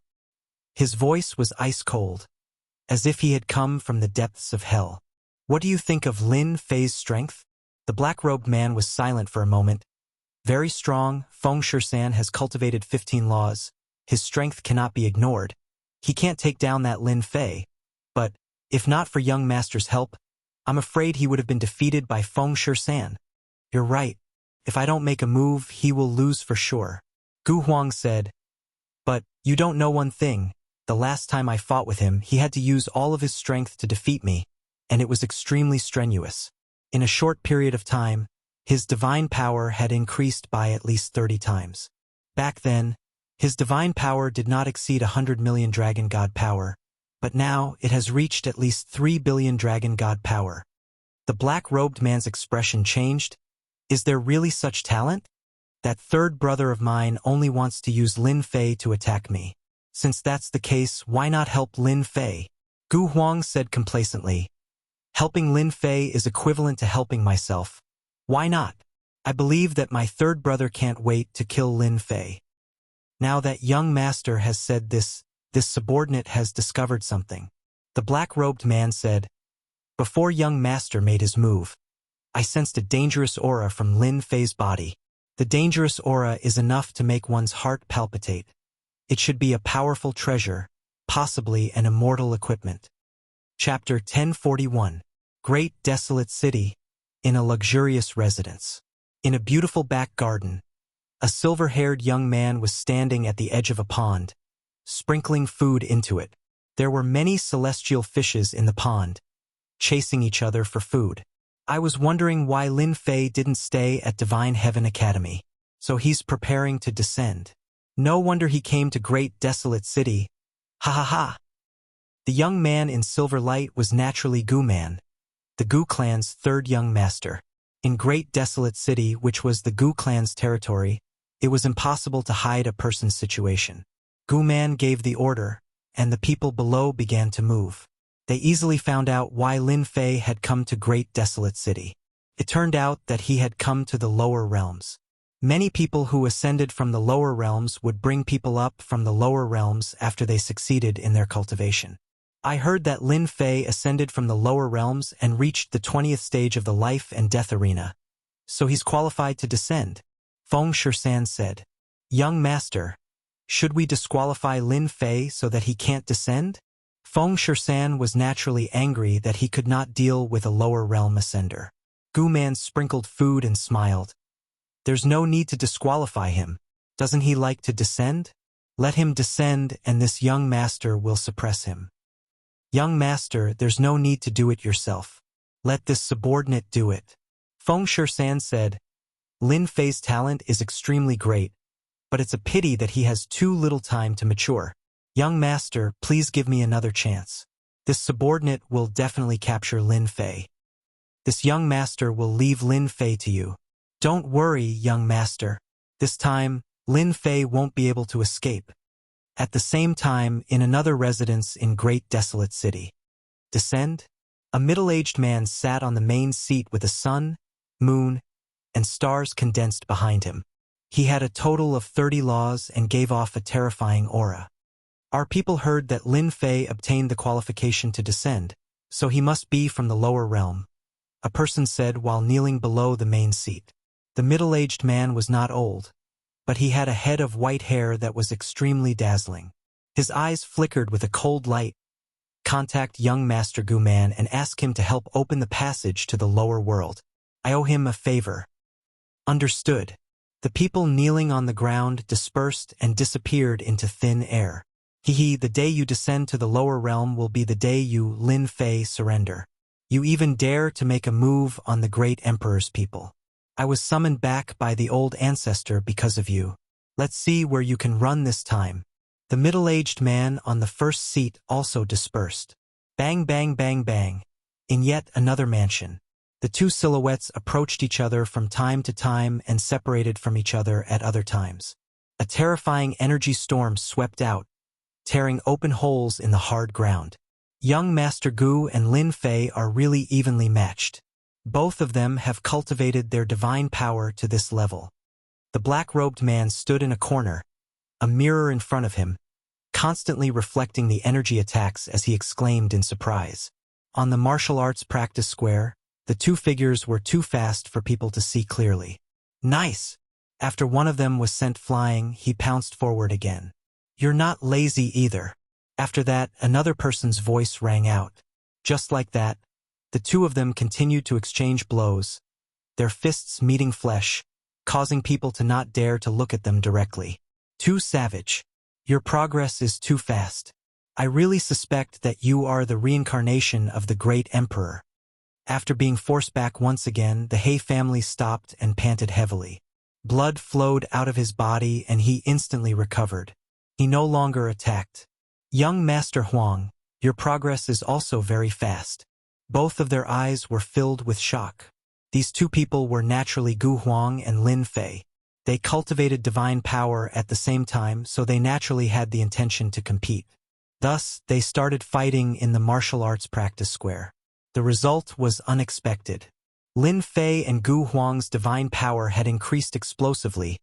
His voice was ice-cold, as if he had come from the depths of hell. What do you think of Lin Fei's strength? The black-robed man was silent for a moment. Very strong, Feng Shishan has cultivated 15 laws. His strength cannot be ignored. He can't take down that Lin Fei. But, if not for young master's help, I'm afraid he would have been defeated by Feng Shishan. You're right. If I don't make a move, he will lose for sure. Gu Huang said. But, you don't know one thing. The last time I fought with him, he had to use all of his strength to defeat me, and it was extremely strenuous. In a short period of time, his divine power had increased by at least 30 times. Back then, his divine power did not exceed 100 million dragon god power, but now it has reached at least 3 billion dragon god power. The black-robed man's expression changed. Is there really such talent? That third brother of mine only wants to use Lin Fei to attack me. Since that's the case, why not help Lin Fei? Gu Huang said complacently. Helping Lin Fei is equivalent to helping myself. Why not? I believe that my third brother can't wait to kill Lin Fei. Now that young master has said this subordinate has discovered something. The black-robed man said. Before young master made his move, I sensed a dangerous aura from Lin Fei's body. The dangerous aura is enough to make one's heart palpitate. It should be a powerful treasure, possibly an immortal equipment. Chapter 1041. Great Desolate City. In a luxurious residence. In a beautiful back garden, a silver-haired young man was standing at the edge of a pond, sprinkling food into it. There were many celestial fishes in the pond, chasing each other for food. I was wondering why Lin Fei didn't stay at Divine Heaven Academy. So he's preparing to descend. No wonder he came to Great Desolate City. Ha ha ha. The young man in silver light was naturally Gu Man, the Gu clan's third young master. In Great Desolate City, which was the Gu clan's territory, it was impossible to hide a person's situation. Gu Man gave the order, and the people below began to move. They easily found out why Lin Fei had come to Great Desolate City. It turned out that he had come to the lower realms. Many people who ascended from the lower realms would bring people up from the lower realms after they succeeded in their cultivation. I heard that Lin Fei ascended from the lower realms and reached the 20th stage of the life and death arena. So he's qualified to descend, Feng Shishan said. Young master, should we disqualify Lin Fei so that he can't descend? Feng Shishan was naturally angry that he could not deal with a lower realm ascender. Gu Man sprinkled food and smiled. There's no need to disqualify him. Doesn't he like to descend? Let him descend and this young master will suppress him. Young master, there's no need to do it yourself. Let this subordinate do it. Feng Shishan said. Lin Fei's talent is extremely great, but it's a pity that he has too little time to mature. Young master, please give me another chance. This subordinate will definitely capture Lin Fei. This young master will leave Lin Fei to you. Don't worry, young master. This time, Lin Fei won't be able to escape. At the same time, in another residence in Great Desolate City. Descend? A middle-aged man sat on the main seat with the sun, moon, and stars condensed behind him. He had a total of 30 laws and gave off a terrifying aura. Our people heard that Lin Fei obtained the qualification to descend, so he must be from the lower realm, a person said while kneeling below the main seat. The middle-aged man was not old, but he had a head of white hair that was extremely dazzling. His eyes flickered with a cold light. Contact young Master Gu Man and ask him to help open the passage to the lower world. I owe him a favor. Understood. The people kneeling on the ground dispersed and disappeared into thin air. The day you descend to the lower realm will be the day you, Lin Fei, surrender. You even dare to make a move on the great emperor's people. I was summoned back by the old ancestor because of you. Let's see where you can run this time. The middle-aged man on the first seat also dispersed. Bang, bang, bang, bang. In yet another mansion. The two silhouettes approached each other from time to time and separated from each other at other times. A terrifying energy storm swept out, tearing open holes in the hard ground. Young Master Gu and Lin Fei are really evenly matched. Both of them have cultivated their divine power to this level. The black-robed man stood in a corner, a mirror in front of him, constantly reflecting the energy attacks as he exclaimed in surprise. On the martial arts practice square, the two figures were too fast for people to see clearly. Nice! After one of them was sent flying, he pounced forward again. You're not lazy either. After that, another person's voice rang out. Just like that, the two of them continued to exchange blows, their fists meeting flesh, causing people to not dare to look at them directly. Too savage. Your progress is too fast. I really suspect that you are the reincarnation of the great emperor. After being forced back once again, the He family stopped and panted heavily. Blood flowed out of his body and he instantly recovered. He no longer attacked. Young Master Huang, your progress is also very fast. Both of their eyes were filled with shock. These two people were naturally Gu Huang and Lin Fei. They cultivated divine power at the same time, so they naturally had the intention to compete. Thus, they started fighting in the martial arts practice square. The result was unexpected. Lin Fei and Gu Huang's divine power had increased explosively,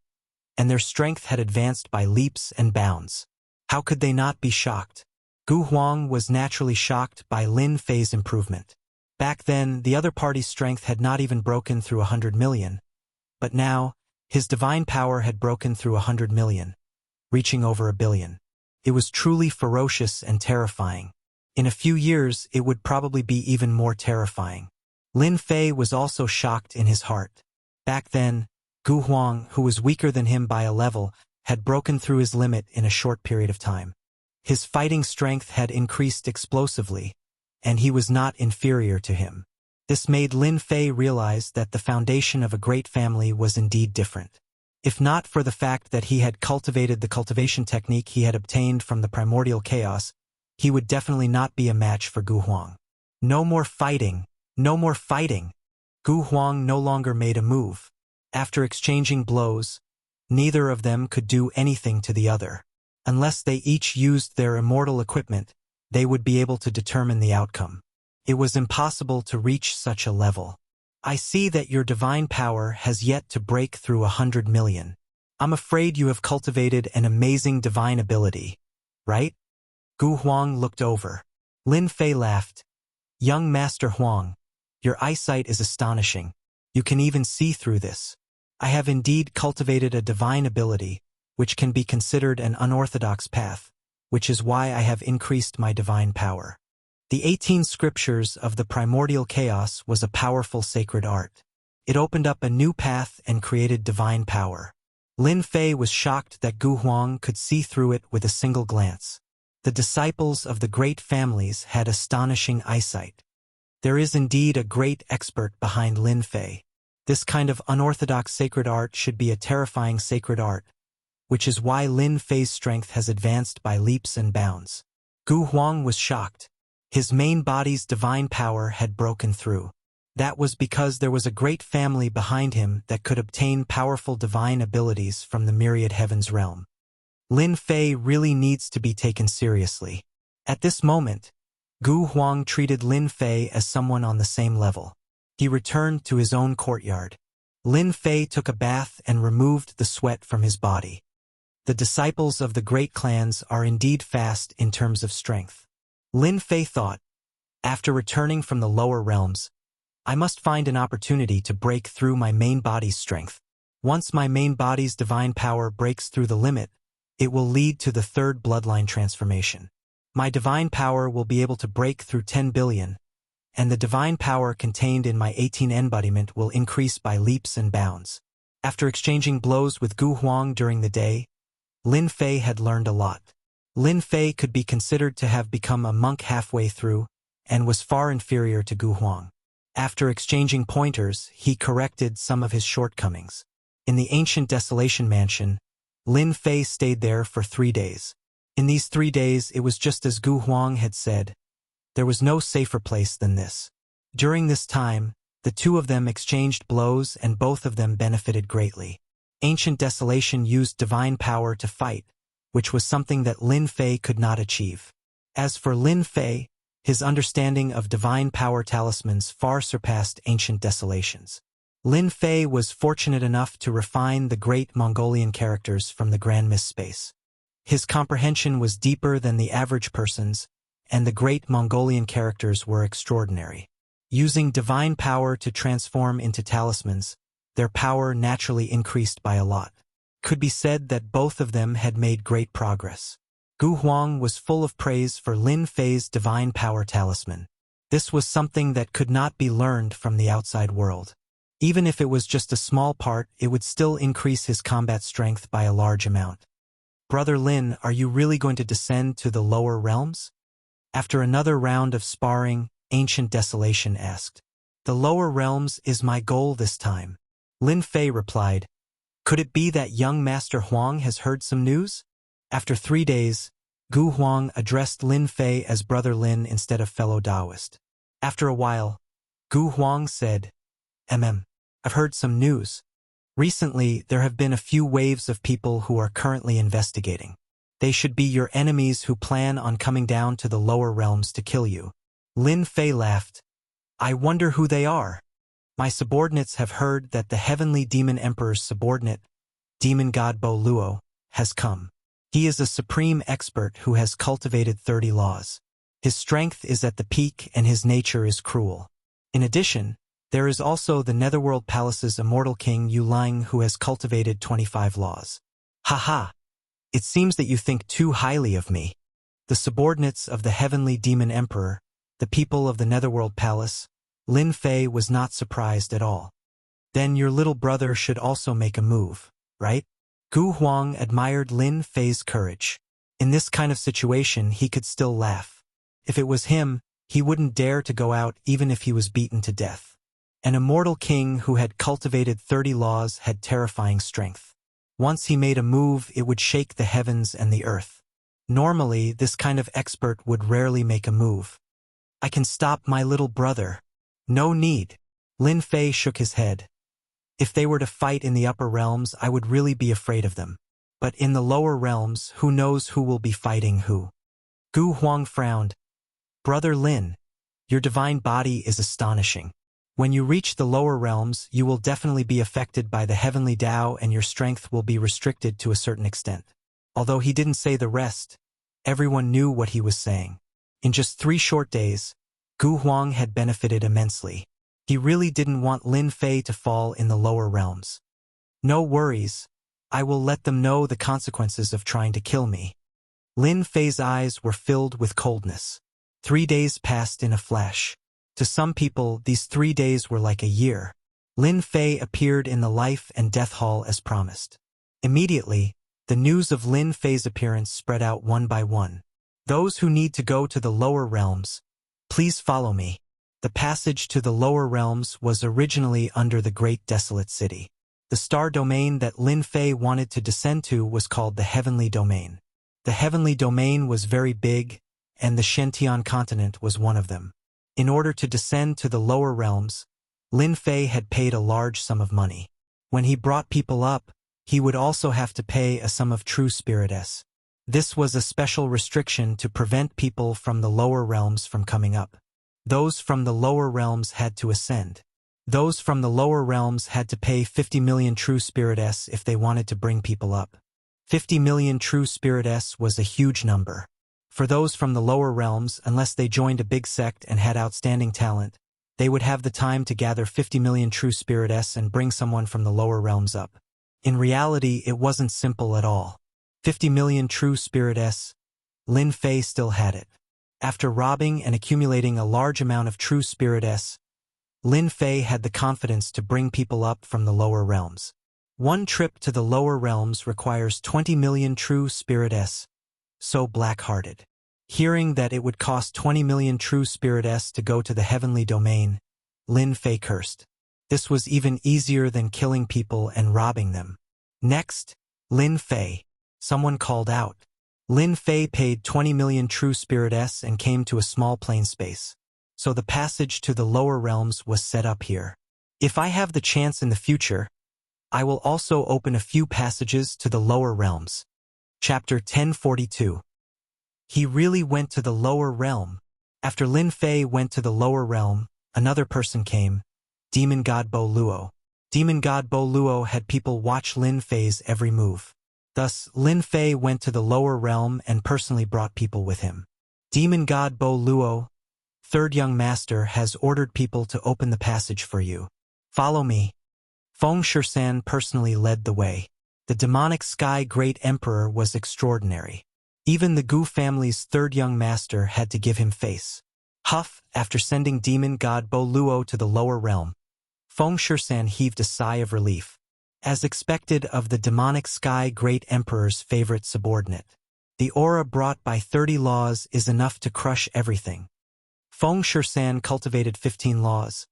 and their strength had advanced by leaps and bounds. How could they not be shocked? Gu Huang was naturally shocked by Lin Fei's improvement. Back then, the other party's strength had not even broken through 100 million. But now, his divine power had broken through 100 million, reaching over 1 billion. It was truly ferocious and terrifying. In a few years, it would probably be even more terrifying. Lin Fei was also shocked in his heart. Back then, Gu Huang, who was weaker than him by a level, had broken through his limit in a short period of time. His fighting strength had increased explosively, and he was not inferior to him. This made Lin Fei realize that the foundation of a great family was indeed different. If not for the fact that he had cultivated the cultivation technique he had obtained from the primordial chaos, he would definitely not be a match for Gu Huang. No more fighting, no more fighting. Gu Huang no longer made a move. After exchanging blows, neither of them could do anything to the other. Unless they each used their immortal equipment, they would be able to determine the outcome. It was impossible to reach such a level. I see that your divine power has yet to break through 100 million. I'm afraid you have cultivated an amazing divine ability, right? Gu Huang looked over. Lin Fei laughed. Young Master Huang, your eyesight is astonishing. You can even see through this. I have indeed cultivated a divine ability, which can be considered an unorthodox path, which is why I have increased my divine power. The 18 scriptures of the primordial chaos was a powerful sacred art. It opened up a new path and created divine power. Lin Fei was shocked that Gu Huang could see through it with a single glance. The disciples of the great families had astonishing eyesight. There is indeed a great expert behind Lin Fei. This kind of unorthodox sacred art should be a terrifying sacred art, which is why Lin Fei's strength has advanced by leaps and bounds. Gu Huang was shocked. His main body's divine power had broken through. That was because there was a great family behind him that could obtain powerful divine abilities from the myriad heavens realm. Lin Fei really needs to be taken seriously. At this moment, Gu Huang treated Lin Fei as someone on the same level. He returned to his own courtyard. Lin Fei took a bath and removed the sweat from his body. The disciples of the great clans are indeed fast in terms of strength. Lin Fei thought, after returning from the lower realms, I must find an opportunity to break through my main body's strength. Once my main body's divine power breaks through the limit, it will lead to the third bloodline transformation. My divine power will be able to break through 10 billion, and the divine power contained in my 18 embodiment will increase by leaps and bounds. After exchanging blows with Gu Huang during the day, Lin Fei had learned a lot. Lin Fei could be considered to have become a monk halfway through, and was far inferior to Gu Huang. After exchanging pointers, he corrected some of his shortcomings. In the ancient Desolation Mansion, Lin Fei stayed there for 3 days. In these 3 days, it was just as Gu Huang had said. There was no safer place than this. During this time, the two of them exchanged blows and both of them benefited greatly. Ancient Desolation used divine power to fight, which was something that Lin Fei could not achieve. As for Lin Fei, his understanding of divine power talismans far surpassed Ancient Desolation's. Lin Fei was fortunate enough to refine the great Mongolian characters from the Grand Mist space. His comprehension was deeper than the average person's, and the great Mongolian characters were extraordinary. Using divine power to transform into talismans, their power naturally increased by a lot. Could be said that both of them had made great progress. Gu Huang was full of praise for Lin Fei's divine power talisman. This was something that could not be learned from the outside world. Even if it was just a small part, it would still increase his combat strength by a large amount. Brother Lin, are you really going to descend to the lower realms? After another round of sparring, Ancient Desolation asked. The lower realms is my goal this time. Lin Fei replied. Could it be that young Master Huang has heard some news? After 3 days, Gu Huang addressed Lin Fei as Brother Lin instead of fellow Taoist. After a while, Gu Huang said, I've heard some news. Recently, there have been a few waves of people who are currently investigating. They should be your enemies who plan on coming down to the lower realms to kill you. Lin Fei laughed. I wonder who they are. My subordinates have heard that the heavenly demon emperor's subordinate, demon god Bo Luo, has come. He is a supreme expert who has cultivated 30 laws. His strength is at the peak and his nature is cruel. In addition, there is also the Netherworld Palace's immortal king Yu Lang who has cultivated 25 laws. Ha! It seems that you think too highly of me. The subordinates of the heavenly demon emperor, the people of the Netherworld Palace, Lin Fei was not surprised at all. Then your little brother should also make a move, right? Gu Huang admired Lin Fei's courage. In this kind of situation, he could still laugh. If it was him, he wouldn't dare to go out even if he was beaten to death. An immortal king who had cultivated 30 laws had terrifying strength. Once he made a move, it would shake the heavens and the earth. Normally, this kind of expert would rarely make a move. I can stop my little brother. No need. Lin Fei shook his head. If they were to fight in the upper realms, I would really be afraid of them. But in the lower realms, who knows who will be fighting who? Gu Huang frowned. Brother Lin, your divine body is astonishing. When you reach the lower realms, you will definitely be affected by the heavenly Tao and your strength will be restricted to a certain extent. Although he didn't say the rest, everyone knew what he was saying. In just 3 short days, Gu Huang had benefited immensely. He really didn't want Lin Fei to fall in the lower realms. No worries, I will let them know the consequences of trying to kill me. Lin Fei's eyes were filled with coldness. 3 days passed in a flash. To some people, these 3 days were like a year. Lin Fei appeared in the Life and Death Hall as promised. Immediately, the news of Lin Fei's appearance spread out one by one. Those who need to go to the lower realms, please follow me. The passage to the lower realms was originally under the Great Desolate City. The star domain that Lin Fei wanted to descend to was called the Heavenly Domain. The Heavenly Domain was very big, and the Shentian continent was one of them. In order to descend to the lower realms, Lin Fei had paid a large sum of money. When he brought people up, he would also have to pay a sum of true spirit S. This was a special restriction to prevent people from the lower realms from coming up. Those from the lower realms had to ascend. Those from the lower realms had to pay 50 million true spirit S if they wanted to bring people up. 50 million true spirit S was a huge number. For those from the lower realms, unless they joined a big sect and had outstanding talent, they would have the time to gather 50 million true spirit S and bring someone from the lower realms up. In reality, it wasn't simple at all. 50 million true spirit S, Lin Fei still had it. After robbing and accumulating a large amount of true spirit S, Lin Fei had the confidence to bring people up from the lower realms. One trip to the lower realms requires 20 million true spirit S. So black-hearted. Hearing that it would cost 20 million true spirit S to go to the heavenly domain, Lin Fei cursed. This was even easier than killing people and robbing them. Next, Lin Fei. Someone called out. Lin Fei paid 20 million true spirit S and came to a small plain space. So the passage to the lower realms was set up here. If I have the chance in the future, I will also open a few passages to the lower realms. Chapter 1042. He really went to the lower realm. After Lin Fei went to the lower realm, another person came, Demon God Bo Luo. Demon God Bo Luo had people watch Lin Fei's every move. Thus, Lin Fei went to the lower realm and personally brought people with him. Demon God Bo Luo, third young master, has ordered people to open the passage for you. Follow me. Feng Shisan personally led the way. The demonic sky great emperor was extraordinary. Even the Gu family's third young master had to give him face. Huff, after sending demon god Bo Luo to the lower realm, Feng Shisan heaved a sigh of relief. As expected of the demonic sky great emperor's favorite subordinate, the aura brought by 30 laws is enough to crush everything. Feng Shisan cultivated 15 laws,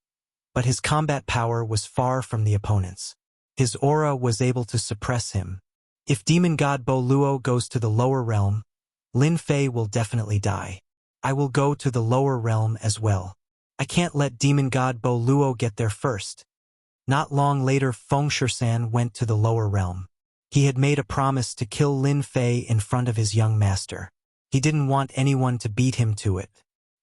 but his combat power was far from the opponent's. His aura was able to suppress him. If demon god Bo Luo goes to the lower realm, Lin Fei will definitely die. I will go to the lower realm as well. I can't let demon god Bo Luo get there first. Not long later, Feng Shisan went to the lower realm. He had made a promise to kill Lin Fei in front of his young master. He didn't want anyone to beat him to it.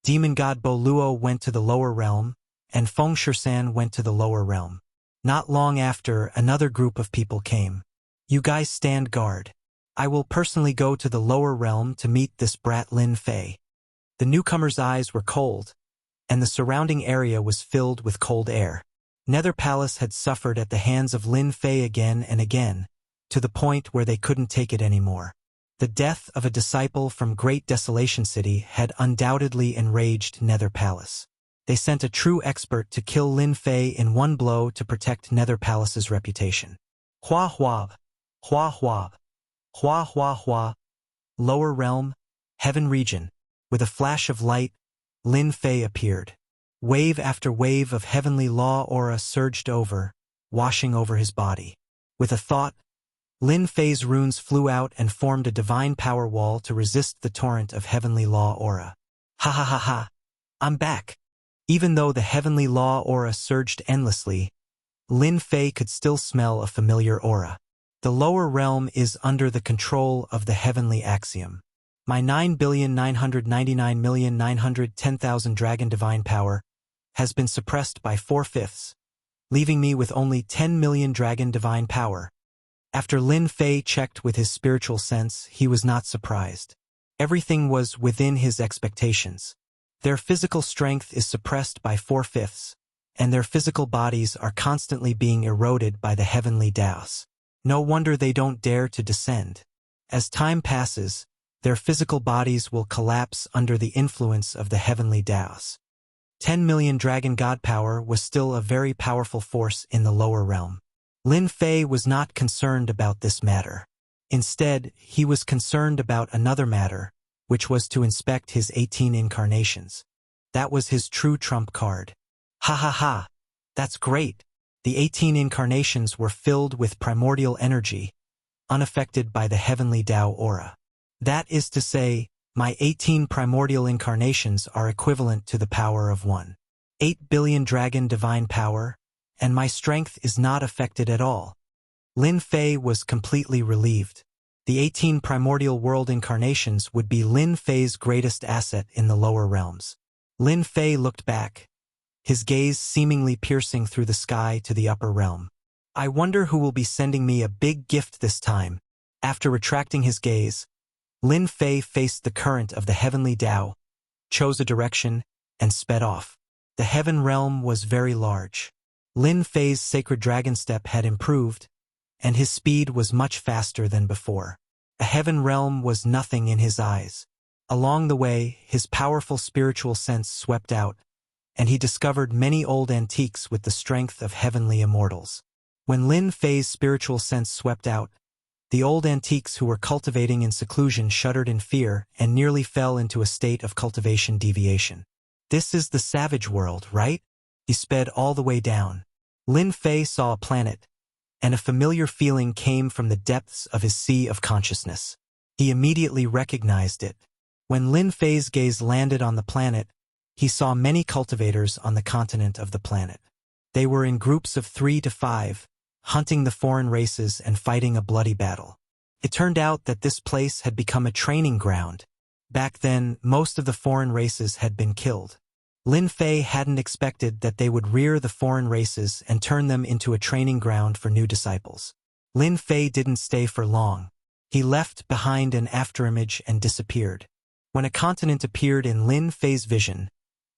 Demon god Bo Luo went to the lower realm, and Feng Shisan went to the lower realm. Not long after, another group of people came. You guys stand guard. I will personally go to the lower realm to meet this brat Lin Fei. The newcomer's eyes were cold, and the surrounding area was filled with cold air. Nether Palace had suffered at the hands of Lin Fei again and again, to the point where they couldn't take it anymore. The death of a disciple from Great Desolation City had undoubtedly enraged Nether Palace. They sent a true expert to kill Lin Fei in one blow to protect Nether Palace's reputation. Hua hua, hua hua, hua hua hua. Lower realm, heaven region. With a flash of light, Lin Fei appeared. Wave after wave of heavenly law aura surged over, washing over his body. With a thought, Lin Fei's runes flew out and formed a divine power wall to resist the torrent of heavenly law aura. Ha ha ha ha, I'm back. Even though the heavenly law aura surged endlessly, Lin Fei could still smell a familiar aura. The lower realm is under the control of the heavenly axiom. My 9,999,910,000 dragon divine power has been suppressed by 4/5, leaving me with only 10 million dragon divine power. After Lin Fei checked with his spiritual sense, he was not surprised. Everything was within his expectations. Their physical strength is suppressed by 4/5, and their physical bodies are constantly being eroded by the heavenly Daos. No wonder they don't dare to descend. As time passes, their physical bodies will collapse under the influence of the heavenly Daos. 10 million dragon god power was still a very powerful force in the lower realm. Lin Fei was not concerned about this matter. Instead, he was concerned about another matter, which was to inspect his 18 incarnations. That was his true trump card. Ha ha ha, that's great. The 18 incarnations were filled with primordial energy, unaffected by the heavenly Tao aura. That is to say, my 18 primordial incarnations are equivalent to the power of one. 8 billion dragon divine power, and my strength is not affected at all. Lin Fei was completely relieved. The 18 primordial world incarnations would be Lin Fei's greatest asset in the lower realms. Lin Fei looked back, his gaze seemingly piercing through the sky to the upper realm. I wonder who will be sending me a big gift this time. After retracting his gaze, Lin Fei faced the current of the heavenly Tao, chose a direction, and sped off. The heaven realm was very large. Lin Fei's sacred dragon step had improved, and his speed was much faster than before. A heaven realm was nothing in his eyes. Along the way, his powerful spiritual sense swept out, and he discovered many old antiques with the strength of heavenly immortals. When Lin Fei's spiritual sense swept out, the old antiques who were cultivating in seclusion shuddered in fear and nearly fell into a state of cultivation deviation. This is the savage world, right? He sped all the way down. Lin Fei saw a planet, and a familiar feeling came from the depths of his sea of consciousness. He immediately recognized it. When Lin Fei's gaze landed on the planet, he saw many cultivators on the continent of the planet. They were in groups of 3 to 5, hunting the foreign races and fighting a bloody battle. It turned out that this place had become a training ground. Back then, most of the foreign races had been killed. Lin Fei hadn't expected that they would rear the foreign races and turn them into a training ground for new disciples. Lin Fei didn't stay for long. He left behind an afterimage and disappeared. When a continent appeared in Lin Fei's vision,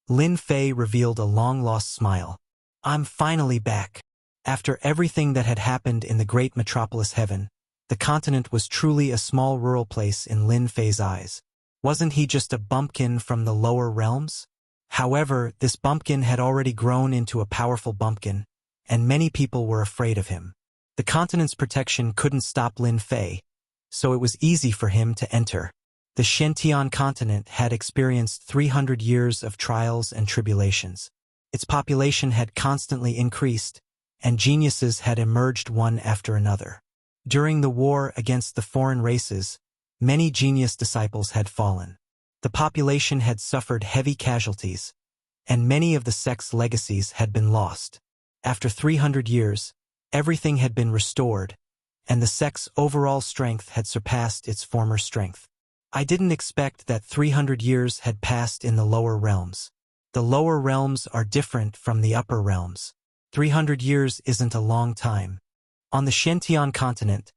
Lin Fei revealed a long-lost smile. I'm finally back. After everything that had happened in the great metropolis heaven, the continent was truly a small rural place in Lin Fei's eyes. Wasn't he just a bumpkin from the lower realms? However, this bumpkin had already grown into a powerful bumpkin, and many people were afraid of him. The continent's protection couldn't stop Lin Fei, so it was easy for him to enter. The Shentian continent had experienced 300 years of trials and tribulations. Its population had constantly increased, and geniuses had emerged one after another. During the war against the foreign races, many genius disciples had fallen. The population had suffered heavy casualties, and many of the sect's legacies had been lost. After 300 years, everything had been restored, and the sect's overall strength had surpassed its former strength. I didn't expect that 300 years had passed in the lower realms. The lower realms are different from the upper realms. 300 years isn't a long time. On the Shentian continent,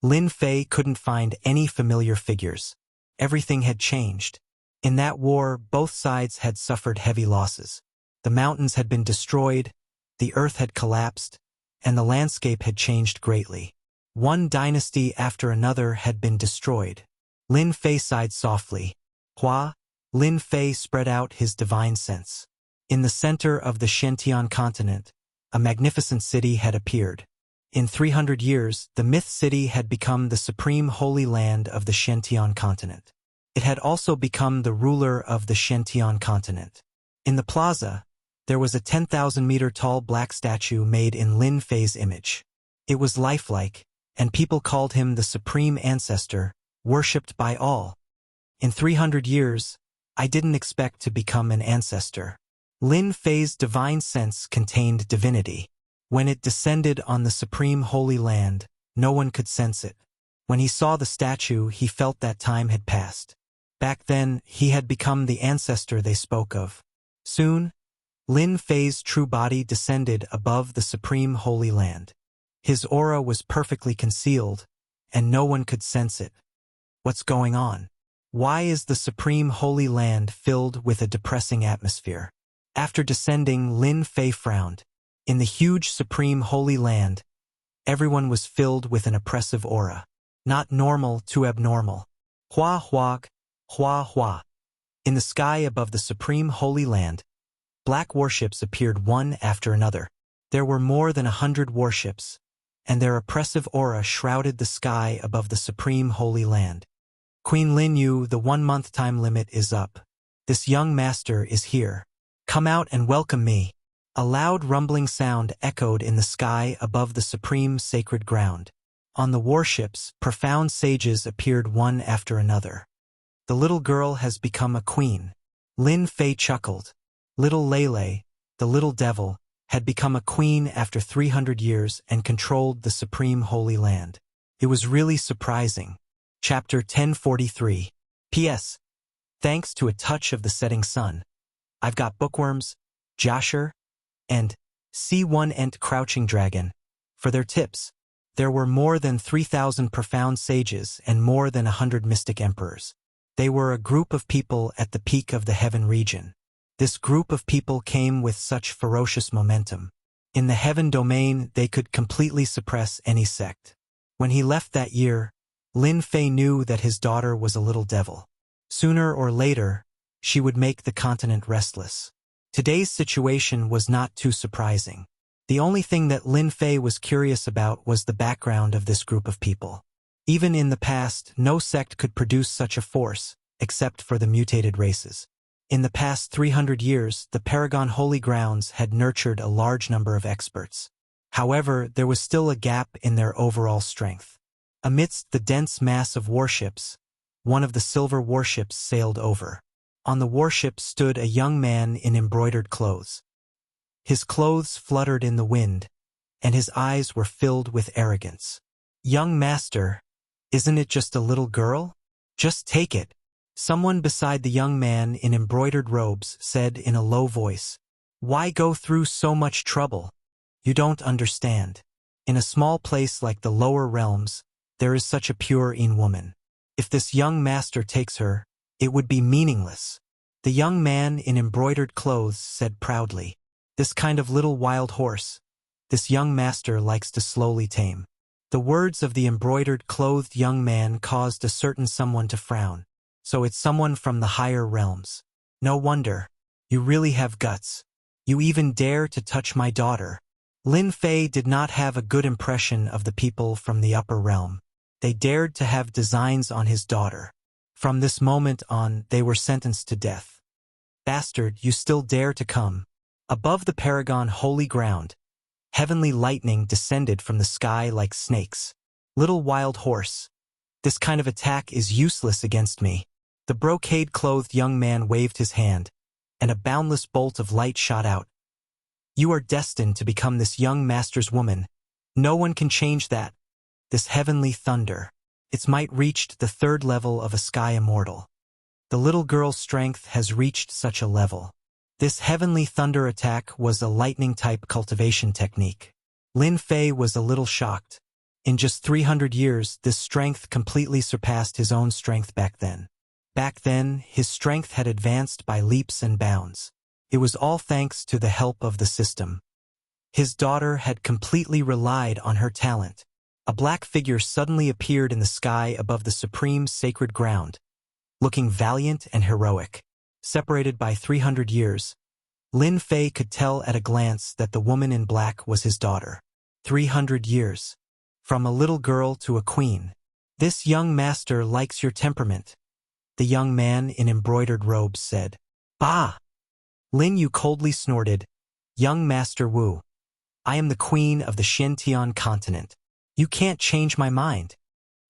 Lin Fei couldn't find any familiar figures. Everything had changed. In that war, both sides had suffered heavy losses. The mountains had been destroyed, the earth had collapsed, and the landscape had changed greatly. One dynasty after another had been destroyed. Lin Fei sighed softly. Hua, Lin Fei spread out his divine sense. In the center of the Shentian continent, a magnificent city had appeared. In 300 years, the myth city had become the supreme holy land of the Shentian continent. It had also become the ruler of the Shentian continent. In the plaza, there was a 10,000-meter-tall black statue made in Lin Fei's image. It was lifelike, and people called him the supreme ancestor, worshipped by all. In 300 years, I didn't expect to become an ancestor. Lin Fei's divine sense contained divinity. When it descended on the supreme holy land, no one could sense it. When he saw the statue, he felt that time had passed. Back then, he had become the ancestor they spoke of. Soon, Lin Fei's true body descended above the supreme holy land. His aura was perfectly concealed, and no one could sense it. What's going on? Why is the supreme holy land filled with a depressing atmosphere? After descending, Lin Fei frowned. In the huge supreme holy land, everyone was filled with an oppressive aura. Not normal to abnormal. Hua hua, hua hua. In the sky above the supreme holy land, black warships appeared one after another. There were more than 100 warships, and their oppressive aura shrouded the sky above the supreme holy land. Queen Lin Yu, the 1-month time limit is up. This young master is here. Come out and welcome me. A loud rumbling sound echoed in the sky above the supreme sacred ground. On the warships, profound sages appeared one after another. The little girl has become a queen. Lin Fei chuckled. Little Lele, the little devil, had become a queen after 300 years and controlled the supreme Holy Land. It was really surprising. Chapter 1043. P.S. Thanks to a touch of the setting sun, I've got bookworms, Jasher, and C1 Crouching Dragon for their tips. There were more than 3,000 profound sages and more than 100 mystic emperors. They were a group of people at the peak of the heaven region. This group of people came with such ferocious momentum. In the heaven domain, they could completely suppress any sect. When he left that year, Lin Fei knew that his daughter was a little devil. Sooner or later, she would make the continent restless. Today's situation was not too surprising. The only thing that Lin Fei was curious about was the background of this group of people. Even in the past, no sect could produce such a force, except for the mutated races. In the past 300 years, the Paragon Holy Grounds had nurtured a large number of experts. However, there was still a gap in their overall strength. Amidst the dense mass of warships, one of the silver warships sailed over. On the warship stood a young man in embroidered clothes. His clothes fluttered in the wind, and his eyes were filled with arrogance. "Young master, isn't it just a little girl? Just take it." Someone beside the young man in embroidered robes said in a low voice, "Why go through so much trouble? You don't understand. In a small place like the lower realms, there is such a pure woman. If this young master takes her, it would be meaningless." The young man in embroidered clothes said proudly, "This kind of little wild horse, this young master likes to slowly tame." The words of the embroidered clothed young man caused a certain someone to frown. "So it's someone from the higher realms. No wonder. You really have guts. You even dare to touch my daughter." Lin Fei did not have a good impression of the people from the upper realm. They dared to have designs on his daughter. From this moment on, they were sentenced to death. "Bastard, you still dare to come." Above the Paragon Holy Ground, heavenly lightning descended from the sky like snakes. "Little wild horse, this kind of attack is useless against me." The brocade-clothed young man waved his hand, and a boundless bolt of light shot out. "You are destined to become this young master's woman. No one can change that. This heavenly thunder, its might reached the third level of a sky immortal. The little girl's strength has reached such a level. This heavenly thunder attack was a lightning-type cultivation technique." Lin Fei was a little shocked. In just 300 years, this strength completely surpassed his own strength back then. Back then, his strength had advanced by leaps and bounds. It was all thanks to the help of the system. His daughter had completely relied on her talent. A black figure suddenly appeared in the sky above the supreme sacred ground, looking valiant and heroic. Separated by 300 years, Lin Fei could tell at a glance that the woman in black was his daughter. 300 years. From a little girl to a queen. "This young master likes your temperament," the young man in embroidered robes said. "Bah!" Lin Yu coldly snorted. "Young Master Wu, I am the queen of the Xintian continent. You can't change my mind."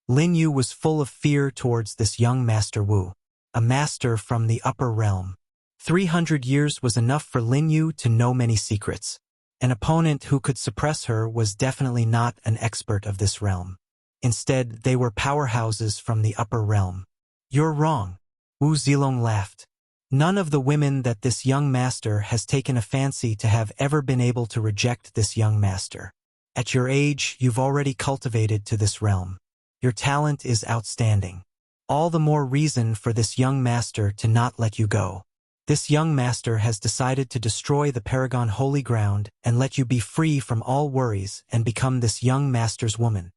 Lin Yu was full of fear towards this young Master Wu, a master from the upper realm. 300 years was enough for Lin Yu to know many secrets. An opponent who could suppress her was definitely not an expert of this realm. Instead, they were powerhouses from the upper realm. "You're wrong," Wu Zilong laughed. "None of the women that this young master has taken a fancy to have ever been able to reject this young master. At your age, you've already cultivated to this realm. Your talent is outstanding. All the more reason for this young master to not let you go. This young master has decided to destroy the Paragon Holy Ground and let you be free from all worries and become this young master's woman."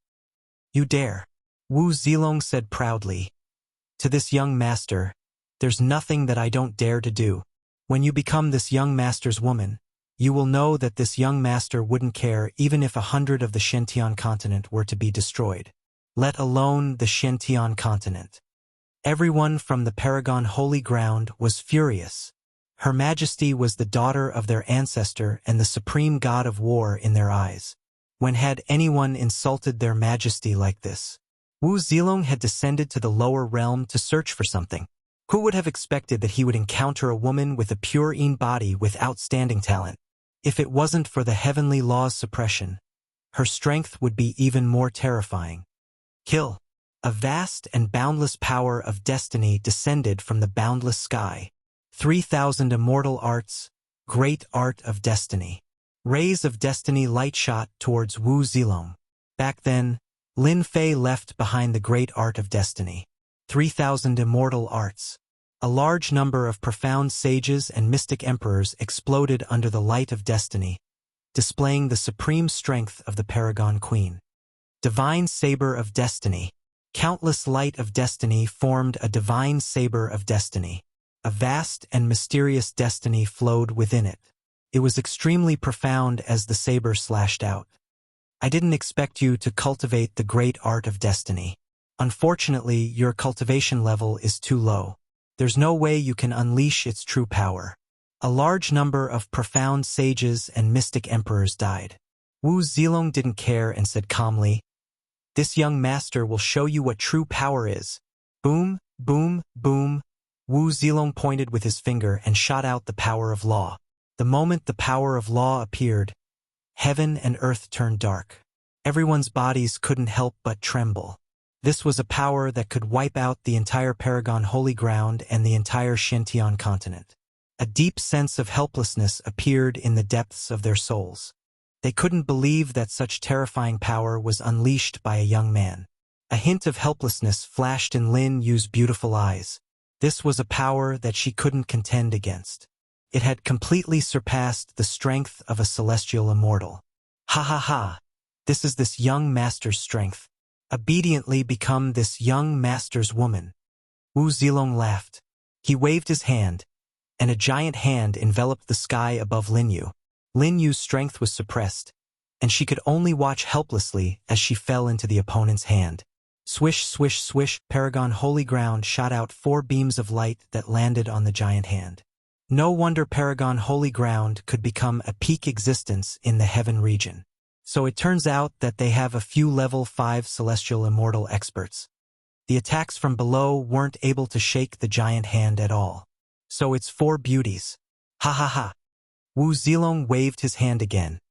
"You dare," Wu Zilong said proudly. "To this young master, there's nothing that I don't dare to do. When you become this young master's woman, you will know that this young master wouldn't care even if 100 of the Xintian continent were to be destroyed. Let alone the Xintian continent." Everyone from the Paragon Holy Ground was furious. Her Majesty was the daughter of their ancestor and the supreme god of war in their eyes. When had anyone insulted their Majesty like this? Wu Zilong had descended to the lower realm to search for something. Who would have expected that he would encounter a woman with a pure body with outstanding talent? If it wasn't for the heavenly law's suppression, her strength would be even more terrifying. Kill. A vast and boundless power of destiny descended from the boundless sky. 3,000 immortal arts, great art of destiny. Rays of destiny light shot towards Wu Zilong. Back then, Lin Fei left behind the great art of destiny. 3,000 immortal arts. A large number of profound sages and mystic emperors exploded under the light of destiny, displaying the supreme strength of the Paragon Queen. Divine Saber of Destiny. Countless light of destiny formed a divine saber of destiny. A vast and mysterious destiny flowed within it. It was extremely profound as the saber slashed out. I didn't expect you to cultivate the great art of destiny. Unfortunately, your cultivation level is too low. There's no way you can unleash its true power. A large number of profound sages and mystic emperors died. Wu Zilong didn't care and said calmly, "This young master will show you what true power is." Boom, boom, boom. Wu Zilong pointed with his finger and shot out the power of law. The moment the power of law appeared, heaven and earth turned dark. Everyone's bodies couldn't help but tremble. This was a power that could wipe out the entire Paragon Holy Ground and the entire Xintian continent. A deep sense of helplessness appeared in the depths of their souls. They couldn't believe that such terrifying power was unleashed by a young man. A hint of helplessness flashed in Lin Yu's beautiful eyes. This was a power that she couldn't contend against. It had completely surpassed the strength of a celestial immortal. Ha ha ha! This is this young master's strength. Obediently become this young master's woman. Wu Zilong laughed. He waved his hand, and a giant hand enveloped the sky above Lin Yu. Lin Yu's strength was suppressed, and she could only watch helplessly as she fell into the opponent's hand. Swish, swish, swish, Paragon Holy Ground shot out 4 beams of light that landed on the giant hand. No wonder Paragon Holy Ground could become a peak existence in the heaven region. So it turns out that they have a few level 5 celestial immortal experts. The attacks from below weren't able to shake the giant hand at all. So it's 4 beauties. Ha ha ha. Wu Zilong waved his hand again,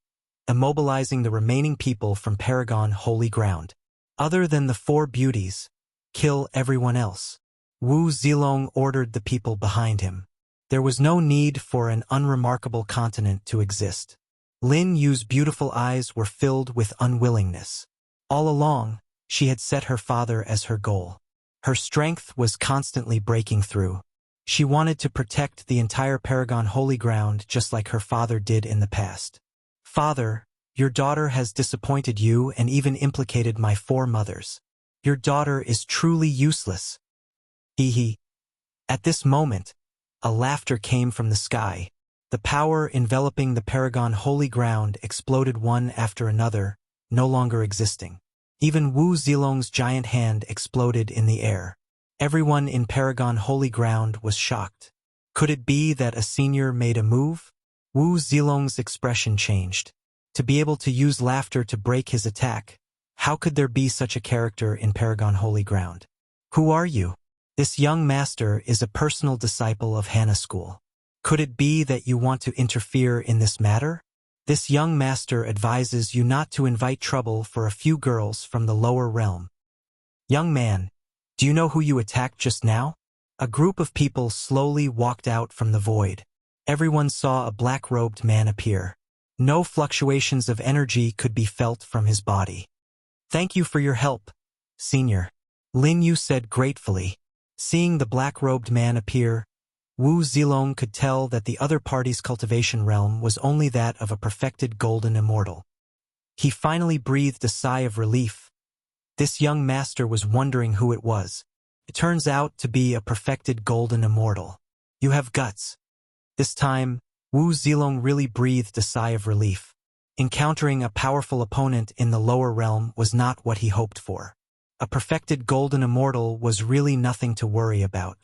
immobilizing the remaining people from Paragon Holy Ground. Other than the 4 beauties, kill everyone else. Wu Zilong ordered the people behind him. There was no need for an unremarkable continent to exist. Lin Yu's beautiful eyes were filled with unwillingness. All along, she had set her father as her goal. Her strength was constantly breaking through. She wanted to protect the entire Paragon Holy Ground just like her father did in the past. "Father, your daughter has disappointed you and even implicated my 4 mothers. Your daughter is truly useless." Hee. At this moment, a laughter came from the sky. The power enveloping the Paragon Holy Ground exploded one after another, no longer existing. Even Wu Zilong's giant hand exploded in the air. Everyone in Paragon Holy Ground was shocked. Could it be that a senior made a move? Wu Zilong's expression changed. To be able to use laughter to break his attack, how could there be such a character in Paragon Holy Ground? "Who are you?" "This young master is a personal disciple of Hana School. Could it be that you want to interfere in this matter? This young master advises you not to invite trouble for a few girls from the lower realm." "Young man, do you know who you attacked just now?" A group of people slowly walked out from the void. Everyone saw a black-robed man appear. No fluctuations of energy could be felt from his body. "Thank you for your help, senior," Lin Yu said gratefully. Seeing the black-robed man appear, Wu Zilong could tell that the other party's cultivation realm was only that of a perfected golden immortal. He finally breathed a sigh of relief. This young master was wondering who it was. It turns out to be a perfected golden immortal. "You have guts." This time, Wu Zilong really breathed a sigh of relief. Encountering a powerful opponent in the lower realm was not what he hoped for. A perfected golden immortal was really nothing to worry about.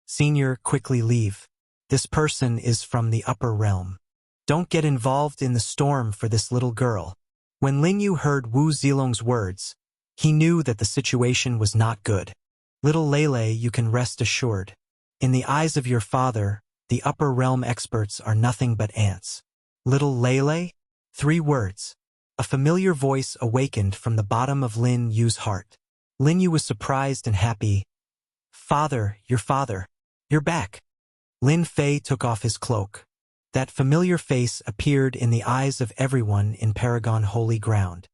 "Senior, quickly leave. This person is from the upper realm. Don't get involved in the storm for this little girl." When Lin Yu heard Wu Zilong's words, he knew that the situation was not good. "Little Lele, you can rest assured. In the eyes of your father, the upper realm experts are nothing but ants. Little Lele? 3 words. A familiar voice awakened from the bottom of Lin Yu's heart. Lin Yu was surprised and happy. Father, you're back. Lin Fei took off his cloak. That familiar face appeared in the eyes of everyone in Paragon Holy Ground.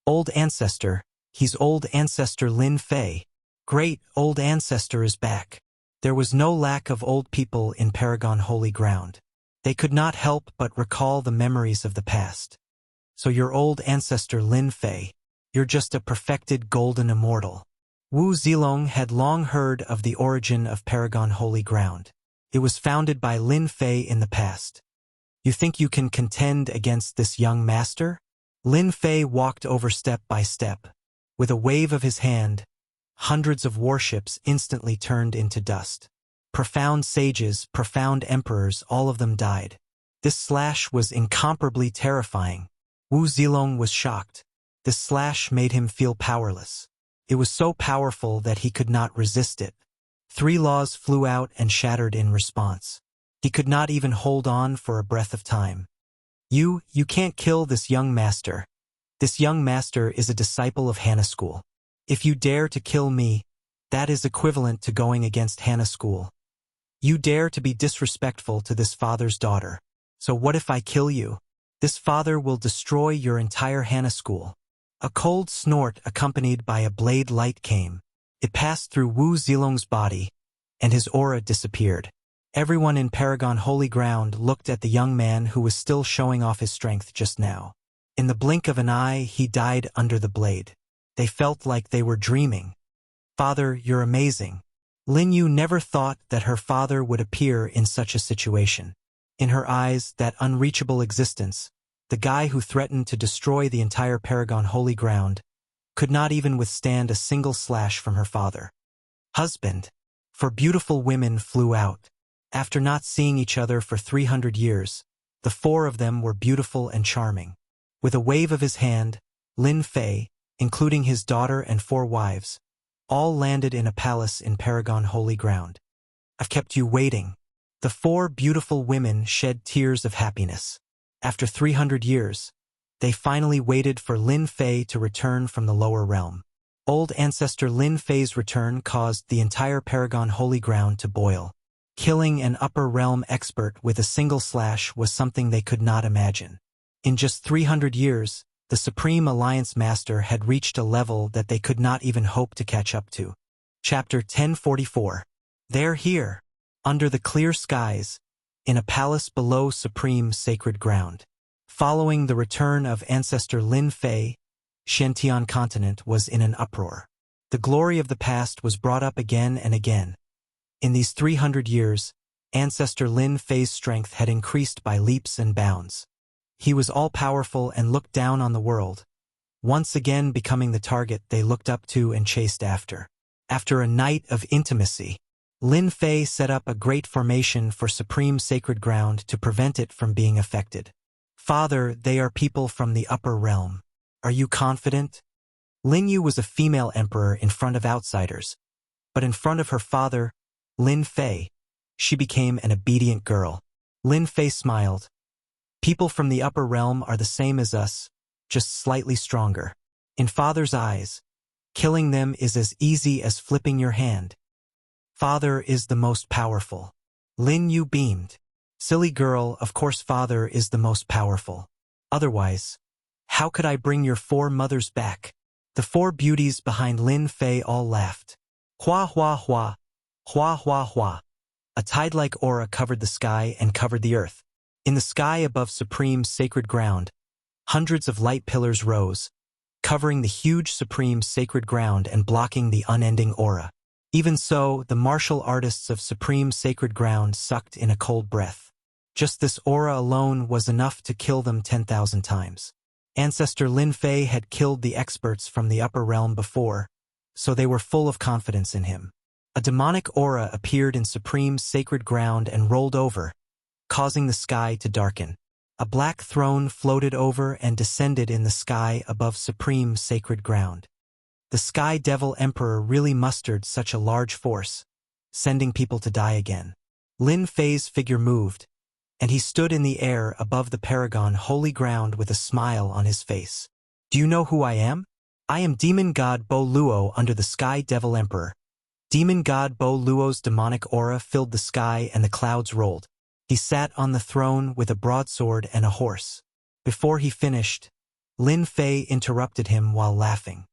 Old ancestor, he's old ancestor Lin Fei. Great, old ancestor is back. There was no lack of old people in Paragon Holy Ground. They could not help but recall the memories of the past. So your old ancestor Lin Fei, you're just a perfected golden immortal. Wu Zilong had long heard of the origin of Paragon Holy Ground. It was founded by Lin Fei in the past. You think you can contend against this young master? Lin Fei walked over step by step. With a wave of his hand, hundreds of warships instantly turned into dust. Profound sages, profound emperors, all of them died. This slash was incomparably terrifying. Wu Zilong was shocked. This slash made him feel powerless. It was so powerful that he could not resist it. 3 laws flew out and shattered in response. He could not even hold on for a breath of time. You can't kill this young master. This young master is a disciple of Hana School. If you dare to kill me, that is equivalent to going against Hana School. You dare to be disrespectful to this father's daughter. So what if I kill you? This father will destroy your entire Hana School. A cold snort accompanied by a blade light came. It passed through Wu Zilong's body, and his aura disappeared. Everyone in Paragon Holy Ground looked at the young man who was still showing off his strength just now. In the blink of an eye, he died under the blade. They felt like they were dreaming. Father, you're amazing. Lin Yu never thought that her father would appear in such a situation. In her eyes, that unreachable existence, the guy who threatened to destroy the entire Paragon Holy Ground, could not even withstand a single slash from her father. Husband. For beautiful women flew out. After not seeing each other for 300 years, the 4 of them were beautiful and charming. With a wave of his hand, Lin Fei, including his daughter and 4 wives, all landed in a palace in Paragon Holy Ground. I've kept you waiting. The 4 beautiful women shed tears of happiness. After 300 years, they finally waited for Lin Fei to return from the lower realm. Old ancestor Lin Fei's return caused the entire Paragon Holy Ground to boil. Killing an upper realm expert with a single slash was something they could not imagine. In just 300 years, the Supreme Alliance Master had reached a level that they could not even hope to catch up to. Chapter 1044. They're here, under the clear skies, in a palace below Supreme Sacred Ground. Following the return of ancestor Lin Fei, Shantian continent was in an uproar. The glory of the past was brought up again and again. In these 300 years, ancestor Lin Fei's strength had increased by leaps and bounds. He was all-powerful and looked down on the world, once again becoming the target they looked up to and chased after. After a night of intimacy, Lin Fei set up a great formation for Supreme Sacred Ground to prevent it from being affected. Father, they are people from the upper realm. Are you confident? Lin Yu was a female emperor in front of outsiders, but in front of her father, Lin Fei, she became an obedient girl. Lin Fei smiled. People from the upper realm are the same as us, just slightly stronger. In Father's eyes, killing them is as easy as flipping your hand. Father is the most powerful. Lin Yu beamed. Silly girl, of course Father is the most powerful. Otherwise, how could I bring your 4 mothers back? The 4 beauties behind Lin Fei all laughed. Hua hua hua, hua hua hua. A tide-like aura covered the sky and covered the earth. In the sky above Supreme Sacred Ground, hundreds of light pillars rose, covering the huge Supreme Sacred Ground and blocking the unending aura. Even so, the martial artists of Supreme Sacred Ground sucked in a cold breath. Just this aura alone was enough to kill them 10,000 times. Ancestor Lin Fei had killed the experts from the upper realm before, so they were full of confidence in him. A demonic aura appeared in Supreme Sacred Ground and rolled over, causing the sky to darken. A black throne floated over and descended in the sky above Supreme Sacred Ground. The Sky Devil Emperor really mustered such a large force, sending people to die again. Lin Fei's figure moved, and he stood in the air above the paragon holy ground with a smile on his face. Do you know who I am? I am demon god Bo Luo under the Sky Devil Emperor. Demon god Bo Luo's demonic aura filled the sky and the clouds rolled. He sat on the throne with a broadsword and a horse. Before he finished, Lin Fei interrupted him while laughing.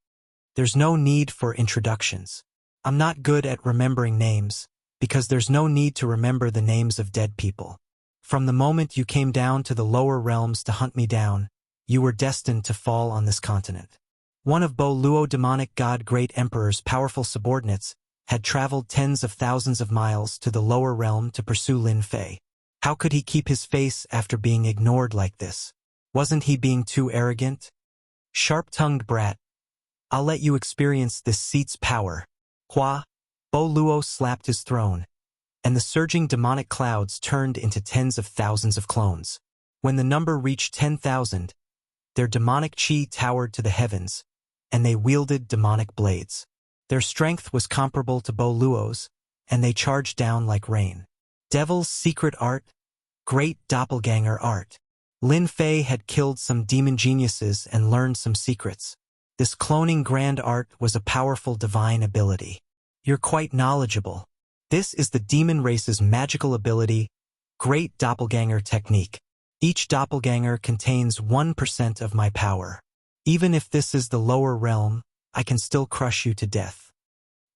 There's no need for introductions. I'm not good at remembering names, because there's no need to remember the names of dead people. From the moment you came down to the lower realms to hunt me down, you were destined to fall on this continent. One of Bo Luo demonic god Great Emperor's powerful subordinates had traveled tens of thousands of miles to the lower realm to pursue Lin Fei. How could he keep his face after being ignored like this? Wasn't he being too arrogant? Sharp-tongued brat. I'll let you experience this seat's power. Hua. Bo Luo slapped his throne, and the surging demonic clouds turned into tens of thousands of clones. When the number reached 10,000, their demonic chi towered to the heavens, and they wielded demonic blades. Their strength was comparable to Bo Luo's, and they charged down like rain. Devil's secret art, great doppelganger art. Lin Fei had killed some demon geniuses and learned some secrets. This cloning grand art was a powerful divine ability. You're quite knowledgeable. This is the demon race's magical ability, great doppelganger technique. Each doppelganger contains 1% of my power. Even if this is the lower realm, I can still crush you to death.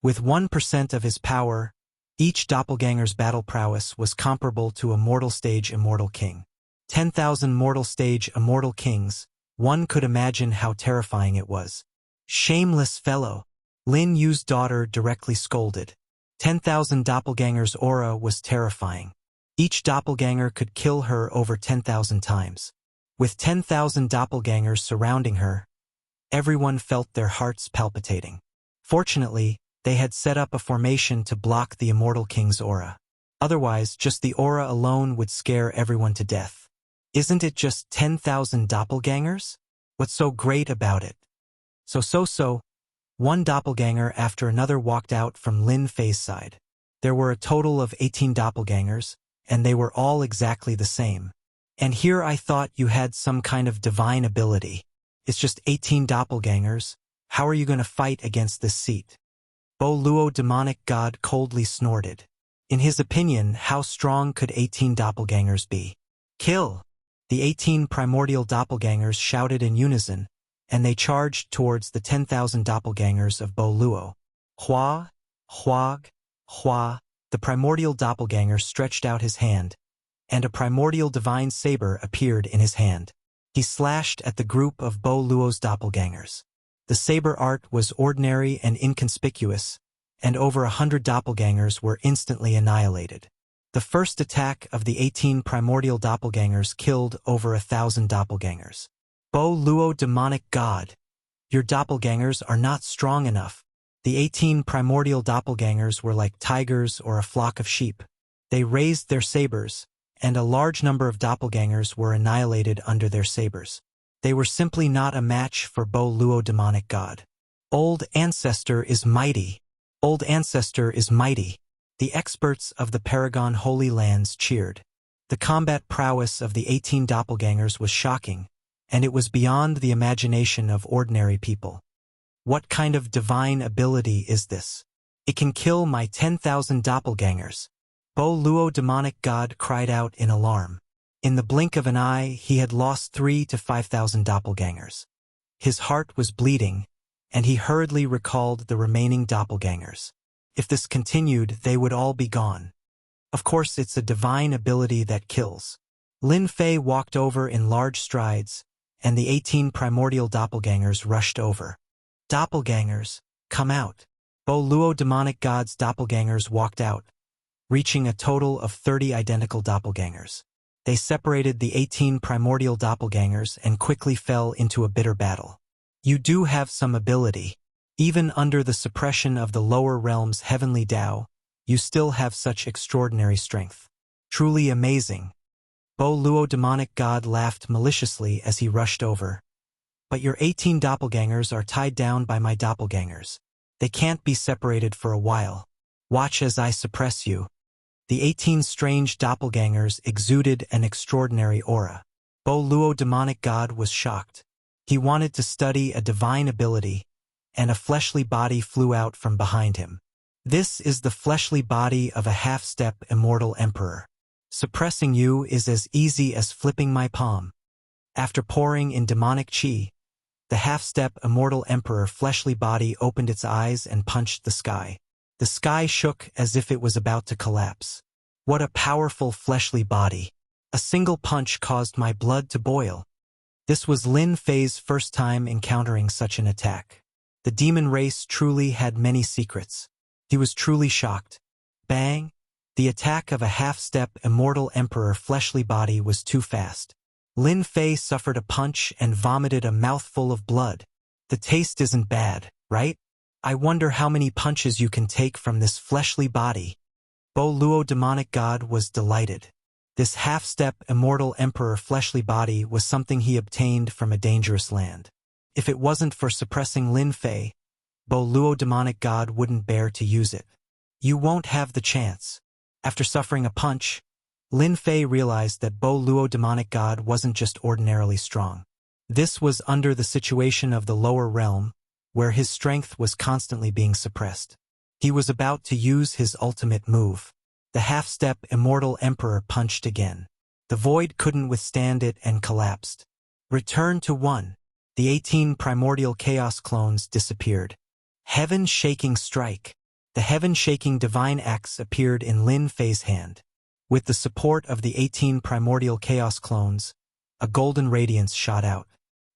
With 1% of his power, each doppelganger's battle prowess was comparable to a mortal stage immortal king. 10,000 mortal stage immortal kings, one could imagine how terrifying it was. Shameless fellow, Lin Yu's daughter directly scolded. 10,000 doppelgangers' aura was terrifying. Each doppelganger could kill her over 10,000 times. With 10,000 doppelgangers surrounding her, everyone felt their hearts palpitating. Fortunately, they had set up a formation to block the immortal king's aura. Otherwise, just the aura alone would scare everyone to death. Isn't it just 10,000 doppelgangers? What's so great about it? So, one doppelganger after another walked out from Lin Fei's side. There were a total of 18 doppelgangers, and they were all exactly the same. And here I thought you had some kind of divine ability. It's just 18 doppelgangers. How are you going to fight against this seat? Bo Luo demonic god coldly snorted. In his opinion, how strong could 18 doppelgangers be? Kill! The 18 primordial doppelgangers shouted in unison, and they charged towards the 10,000 doppelgangers of Bo Luo. Hua, Huag, Hua, the primordial doppelganger stretched out his hand, and a primordial divine saber appeared in his hand. He slashed at the group of Bo Luo's doppelgangers. The saber art was ordinary and inconspicuous, and over 100 doppelgangers were instantly annihilated. The first attack of the 18 primordial doppelgangers killed over 1,000 doppelgangers. Bo Luo demonic god, your doppelgangers are not strong enough. The 18 primordial doppelgangers were like tigers or a flock of sheep. They raised their sabers, and a large number of doppelgangers were annihilated under their sabers. They were simply not a match for Bo Luo demonic god. Old ancestor is mighty. Old ancestor is mighty. The experts of the Paragon Holy Lands cheered. The combat prowess of the 18 doppelgangers was shocking, and it was beyond the imagination of ordinary people. What kind of divine ability is this? It can kill my 10,000 doppelgangers. Bo Luo demonic god cried out in alarm. In the blink of an eye, he had lost 3,000 to 5,000 doppelgangers. His heart was bleeding, and he hurriedly recalled the remaining doppelgangers. If this continued, they would all be gone. Of course, it's a divine ability that kills. Lin Fei walked over in large strides, and the 18 primordial doppelgangers rushed over. Doppelgangers, come out. Bo Luo demonic god's doppelgangers walked out, reaching a total of 30 identical doppelgangers. They separated the 18 primordial doppelgangers and quickly fell into a bitter battle. You do have some ability. Even under the suppression of the lower realm's heavenly Tao, you still have such extraordinary strength. Truly amazing. Bo Luo demonic god laughed maliciously as he rushed over. But your 18 doppelgangers are tied down by my doppelgangers. They can't be separated for a while. Watch as I suppress you. The 18 strange doppelgangers exuded an extraordinary aura. Bo Luo, demonic god, was shocked. He wanted to study a divine ability, and a fleshly body flew out from behind him. This is the fleshly body of a half-step immortal emperor. Suppressing you is as easy as flipping my palm. After pouring in demonic chi, the half-step immortal emperor fleshly body opened its eyes and punched the sky. The sky shook as if it was about to collapse. What a powerful fleshly body! A single punch caused my blood to boil. This was Lin Fei's first time encountering such an attack. The demon race truly had many secrets. He was truly shocked. Bang! The attack of a half-step immortal emperor fleshly body was too fast. Lin Fei suffered a punch and vomited a mouthful of blood. The taste isn't bad, right? I wonder how many punches you can take from this fleshly body. Bo Luo, demonic god, was delighted. This half-step immortal emperor fleshly body was something he obtained from a dangerous land. If it wasn't for suppressing Lin Fei, Bo Luo, demonic god, wouldn't bear to use it. You won't have the chance. After suffering a punch, Lin Fei realized that Bo Luo, demonic god, wasn't just ordinarily strong. This was under the situation of the lower realm, where his strength was constantly being suppressed. He was about to use his ultimate move. The half-step immortal emperor punched again. The void couldn't withstand it and collapsed. Return to 1. The 18 primordial chaos clones disappeared. Heaven-shaking strike. The heaven-shaking divine axe appeared in Lin Fei's hand. With the support of the 18 primordial chaos clones, a golden radiance shot out.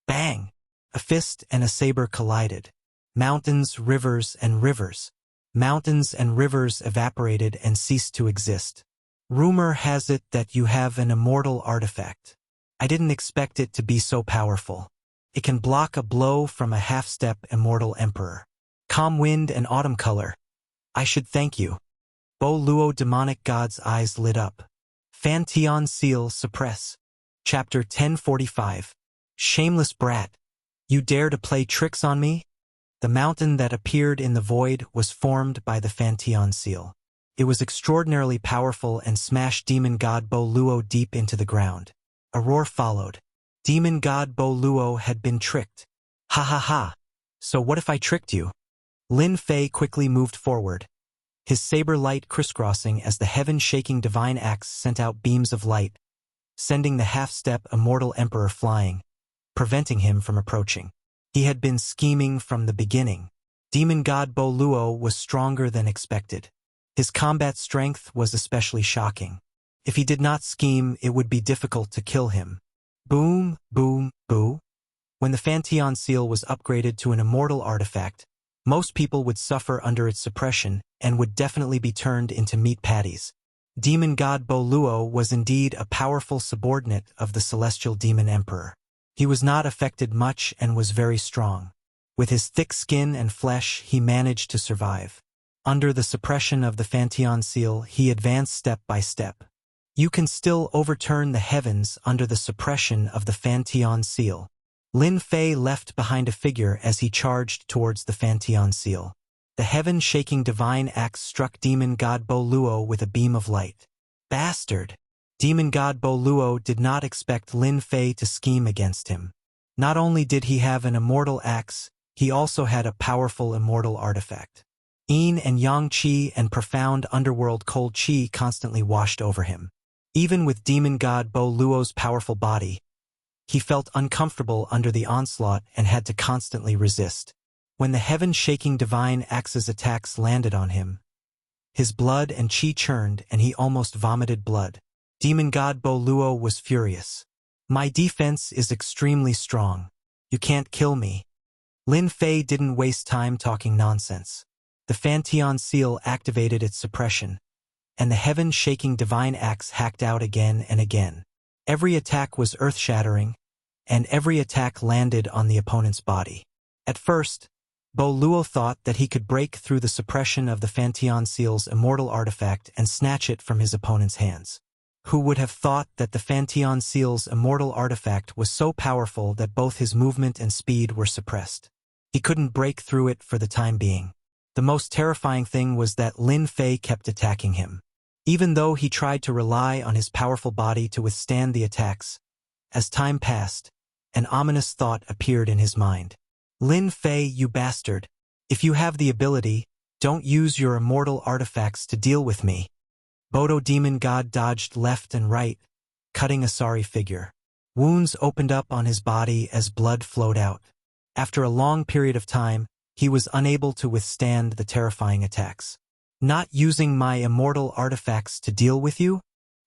Bang! A fist and a saber collided. Mountains, rivers, and rivers. Mountains and rivers evaporated and ceased to exist. Rumor has it that you have an immortal artifact. I didn't expect it to be so powerful. It can block a blow from a half-step immortal emperor. Calm wind and autumn color. I should thank you. Bo Luo, demonic god's eyes lit up. Fantion seal suppress. Chapter 1045. Shameless brat. You dare to play tricks on me? The mountain that appeared in the void was formed by the Fantion seal. It was extraordinarily powerful and smashed demon god Bo Luo deep into the ground. A roar followed. Demon god Bo Luo had been tricked. Ha ha ha. So what if I tricked you? Lin Fei quickly moved forward, his saber light crisscrossing as the heaven-shaking divine axe sent out beams of light, sending the half-step immortal emperor flying, preventing him from approaching. He had been scheming from the beginning. Demon god Bo Luo was stronger than expected. His combat strength was especially shocking. If he did not scheme, it would be difficult to kill him. Boom, boom, boo. When the Fantion seal was upgraded to an immortal artifact, most people would suffer under its suppression and would definitely be turned into meat patties. Demon god Bo Luo was indeed a powerful subordinate of the celestial demon emperor. He was not affected much and was very strong. With his thick skin and flesh, he managed to survive. Under the suppression of the Fantion seal, he advanced step by step. You can still overturn the heavens under the suppression of the Fantion seal. Lin Fei left behind a figure as he charged towards the Fantion seal. The heaven-shaking divine axe struck demon god Bo Luo with a beam of light. Bastard! Demon god Bo Luo did not expect Lin Fei to scheme against him. Not only did he have an immortal axe, he also had a powerful immortal artifact. Yin and yang qi and profound underworld cold qi constantly washed over him. Even with demon god Bo Luo's powerful body, he felt uncomfortable under the onslaught and had to constantly resist. When the heaven-shaking divine axe's attacks landed on him, his blood and qi churned and he almost vomited blood. Demon god Bo Luo was furious. My defense is extremely strong. You can't kill me. Lin Fei didn't waste time talking nonsense. The Fantion seal activated its suppression, and the heaven-shaking divine axe hacked out again and again. Every attack was earth-shattering, and every attack landed on the opponent's body. At first, Bo Luo thought that he could break through the suppression of the Fantion seal's immortal artifact and snatch it from his opponent's hands. Who would have thought that the Fantion seal's immortal artifact was so powerful that both his movement and speed were suppressed? He couldn't break through it for the time being. The most terrifying thing was that Lin Fei kept attacking him. even though he tried to rely on his powerful body to withstand the attacks. As time passed, an ominous thought appeared in his mind. Lin Fei, you bastard. If you have the ability, don't use your immortal artifacts to deal with me. Bodo Demon God dodged left and right, cutting a sorry figure. Wounds opened up on his body as blood flowed out. After a long period of time, he was unable to withstand the terrifying attacks. Not using my immortal artifacts to deal with you?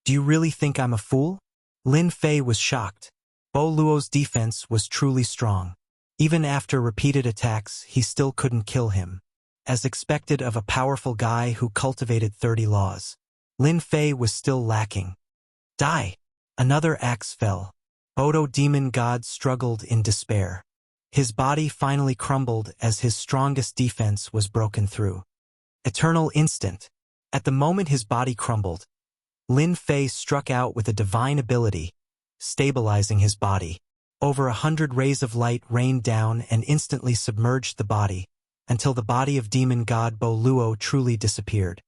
Do you really think I'm a fool? Lin Fei was shocked. Bo Luo's defense was truly strong. Even after repeated attacks, he still couldn't kill him. As expected of a powerful guy who cultivated 30 laws. Lin Fei was still lacking. Die! Another axe fell. Bodo Demon God struggled in despair. His body finally crumbled as his strongest defense was broken through. Eternal instant. At the moment his body crumbled, Lin Fei struck out with a divine ability, stabilizing his body. Over 100 rays of light rained down and instantly submerged the body, until the body of demon god Bo Luo truly disappeared.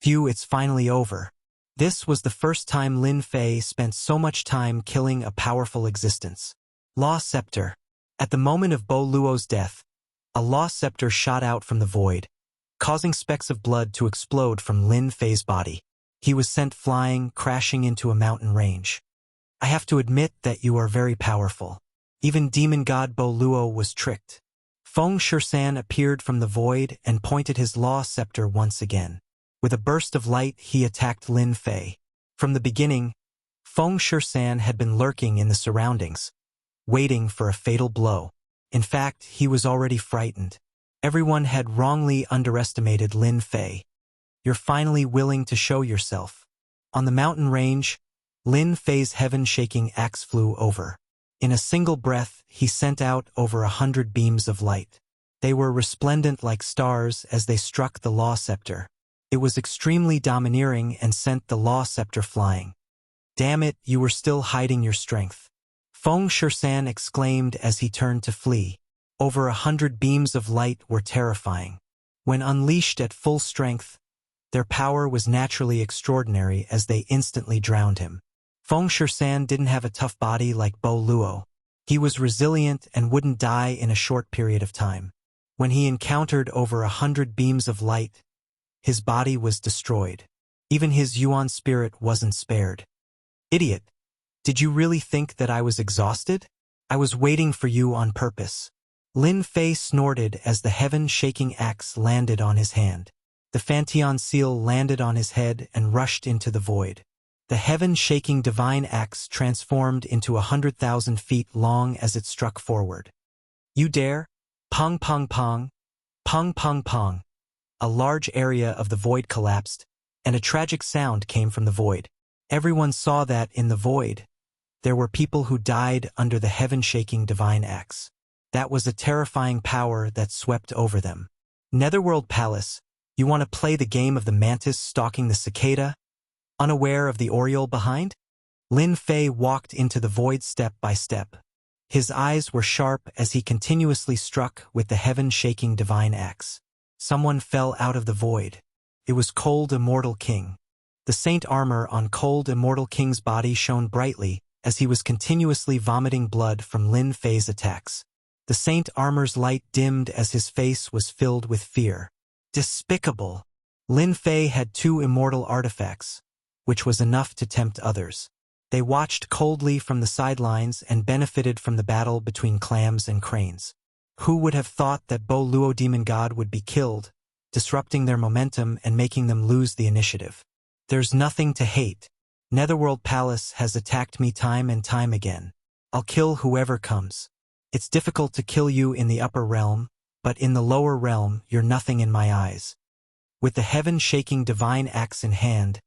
Phew, it's finally over. This was the first time Lin Fei spent so much time killing a powerful existence. Law Scepter. At the moment of Bo Luo's death, a Law Scepter shot out from the void, causing specks of blood to explode from Lin Fei's body. He was sent flying, crashing into a mountain range. I have to admit that you are very powerful. Even demon god Bo Luo was tricked. Feng Shishan appeared from the void and pointed his Law Scepter once again. With a burst of light, he attacked Lin Fei. From the beginning, Feng Shishan had been lurking in the surroundings, waiting for a fatal blow. In fact, he was already frightened. Everyone had wrongly underestimated Lin Fei. You're finally willing to show yourself. On the mountain range, Lin Fei's heaven-shaking axe flew over. In a single breath, he sent out over 100 beams of light. They were resplendent like stars as they struck the Law Scepter. It was extremely domineering and sent the Law Scepter flying. Damn it, you were still hiding your strength. Feng Shishan exclaimed as he turned to flee. Over 100 beams of light were terrifying. When unleashed at full strength, their power was naturally extraordinary as they instantly drowned him. Feng Shishan didn't have a tough body like Bo Luo. He was resilient and wouldn't die in a short period of time. When he encountered over 100 beams of light, his body was destroyed. Even his Yuan spirit wasn't spared. Idiot! Did you really think that I was exhausted? I was waiting for you on purpose. Lin Fei snorted as the heaven-shaking axe landed on his hand. The Fantian seal landed on his head and rushed into the void. The heaven-shaking divine axe transformed into 100,000 feet long as it struck forward. You dare? Pong pong pong. Pong pong pong. A large area of the void collapsed, and a tragic sound came from the void. Everyone saw that in the void, there were people who died under the heaven-shaking divine axe. That was a terrifying power that swept over them. Netherworld Palace, you want to play the game of the mantis stalking the cicada, unaware of the oriole behind? Lin Fei walked into the void step by step. His eyes were sharp as he continuously struck with the heaven-shaking divine axe. Someone fell out of the void. It was Cold Immortal King. The saint armor on Cold Immortal King's body shone brightly as he was continuously vomiting blood from Lin Fei's attacks. The saint armor's light dimmed as his face was filled with fear. Despicable! Lin Fei had 2 immortal artifacts, which was enough to tempt others. They watched coldly from the sidelines and benefited from the battle between clams and cranes. Who would have thought that Bo Luo Demon God would be killed, disrupting their momentum and making them lose the initiative? There's nothing to hate. Netherworld Palace has attacked me time and time again. I'll kill whoever comes. It's difficult to kill you in the upper realm, but in the lower realm, you're nothing in my eyes. With the heaven-shaking divine axe in hand,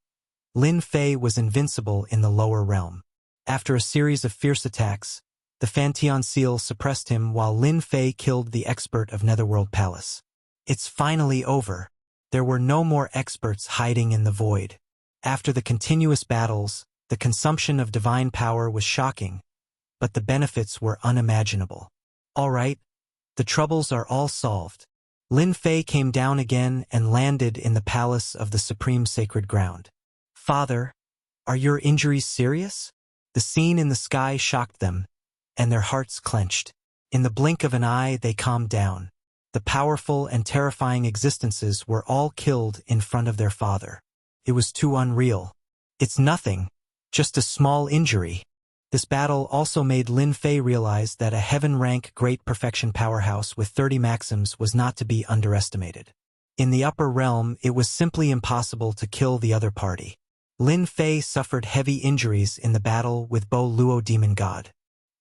Lin Fei was invincible in the lower realm. After a series of fierce attacks, the Fantian seal suppressed him while Lin Fei killed the expert of Netherworld Palace. It's finally over. There were no more experts hiding in the void. After the continuous battles, the consumption of divine power was shocking, but the benefits were unimaginable. All right, the troubles are all solved. Lin Fei came down again and landed in the palace of the Supreme Sacred Ground. "Father, are your injuries serious?" The scene in the sky shocked them, and their hearts clenched. In the blink of an eye they calmed down. The powerful and terrifying existences were all killed in front of their father. It was too unreal. "It's nothing, just a small injury." This battle also made Lin Fei realize that a heaven-rank great perfection powerhouse with 30 maxims was not to be underestimated. In the upper realm, it was simply impossible to kill the other party. Lin Fei suffered heavy injuries in the battle with Bo Luo Demon God.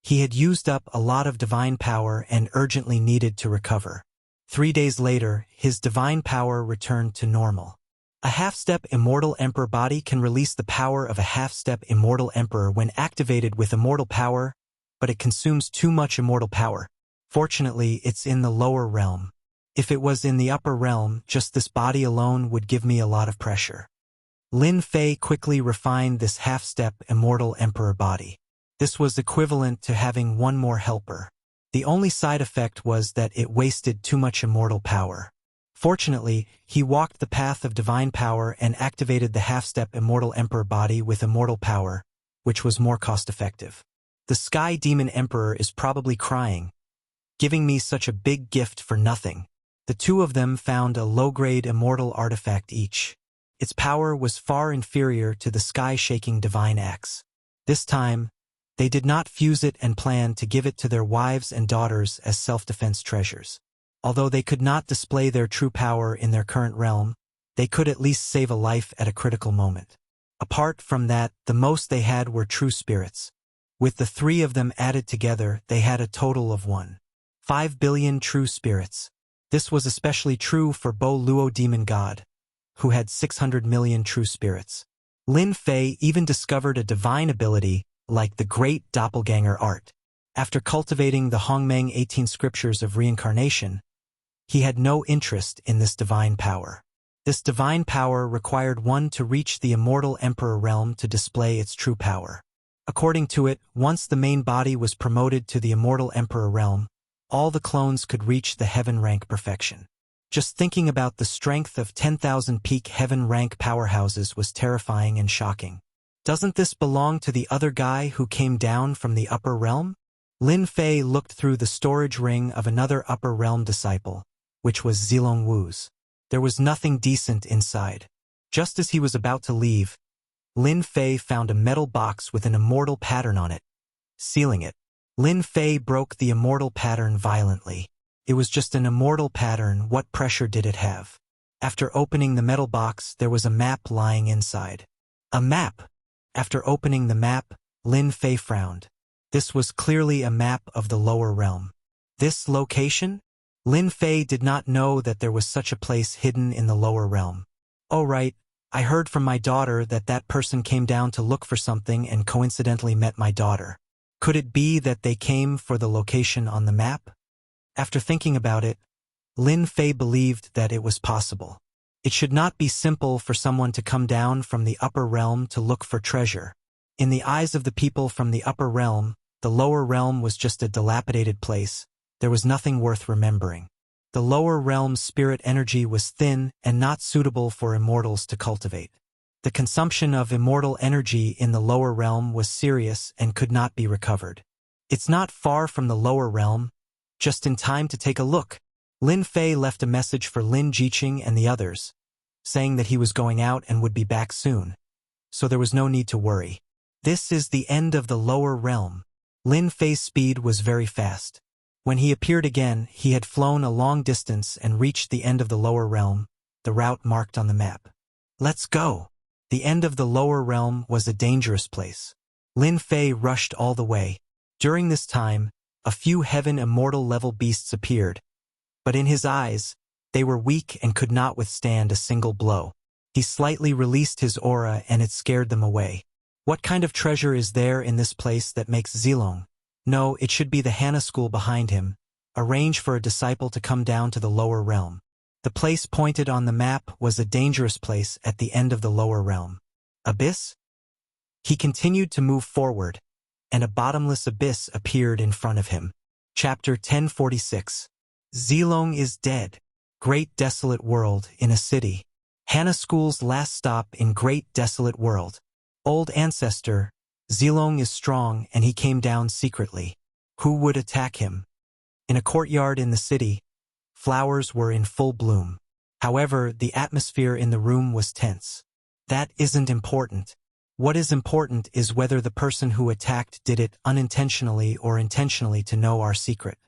He had used up a lot of divine power and urgently needed to recover. 3 days later, his divine power returned to normal. A half-step immortal emperor body can release the power of a half-step immortal emperor when activated with immortal power, but it consumes too much immortal power. Fortunately, it's in the lower realm. If it was in the upper realm, just this body alone would give me a lot of pressure. Lin Fei quickly refined this half-step immortal emperor body. This was equivalent to having one more helper. The only side effect was that it wasted too much immortal power. Fortunately, he walked the path of divine power and activated the half-step immortal emperor body with immortal power, which was more cost-effective. The Sky Demon Emperor is probably crying, giving me such a big gift for nothing. The two of them found a low-grade immortal artifact each. Its power was far inferior to the sky-shaking divine axe. This time, they did not fuse it and planned to give it to their wives and daughters as self-defense treasures. Although they could not display their true power in their current realm, they could at least save a life at a critical moment. Apart from that, the most they had were true spirits. With the 3 of them added together, they had a total of 1.5 billion true spirits. This was especially true for Bo Luo Demon God, who had 600 million true spirits. Lin Fei even discovered a divine ability like the Great Doppelganger Art. After cultivating the Hongmeng 18 scriptures of reincarnation, he had no interest in this divine power. This divine power required one to reach the immortal emperor realm to display its true power. According to it, once the main body was promoted to the immortal emperor realm, all the clones could reach the heaven rank perfection. Just thinking about the strength of 10,000 peak heaven rank powerhouses was terrifying and shocking. Doesn't this belong to the other guy who came down from the upper realm? Lin Fei looked through the storage ring of another upper realm disciple, which was Zilong Wu's. There was nothing decent inside. Just as he was about to leave, Lin Fei found a metal box with an immortal pattern on it, sealing it. Lin Fei broke the immortal pattern violently. It was just an immortal pattern, what pressure did it have? After opening the metal box, there was a map lying inside. A map! After opening the map, Lin Fei frowned. This was clearly a map of the lower realm. This location? Lin Fei did not know that there was such a place hidden in the lower realm. "Oh right, I heard from my daughter that that person came down to look for something and coincidentally met my daughter. Could it be that they came for the location on the map?" After thinking about it, Lin Fei believed that it was possible. It should not be simple for someone to come down from the upper realm to look for treasure. In the eyes of the people from the upper realm, the lower realm was just a dilapidated place. There was nothing worth remembering. The lower realm's spirit energy was thin and not suitable for immortals to cultivate. The consumption of immortal energy in the lower realm was serious and could not be recovered. "It's not far from the lower realm, just in time to take a look." Lin Fei left a message for Lin Jiqing and the others, saying that he was going out and would be back soon, so there was no need to worry. This is the end of the lower realm. Lin Fei's speed was very fast. When he appeared again, he had flown a long distance and reached the end of the lower realm, the route marked on the map. "Let's go!" The end of the lower realm was a dangerous place. Lin Fei rushed all the way. During this time, a few heaven immortal level beasts appeared, but in his eyes, they were weak and could not withstand a single blow. He slightly released his aura and it scared them away. What kind of treasure is there in this place that makes Zilong? No, it should be the Hana school behind him. Arrange for a disciple to come down to the lower realm. The place pointed on the map was a dangerous place at the end of the lower realm. Abyss? He continued to move forward, and a bottomless abyss appeared in front of him. Chapter 1046. Zilong is dead. Great desolate world in a city. Hannah School's last stop in great desolate world. Old ancestor, Zilong is strong and he came down secretly. Who would attack him? In a courtyard in the city, flowers were in full bloom. However, the atmosphere in the room was tense. That isn't important. What is important is whether the person who attacked did it unintentionally or intentionally to know our secret.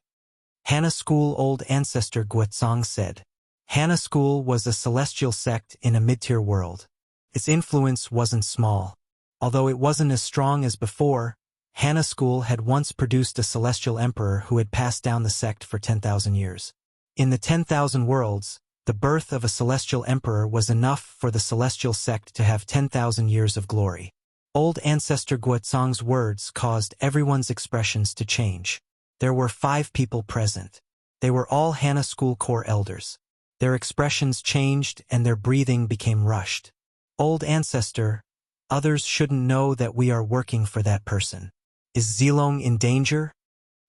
Hannah School old ancestor Guatsong said. Hannah School was a celestial sect in a mid-tier world. Its influence wasn't small. Although it wasn't as strong as before, Hannah School had once produced a celestial emperor who had passed down the sect for 10,000 years. In the 10,000 worlds, the birth of a celestial emperor was enough for the celestial sect to have 10,000 years of glory. Old ancestor Guatsong's words caused everyone's expressions to change. There were 5 people present. They were all Hannah School core elders. Their expressions changed and their breathing became rushed. Old ancestor, others shouldn't know that we are working for that person. Is Zilong in danger?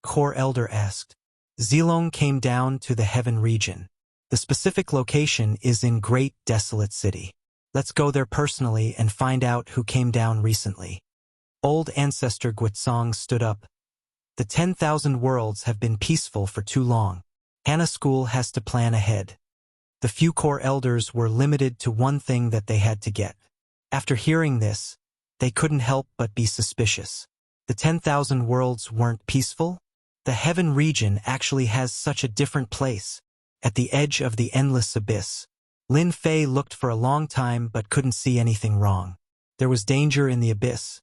Core elder asked. Zilong came down to the heaven region. The specific location is in Great Desolate City. Let's go there personally and find out who came down recently. Old ancestor Guatsong stood up. The 10,000 worlds have been peaceful for too long. Hannah School has to plan ahead. The few core elders were limited to one thing that they had to get. After hearing this, they couldn't help but be suspicious. The 10,000 worlds weren't peaceful? The heaven region actually has such a different place, at the edge of the endless abyss. Lin Fei looked for a long time but couldn't see anything wrong. There was danger in the abyss.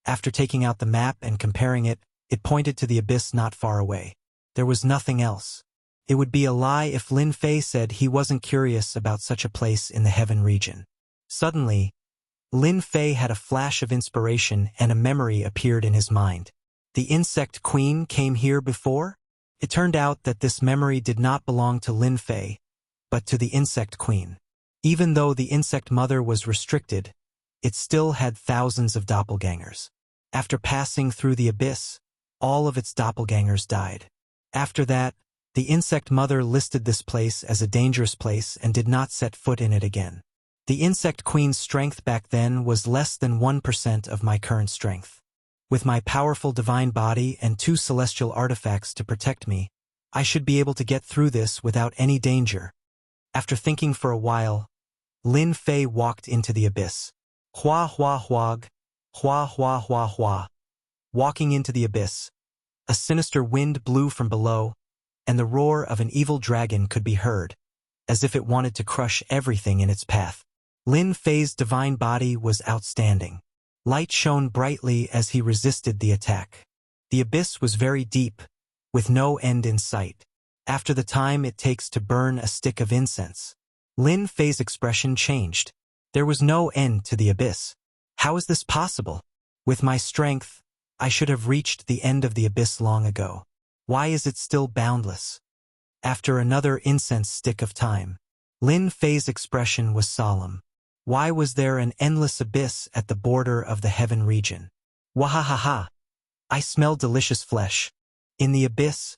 After taking out the map and comparing it, it pointed to the abyss not far away. There was nothing else. It would be a lie if Lin Fei said he wasn't curious about such a place in the heaven region. Suddenly, Lin Fei had a flash of inspiration and a memory appeared in his mind. The insect queen came here before? It turned out that this memory did not belong to Lin Fei, but to the insect queen. Even though the insect mother was restricted, it still had thousands of doppelgangers. After passing through the abyss, all of its doppelgangers died. After that, the insect mother listed this place as a dangerous place and did not set foot in it again. The insect queen's strength back then was less than 1% of my current strength. With my powerful divine body and 2 celestial artifacts to protect me, I should be able to get through this without any danger. After thinking for a while, Lin Fei walked into the abyss. Hua hua huag, hua hua hua hua. Walking into the abyss, a sinister wind blew from below, and the roar of an evil dragon could be heard, as if it wanted to crush everything in its path. Lin Fei's divine body was outstanding. Light shone brightly as he resisted the attack. The abyss was very deep, with no end in sight. After the time it takes to burn a stick of incense, Lin Fei's expression changed. There was no end to the abyss. How is this possible? With my strength, I should have reached the end of the abyss long ago. Why is it still boundless? After another incense stick of time, Lin Fei's expression was solemn. Why was there an endless abyss at the border of the heaven region? Wahahaha! I smell delicious flesh. In the abyss,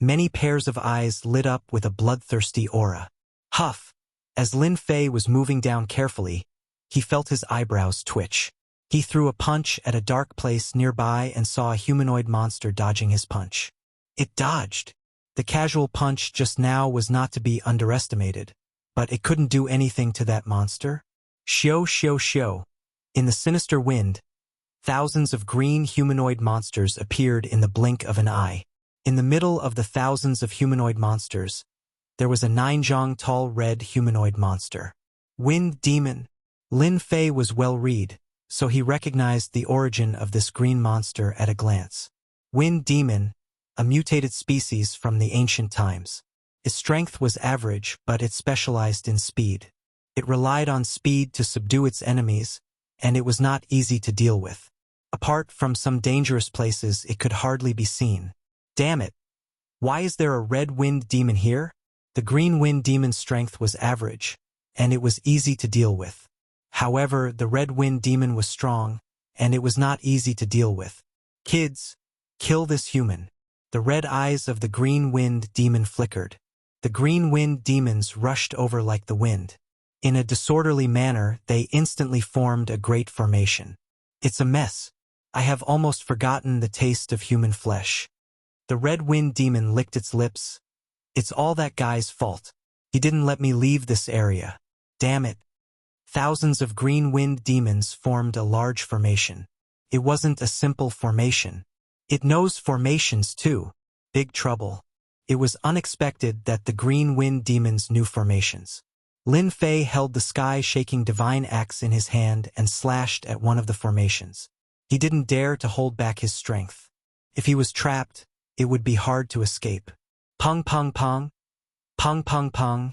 many pairs of eyes lit up with a bloodthirsty aura. Huff! As Lin Fei was moving down carefully, he felt his eyebrows twitch. He threw a punch at a dark place nearby and saw a humanoid monster dodging his punch. It dodged. The casual punch just now was not to be underestimated, but it couldn't do anything to that monster. Shio shio shio. In the sinister wind, thousands of green humanoid monsters appeared in the blink of an eye. In the middle of the thousands of humanoid monsters, there was a 9-jong tall red humanoid monster. Wind demon. Lin Fei was well-read, so he recognized the origin of this green monster at a glance. Wind demon, a mutated species from the ancient times. Its strength was average, but it specialized in speed. It relied on speed to subdue its enemies, and it was not easy to deal with. Apart from some dangerous places, it could hardly be seen. Damn it! Why is there a red wind demon here? The green wind demon's strength was average, and it was easy to deal with. However, the red wind demon was strong, and it was not easy to deal with. Kids, kill this human. The red eyes of the green wind demon flickered. The green wind demons rushed over like the wind. In a disorderly manner, they instantly formed a great formation. It's a mess. I have almost forgotten the taste of human flesh. The red wind demon licked its lips. It's all that guy's fault. He didn't let me leave this area. Damn it. Thousands of green wind demons formed a large formation. It wasn't a simple formation. It knows formations too. Big trouble. It was unexpected that the green wind demons knew formations. Lin Fei held the sky-shaking divine axe in his hand and slashed at one of the formations. He didn't dare to hold back his strength. If he was trapped, it would be hard to escape. Pong pong pong. Pong pong pong.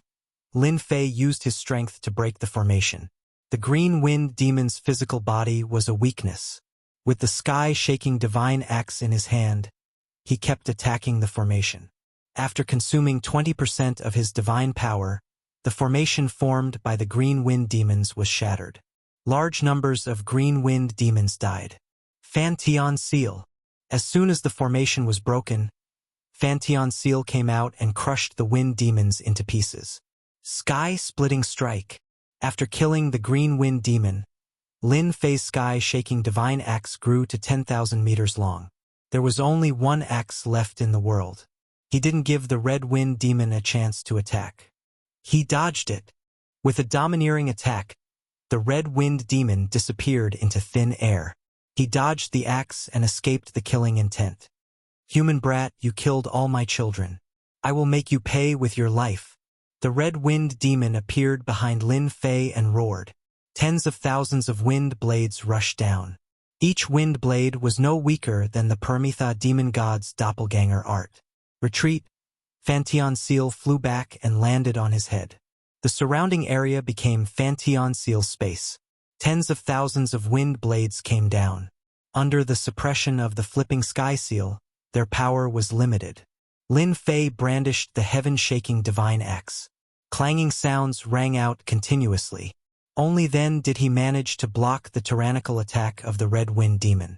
Lin Fei used his strength to break the formation. The green wind demon's physical body was a weakness. With the sky-shaking divine axe in his hand, he kept attacking the formation. After consuming 20% of his divine power, the formation formed by the green wind demons was shattered. Large numbers of green wind demons died. Fantion Seal. As soon as the formation was broken, Fantion Seal came out and crushed the wind demons into pieces. Sky-splitting strike. After killing the green wind demon, Lin Fei's sky-shaking divine axe grew to 10,000 meters long. There was only one axe left in the world. He didn't give the red wind demon a chance to attack. He dodged it. With a domineering attack, the red wind demon disappeared into thin air. He dodged the axe and escaped the killing intent. Human brat, you killed all my children. I will make you pay with your life. The red wind demon appeared behind Lin Fei and roared. Tens of thousands of wind blades rushed down. Each wind blade was no weaker than the Paramitha demon god's doppelganger art. Retreat. Fantion Seal flew back and landed on his head. The surrounding area became Fantion Seal's space. Tens of thousands of wind blades came down. Under the suppression of the flipping sky seal, their power was limited. Lin Fei brandished the heaven-shaking divine axe. Clanging sounds rang out continuously. Only then did he manage to block the tyrannical attack of the red wind demon.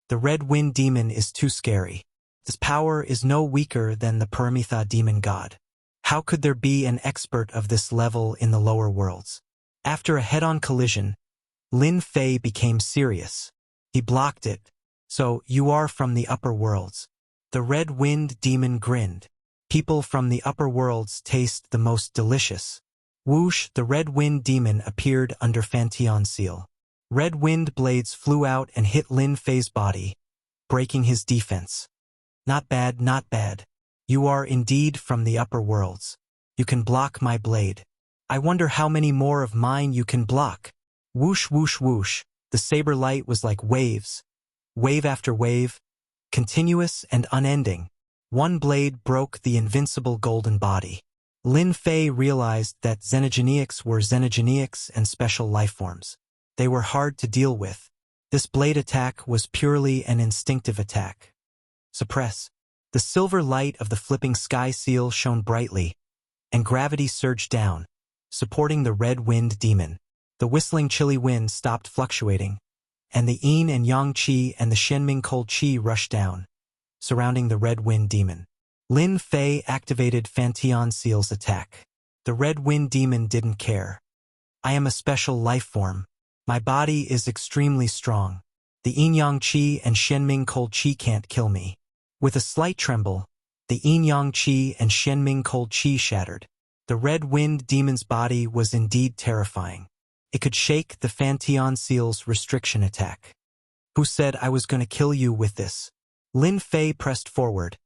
The red wind demon is too scary. His power is no weaker than the Paramitha demon god. How could there be an expert of this level in the lower worlds? After a head-on collision, Lin Fei became serious. He blocked it. So, you are from the upper worlds. The red wind demon grinned. People from the upper worlds taste the most delicious. Whoosh, the red wind demon appeared under Fantion Seal. Red wind blades flew out and hit Lin Fei's body, breaking his defense. Not bad, not bad. You are indeed from the upper worlds. You can block my blade. I wonder how many more of mine you can block. Whoosh, whoosh, whoosh. The saber light was like waves. Wave after wave, continuous and unending. One blade broke the invincible golden body. Lin Fei realized that xenogeneics were xenogeneics and special lifeforms. They were hard to deal with. This blade attack was purely an instinctive attack. Suppress. The silver light of the flipping sky seal shone brightly, and gravity surged down, supporting the red wind demon. The whistling chilly wind stopped fluctuating, and the yin and yang qi and the shenming cold qi rushed down, surrounding the red wind demon. Lin Fei activated Fantion Seal's attack. The red wind demon didn't care. I am a special life form. My body is extremely strong. The yin-yang qi and shenming cold qi can't kill me. With a slight tremble, the yin-yang qi and shenming cold qi shattered. The red wind demon's body was indeed terrifying. It could shake the Fantion Seal's restriction attack. Who said I was going to kill you with this? Lin Fei pressed forward,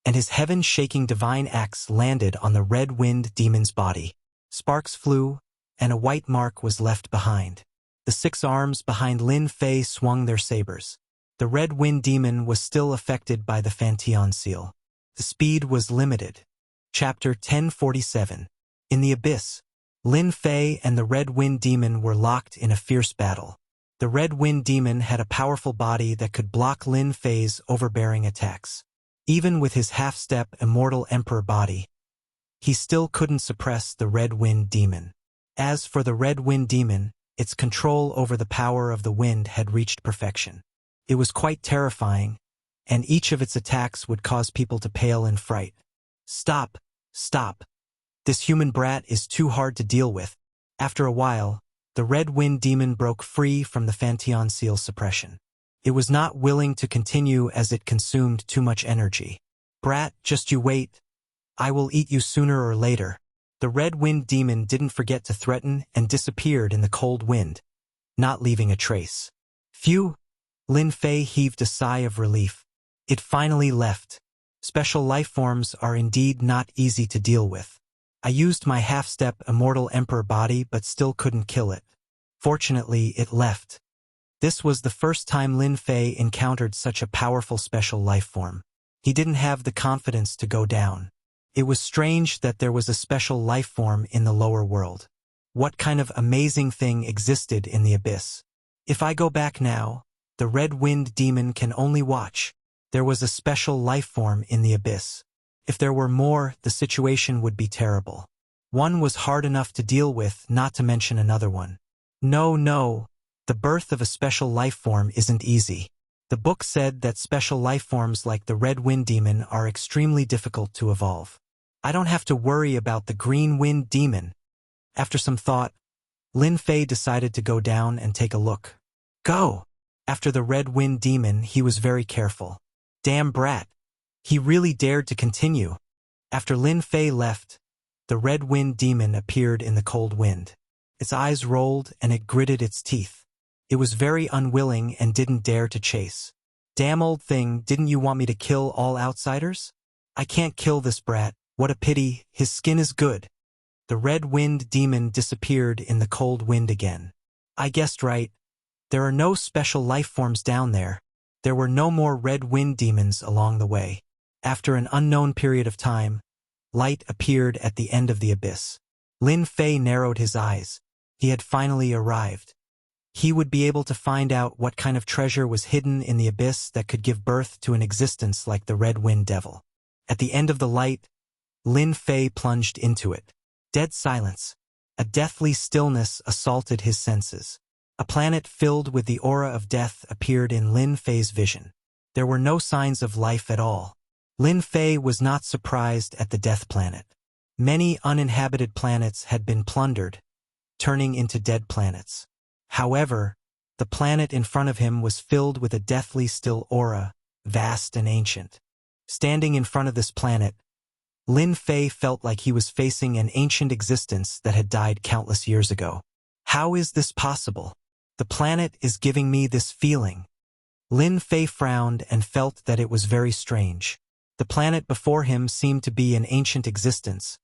and his heaven-shaking divine axe landed on the red wind demon's body. Sparks flew, and a white mark was left behind. The 6 arms behind Lin Fei swung their sabers. The red wind demon was still affected by the Fantion Seal. The speed was limited. Chapter 1047. In the Abyss, Lin Fei and the red wind demon were locked in a fierce battle. The red wind demon had a powerful body that could block Lin Fei's overbearing attacks. Even with his half-step immortal emperor body, he still couldn't suppress the red wind demon. As for the red wind demon, its control over the power of the wind had reached perfection. It was quite terrifying, and each of its attacks would cause people to pale in fright. Stop, stop. This human brat is too hard to deal with. After a while, the red wind demon broke free from the Fanteon seal's suppression. It was not willing to continue as it consumed too much energy. "Brat, just you wait. I will eat you sooner or later." The red wind demon didn't forget to threaten and disappeared in the cold wind, not leaving a trace. Phew! Lin Fei heaved a sigh of relief. It finally left. Special life forms are indeed not easy to deal with. I used my half-step immortal emperor body but still couldn't kill it. Fortunately, it left. This was the first time Lin Fei encountered such a powerful special life form. He didn't have the confidence to go down. It was strange that there was a special life form in the lower world. What kind of amazing thing existed in the abyss? If I go back now, the red wind demon can only watch. There was a special life form in the abyss. If there were more, the situation would be terrible. One was hard enough to deal with, not to mention another one. No, the birth of a special life form isn't easy. The book said that special life forms like the red wind demon are extremely difficult to evolve. I don't have to worry about the green wind demon. After some thought, Lin Fei decided to go down and take a look. Go! After the red wind demon, he was very careful. Damn brat! He really dared to continue. After Lin Fei left, the red wind demon appeared in the cold wind. Its eyes rolled and it gritted its teeth. It was very unwilling and didn't dare to chase. Damn old thing, didn't you want me to kill all outsiders? I can't kill this brat. What a pity, his skin is good. The red wind demon disappeared in the cold wind again. I guessed right. There are no special life forms down there. There were no more red wind demons along the way. After an unknown period of time, light appeared at the end of the abyss. Lin Fei narrowed his eyes. He had finally arrived. He would be able to find out what kind of treasure was hidden in the abyss that could give birth to an existence like the Red Wind Devil. At the end of the light, Lin Fei plunged into it. Dead silence. A deathly stillness assaulted his senses. A planet filled with the aura of death appeared in Lin Fei's vision. There were no signs of life at all. Lin Fei was not surprised at the death planet. Many uninhabited planets had been plundered, turning into dead planets. However, the planet in front of him was filled with a deathly still aura, vast and ancient. Standing in front of this planet, Lin Fei felt like he was facing an ancient existence that had died countless years ago. How is this possible? The planet is giving me this feeling. Lin Fei frowned and felt that it was very strange. The planet before him seemed to be an ancient existence,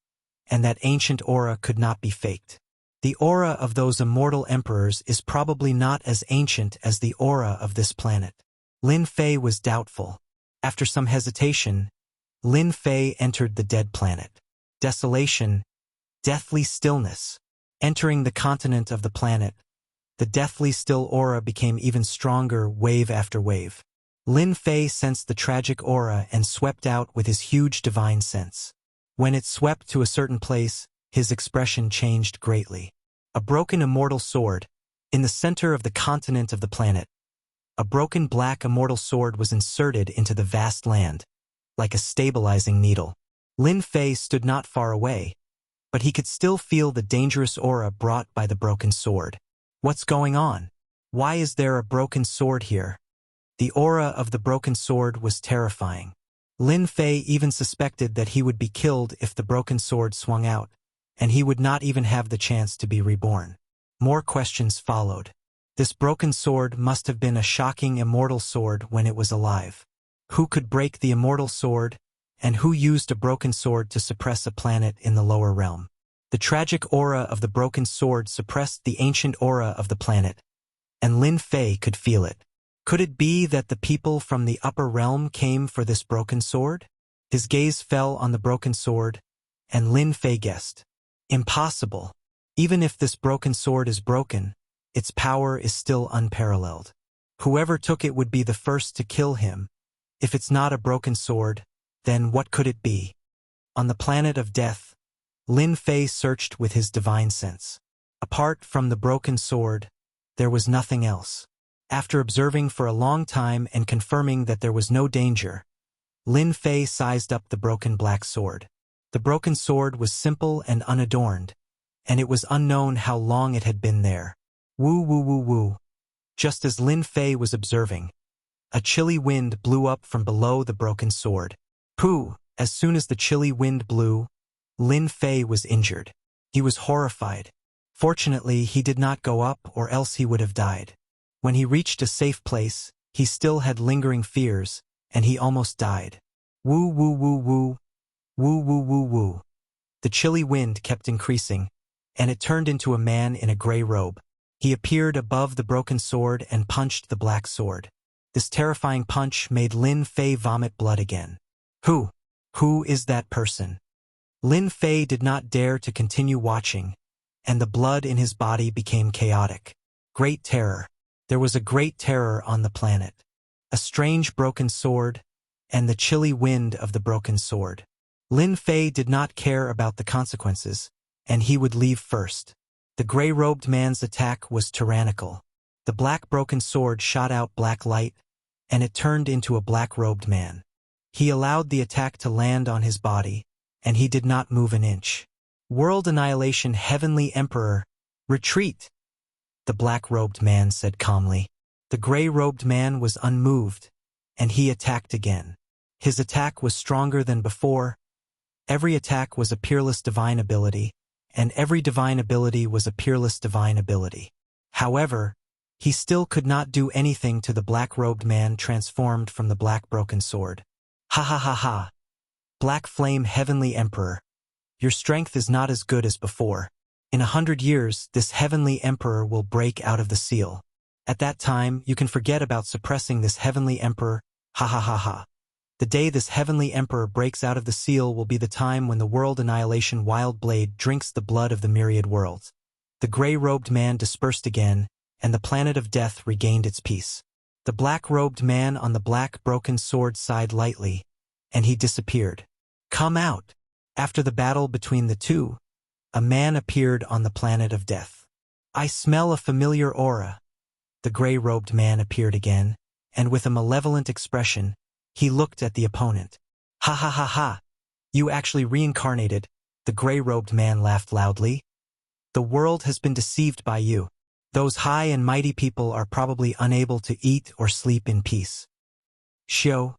and that ancient aura could not be faked. The aura of those immortal emperors is probably not as ancient as the aura of this planet. Lin Fei was doubtful. After some hesitation, Lin Fei entered the dead planet. Desolation, deathly stillness. Entering the continent of the planet, the deathly still aura became even stronger wave after wave. Lin Fei sensed the tragic aura and swept out with his huge divine sense. When it swept to a certain place, his expression changed greatly. A broken immortal sword, in the center of the continent of the planet. A broken black immortal sword was inserted into the vast land, like a stabilizing needle. Lin Fei stood not far away, but he could still feel the dangerous aura brought by the broken sword. What's going on? Why is there a broken sword here? The aura of the broken sword was terrifying. Lin Fei even suspected that he would be killed if the broken sword swung out, and he would not even have the chance to be reborn. More questions followed. This broken sword must have been a shocking immortal sword when it was alive. Who could break the immortal sword, and who used a broken sword to suppress a planet in the lower realm? The tragic aura of the broken sword suppressed the ancient aura of the planet, and Lin Fei could feel it. Could it be that the people from the upper realm came for this broken sword? His gaze fell on the broken sword, and Lin Fei guessed. Impossible. Even if this broken sword is broken, its power is still unparalleled. Whoever took it would be the first to kill him. If it's not a broken sword, then what could it be? On the planet of death, Lin Fei searched with his divine sense. Apart from the broken sword, there was nothing else. After observing for a long time and confirming that there was no danger, Lin Fei sized up the broken black sword. The broken sword was simple and unadorned, and it was unknown how long it had been there. Woo woo woo woo. Just as Lin Fei was observing, a chilly wind blew up from below the broken sword. Pooh! As soon as the chilly wind blew, Lin Fei was injured. He was horrified. Fortunately, he did not go up, or else he would have died. When he reached a safe place, he still had lingering fears, and he almost died. Woo woo woo woo. Woo woo woo woo. The chilly wind kept increasing, and it turned into a man in a gray robe. He appeared above the broken sword and punched the black sword. This terrifying punch made Lin Fei vomit blood again. Who is that person? Lin Fei did not dare to continue watching, and the blood in his body became chaotic. Great terror. There was a great terror on the planet. A strange broken sword, and the chilly wind of the broken sword. Lin Fei did not care about the consequences, and he would leave first. The gray-robed man's attack was tyrannical. The black broken sword shot out black light, and it turned into a black-robed man. He allowed the attack to land on his body, and he did not move an inch. World annihilation, Heavenly Emperor, retreat! The black-robed man said calmly. The gray-robed man was unmoved, and he attacked again. His attack was stronger than before. Every attack was a peerless divine ability, and every divine ability was a peerless divine ability. However, he still could not do anything to the black-robed man transformed from the black broken sword. Ha ha ha ha. Black Flame, Heavenly Emperor. Your strength is not as good as before. In 100 years, this Heavenly Emperor will break out of the seal. At that time, you can forget about suppressing this Heavenly Emperor. Ha ha ha ha. The day this Heavenly Emperor breaks out of the seal will be the time when the world annihilation wild blade drinks the blood of the myriad worlds. The gray-robed man dispersed again, and the planet of death regained its peace. The black-robed man on the black broken sword sighed lightly, and he disappeared. Come out! After the battle between the two, a man appeared on the planet of death. I smell a familiar aura. The gray-robed man appeared again, and with a malevolent expression, he looked at the opponent. Ha ha ha ha! You actually reincarnated, the gray-robed man laughed loudly. The world has been deceived by you. Those high and mighty people are probably unable to eat or sleep in peace. Shio!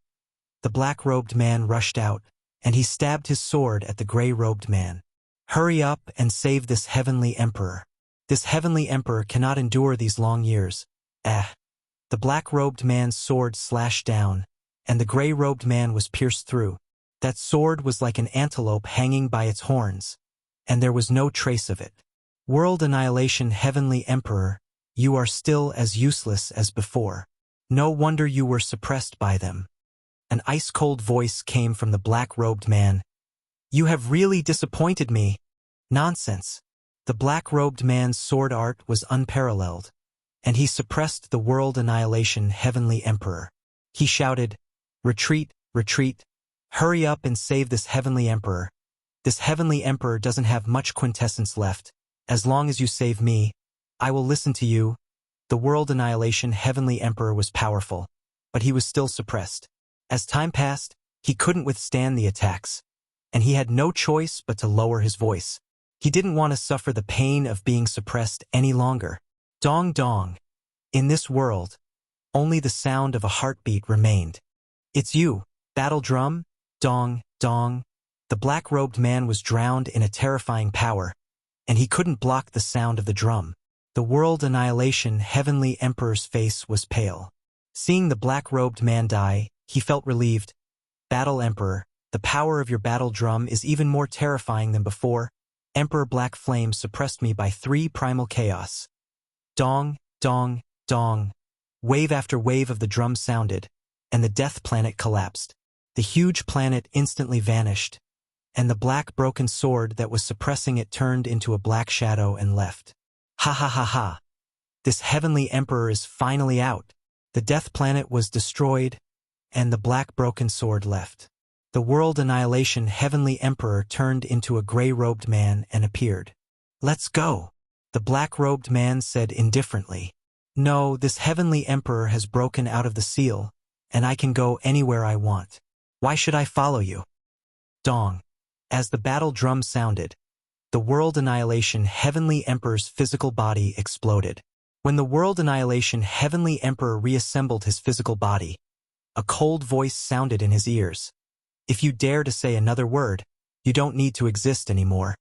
The black-robed man rushed out, and he stabbed his sword at the gray-robed man. Hurry up and save this Heavenly Emperor. This Heavenly Emperor cannot endure these long years. The black-robed man's sword slashed down, and the gray-robed man was pierced through. That sword was like an antelope hanging by its horns, and there was no trace of it. World annihilation, Heavenly Emperor, you are still as useless as before. No wonder you were suppressed by them. An ice-cold voice came from the black-robed man. You have really disappointed me. Nonsense. The black-robed man's sword art was unparalleled, and he suppressed the world annihilation, Heavenly Emperor. He shouted, Retreat, retreat. Hurry up and save this Heavenly Emperor. This Heavenly Emperor doesn't have much quintessence left. As long as you save me, I will listen to you. The world annihilation Heavenly Emperor was powerful, but he was still suppressed. As time passed, he couldn't withstand the attacks, and he had no choice but to lower his voice. He didn't want to suffer the pain of being suppressed any longer. Dong dong. In this world, only the sound of a heartbeat remained. It's you, battle drum, dong, dong. The black-robed man was drowned in a terrifying power, and he couldn't block the sound of the drum. The world annihilation Heavenly Emperor's face was pale. Seeing the black-robed man die, he felt relieved. Battle Emperor, the power of your battle drum is even more terrifying than before. Emperor Black Flame suppressed me by 3 primal chaos. Dong, dong, dong. Wave after wave of the drum sounded, and the death planet collapsed. The huge planet instantly vanished, and the black broken sword that was suppressing it turned into a black shadow and left. Ha ha ha ha. This Heavenly Emperor is finally out. The death planet was destroyed, and the black broken sword left. The world annihilation Heavenly Emperor turned into a gray-robed man and appeared. Let's go, the black-robed man said indifferently. No, this Heavenly Emperor has broken out of the seal, and I can go anywhere I want. Why should I follow you? Dong. As the battle drum sounded, the World Annihilation Heavenly Emperor's physical body exploded. When the World Annihilation Heavenly Emperor reassembled his physical body, a cold voice sounded in his ears. If you dare to say another word, you don't need to exist anymore.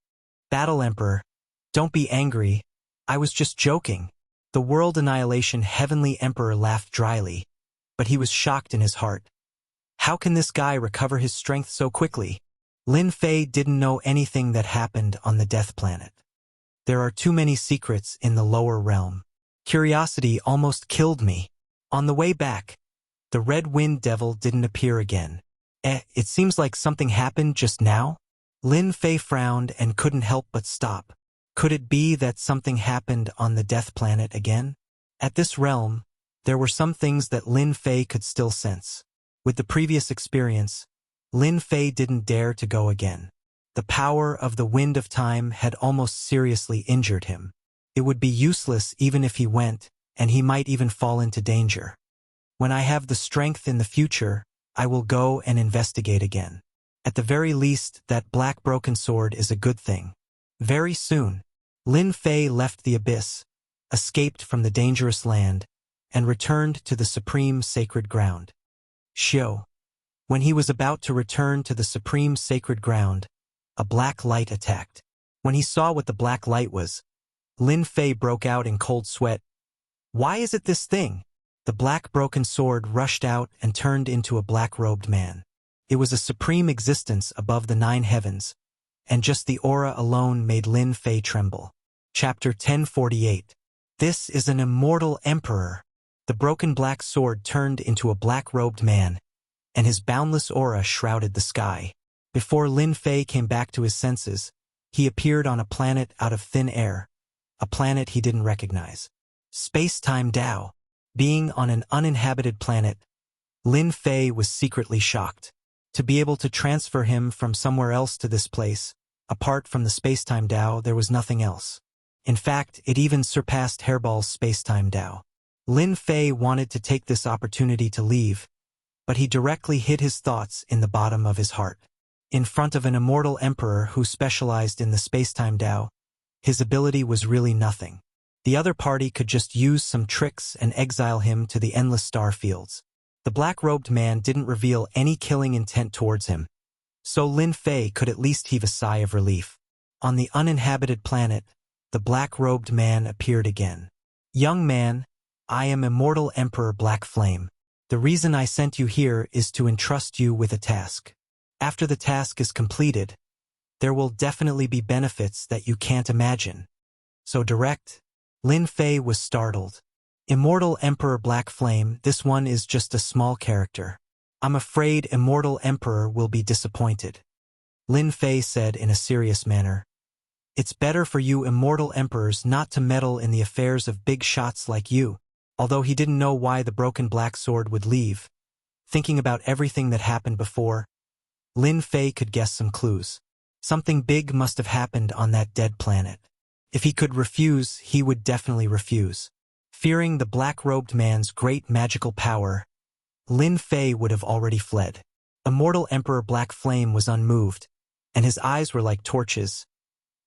Battle Emperor, don't be angry. I was just joking. The World Annihilation Heavenly Emperor laughed dryly, but he was shocked in his heart. How can this guy recover his strength so quickly? Lin Fei didn't know anything that happened on the Death Planet. There are too many secrets in the lower realm. Curiosity almost killed me. On the way back, the Red Wind Devil didn't appear again. It seems like something happened just now? Lin Fei frowned and couldn't help but stop. Could it be that something happened on the Death Planet again? At this realm, there were some things that Lin Fei could still sense. With the previous experience, Lin Fei didn't dare to go again. The power of the Wind of Time had almost seriously injured him. It would be useless even if he went, and he might even fall into danger. When I have the strength in the future, I will go and investigate again. At the very least, that black broken sword is a good thing. Very soon, Lin Fei left the abyss, escaped from the dangerous land, and returned to the supreme sacred ground. Xiao. When he was about to return to the supreme sacred ground, a black light attacked. When he saw what the black light was, Lin Fei broke out in cold sweat. Why is it this thing? The black broken sword rushed out and turned into a black-robed man. It was a supreme existence above the 9 heavens, and just the aura alone made Lin Fei tremble. Chapter 1048. This is an immortal emperor. The broken black sword turned into a black-robed man, and his boundless aura shrouded the sky. Before Lin Fei came back to his senses, he appeared on a planet out of thin air, a planet he didn't recognize. Space-time Tao. Being on an uninhabited planet, Lin Fei was secretly shocked. To be able to transfer him from somewhere else to this place, apart from the space-time Tao, there was nothing else. In fact, it even surpassed Hairball's space-time Tao. Lin Fei wanted to take this opportunity to leave, but he directly hid his thoughts in the bottom of his heart. In front of an immortal emperor who specialized in the space-time Tao, his ability was really nothing. The other party could just use some tricks and exile him to the endless star fields. The black-robed man didn't reveal any killing intent towards him, so Lin Fei could at least heave a sigh of relief. On the uninhabited planet, the black-robed man appeared again. Young man, I am Immortal Emperor Black Flame. The reason I sent you here is to entrust you with a task. After the task is completed, there will definitely be benefits that you can't imagine. So direct. Lin Fei was startled. Immortal Emperor Black Flame, this one is just a small character. I'm afraid Immortal Emperor will be disappointed. Lin Fei said in a serious manner. It's better for you Immortal Emperors not to meddle in the affairs of big shots like you. Although he didn't know why the broken black sword would leave, thinking about everything that happened before, Lin Fei could guess some clues. Something big must have happened on that dead planet. If he could refuse, he would definitely refuse. Fearing the black-robed man's great magical power, Lin Fei would have already fled. Immortal Emperor Black Flame was unmoved, and his eyes were like torches.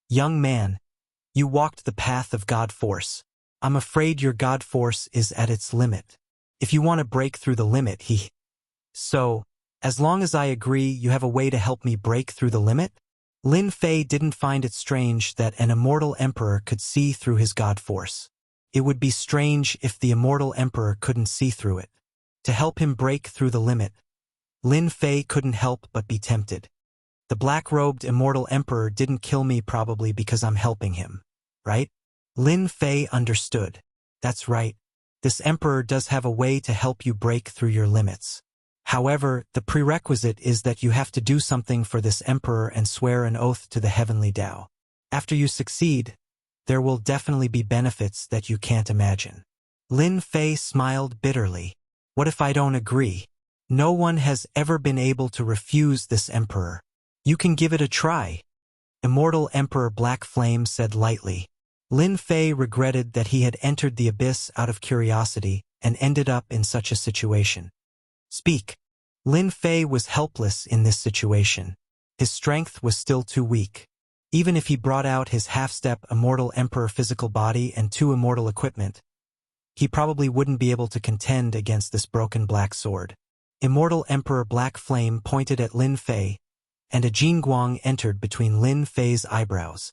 Young man, you walked the path of God Force. I'm afraid your God Force is at its limit. If you want to break through the limit, So, as long as I agree, you have a way to help me break through the limit? Lin Fei didn't find it strange that an immortal emperor could see through his God Force. It would be strange if the immortal emperor couldn't see through it. To help him break through the limit, Lin Fei couldn't help but be tempted. The black-robed immortal emperor didn't kill me probably because I'm helping him, right? Lin Fei understood. That's right. This emperor does have a way to help you break through your limits. However, the prerequisite is that you have to do something for this emperor and swear an oath to the heavenly Tao. After you succeed, there will definitely be benefits that you can't imagine. Lin Fei smiled bitterly. What if I don't agree? No one has ever been able to refuse this emperor. You can give it a try. Immortal Emperor Black Flame said lightly. Lin Fei regretted that he had entered the abyss out of curiosity and ended up in such a situation. Speak. Lin Fei was helpless in this situation. His strength was still too weak. Even if he brought out his half-step immortal emperor physical body and 2 immortal equipment, he probably wouldn't be able to contend against this broken black sword. Immortal Emperor Black Flame pointed at Lin Fei, and a Jin Guang entered between Lin Fei's eyebrows.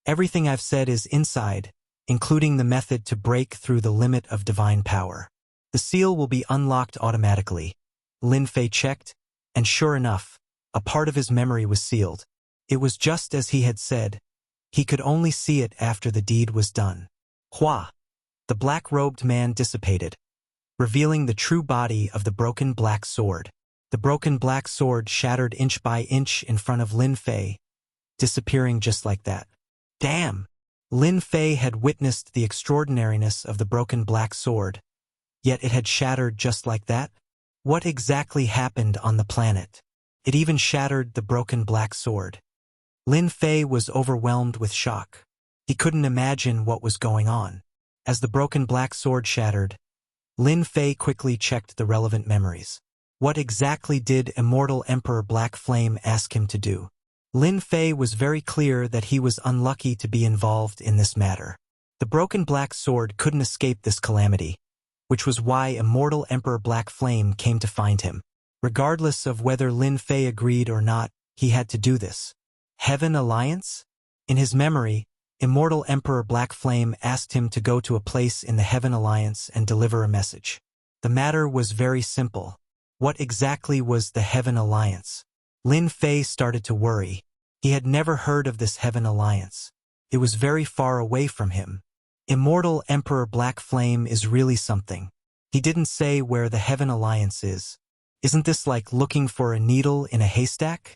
Everything I've said is inside, including the method to break through the limit of divine power. The seal will be unlocked automatically. Lin Fei checked, and sure enough, a part of his memory was sealed. It was just as he had said. He could only see it after the deed was done. Hua! The black-robed man dissipated, revealing the true body of the broken black sword. The broken black sword shattered inch by inch in front of Lin Fei, disappearing just like that. Damn! Lin Fei had witnessed the extraordinariness of the broken black sword, yet it had shattered just like that? What exactly happened on the planet? It even shattered the broken black sword. Lin Fei was overwhelmed with shock. He couldn't imagine what was going on. As the broken black sword shattered, Lin Fei quickly checked the relevant memories. What exactly did Immortal Emperor Black Flame ask him to do? Lin Fei was very clear that he was unlucky to be involved in this matter. The broken black sword couldn't escape this calamity, which was why Immortal Emperor Black Flame came to find him. Regardless of whether Lin Fei agreed or not, he had to do this. Heaven Alliance? In his memory, Immortal Emperor Black Flame asked him to go to a place in the Heaven Alliance and deliver a message. The matter was very simple. What exactly was the Heaven Alliance? Lin Fei started to worry. He had never heard of this Heaven Alliance. It was very far away from him. Immortal Emperor Black Flame is really something. He didn't say where the Heaven Alliance is. Isn't this like looking for a needle in a haystack?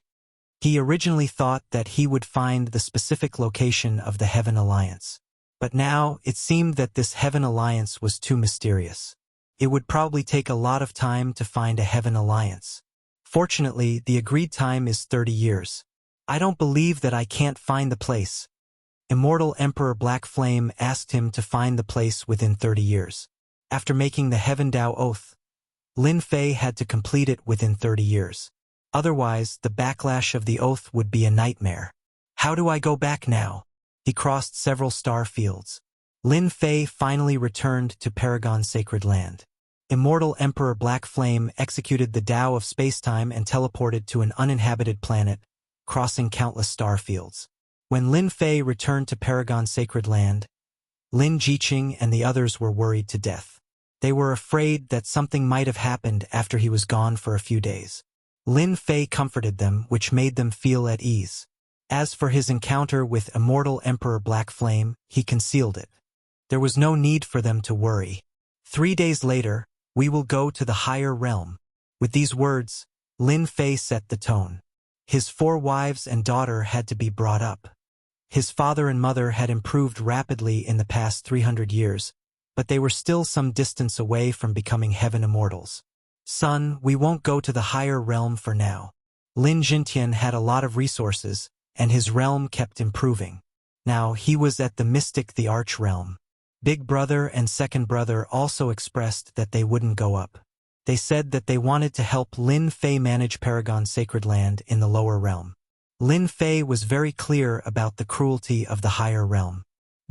He originally thought that he would find the specific location of the Heaven Alliance. But now, it seemed that this Heaven Alliance was too mysterious. It would probably take a lot of time to find a Heaven Alliance. Fortunately, the agreed time is 30 years. I don't believe that I can't find the place. Immortal Emperor Black Flame asked him to find the place within 30 years. After making the Heaven Dao Oath, Lin Fei had to complete it within 30 years. Otherwise, the backlash of the oath would be a nightmare. How do I go back now? He crossed several star fields. Lin Fei finally returned to Paragon's sacred land. Immortal Emperor Black Flame executed the Tao of spacetime and teleported to an uninhabited planet, crossing countless star fields. When Lin Fei returned to Paragon's sacred land, Lin Jiqing and the others were worried to death. They were afraid that something might have happened after he was gone for a few days. Lin Fei comforted them, which made them feel at ease. As for his encounter with Immortal Emperor Black Flame, he concealed it. There was no need for them to worry. 3 days later, we will go to the higher realm. With these words, Lin Fei set the tone. His 4 wives and daughter had to be brought up. His father and mother had improved rapidly in the past 300 years, but they were still some distance away from becoming heaven immortals. Son, we won't go to the higher realm for now. Lin Jintian had a lot of resources, and his realm kept improving. Now he was at the Mystic the Arch realm. Big brother and second brother also expressed that they wouldn't go up. They said that they wanted to help Lin Fei manage Paragon's sacred land in the lower realm. Lin Fei was very clear about the cruelty of the higher realm.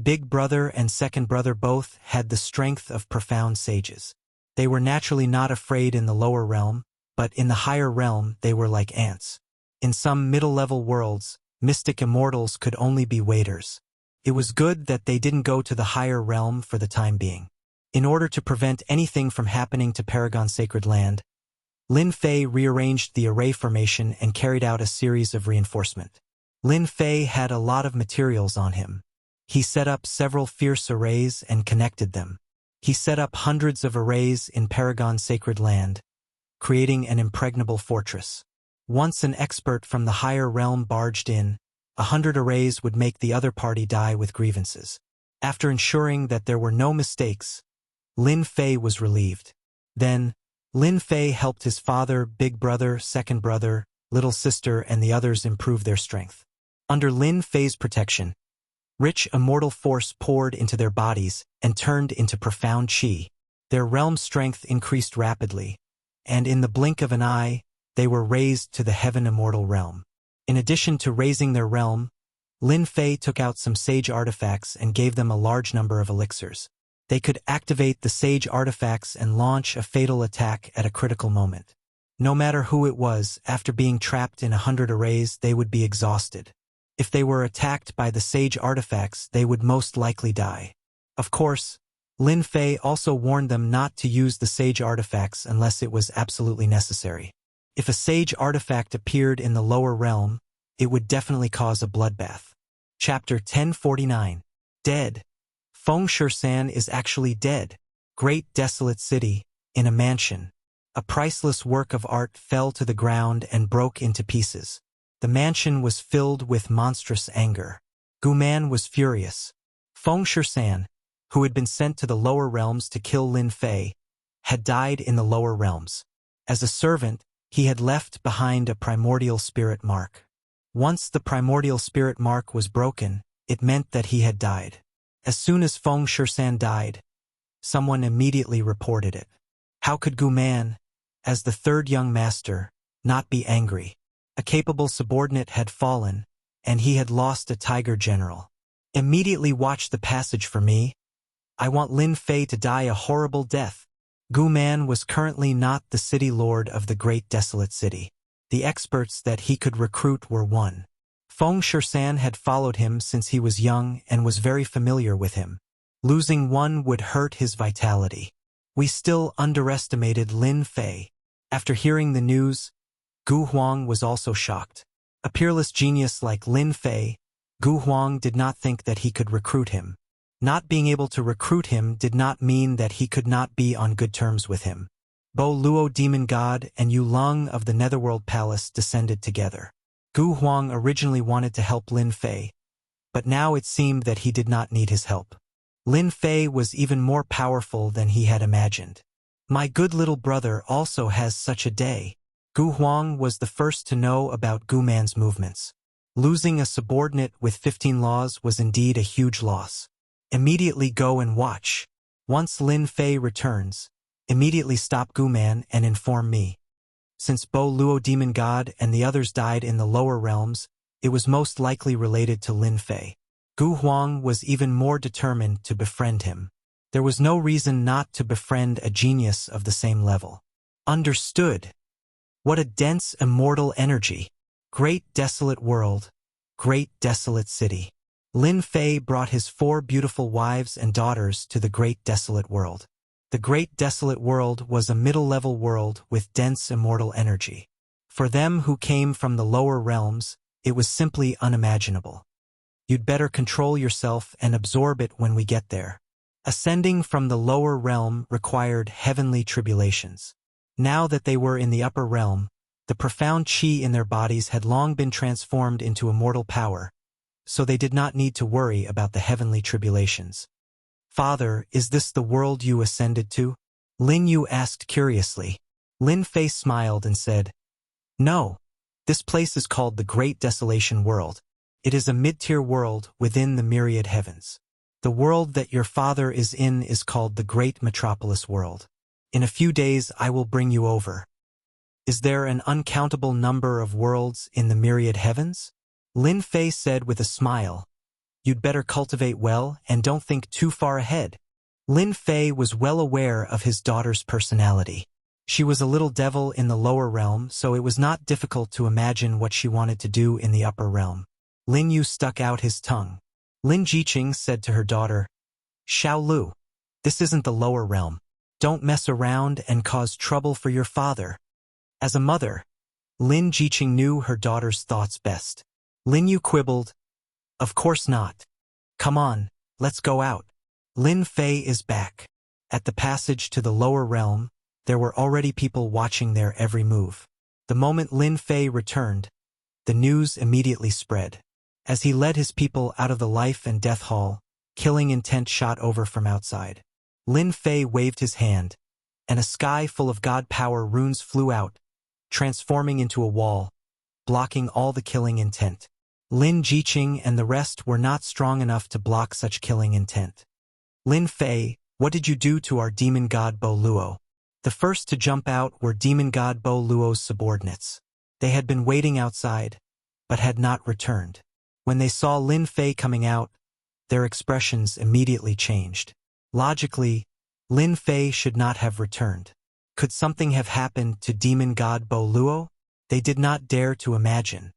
Big brother and second brother both had the strength of profound sages. They were naturally not afraid in the lower realm, but in the higher realm they were like ants. In some middle-level worlds, mystic immortals could only be waiters. It was good that they didn't go to the higher realm for the time being. In order to prevent anything from happening to Paragon's sacred land, Lin Fei rearranged the array formation and carried out a series of reinforcement. Lin Fei had a lot of materials on him. He set up several fierce arrays and connected them. He set up hundreds of arrays in Paragon's sacred land, creating an impregnable fortress. Once an expert from the higher realm barged in, 100 arrays would make the other party die with grievances. After ensuring that there were no mistakes, Lin Fei was relieved. Then, Lin Fei helped his father, big brother, second brother, little sister, and the others improve their strength. Under Lin Fei's protection, rich immortal force poured into their bodies and turned into profound qi. Their realm strength increased rapidly, and in the blink of an eye, they were raised to the heaven immortal realm. In addition to raising their realm, Lin Fei took out some sage artifacts and gave them a large number of elixirs. They could activate the sage artifacts and launch a fatal attack at a critical moment. No matter who it was, after being trapped in 100 arrays, they would be exhausted. If they were attacked by the sage artifacts, they would most likely die. Of course, Lin Fei also warned them not to use the sage artifacts unless it was absolutely necessary. If a sage artifact appeared in the lower realm, it would definitely cause a bloodbath. Chapter 1049. Dead. Feng Shishan is actually dead. Great desolate city, in a mansion. A priceless work of art fell to the ground and broke into pieces. The mansion was filled with monstrous anger. Gu Man was furious. Feng Shishan, who had been sent to the lower realms to kill Lin Fei, had died in the lower realms. As a servant, he had left behind a primordial spirit mark. Once the primordial spirit mark was broken, it meant that he had died. As soon as Feng Shishan died, someone immediately reported it. How could Gu Man, as the third young master, not be angry? A capable subordinate had fallen, and he had lost a tiger general. Immediately watch the passage for me. I want Lin Fei to die a horrible death. Gu Man was currently not the city lord of the great desolate city. The experts that he could recruit were one. Feng Shishan had followed him since he was young and was very familiar with him. Losing one would hurt his vitality. We still underestimated Lin Fei. After hearing the news, Gu Huang was also shocked. A peerless genius like Lin Fei, Gu Huang did not think that he could recruit him. Not being able to recruit him did not mean that he could not be on good terms with him. Bo Luo demon god and Yu Lung of the Netherworld Palace descended together. Gu Huang originally wanted to help Lin Fei, but now it seemed that he did not need his help. Lin Fei was even more powerful than he had imagined. My good little brother also has such a day. Gu Huang was the first to know about Gu Man's movements. Losing a subordinate with 15 laws was indeed a huge loss. Immediately go and watch. Once Lin Fei returns, immediately stop Gu Man and inform me. Since Bo Luo demon god and the others died in the lower realms, it was most likely related to Lin Fei. Gu Huang was even more determined to befriend him. There was no reason not to befriend a genius of the same level. Understood. What a dense immortal energy. Great desolate world. Great desolate city. Lin Fei brought his 4 beautiful wives and daughters to the great desolate world. The great desolate world was a middle-level world with dense immortal energy. For them who came from the lower realms, it was simply unimaginable. You'd better control yourself and absorb it when we get there. Ascending from the lower realm required heavenly tribulations. Now that they were in the upper realm, the profound qi in their bodies had long been transformed into immortal power, so they did not need to worry about the heavenly tribulations. Father, is this the world you ascended to? Lin Yu asked curiously. Lin Fei smiled and said, No. This place is called the Great Desolation World. It is a mid-tier world within the myriad heavens. The world that your father is in is called the Great Metropolis World. In a few days I will bring you over. Is there an uncountable number of worlds in the myriad heavens? Lin Fei said with a smile. You'd better cultivate well and don't think too far ahead. Lin Fei was well aware of his daughter's personality. She was a little devil in the lower realm, so it was not difficult to imagine what she wanted to do in the upper realm. Lin Yu stuck out his tongue. Lin Jiqing said to her daughter, Xiao Lu, this isn't the lower realm. Don't mess around and cause trouble for your father. As a mother, Lin Jiqing knew her daughter's thoughts best. Lin Yu quibbled, Of course not. Come on, let's go out. Lin Fei is back. At the passage to the lower realm, there were already people watching their every move. The moment Lin Fei returned, the news immediately spread. As he led his people out of the life and death hall, killing intent shot over from outside. Lin Fei waved his hand, and a sky full of god power runes flew out, transforming into a wall, blocking all the killing intent. Lin Jiqing and the rest were not strong enough to block such killing intent. Lin Fei, what did you do to our demon god Bo Luo? The first to jump out were demon god Bo Luo's subordinates. They had been waiting outside, but had not returned. When they saw Lin Fei coming out, their expressions immediately changed. Logically, Lin Fei should not have returned. Could something have happened to demon god Bo Luo? They did not dare to imagine.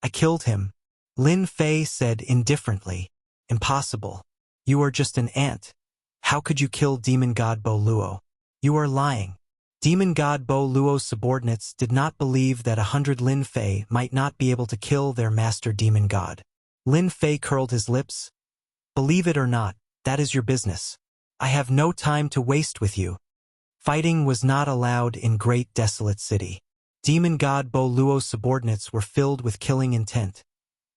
I killed him, Lin Fei said indifferently. Impossible. You are just an ant. How could you kill demon god Bo Luo? You are lying. Demon god Bo Luo's subordinates did not believe that 100 Lin Fei might not be able to kill their master demon god. Lin Fei curled his lips. Believe it or not, that is your business. I have no time to waste with you. Fighting was not allowed in Great Desolate City. Demon god Bo Luo's subordinates were filled with killing intent,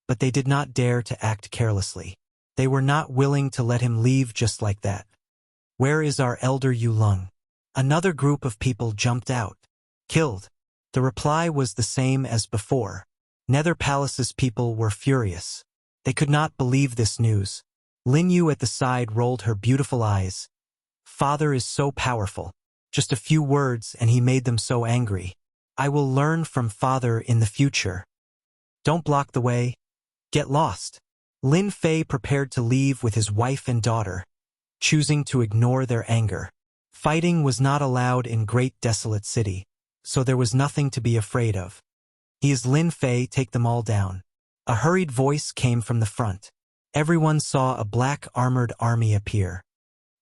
but they did not dare to act carelessly. They were not willing to let him leave just like that. Where is our elder Yu Lung? Another group of people jumped out. Killed. The reply was the same as before. Nether Palace's people were furious. They could not believe this news. Lin Yu at the side rolled her beautiful eyes. Father is so powerful. Just a few words and he made them so angry. I will learn from father in the future. Don't block the way. Get lost. Lin Fei prepared to leave with his wife and daughter, choosing to ignore their anger. Fighting was not allowed in Great Desolate City, so there was nothing to be afraid of. He is Lin Fei, take them all down. A hurried voice came from the front. Everyone saw a black armored army appear.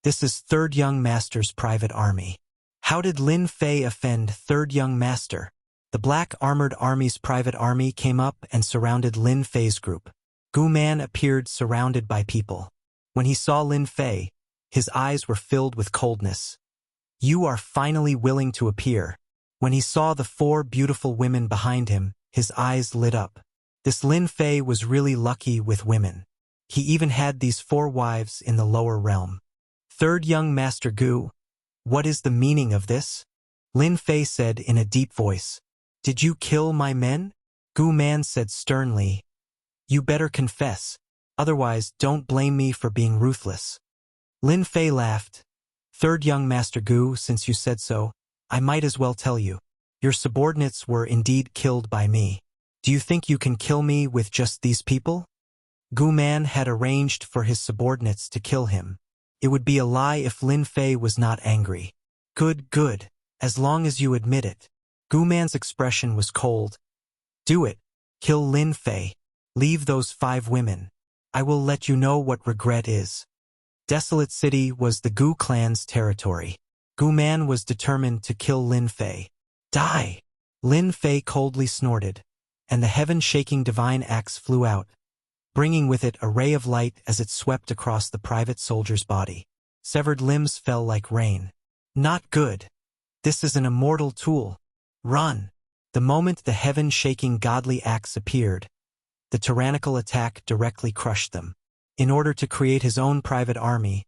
This is Third Young Master's private army. How did Lin Fei offend Third Young Master? The black armored army's private army came up and surrounded Lin Fei's group. Gu Man appeared surrounded by people. When he saw Lin Fei, his eyes were filled with coldness. You are finally willing to appear. When he saw the 4 beautiful women behind him, his eyes lit up. This Lin Fei was really lucky with women. He even had these 4 wives in the lower realm. Third Young Master Gu, what is the meaning of this? Lin Fei said in a deep voice. Did you kill my men? Gu Man said sternly. You better confess, otherwise don't blame me for being ruthless. Lin Fei laughed. Third Young Master Gu, since you said so, I might as well tell you. Your subordinates were indeed killed by me. Do you think you can kill me with just these people? Gu Man had arranged for his subordinates to kill him. It would be a lie if Lin Fei was not angry. Good, as long as you admit it. Gu Man's expression was cold. Do it. Kill Lin Fei. Leave those 5 women. I will let you know what regret is. Desolate City was the Gu clan's territory. Gu Man was determined to kill Lin Fei. Die! Lin Fei coldly snorted, and the heaven-shaking divine axe flew out, bringing with it a ray of light as it swept across the private soldier's body. Severed limbs fell like rain. Not good. This is an immortal tool. Run! The moment the heaven-shaking godly axe appeared, the tyrannical attack directly crushed them. In order to create his own private army,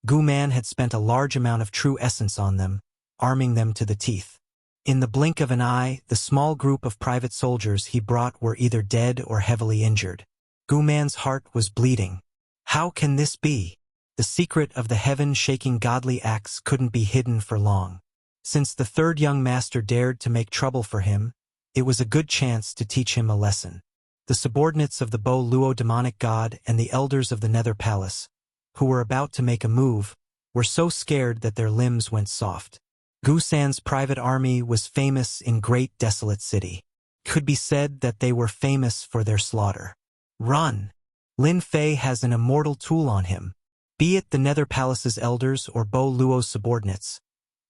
Gu Man had spent a large amount of true essence on them, arming them to the teeth. In the blink of an eye, the small group of private soldiers he brought were either dead or heavily injured. Gu Man's heart was bleeding. How can this be? The secret of the heaven-shaking godly axe couldn't be hidden for long. Since the Third Young Master dared to make trouble for him, it was a good chance to teach him a lesson. The subordinates of the Bo Luo demonic god and the elders of the Nether Palace, who were about to make a move, were so scared that their limbs went soft. Gu San's private army was famous in Great Desolate City. Could be said that they were famous for their slaughter. Run! Lin Fei has an immortal tool on him. Be it the Nether Palace's elders or Bo Luo's subordinates,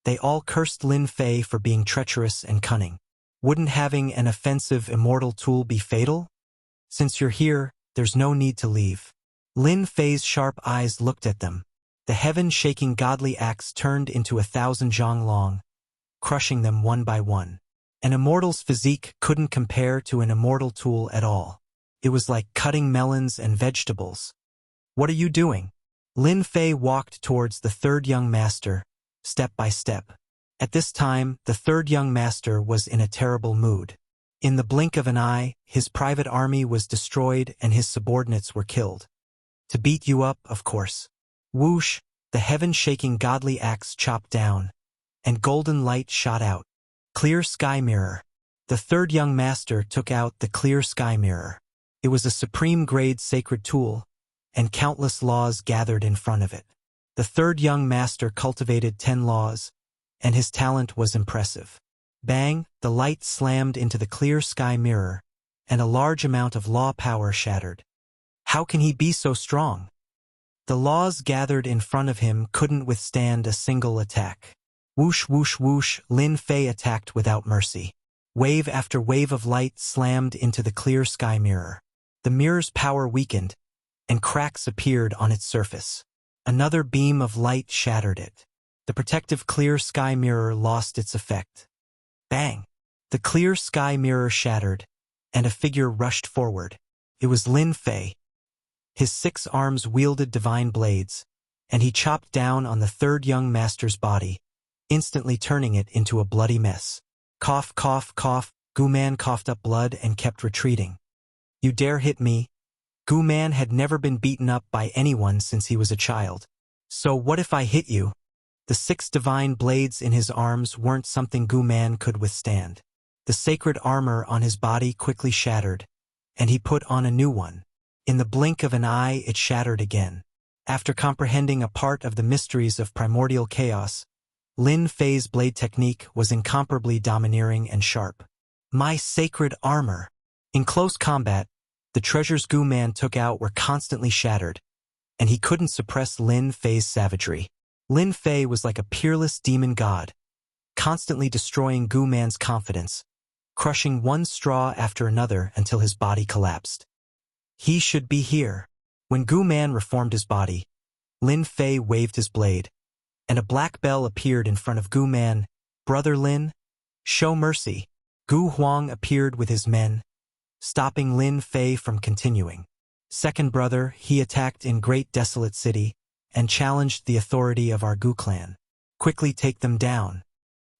they all cursed Lin Fei for being treacherous and cunning. Wouldn't having an offensive immortal tool be fatal? Since you're here, there's no need to leave. Lin Fei's sharp eyes looked at them. The heaven-shaking godly axe turned into 1,000 zhang long, crushing them one by one. An immortal's physique couldn't compare to an immortal tool at all. It was like cutting melons and vegetables. What are you doing? Lin Fei walked towards the Third Young Master, step by step. At this time, the Third Young Master was in a terrible mood. In the blink of an eye, his private army was destroyed and his subordinates were killed. To beat you up, of course. Whoosh, the heaven-shaking godly axe chopped down, and golden light shot out. Clear sky mirror. The Third Young Master took out the clear sky mirror. It was a supreme-grade sacred tool, and countless laws gathered in front of it. The third young master cultivated 10 laws, and his talent was impressive. Bang, the light slammed into the clear sky mirror, and a large amount of law power shattered. How can he be so strong? The laws gathered in front of him couldn't withstand a single attack. Whoosh, whoosh, whoosh, Lin Fei attacked without mercy. Wave after wave of light slammed into the clear sky mirror. The mirror's power weakened, and cracks appeared on its surface. Another beam of light shattered it. The protective clear sky mirror lost its effect. Bang! The clear sky mirror shattered, and a figure rushed forward. It was Lin Fei. His 6 arms wielded divine blades, and he chopped down on the third young master's body, instantly turning it into a bloody mess. Cough, cough, cough, Gu Man coughed up blood and kept retreating. You dare hit me? Gu Man had never been beaten up by anyone since he was a child. So what if I hit you? The 6 divine blades in his arms weren't something Gu Man could withstand. The sacred armor on his body quickly shattered, and he put on a new one. In the blink of an eye, it shattered again. After comprehending a part of the mysteries of primordial chaos, Lin Fei's blade technique was incomparably domineering and sharp. My sacred armor! In close combat, the treasures Gu Man took out were constantly shattered, and he couldn't suppress Lin Fei's savagery. Lin Fei was like a peerless demon god, constantly destroying Gu Man's confidence, crushing one straw after another until his body collapsed. He should be here. When Gu Man reformed his body, Lin Fei waved his blade, and a black bell appeared in front of Gu Man. Brother Lin, show mercy. Gu Huang appeared with his men, stopping Lin Fei from continuing. Second brother, he attacked in Great Desolate City and challenged the authority of our Gu clan. Quickly take them down.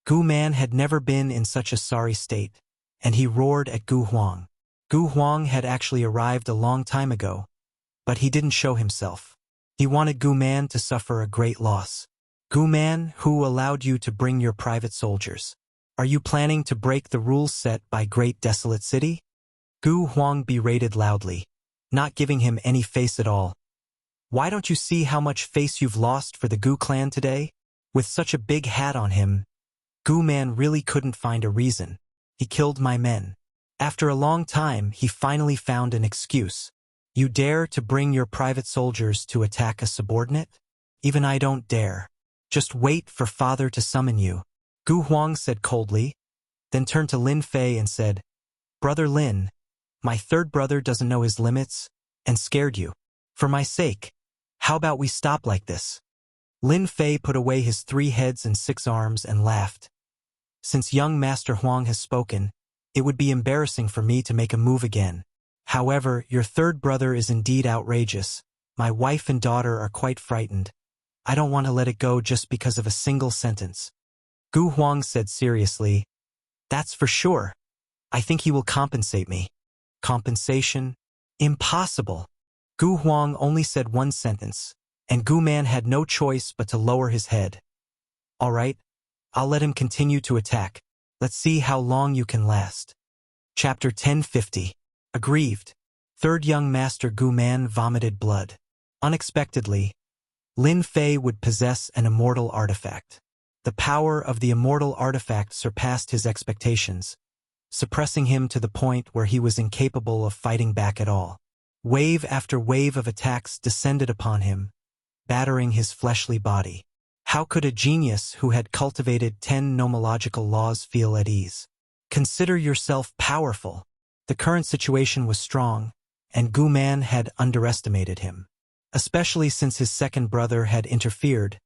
Gu Man had never been in such a sorry state, and he roared at Gu Huang. Gu Huang had actually arrived a long time ago, but he didn't show himself. He wanted Gu Man to suffer a great loss. Gu Man, who allowed you to bring your private soldiers? Are you planning to break the rules set by Great Desolate City? Gu Huang berated loudly, not giving him any face at all. Why don't you see how much face you've lost for the Gu clan today? With such a big hat on him, Gu Man really couldn't find a reason. He killed my men. After a long time, he finally found an excuse. You dare to bring your private soldiers to attack a subordinate? Even I don't dare. Just wait for father to summon you. Gu Huang said coldly, then turned to Lin Fei and said, Brother Lin, my third brother doesn't know his limits and scared you. For my sake, how about we stop like this? Lin Fei put away his 3 heads and 6 arms and laughed. Since young Master Huang has spoken, it would be embarrassing for me to make a move again. However, your third brother is indeed outrageous. My wife and daughter are quite frightened. I don't want to let it go just because of a single sentence. Gu Huang said seriously, That's for sure. I think he will compensate me. Compensation? Impossible. Gu Huang only said 1 sentence, and Gu Man had no choice but to lower his head. All right, I'll let him continue to attack. Let's see how long you can last. Chapter 1050. Aggrieved. Third young master Gu Man vomited blood. Unexpectedly, Lin Fei would possess an immortal artifact. The power of the immortal artifact surpassed his expectations, suppressing him to the point where he was incapable of fighting back at all. Wave after wave of attacks descended upon him, battering his fleshly body. How could a genius who had cultivated 10 nomological laws feel at ease? Consider yourself powerful. The current situation was strong, and Gu Man had underestimated him. Especially since his second brother had interfered,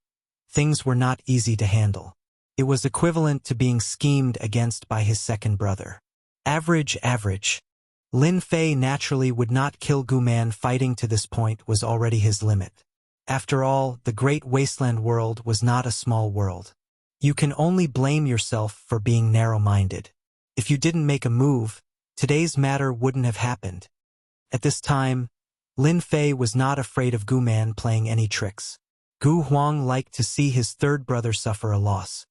things were not easy to handle. It was equivalent to being schemed against by his second brother. Average. Lin Fei naturally would not kill Gu Man. Fighting to this point was already his limit. After all, the great wasteland world was not a small world. You can only blame yourself for being narrow-minded. If you didn't make a move, today's matter wouldn't have happened. At this time, Lin Fei was not afraid of Gu Man playing any tricks. Gu Huang liked to see his third brother suffer a loss.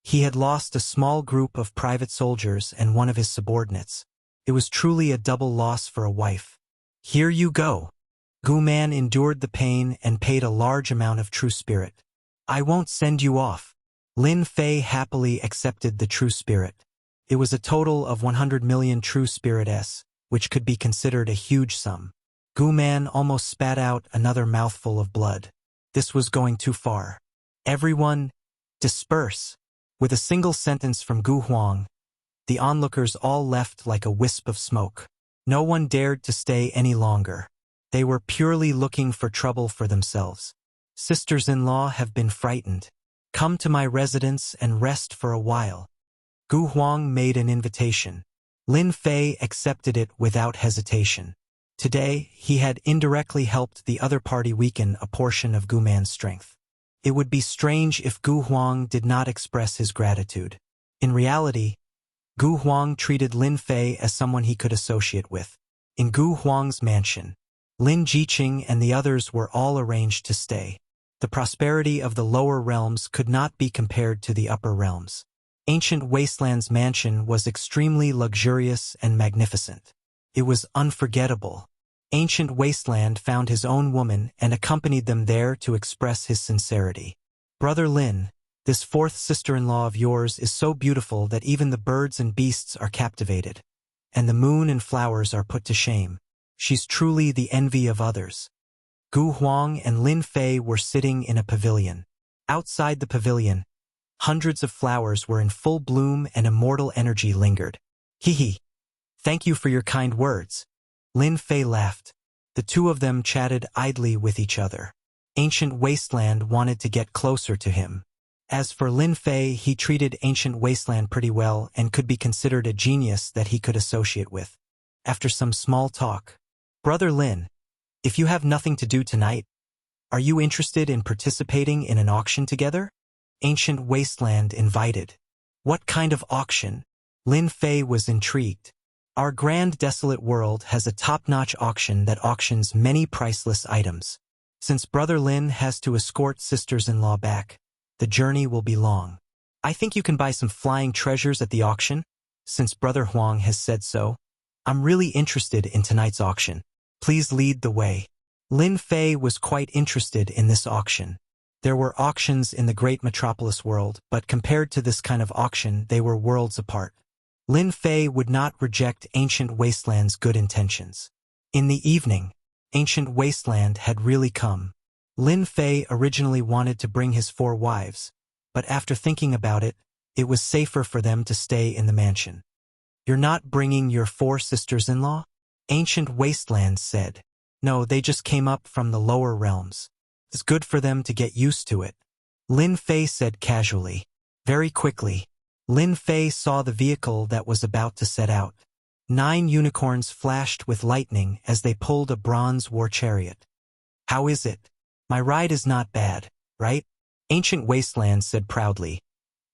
He had lost a small group of private soldiers and one of his subordinates. It was truly a double loss for a wife. Here you go. Gu Man endured the pain and paid a large amount of true spirit. I won't send you off. Lin Fei happily accepted the true spirit. It was a total of 100 million true spirit S, which could be considered a huge sum. Gu Man almost spat out another mouthful of blood. This was going too far. Everyone, disperse. With a single sentence from Gu Huang, the onlookers all left like a wisp of smoke. No one dared to stay any longer. They were purely looking for trouble for themselves. Sisters-in-law have been frightened. Come to my residence and rest for a while. Gu Huang made an invitation. Lin Fei accepted it without hesitation. Today, he had indirectly helped the other party weaken a portion of Gu Man's strength. It would be strange if Gu Huang did not express his gratitude. In reality, Gu Huang treated Lin Fei as someone he could associate with. In Gu Huang's mansion, Lin Jiqing and the others were all arranged to stay. The prosperity of the lower realms could not be compared to the upper realms. Ancient Wasteland's mansion was extremely luxurious and magnificent. It was unforgettable. Ancient Wasteland found his own woman and accompanied them there to express his sincerity. Brother Lin, this fourth sister-in-law of yours is so beautiful that even the birds and beasts are captivated, and the moon and flowers are put to shame. She's truly the envy of others. Gu Huang and Lin Fei were sitting in a pavilion. Outside the pavilion, hundreds of flowers were in full bloom and immortal energy lingered. Hee. Thank you for your kind words. Lin Fei laughed. The two of them chatted idly with each other. Ancient Wasteland wanted to get closer to him. As for Lin Fei, he treated Ancient Wasteland pretty well and could be considered a genius that he could associate with. After some small talk, Brother Lin, if you have nothing to do tonight, are you interested in participating in an auction together? Ancient Wasteland invited. What kind of auction? Lin Fei was intrigued. Our grand desolate world has a top-notch auction that auctions many priceless items. Since Brother Lin has to escort sisters-in-law back, the journey will be long. I think you can buy some flying treasures at the auction. Since Brother Huang has said so, I'm really interested in tonight's auction. Please lead the way. Lin Fei was quite interested in this auction. There were auctions in the great metropolis world, but compared to this kind of auction, they were worlds apart. Lin Fei would not reject Ancient Wasteland's good intentions. In the evening, Ancient Wasteland had really come. Lin Fei originally wanted to bring his 4 wives, but after thinking about it, it was safer for them to stay in the mansion. You're not bringing your 4 sisters-in-law? Ancient Wasteland said. No, they just came up from the lower realms. It's good for them to get used to it. Lin Fei said casually. Very quickly, Lin Fei saw the vehicle that was about to set out. 9 unicorns flashed with lightning as they pulled a bronze war chariot. How is it? My ride is not bad, right? Ancient Wasteland said proudly.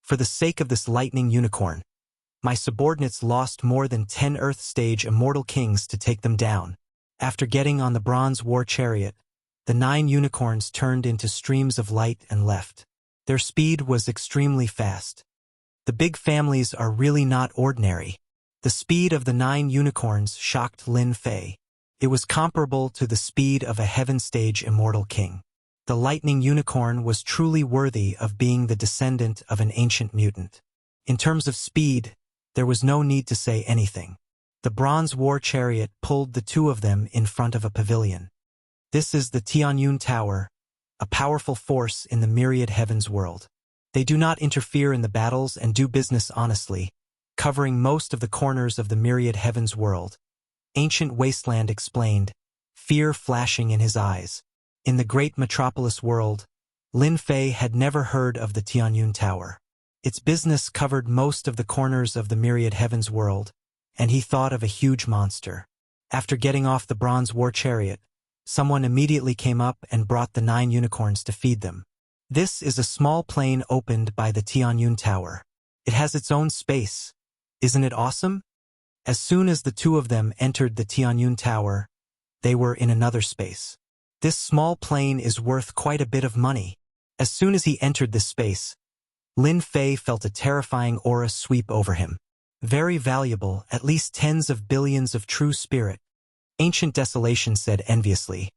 For the sake of this lightning unicorn, my subordinates lost more than 10 Earth Stage immortal kings to take them down. After getting on the bronze war chariot, the 9 unicorns turned into streams of light and left. Their speed was extremely fast. The big families are really not ordinary. The speed of the 9 unicorns shocked Lin Fei. It was comparable to the speed of a heaven stage immortal king. The lightning unicorn was truly worthy of being the descendant of an ancient mutant. In terms of speed, there was no need to say anything. The bronze war chariot pulled the 2 of them in front of a pavilion. This is the Tianyun Tower, a powerful force in the myriad heavens world. They do not interfere in the battles and do business honestly, covering most of the corners of the myriad heavens world. Ancient Wasteland explained, fear flashing in his eyes. In the great metropolis world, Lin Fei had never heard of the Tianyun Tower. Its business covered most of the corners of the myriad heavens world, and he thought of a huge monster. After getting off the bronze war chariot, someone immediately came up and brought the 9 unicorns to feed them. This is a small plane opened by the Tianyun Tower. It has its own space. Isn't it awesome? As soon as the 2 of them entered the Tianyun Tower, they were in another space. This small plane is worth quite a bit of money. As soon as he entered this space, Lin Fei felt a terrifying aura sweep over him. Very valuable, at least tens of billions of true spirit. Ancient Desolation said enviously.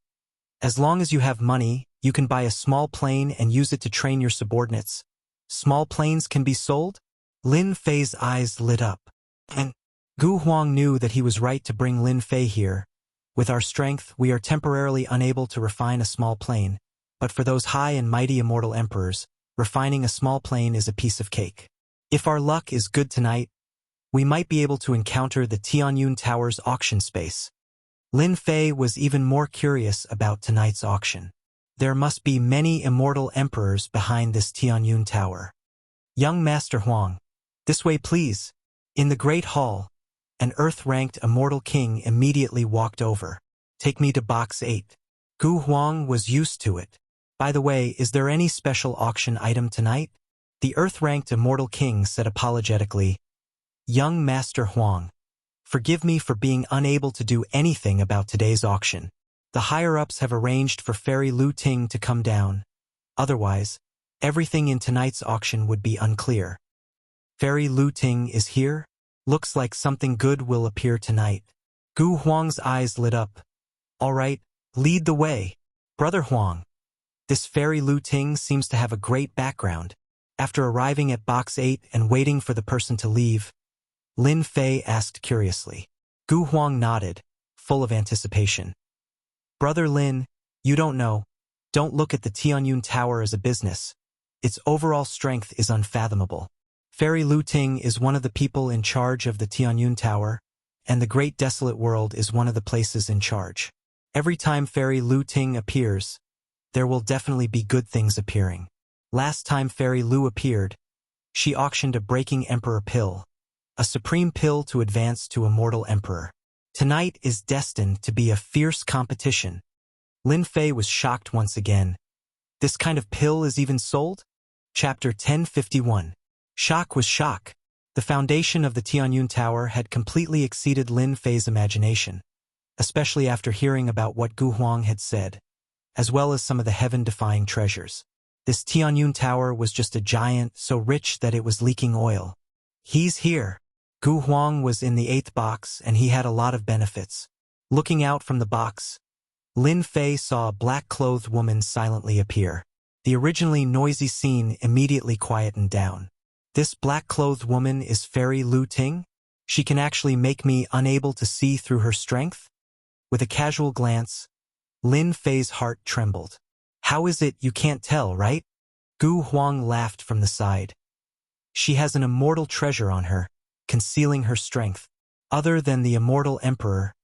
As long as you have money, you can buy a small plane and use it to train your subordinates. Small planes can be sold? Lin Fei's eyes lit up. And Gu Huang knew that he was right to bring Lin Fei here. With our strength, we are temporarily unable to refine a small plane, but for those high and mighty immortal emperors, refining a small plane is a piece of cake. If our luck is good tonight, we might be able to encounter the Tianyun Tower's auction space. Lin Fei was even more curious about tonight's auction. There must be many immortal emperors behind this Tianyun Tower. Young Master Huang, this way please. In the Great Hall, an earth-ranked immortal king immediately walked over. Take me to box 8. Gu Huang was used to it. By the way, is there any special auction item tonight? The earth-ranked immortal king said apologetically. Young Master Huang, forgive me for being unable to do anything about today's auction. The higher-ups have arranged for Fairy Lu Ting to come down. Otherwise, everything in tonight's auction would be unclear. Fairy Lu Ting is here? Looks like something good will appear tonight. Gu Huang's eyes lit up. All right, lead the way. Brother Huang. This Fairy Lu Ting seems to have a great background. After arriving at box 8 and waiting for the person to leave, Lin Fei asked curiously. Gu Huang nodded, full of anticipation. Brother Lin, you don't know. Don't look at the Tianyun Tower as a business. Its overall strength is unfathomable. Fairy Lu Ting is one of the people in charge of the Tianyun Tower, and the Great Desolate World is one of the places in charge. Every time Fairy Lu Ting appears, there will definitely be good things appearing. Last time Fairy Lu appeared, she auctioned a Breaking Emperor pill, a supreme pill to advance to Immortal Emperor. Tonight is destined to be a fierce competition. Lin Fei was shocked once again. This kind of pill is even sold? Chapter 1051. Shock was shock. The foundation of the Tianyun Tower had completely exceeded Lin Fei's imagination, especially after hearing about what Gu Huang had said, as well as some of the heaven-defying treasures. This Tianyun Tower was just a giant, so rich that it was leaking oil. He's here. Gu Huang was in the 8th box, and he had a lot of benefits. Looking out from the box, Lin Fei saw a black-clothed woman silently appear. The originally noisy scene immediately quietened down. This black-clothed woman is Fairy Lu Ting? She can actually make me unable to see through her strength? With a casual glance, Lin Fei's heart trembled. How is it you can't tell, right? Gu Huang laughed from the side. She has an immortal treasure on her, concealing her strength. Other than the Immortal Emperor,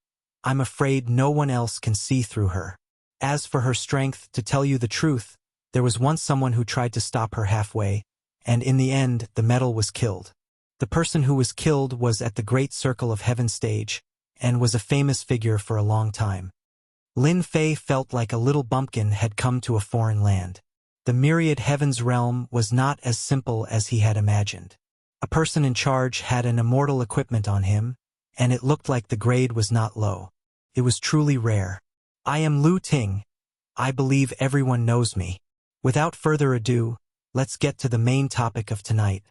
I'm afraid no one else can see through her. As for her strength, to tell you the truth, there was once someone who tried to stop her halfway, and in the end, the metal was killed. The person who was killed was at the Great Circle of Heaven stage, and was a famous figure for a long time. Lin Fei felt like a little bumpkin had come to a foreign land. The myriad heavens realm was not as simple as he had imagined. A person in charge had an immortal equipment on him, and it looked like the grade was not low. It was truly rare. I am Lu Ting. I believe everyone knows me. Without further ado, let's get to the main topic of tonight.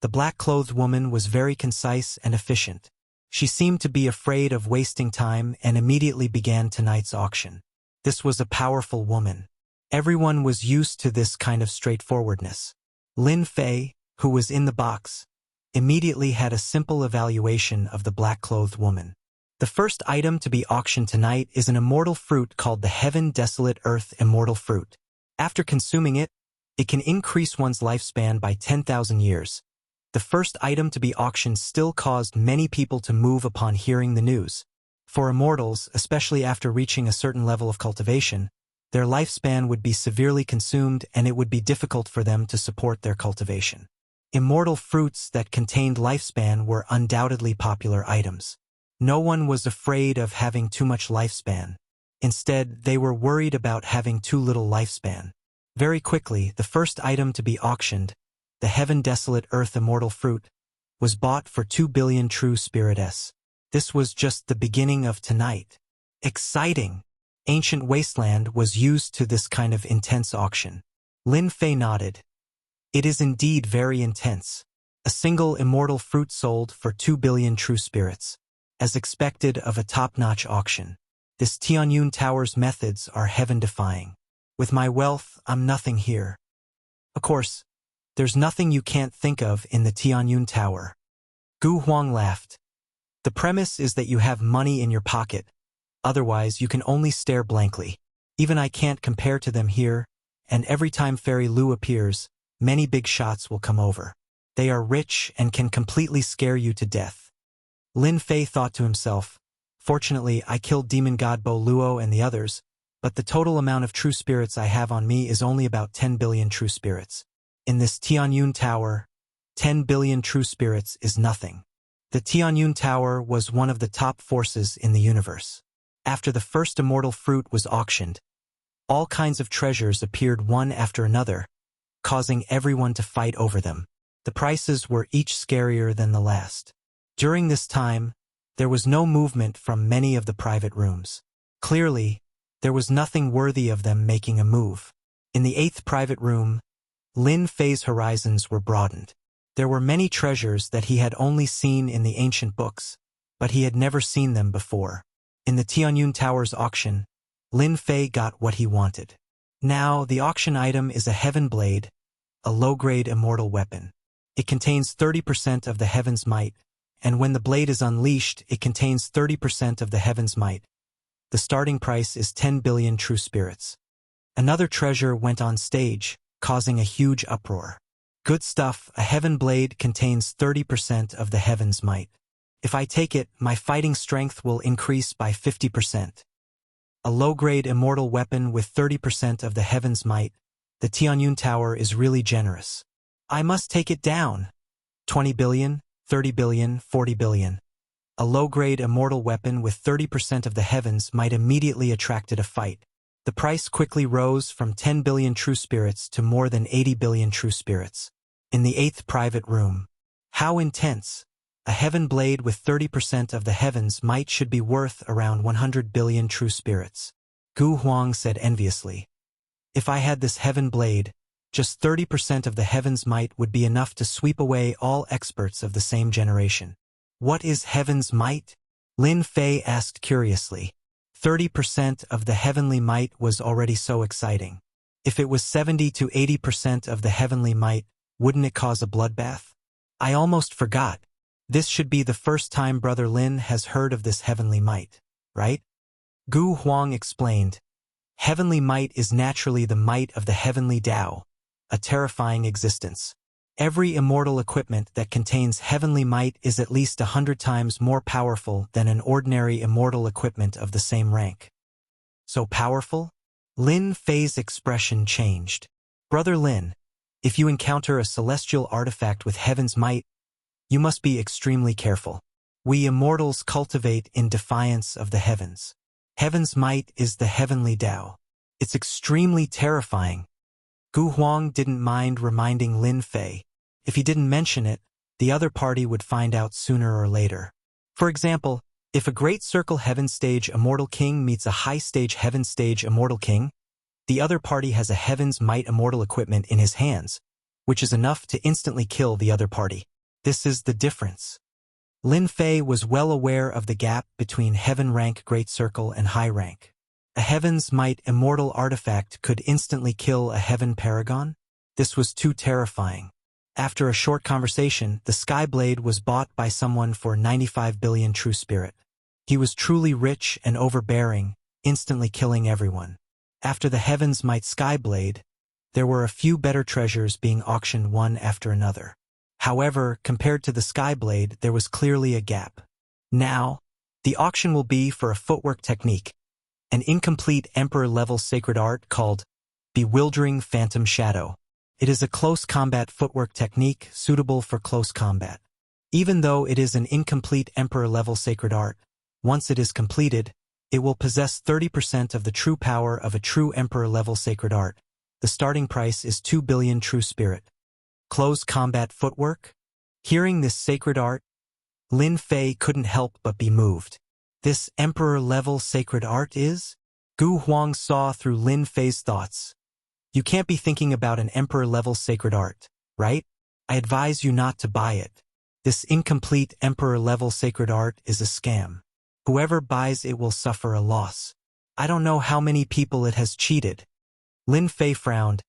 The black-clothed woman was very concise and efficient. She seemed to be afraid of wasting time and immediately began tonight's auction. This was a powerful woman. Everyone was used to this kind of straightforwardness. Lin Fei, who was in the box, immediately had a simple evaluation of the black-clothed woman. The first item to be auctioned tonight is an immortal fruit called the Heaven Desolate Earth Immortal Fruit. After consuming it, it can increase one's lifespan by 10,000 years. The first item to be auctioned still caused many people to move upon hearing the news. For immortals, especially after reaching a certain level of cultivation, their lifespan would be severely consumed and it would be difficult for them to support their cultivation. Immortal fruits that contained lifespan were undoubtedly popular items. No one was afraid of having too much lifespan. Instead, they were worried about having too little lifespan. Very quickly, the first item to be auctioned, the Heaven Desolate Earth Immortal Fruit, was bought for 2 billion true spirit S. This was just the beginning of tonight. Exciting! Ancient Wasteland was used to this kind of intense auction. Lin Fei nodded. It is indeed very intense. A single immortal fruit sold for 2 billion true spirits. as expected of a top-notch auction. This Tianyun Tower's methods are heaven-defying. With my wealth, I'm nothing here. Of course, there's nothing you can't think of in the Tianyun Tower. Gu Huang laughed. The premise is that you have money in your pocket. Otherwise, you can only stare blankly. Even I can't compare to them here, and every time Fairy Lu appears, many big shots will come over. They are rich and can completely scare you to death. Lin Fei thought to himself, fortunately, I killed Demon God Bo Luo and the others, but the total amount of true spirits I have on me is only about 10 billion true spirits. In this Tianyun Tower, 10 billion true spirits is nothing. The Tianyun Tower was one of the top forces in the universe. After the first immortal fruit was auctioned, all kinds of treasures appeared one after another, causing everyone to fight over them. The prices were each scarier than the last. During this time, there was no movement from many of the private rooms. Clearly, there was nothing worthy of them making a move. In the 8th private room, Lin Fei's horizons were broadened. There were many treasures that he had only seen in the ancient books, but he had never seen them before. In the Tianyun Tower's auction, Lin Fei got what he wanted. Now, the auction item is a heaven blade, a low-grade immortal weapon. It contains 30% of the heaven's might, and when the blade is unleashed, it contains 30% of the heaven's might. The starting price is 10 billion true spirits. Another treasure went on stage, causing a huge uproar. Good stuff, a heaven blade contains 30% of the heaven's might. If I take it, my fighting strength will increase by 50%. A low-grade immortal weapon with 30% of the heaven's might, the Tianyun Tower is really generous. I must take it down. 20 billion, 30 billion, 40 billion. A low-grade immortal weapon with 30% of the heavens might immediately attracted a fight. The price quickly rose from 10 billion true spirits to more than 80 billion true spirits. In the 8th private room. How intense! A heaven blade with 30% of the heavens might should be worth around 100 billion true spirits. Gu Huang said enviously. If I had this heaven blade, just 30% of the heaven's might would be enough to sweep away all experts of the same generation. What is heaven's might? Lin Fei asked curiously. 30% of the heavenly might was already so exciting. If it was 70 to 80% of the heavenly might, wouldn't it cause a bloodbath? I almost forgot. This should be the first time Brother Lin has heard of this heavenly might, right? Gu Huang explained. Heavenly might is naturally the might of the heavenly Tao, a terrifying existence. Every immortal equipment that contains heavenly might is at least 100 times more powerful than an ordinary immortal equipment of the same rank. So powerful? Lin Fei's expression changed. Brother Lin, if you encounter a celestial artifact with heaven's might, you must be extremely careful. We immortals cultivate in defiance of the heavens. Heaven's might is the heavenly Tao. It's extremely terrifying. Gu Huang didn't mind reminding Lin Fei. If he didn't mention it, the other party would find out sooner or later. For example, if a Great Circle Heaven Stage Immortal King meets a High Stage Heaven Stage Immortal King, the other party has a Heaven's Might Immortal equipment in his hands, which is enough to instantly kill the other party. This is the difference. Lin Fei was well aware of the gap between Heaven Rank Great Circle and High Rank. A Heaven's Might Immortal artifact could instantly kill a Heaven Paragon? This was too terrifying. After a short conversation, the Skyblade was bought by someone for 95 billion true spirit. He was truly rich and overbearing, instantly killing everyone. After the Heaven's Might Skyblade, there were a few better treasures being auctioned one after another. However, compared to the Skyblade, there was clearly a gap. Now, the auction will be for a footwork technique, an incomplete Emperor-level sacred art called Bewildering Phantom Shadow. It is a close combat footwork technique suitable for close combat. Even though it is an incomplete Emperor-level sacred art, once it is completed, it will possess 30% of the true power of a true Emperor-level sacred art. The starting price is 2 billion true spirit. Close combat footwork? Hearing this sacred art, Lin Fei couldn't help but be moved. This Emperor-level sacred art is? Gu Huang saw through Lin Fei's thoughts. You can't be thinking about an Emperor-level sacred art, right? I advise you not to buy it. This incomplete Emperor-level sacred art is a scam. Whoever buys it will suffer a loss. I don't know how many people it has cheated. Lin Fei frowned.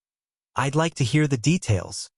I'd like to hear the details.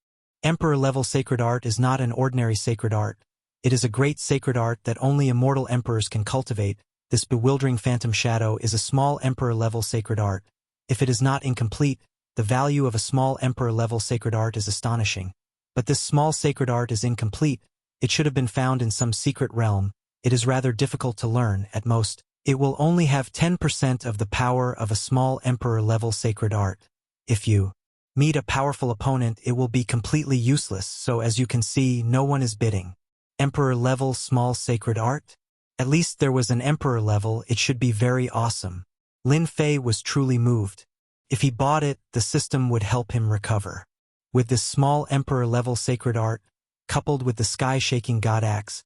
Emperor-level sacred art is not an ordinary sacred art. It is a great sacred art that only immortal emperors can cultivate. This bewildering phantom shadow is a small Emperor-level sacred art. If it is not incomplete, the value of a small Emperor-level sacred art is astonishing. But this small sacred art is incomplete. It should have been found in some secret realm. It is rather difficult to learn, at most. It will only have 10% of the power of a small Emperor-level sacred art. If you meet a powerful opponent, it will be completely useless, so as you can see, no one is bidding. Emperor-level small sacred art? At least there was an Emperor level, it should be very awesome. Lin Fei was truly moved. If he bought it, the system would help him recover. With this small Emperor-level sacred art, coupled with the sky-shaking god axe,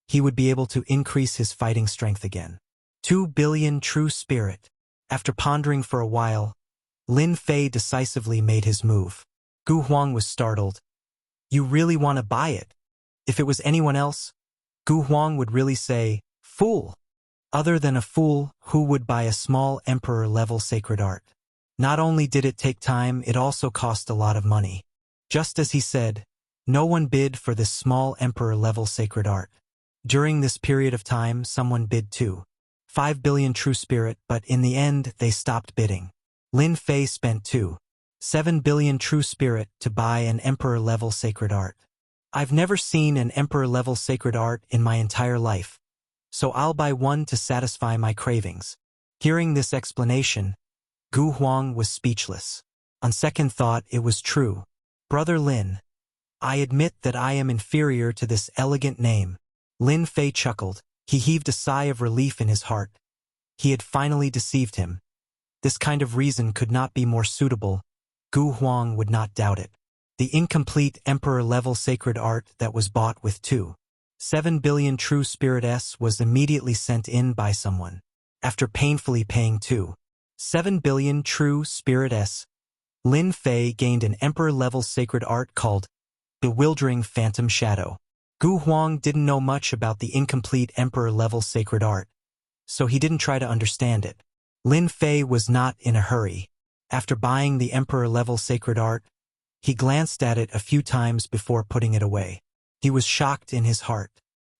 he would be able to increase his fighting strength again. 2 billion true spirit. After pondering for a while, Lin Fei decisively made his move. Gu Huang was startled. You really want to buy it? If it was anyone else, Gu Huang would really say, fool. Other than a fool, who would buy a small Emperor-level sacred art? Not only did it take time, it also cost a lot of money. Just as he said, no one bid for this small Emperor-level sacred art. During this period of time, someone bid too. 5 billion true spirit, but in the end, they stopped bidding. Lin Fei spent 7 billion true spirit to buy an Emperor-level sacred art. I've never seen an Emperor-level sacred art in my entire life, so I'll buy one to satisfy my cravings. Hearing this explanation, Gu Huang was speechless. On second thought, it was true. Brother Lin, I admit that I am inferior to this elegant name. Lin Fei chuckled. He heaved a sigh of relief in his heart. He had finally deceived him. This kind of reason could not be more suitable. Gu Huang would not doubt it. The incomplete Emperor-level sacred art that was bought with 7 billion true spirit S was immediately sent in by someone. After painfully paying 7 billion true spirit S, Lin Fei gained an Emperor-level sacred art called Bewildering Phantom Shadow. Gu Huang didn't know much about the incomplete Emperor-level sacred art, so he didn't try to understand it. Lin Fei was not in a hurry. After buying the Emperor-level sacred art, he glanced at it a few times before putting it away. He was shocked in his heart.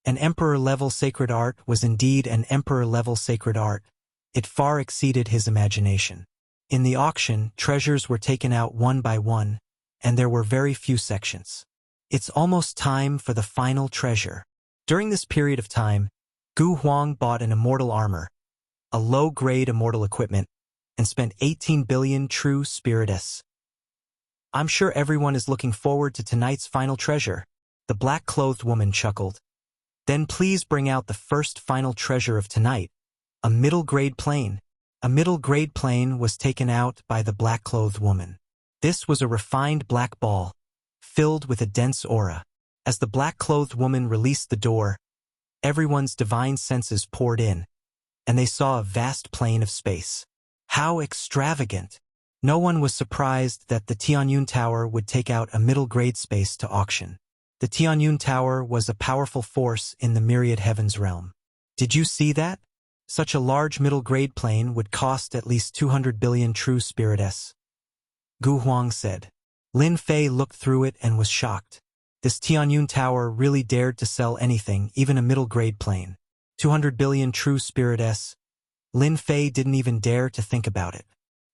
An Emperor-level sacred art was indeed an Emperor-level sacred art. It far exceeded his imagination. In the auction, treasures were taken out one by one, and there were very few sections. It's almost time for the final treasure. During this period of time, Gu Huang bought an immortal armor, a low-grade immortal equipment, and spent 18 billion true spirit S. I'm sure everyone is looking forward to tonight's final treasure. The black-clothed woman chuckled. Then please bring out the first final treasure of tonight, a middle-grade plane. A middle-grade plane was taken out by the black-clothed woman. This was a refined black ball, filled with a dense aura. As the black-clothed woman released the door, everyone's divine senses poured in, and they saw a vast plane of space. How extravagant! No one was surprised that the Tianyun Tower would take out a middle-grade space to auction. The Tianyun Tower was a powerful force in the myriad heavens realm. Did you see that? Such a large middle-grade plane would cost at least 200 billion true spirit S. Gu Huang said. Lin Fei looked through it and was shocked. This Tianyun Tower really dared to sell anything, even a middle-grade plane. 200 billion true spirit S. Lin Fei didn't even dare to think about it.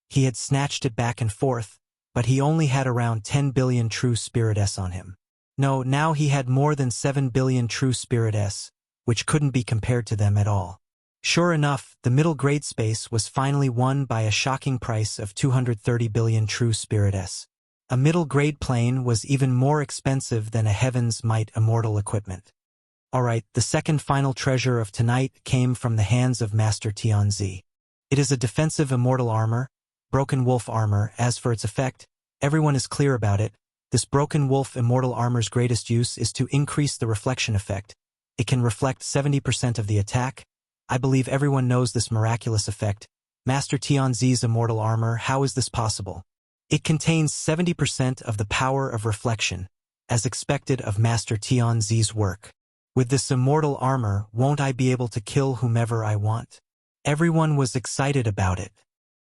He had snatched it back and forth, but he only had around 10 billion true spirit S on him. No, now he had more than 7 billion true spirit S, which couldn't be compared to them at all. Sure enough, the middle-grade space was finally won by a shocking price of 230 billion true spirit S. A middle-grade plane was even more expensive than a Heaven's Might immortal equipment. Alright, the second final treasure of tonight came from the hands of Master Tianzi. It is a defensive immortal armor, Broken Wolf armor. As for its effect, everyone is clear about it. This Broken Wolf immortal armor's greatest use is to increase the reflection effect. It can reflect 70% of the attack. I believe everyone knows this miraculous effect. Master Tianzi's immortal armor, how is this possible? It contains 70% of the power of reflection. as expected of Master Tianzi's work. With this immortal armor, won't I be able to kill whomever I want? Everyone was excited about it.